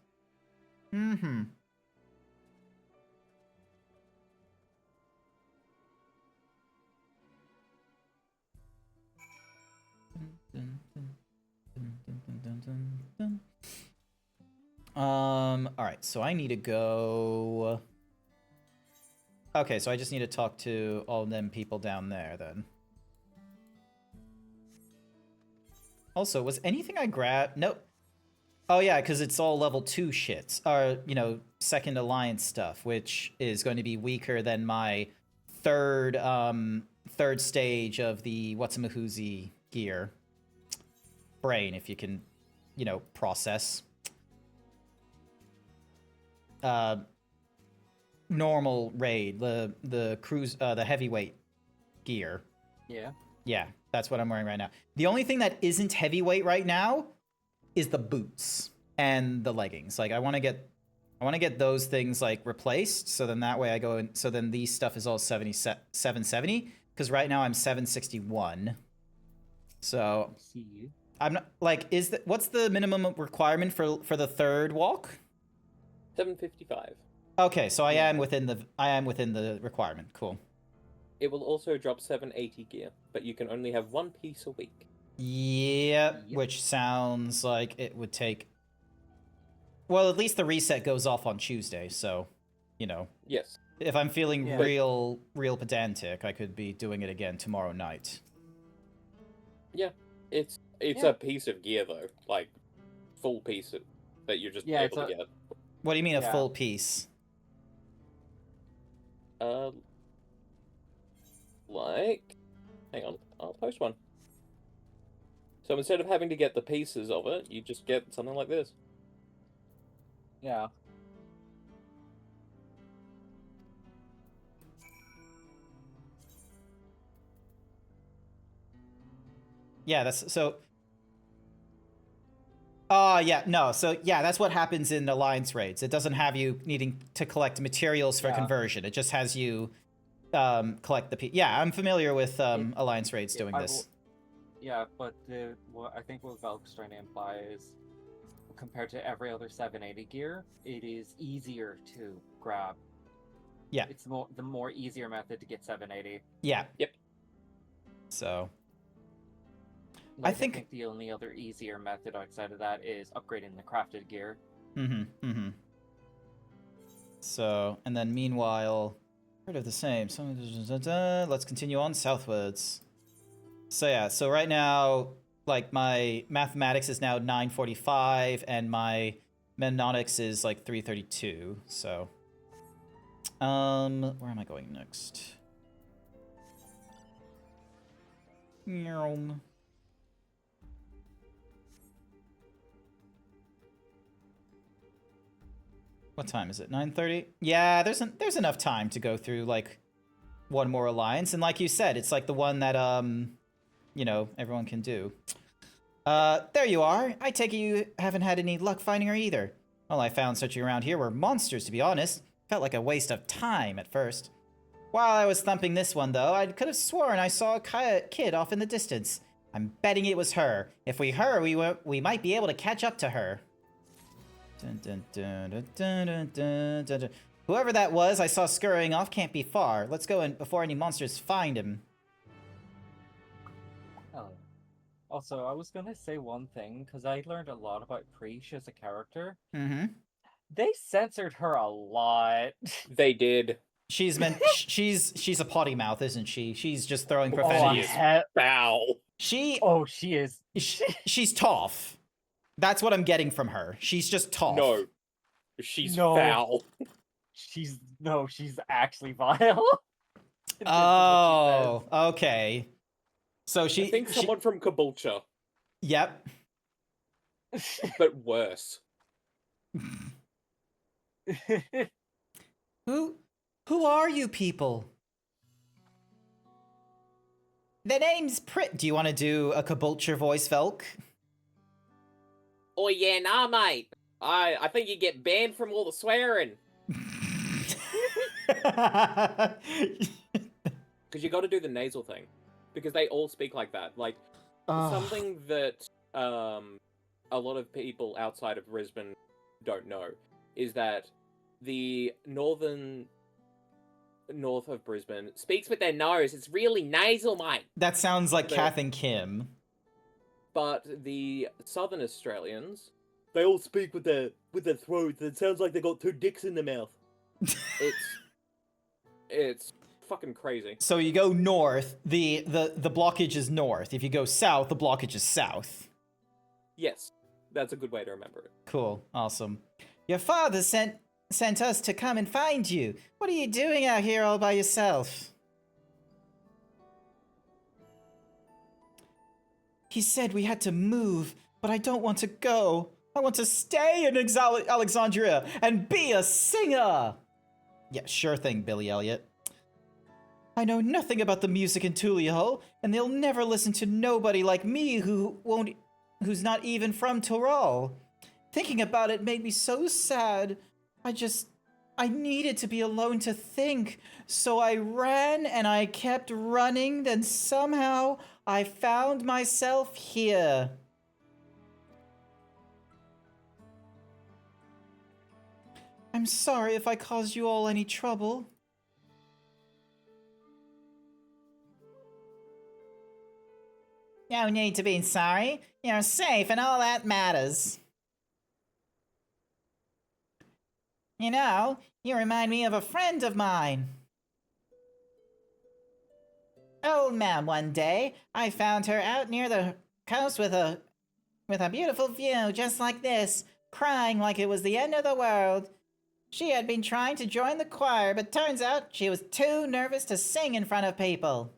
[SPEAKER 1] Alright, so I need to go... Okay, so I just need to talk to all them people down there, then. Also, was anything I grabbed? Nope. Oh yeah, because it's all level 2 shits. Or, you know, second alliance stuff, which is going to be weaker than my third stage of the Whatsamahoozy gear. Brain, if you can, you know, process. Normal raid, the cruise, the heavyweight gear.
[SPEAKER 5] Yeah.
[SPEAKER 1] Yeah, that's what I'm wearing right now. The only thing that isn't heavyweight right now is the boots and the leggings. Like I want to get those things like replaced, so then that way I go in, so then these stuff is all 770 because right now I'm 761. So
[SPEAKER 5] I see you.
[SPEAKER 1] I'm not like what's the minimum requirement for the third walk?
[SPEAKER 6] 755.
[SPEAKER 1] Okay, so I am within the requirement. Cool.
[SPEAKER 6] It will also drop 780 gear, but you can only have 1 piece a week.
[SPEAKER 1] Yep, which sounds like it would take... Well, at least the reset goes off on Tuesday, so, you know.
[SPEAKER 6] Yes.
[SPEAKER 1] If I'm feeling real pedantic, I could be doing it again tomorrow night.
[SPEAKER 6] Yeah, it's a piece of gear, though. Like, full piece that you're just able to get.
[SPEAKER 1] What do you mean a full piece?
[SPEAKER 6] Like... Hang on, I'll post one. So instead of having to get the pieces of it, you just get something like this.
[SPEAKER 5] Yeah.
[SPEAKER 1] Yeah, that's so. That's what happens in Alliance raids. It doesn't have you needing to collect materials for conversion. It just has you collect the Yeah, I'm familiar with Alliance raids doing this.
[SPEAKER 5] Yeah, but what I think what Valk's trying to imply is, compared to every other 780 gear, it is easier to grab.
[SPEAKER 1] Yeah.
[SPEAKER 5] It's the more easier method to get 780.
[SPEAKER 1] Yeah.
[SPEAKER 6] Yep.
[SPEAKER 1] So.
[SPEAKER 5] Like, I think the only other easier method outside of that is upgrading the crafted gear.
[SPEAKER 1] So, and then meanwhile, part of the same. So, let's continue on southwards. So yeah, so right now, like my mathematics is now 945 and my mnemonics is like 332. So, where am I going next? What time is it? 9:30? Yeah, there's enough time to go through like one more alliance, and like you said, it's like the one that you know, everyone can do. There you are. I take it you haven't had any luck finding her either. All I found searching around here were monsters, to be honest. Felt like a waste of time at first. While I was thumping this one, though, I could have sworn I saw a kid off in the distance. I'm betting it was her. If we hurry, we might be able to catch up to her. Dun, dun, dun, dun, dun, dun, dun, dun, dun. Whoever that was I saw scurrying off can't be far. Let's go in before any monsters find him.
[SPEAKER 5] Oh. Also, I was gonna say one thing, because I learned a lot about Preach as a character.
[SPEAKER 1] Mm-hmm.
[SPEAKER 5] They censored her a lot.
[SPEAKER 8] They did.
[SPEAKER 1] She's meant she's a potty mouth, isn't she? She's just throwing
[SPEAKER 5] Oh,
[SPEAKER 1] profanities.
[SPEAKER 8] Foul.
[SPEAKER 1] She
[SPEAKER 5] is.
[SPEAKER 1] she's tough. That's what I'm getting from her. She's just tough.
[SPEAKER 8] No. She's
[SPEAKER 5] No.
[SPEAKER 8] foul.
[SPEAKER 5] She's actually vile.
[SPEAKER 1] Oh, okay. So
[SPEAKER 8] I think someone from Caboolture,
[SPEAKER 1] Yep.
[SPEAKER 8] but worse.
[SPEAKER 1] Who are you people? The name's Prit. Do you want to do a Caboolture voice, Velk?
[SPEAKER 8] Oh yeah, nah, mate. I think you get banned from all the swearing. Because you got to do the nasal thing, because they all speak like that. Like something that a lot of people outside of Brisbane don't know is that the north of Brisbane speaks with their nose. It's really nasal, mate.
[SPEAKER 1] That sounds like Kath and Kim.
[SPEAKER 8] But the southern Australians, they all speak with their throats. It sounds like they got two dicks in their mouth. It's fucking crazy.
[SPEAKER 1] So you go north, the blockage is north. If you go south, the blockage is south.
[SPEAKER 8] Yes, that's a good way to remember it.
[SPEAKER 1] Cool, awesome. Your father sent us to come and find you. What are you doing out here all by yourself? He said we had to move, but I don't want to go. I want to stay in Alexandria and be a singer. Yeah, sure thing, Billy Elliot. I know nothing about the music in Tullio, and they'll never listen to nobody like me who's not even from Tyrol. Thinking about it made me so sad. I needed to be alone to think, so I ran and I kept running, then somehow I found myself here. I'm sorry if I caused you all any trouble. No need to be sorry. You're safe and all that matters. You know, you remind me of a friend of mine. Old man one day, I found her out near the coast with a beautiful view just like this, crying like it was the end of the world. She had been trying to join the choir, but turns out she was too nervous to sing in front of people.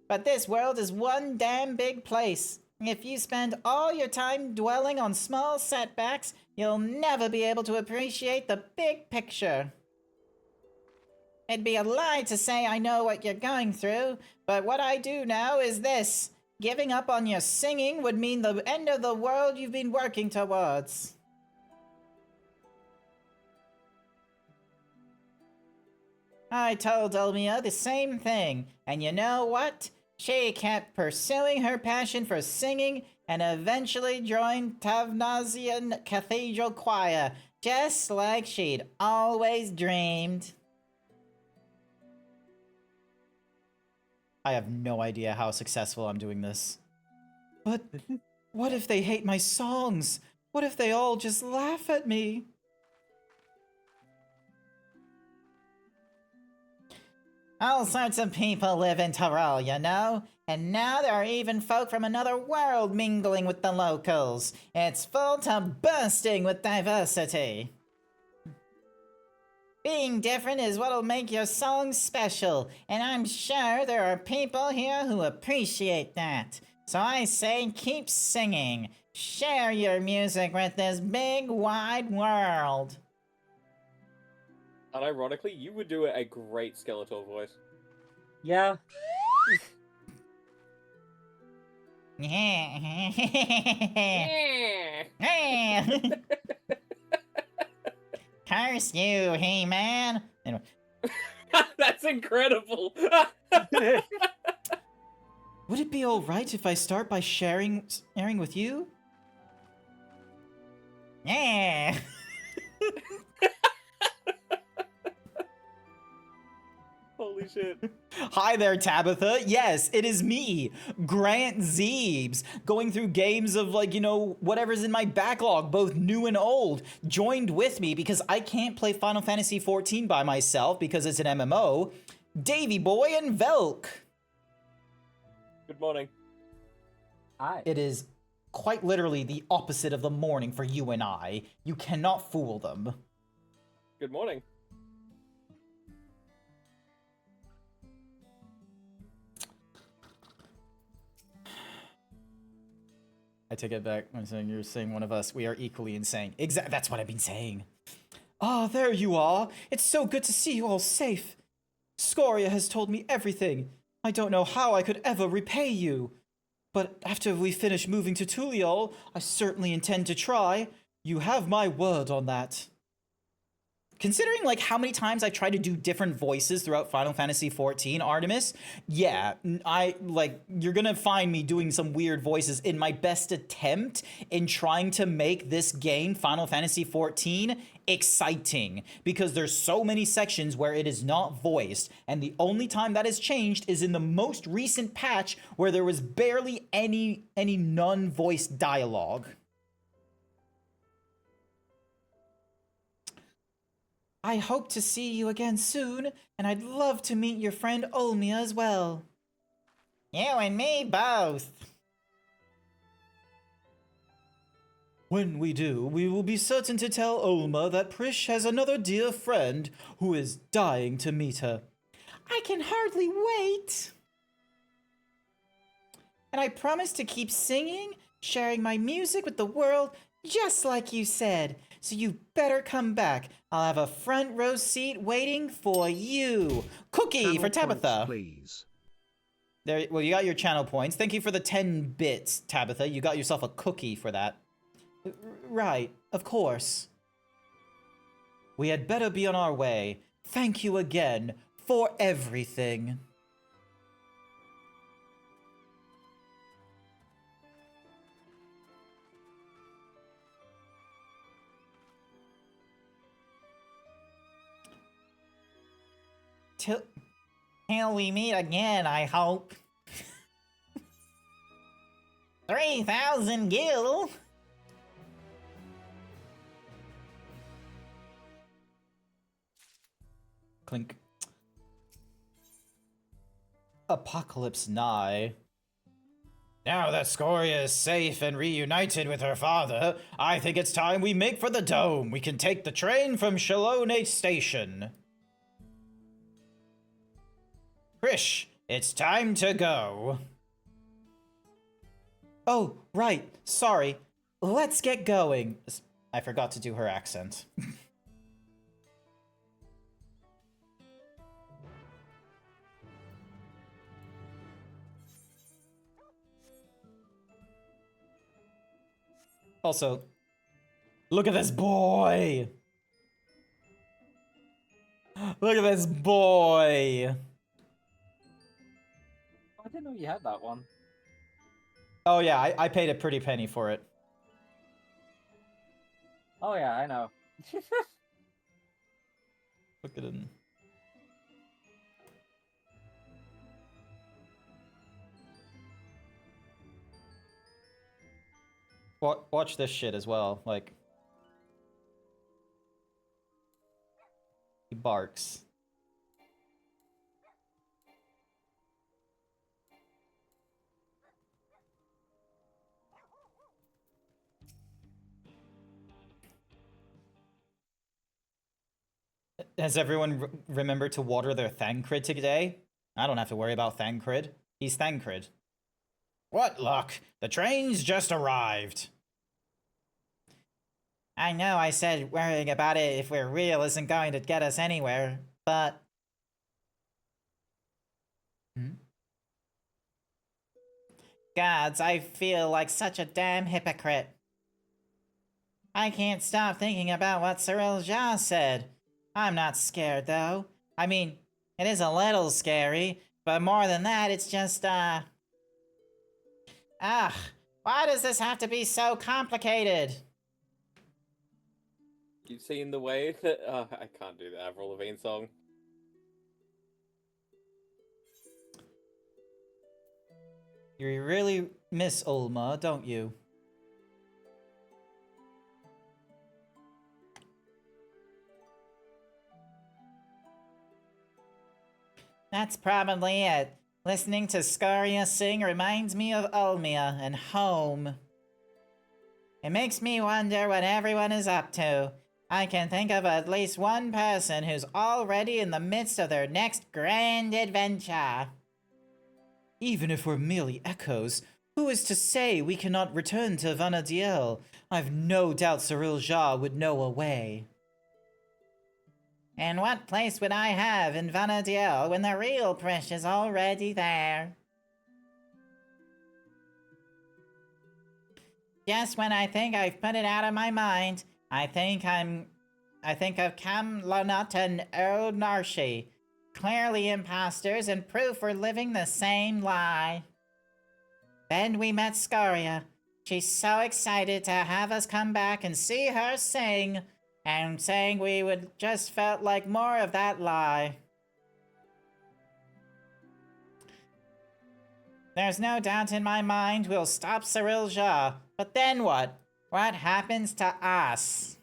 [SPEAKER 1] But this world is one damn big place. If you spend all your time dwelling on small setbacks, you'll never be able to appreciate the big picture. It'd be a lie to say I know what you're going through, but what I do know is this. Giving up on your singing would mean the end of the world you've been working towards. I told Olmia the same thing, and you know what? She kept pursuing her passion for singing and eventually joined Tavnazian Cathedral Choir, just like she'd always dreamed. I have no idea how successful I'm doing this. But what if they hate my songs? What if they all just laugh at me? All sorts of people live in Tyrol, you know? And now there are even folk from another world mingling with the locals. It's full to bursting with diversity. Being different is what'll make your song special, and I'm sure there are people here who appreciate that. So I say keep singing. Share your music with this big, wide world.
[SPEAKER 6] Unironically, you would do a great Skeletor voice.
[SPEAKER 5] Yeah.
[SPEAKER 1] Curse you, He-Man. Anyway.
[SPEAKER 6] That's incredible.
[SPEAKER 1] Would it be alright if I start by sharing with you? Yeah.
[SPEAKER 6] Holy shit.
[SPEAKER 1] Hi there, Tabitha. Yes, it is me, GrantZeebs, going through games of, like, you know, whatever's in my backlog, both new and old. Joined with me, because I can't play Final Fantasy XIV by myself because it's an MMO, Davy Boy and Velk.
[SPEAKER 6] Good morning.
[SPEAKER 5] Hi.
[SPEAKER 1] It is quite literally the opposite of the morning for you and I. You cannot fool them.
[SPEAKER 6] Good morning.
[SPEAKER 1] I take it back when saying you're saying one of us. We are equally insane. That's what I've been saying. Ah, there you are. It's so good to see you all safe. Scoria has told me everything. I don't know how I could ever repay you. But after we finish moving to Tuliol, I certainly intend to try. You have my word on that. Considering, like, how many times I try to do different voices throughout Final Fantasy XIV, Artemis, yeah, you're gonna find me doing some weird voices in my best attempt in trying to make this game, Final Fantasy XIV, exciting. Because there's so many sections where it is not voiced, and the only time that has changed is in the most recent patch where there was barely any non-voiced dialogue. I hope to see you again soon, and I'd love to meet your friend Olmia as well. You and me both. When we do, we will be certain to tell Olma that Prish has another dear friend who is dying to meet her. I can hardly wait. And I promise to keep singing, sharing my music with the world, just like you said. So you better come back. I'll have a front row seat waiting for you. Cookie
[SPEAKER 4] Channel
[SPEAKER 1] for Tabitha.
[SPEAKER 4] points, please.
[SPEAKER 1] There, well, you got your channel points. Thank you for the 10 bits, Tabitha. You got yourself a cookie for that. Right, of course. We had better be on our way. Thank you again for everything. Till we meet again, I hope. 3,000 gil. Clink. Apocalypse nigh. Now that Scoria is safe and reunited with her father, I think it's time we make for the dome. We can take the train from Shalone Station. Krish, it's time to go. Oh, right. Sorry. Let's get going. I forgot to do her accent. Also, look at this boy! Look at this boy!
[SPEAKER 5] I didn't know you had that one.
[SPEAKER 1] Oh yeah, I paid a pretty penny for it.
[SPEAKER 5] Oh yeah, I know.
[SPEAKER 1] Look at him. Watch this shit as well, like... He barks. Has everyone remembered to water their Thancred today? I don't have to worry about Thancred. He's Thancred. What luck! The train's just arrived. I know I said worrying about it if we're real isn't going to get us anywhere, but... Gods, I feel like such a damn hypocrite. I can't stop thinking about what Cyril Jah said. I'm not scared, though. I mean, it is a little scary, but more than that, it's just, Ugh, why does this have to be so complicated?
[SPEAKER 6] You've seen the way that... I can't do the Avril Lavigne song.
[SPEAKER 1] You really miss Ulma, don't you? That's probably it. Listening to Scaria sing reminds me of Ulmia and home. It makes me wonder what everyone is up to. I can think of at least one person who's already in the midst of their next grand adventure. Even if we're merely echoes, who is to say we cannot return to Vanadiel? I've no doubt Cyril Jah would know a way. And what place would I have in Vanadiel when the real Prish is already there? Just when I think I've put it out of my mind, I think of Kamlanut and Erd Narshi. Clearly imposters and proof we're living the same lie. Then we met Scaria. She's so excited to have us come back and see her sing, and saying we would just felt like more of that lie. There's no doubt in my mind we'll stop Cyril Jah, but then what? What happens to us?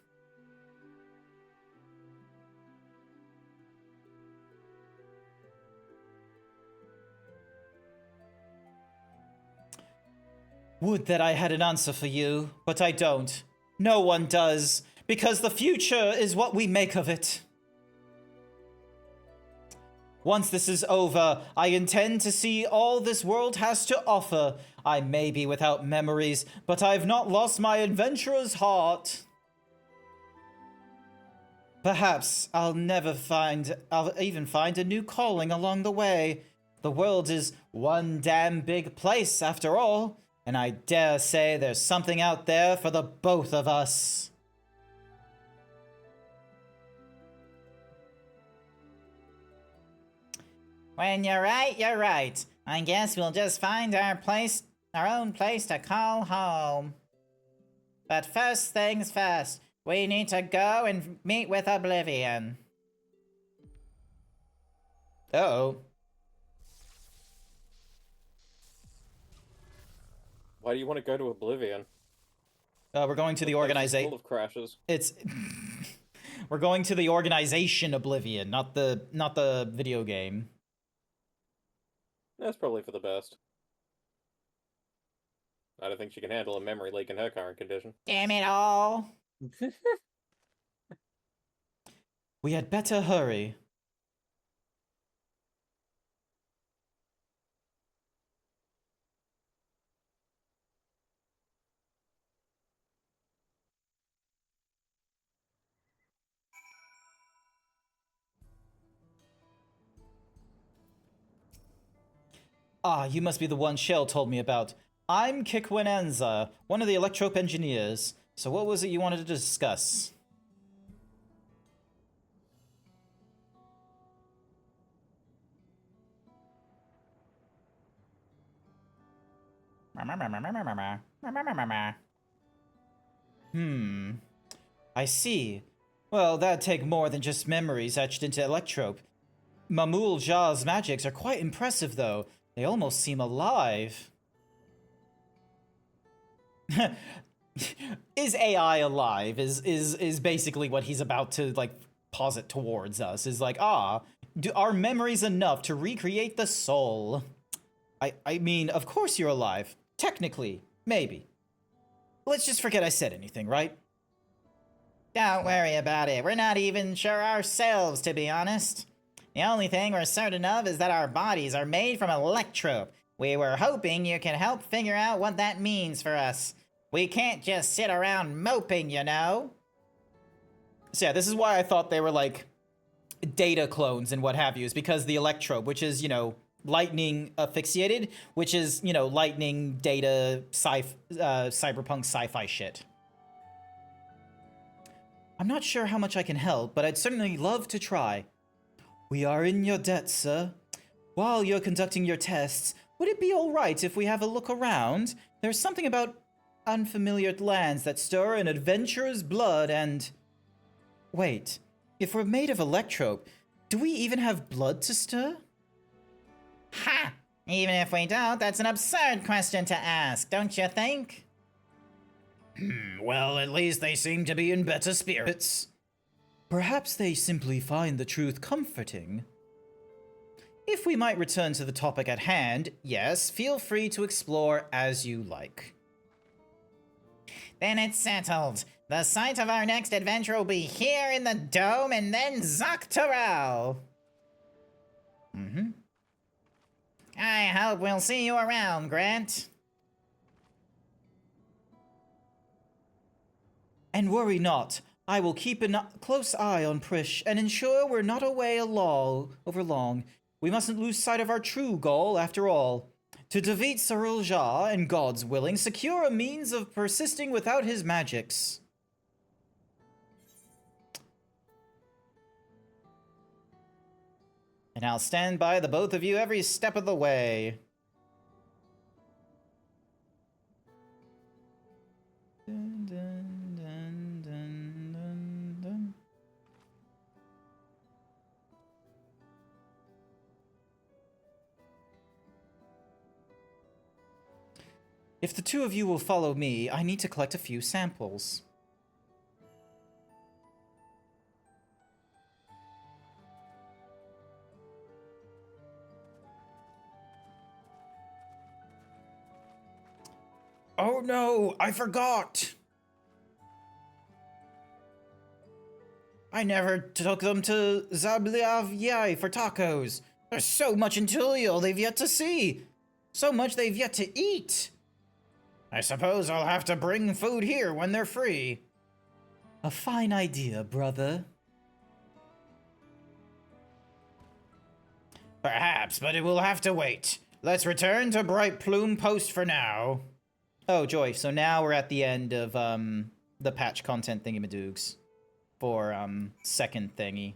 [SPEAKER 1] Would that I had an answer for you, but I don't. No one does, because the future is what we make of it. Once this is over, I intend to see all this world has to offer. I may be without memories, but I've not lost my adventurer's heart. Perhaps I'll even find a new calling along the way. The world is one damn big place after all. And I dare say there's something out there for the both of us. When you're right, you're right. I guess we'll just find our own place to call home. But first things first, we need to go and meet with Oblivion. Uh-oh.
[SPEAKER 6] Why do you want to go to Oblivion?
[SPEAKER 1] We're going to the organization.
[SPEAKER 6] Full of crashes.
[SPEAKER 1] It's we're going to the organization Oblivion, not the video game.
[SPEAKER 6] That's probably for the best. I don't think she can handle a memory leak in her current condition.
[SPEAKER 1] Damn it all! We had better hurry. Ah, you must be the one Shell told me about. I'm Kikwinenza, one of the Electrope engineers. So what was it you wanted to discuss? I see. Well, that'd take more than just memories etched into Electrope. Mamul Jah's magics are quite impressive, though. They almost seem alive. Is AI alive? Is basically what he's about to, like, posit towards us. Is like, are memories enough to recreate the soul? I mean, of course you're alive. Technically. Maybe. Let's just forget I said anything, right? Don't worry about it. We're not even sure ourselves, to be honest. The only thing we're certain of is that our bodies are made from electrope. We were hoping you could help figure out what that means for us. We can't just sit around moping, you know? So yeah, this is why I thought they were like data clones and what have you, is because the electrope, which is, you know, lightning asphyxiated, which is, you know, lightning data cyberpunk sci-fi shit. I'm not sure how much I can help, but I'd certainly love to try. We are in your debt, sir. While you're conducting your tests, would it be alright if we have a look around? There's something about unfamiliar lands that stir an adventurer's blood and... Wait, if we're made of electrope, do we even have blood to stir? Ha! Even if we don't, that's an absurd question to ask, don't you think? Well, at least they seem to be in better spirits. Perhaps they simply find the truth comforting. If we might return to the topic at hand, yes, feel free to explore as you like. Then it's settled. The site of our next adventure will be here in the dome and then Zaktaral. I hope we'll see you around, Grant. And worry not. I will keep a close eye on Prish and ensure we're not away over long. We mustn't lose sight of our true goal, after all. To defeat Cyril Jah and, God's willing, secure a means of persisting without his magics. And I'll stand by the both of you every step of the way. Dun, dun, dun, dun, dun, dun. If the two of you will follow me, I need to collect a few samples. Oh no, I forgot! I never took them to Zabliavyai for tacos. There's so much in Tulio they've yet to see. So much they've yet to eat. I suppose I'll have to bring food here when they're free. A fine idea, brother. Perhaps, but it will have to wait. Let's return to Bright Plume Post for now. Oh, joy. So now we're at the end of the patch content thingy-madoogs. For second thingy.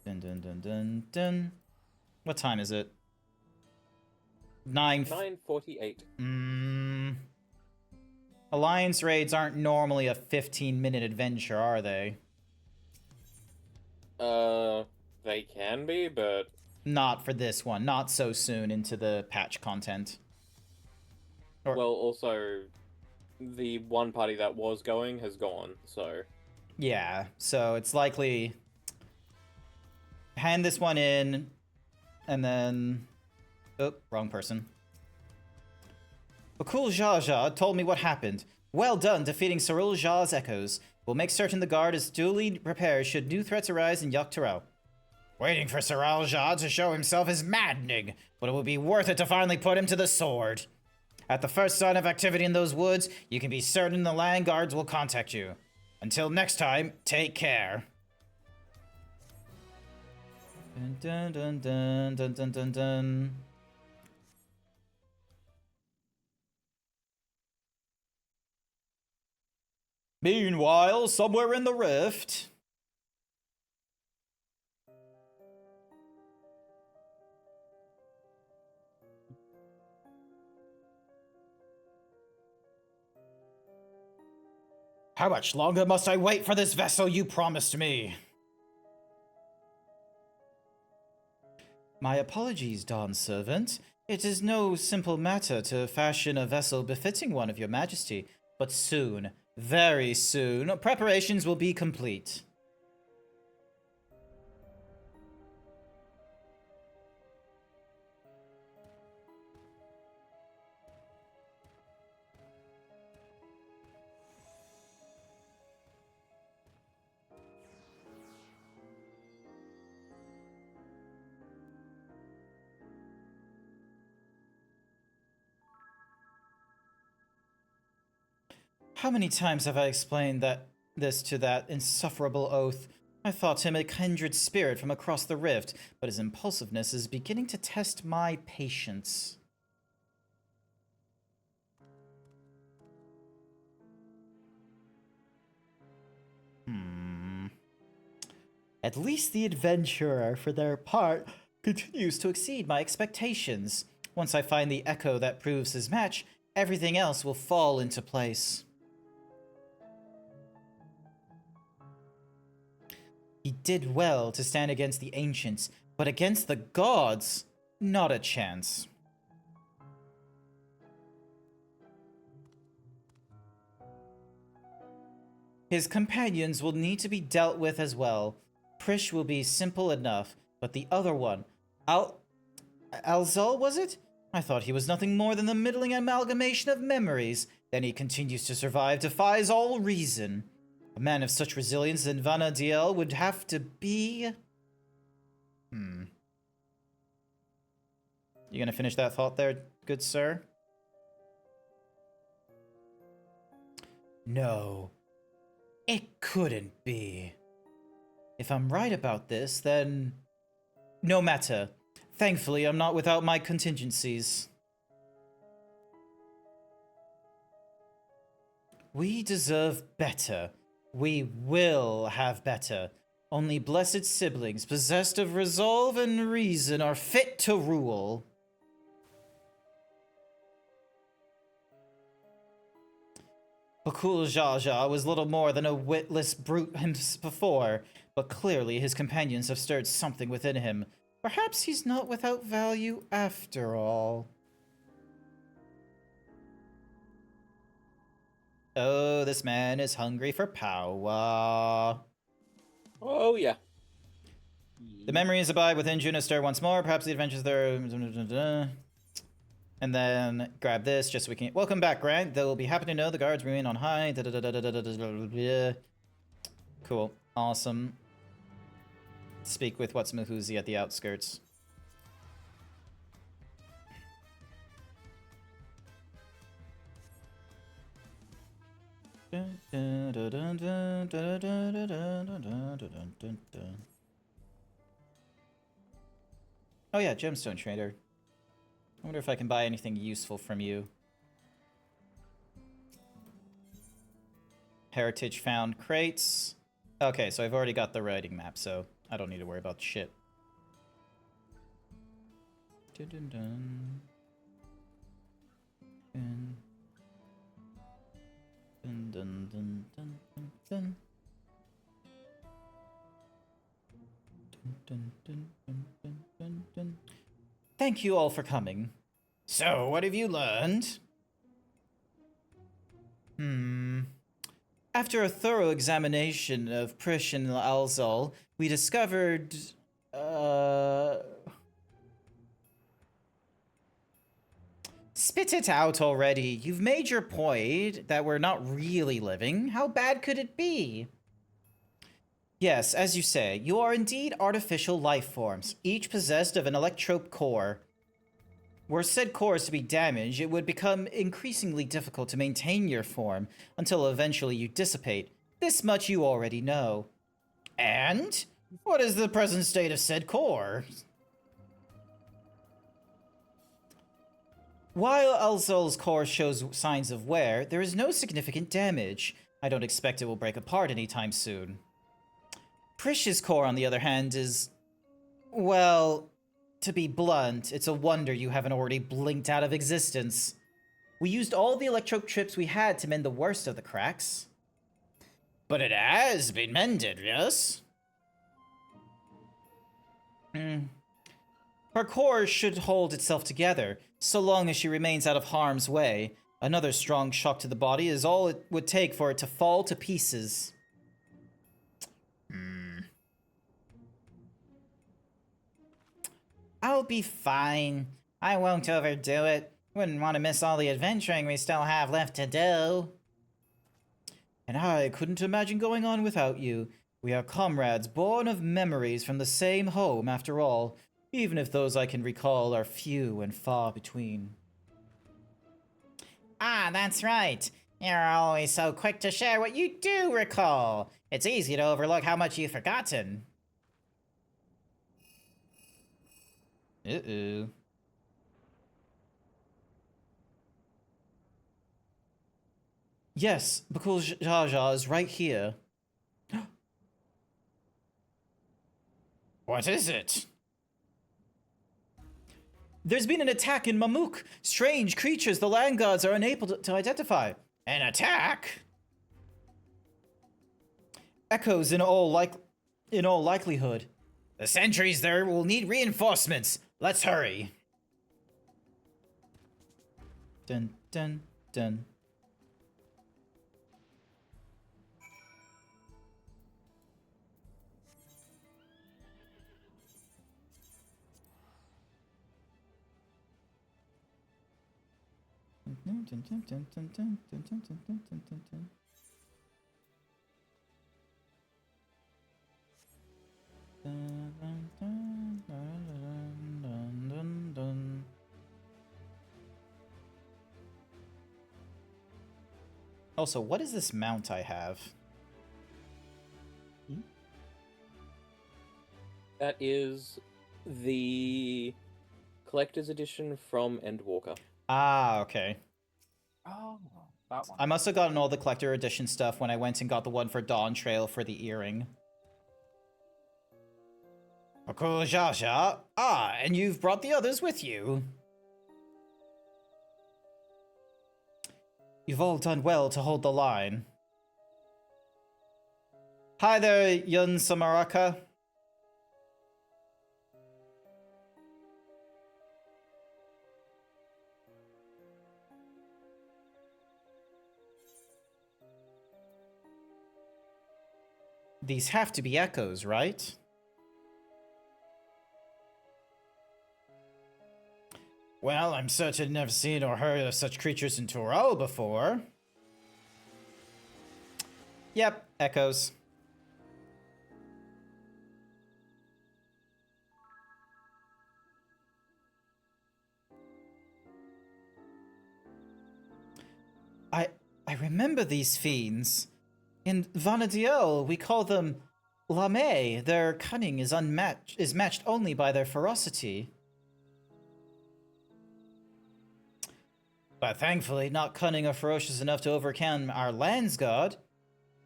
[SPEAKER 1] Dun dun dun dun dun. What time is it?
[SPEAKER 6] 9:48.
[SPEAKER 1] Alliance raids aren't normally a 15-minute adventure, are they?
[SPEAKER 6] They can be, but...
[SPEAKER 1] Not for this one. Not so soon into the patch content. Or...
[SPEAKER 6] Well, also, the one party that was going has gone, so...
[SPEAKER 1] Yeah, so it's likely... Hand this one in, and then... Oh, wrong person. Bakul Jaja told me what happened. Well done defeating Cyril Jah's echoes. We'll make certain the guard is duly prepared should new threats arise in Yaktarel. Waiting for Cyril Jah to show himself is maddening, but it will be worth it to finally put him to the sword. At the first sign of activity in those woods, you can be certain the land guards will contact you. Until next time, take care. Dun dun dun dun dun dun dun. Meanwhile, somewhere in the rift... How much longer must I wait for this vessel you promised me? My apologies, Dawn Servant. It is no simple matter to fashion a vessel befitting one of your majesty, but soon, very soon, preparations will be complete. How many times have I explained this to that insufferable oath? I thought him a kindred spirit from across the rift, but his impulsiveness is beginning to test my patience. At least the adventurer, for their part, continues to exceed my expectations. Once I find the echo that proves his match, everything else will fall into place. He did well to stand against the ancients, but against the gods, not a chance. His companions will need to be dealt with as well. Prish will be simple enough, but the other one, Alzol, was it? I thought he was nothing more than the middling amalgamation of memories. Then he continues to survive, defies all reason. A man of such resilience than Vana DL would have to be... You gonna finish that thought there, good sir? No. It couldn't be. If I'm right about this, then... No matter. Thankfully, I'm not without my contingencies. We deserve better. We will have better. Only blessed siblings, possessed of resolve and reason, are fit to rule. Bakul Jaja was little more than a witless brute before, but clearly his companions have stirred something within him. Perhaps he's not without value after all. Oh, this man is hungry for power.
[SPEAKER 6] Oh, yeah.
[SPEAKER 1] The memories abide within Juno stir once more. Perhaps the adventures there... And then grab this just so we can... Welcome back, Grant. They will be happy to know the guards remain on high. Cool. Awesome. Speak with what's Mahuzi at the outskirts. Oh yeah, gemstone trader. I wonder if I can buy anything useful from you. Heritage found crates. Okay, so I've already got the writing map, so I don't need to worry about shit. Dun dun dun. Dun dun dun dun dun dun. Dun dun dun dun dun dun. Thank you all for coming. So, what have you learned? After a thorough examination of Prish and Alzol, we discovered... Spit it out already. You've made your point that we're not really living. How bad could it be? Yes, as you say, you are indeed artificial life forms, each possessed of an electrope core. Were said cores to be damaged, it would become increasingly difficult to maintain your form until eventually you dissipate. This much you already know. And? What is the present state of said core? While Alzol's core shows signs of wear, there is no significant damage. I don't expect it will break apart anytime soon. Prish's core, on the other hand, is... well, to be blunt, it's a wonder you haven't already blinked out of existence. We used all the electrope chips we had to mend the worst of the cracks. But it has been mended, yes? Her core should hold itself together, so long as she remains out of harm's way. Another strong shock to the body is all it would take for it to fall to pieces. I'll be fine. I won't overdo it. Wouldn't want to miss all the adventuring we still have left to do. And I couldn't imagine going on without you. We are comrades born of memories from the same home, after all, even if those I can recall are few and far between. Ah, that's right. You're always so quick to share what you do recall. It's easy to overlook how much you've forgotten. Uh-oh. Yes, Bakul Jaja is right here. What is it? There's been an attack in Mamuk. Strange creatures the land gods are unable to identify. An attack? Echoes in all likelihood. The sentries there will need reinforcements. Let's hurry. Dun dun dun. Also, what is this mount I have?
[SPEAKER 6] That is the collector's edition from Endwalker.
[SPEAKER 1] Ah, okay.
[SPEAKER 5] Oh, that one.
[SPEAKER 1] I must have gotten all the collector edition stuff when I went and got the one for Dawn Trail for the earring. Cool, Jaja. Ah, and you've brought the others with you. You've all done well to hold the line. Hi there, Yun Samaraka. These have to be echoes, right? Well, I'm certain I've never seen or heard of such creatures in Tural before. Yep, echoes. I remember these fiends. In Vanadiel, we call them Lame. Their cunning is matched only by their ferocity. But thankfully, not cunning or ferocious enough to overcome our land's god.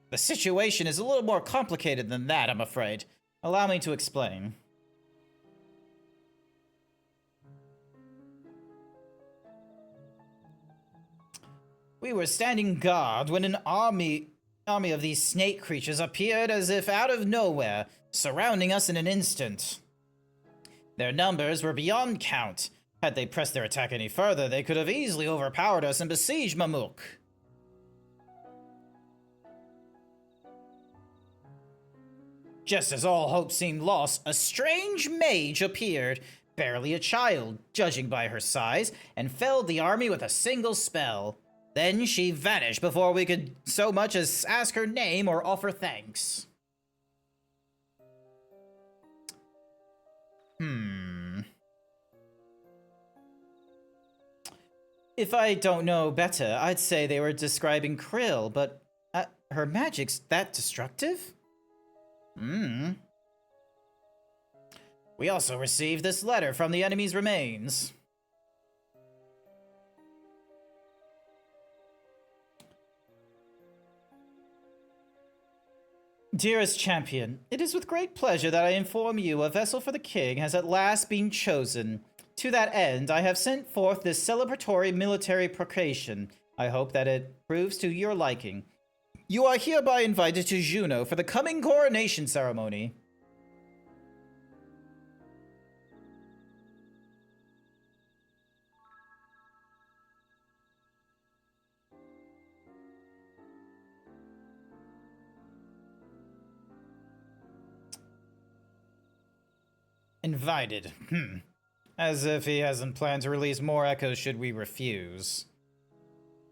[SPEAKER 1] The situation is a little more complicated than that, I'm afraid. Allow me to explain. We were standing guard when an army of these snake creatures appeared as if out of nowhere, surrounding us in an instant. Their numbers were beyond count. Had they pressed their attack any further, they could have easily overpowered us and besieged Mamuk. Just as all hope seemed lost, a strange mage appeared, barely a child, judging by her size, and felled the army with a single spell. Then she vanished before we could so much as ask her name or offer thanks. If I don't know better, I'd say they were describing Krill, but her magic's that destructive? We also received this letter from the enemy's remains. Dearest champion, it is with great pleasure that I inform you a vessel for the king has at last been chosen. To that end, I have sent forth this celebratory military proclamation. I hope that it proves to your liking. You are hereby invited to Juneau for the coming coronation ceremony. Invited. As if he hasn't planned to release more echoes should we refuse.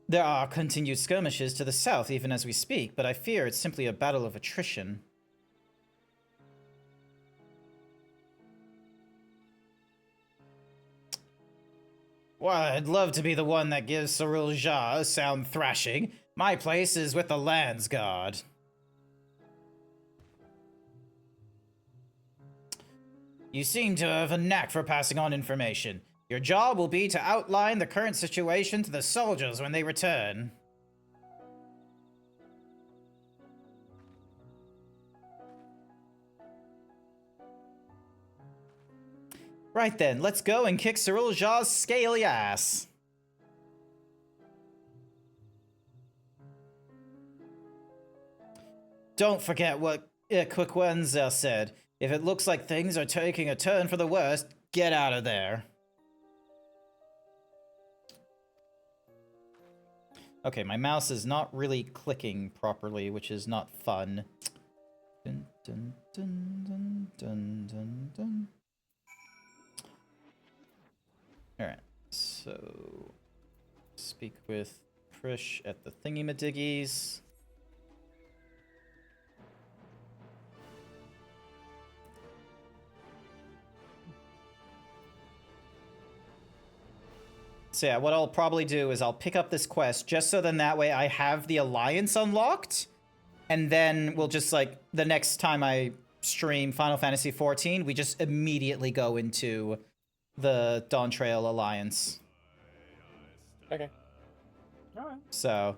[SPEAKER 1] There are continued skirmishes to the south even as we speak, but I fear it's simply a battle of attrition. Well, I'd love to be the one that gives Cyril Jah a sound thrashing, My place is with the Lands Guard. You seem to have a knack for passing on information. Your job will be to outline the current situation to the soldiers when they return. Right then, let's go and kick Cyril Jaw's scaly ass. Don't forget what Quickenza said. If it looks like things are taking a turn for the worst, get out of there. Okay, my mouse is not really clicking properly, which is not fun. Dun, dun, dun, dun, dun, dun, dun. Alright, so speak with Prish at the thingy-madiggies. So yeah, what I'll probably do is I'll pick up this quest just so then that way I have the Alliance unlocked. And then we'll just like, the next time I stream Final Fantasy XIV, we just immediately go into the Dawn Trail Alliance.
[SPEAKER 6] Okay.
[SPEAKER 5] Alright.
[SPEAKER 1] So,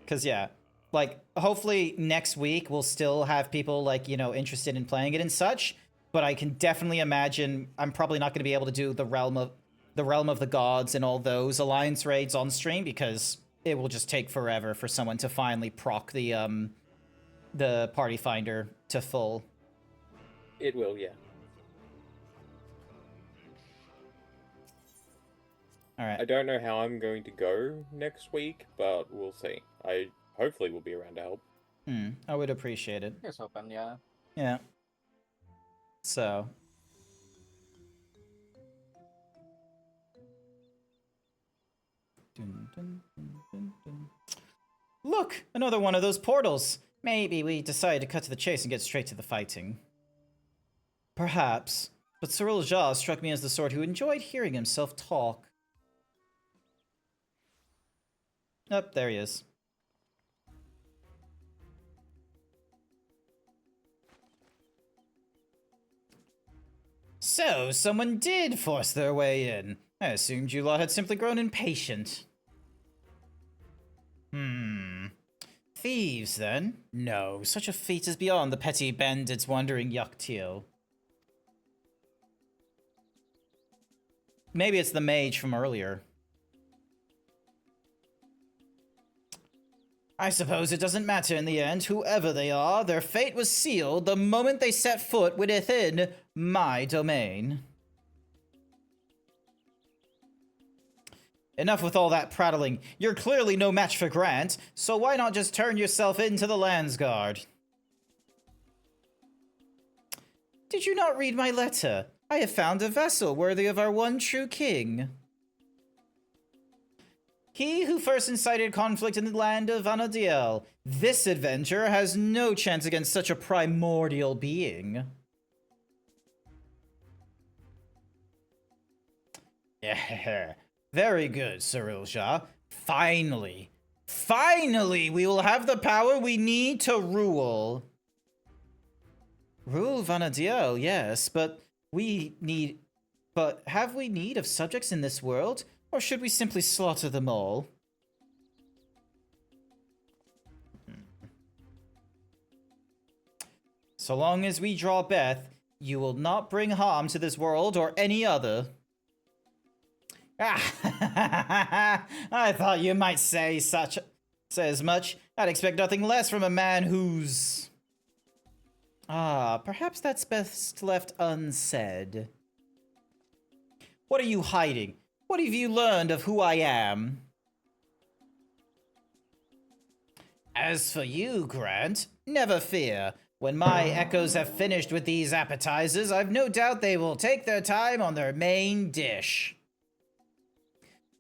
[SPEAKER 1] because yeah, like hopefully next week we'll still have people like, you know, interested in playing it and such. But I can definitely imagine I'm probably not going to be able to do the Realm of the Gods and all those Alliance raids on stream because it will just take forever for someone to finally proc the Party Finder to full.
[SPEAKER 6] It will, yeah.
[SPEAKER 1] All right.
[SPEAKER 6] I don't know how I'm going to go next week, but we'll see. I hopefully will be around to help.
[SPEAKER 1] I would appreciate it.
[SPEAKER 5] Here's hoping, yeah.
[SPEAKER 1] Yeah. So. Dun, dun, dun, dun, dun. Look, another one of those portals. Maybe we decide to cut to the chase and get straight to the fighting. Perhaps, but Cyril Jaw struck me as the sort who enjoyed hearing himself talk. Oh, there he is. So, someone did force their way in. I assumed you lot had simply grown impatient. Thieves, then? No, such a feat is beyond the petty bandits wandering Yuktio. Maybe it's the mage from earlier. I suppose it doesn't matter in the end, whoever they are, their fate was sealed the moment they set foot within my domain. Enough with all that prattling. You're clearly no match for Grant, so why not just turn yourself into the Lands Guard? Did you not read my letter? I have found a vessel worthy of our one true king. He who first incited conflict in the land of Vanadiel. This adventurer has no chance against such a primordial being. Yeah, very good, Cyril Jah. Finally, we will have the power we need to rule. Rule Vanadiel, yes, but have we need of subjects in this world? Or should we simply slaughter them all? So long as we draw breath, you will not bring harm to this world or any other. Ah, I thought you might say as much. I'd expect nothing less from a man who's... perhaps that's best left unsaid. What are you hiding? What have you learned of who I am? As for you, Grant, never fear. When my echoes have finished with these appetizers, I've no doubt they will take their time on their main dish.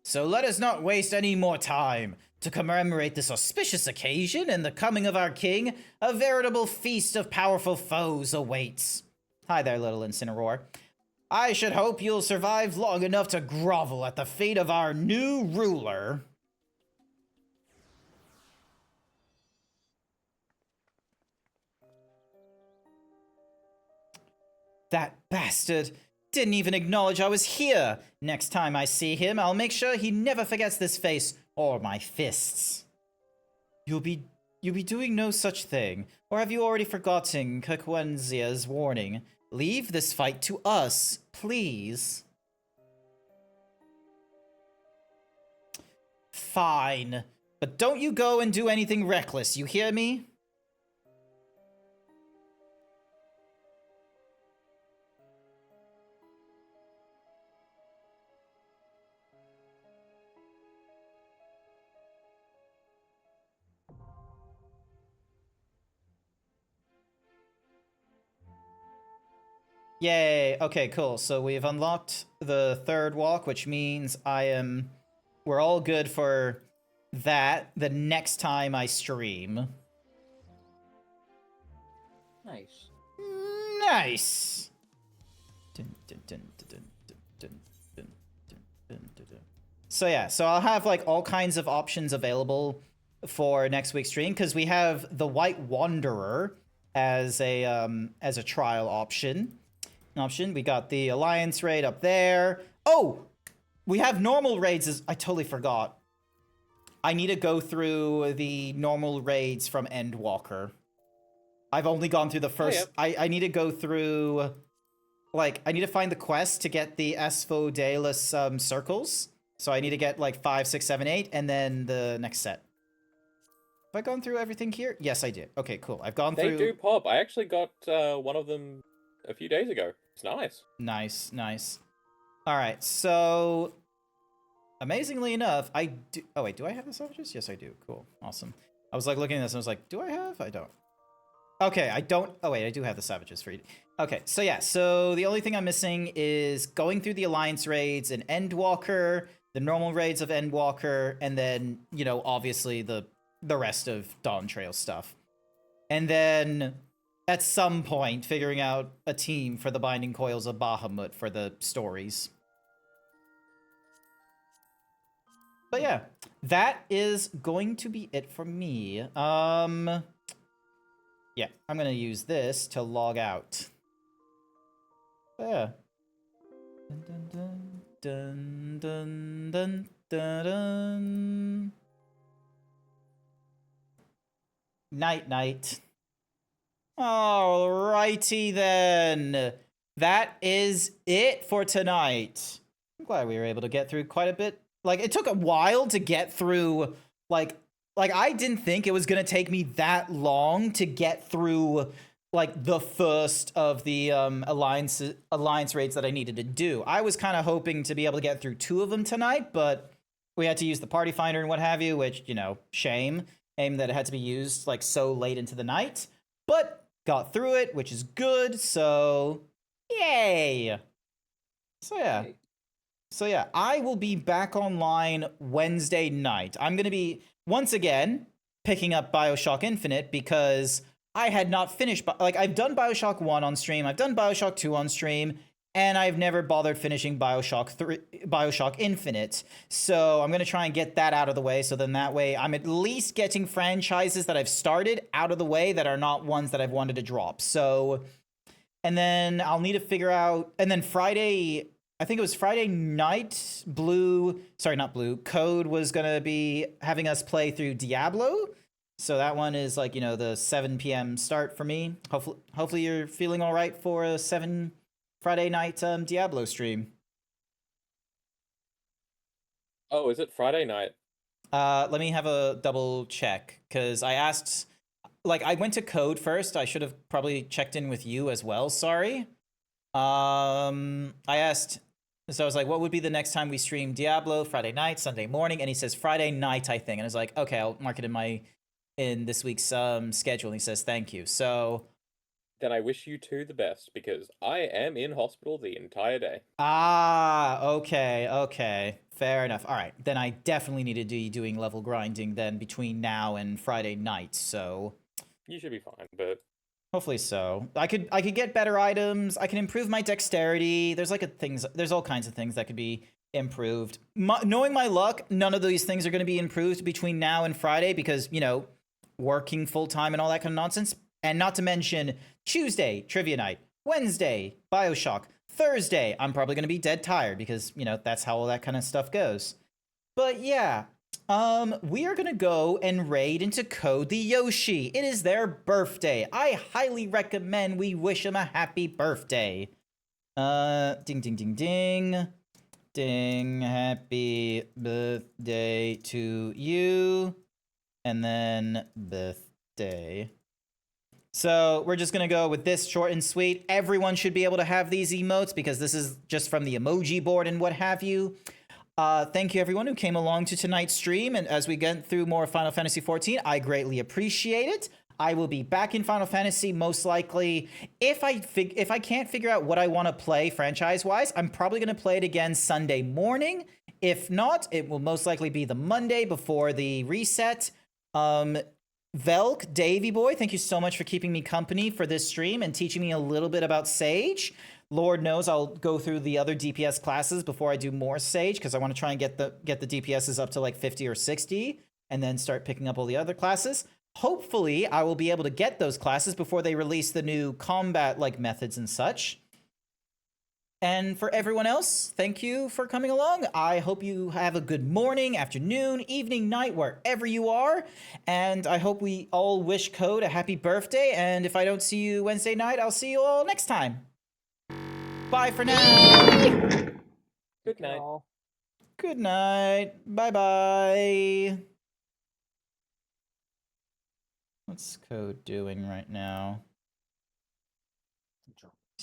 [SPEAKER 1] So let us not waste any more time. To commemorate this auspicious occasion and the coming of our king, a veritable feast of powerful foes awaits. Hi there, little Incineroar. I should hope you'll survive long enough to grovel at the feet of our new ruler. That bastard didn't even acknowledge I was here. Next time I see him, I'll make sure he never forgets this face or my fists. You'll be doing no such thing. Or have you already forgotten Kirkwenzia's warning? Leave this fight to us, please. Fine. But don't you go and do anything reckless, you hear me? Yay. Okay, cool. So we've unlocked the third walk, which means we're all good for that the next time I stream.
[SPEAKER 5] Nice.
[SPEAKER 1] Nice. So yeah, so I'll have like all kinds of options available for next week's stream because we have the White Wanderer as a trial option. We got the Alliance raid up there. Oh, we have normal raids. I totally forgot. I need to go through the normal raids from Endwalker. I've only gone through the first.
[SPEAKER 8] Oh, yeah.
[SPEAKER 1] I need to go through. Like, I need to find the quest to get the Asphodelis circles. So I need to get like 5, 6, 7, 8, and then the next set. Have I gone through everything here? Yes, I did. Okay, cool. I've gone through.
[SPEAKER 8] They do pop. I actually got one of them a few days ago. It's nice.
[SPEAKER 1] Nice, nice. All right, so amazingly enough, I do. Oh wait, do I have the savages? Yes, I do. Cool, awesome. I was like looking at this and I was like, do I have? I don't. Okay, I don't. Oh wait, I do have the savages for you. Okay, so yeah, so the only thing I'm missing is going through the Alliance raids and Endwalker, the normal raids of Endwalker, and then, you know, obviously the rest of Dawn Trail stuff. And then at some point figuring out a team for the Binding Coils of Bahamut for the stories. But yeah, that is going to be it for me. Yeah, I'm gonna use this to log out. But yeah. Dun, dun, dun, dun, dun, dun. Night, night. Alrighty then. That is it for tonight. I'm glad we were able to get through quite a bit. Like, it took a while to get through, like I didn't think it was gonna take me that long to get through, like, the first of the alliance raids that I needed to do. I was kind of hoping to be able to get through 2 of them tonight, but we had to use the party finder and what have you, which, you know, shame that it had to be used, like, so late into the night. But got through it, which is good, so yay! So yeah. So yeah, I will be back online Wednesday night. I'm going to be, once again, picking up BioShock Infinite because I had not finished, like, I've done BioShock 1 on stream, I've done BioShock 2 on stream, and I've never bothered finishing BioShock Infinite. So I'm going to try and get that out of the way, so then that way I'm at least getting franchises that I've started out of the way that are not ones that I've wanted to drop. So, and then I'll need to figure out, and then Friday, I think it was Friday night, Code was going to be having us play through Diablo. So that one is, like, you know, the 7 p.m. start for me. Hopefully you're feeling all right for a 7 Friday night Diablo stream.
[SPEAKER 8] Oh, is it Friday night?
[SPEAKER 1] Let me have a double check, because I asked, like, I went to Code first. I should have probably checked in with you as well. Sorry. I asked, so I was like, what would be the next time we stream Diablo? Friday night, Sunday morning? And he says Friday night, I think. And I was like, okay, I'll mark it in this week's schedule. And he says, thank you. So
[SPEAKER 8] Then I wish you two the best, because I am in hospital the entire day.
[SPEAKER 1] Okay. Fair enough. All right. Then I definitely need to be doing level grinding then between now and Friday night. So
[SPEAKER 8] You should be fine, but
[SPEAKER 1] hopefully so. I could get better items. I can improve my dexterity. There's there's all kinds of things that could be improved. Knowing my luck, none of these things are going to be improved between now and Friday because, you know, working full time and all that kind of nonsense. And not to mention Tuesday, trivia night. Wednesday, Bioshock. Thursday, I'm probably going to be dead tired because, you know, that's how all that kind of stuff goes. But yeah, we are going to go and raid into Code the Yoshi. It is their birthday. I highly recommend we wish them a happy birthday. Ding, ding, ding, ding. Ding, happy birthday to you. And then birthday. So we're just going to go with this short and sweet. Everyone should be able to have these emotes because this is just from the emoji board and what have you. Thank you everyone who came along to tonight's stream. And as we get through more Final Fantasy XIV, I greatly appreciate it. I will be back in Final Fantasy most likely. If I can't figure out what I want to play franchise-wise, I'm probably going to play it again Sunday morning. If not, it will most likely be the Monday before the reset. Velk, Davey boy, thank you so much for keeping me company for this stream and teaching me a little bit about Sage. Lord knows I'll go through the other DPS classes before I do more Sage because I want to try and get the DPSs up to like 50 or 60 and then start picking up all the other classes. Hopefully, I will be able to get those classes before they release the new combat like methods and such. And for everyone else, thank you for coming along. I hope you have a good morning, afternoon, evening, night, wherever you are. And I hope we all wish Code a happy birthday. And if I don't see you Wednesday night, I'll see you all next time. Bye for now.
[SPEAKER 6] Good night.
[SPEAKER 1] Good night. Bye-bye. What's Code doing right now?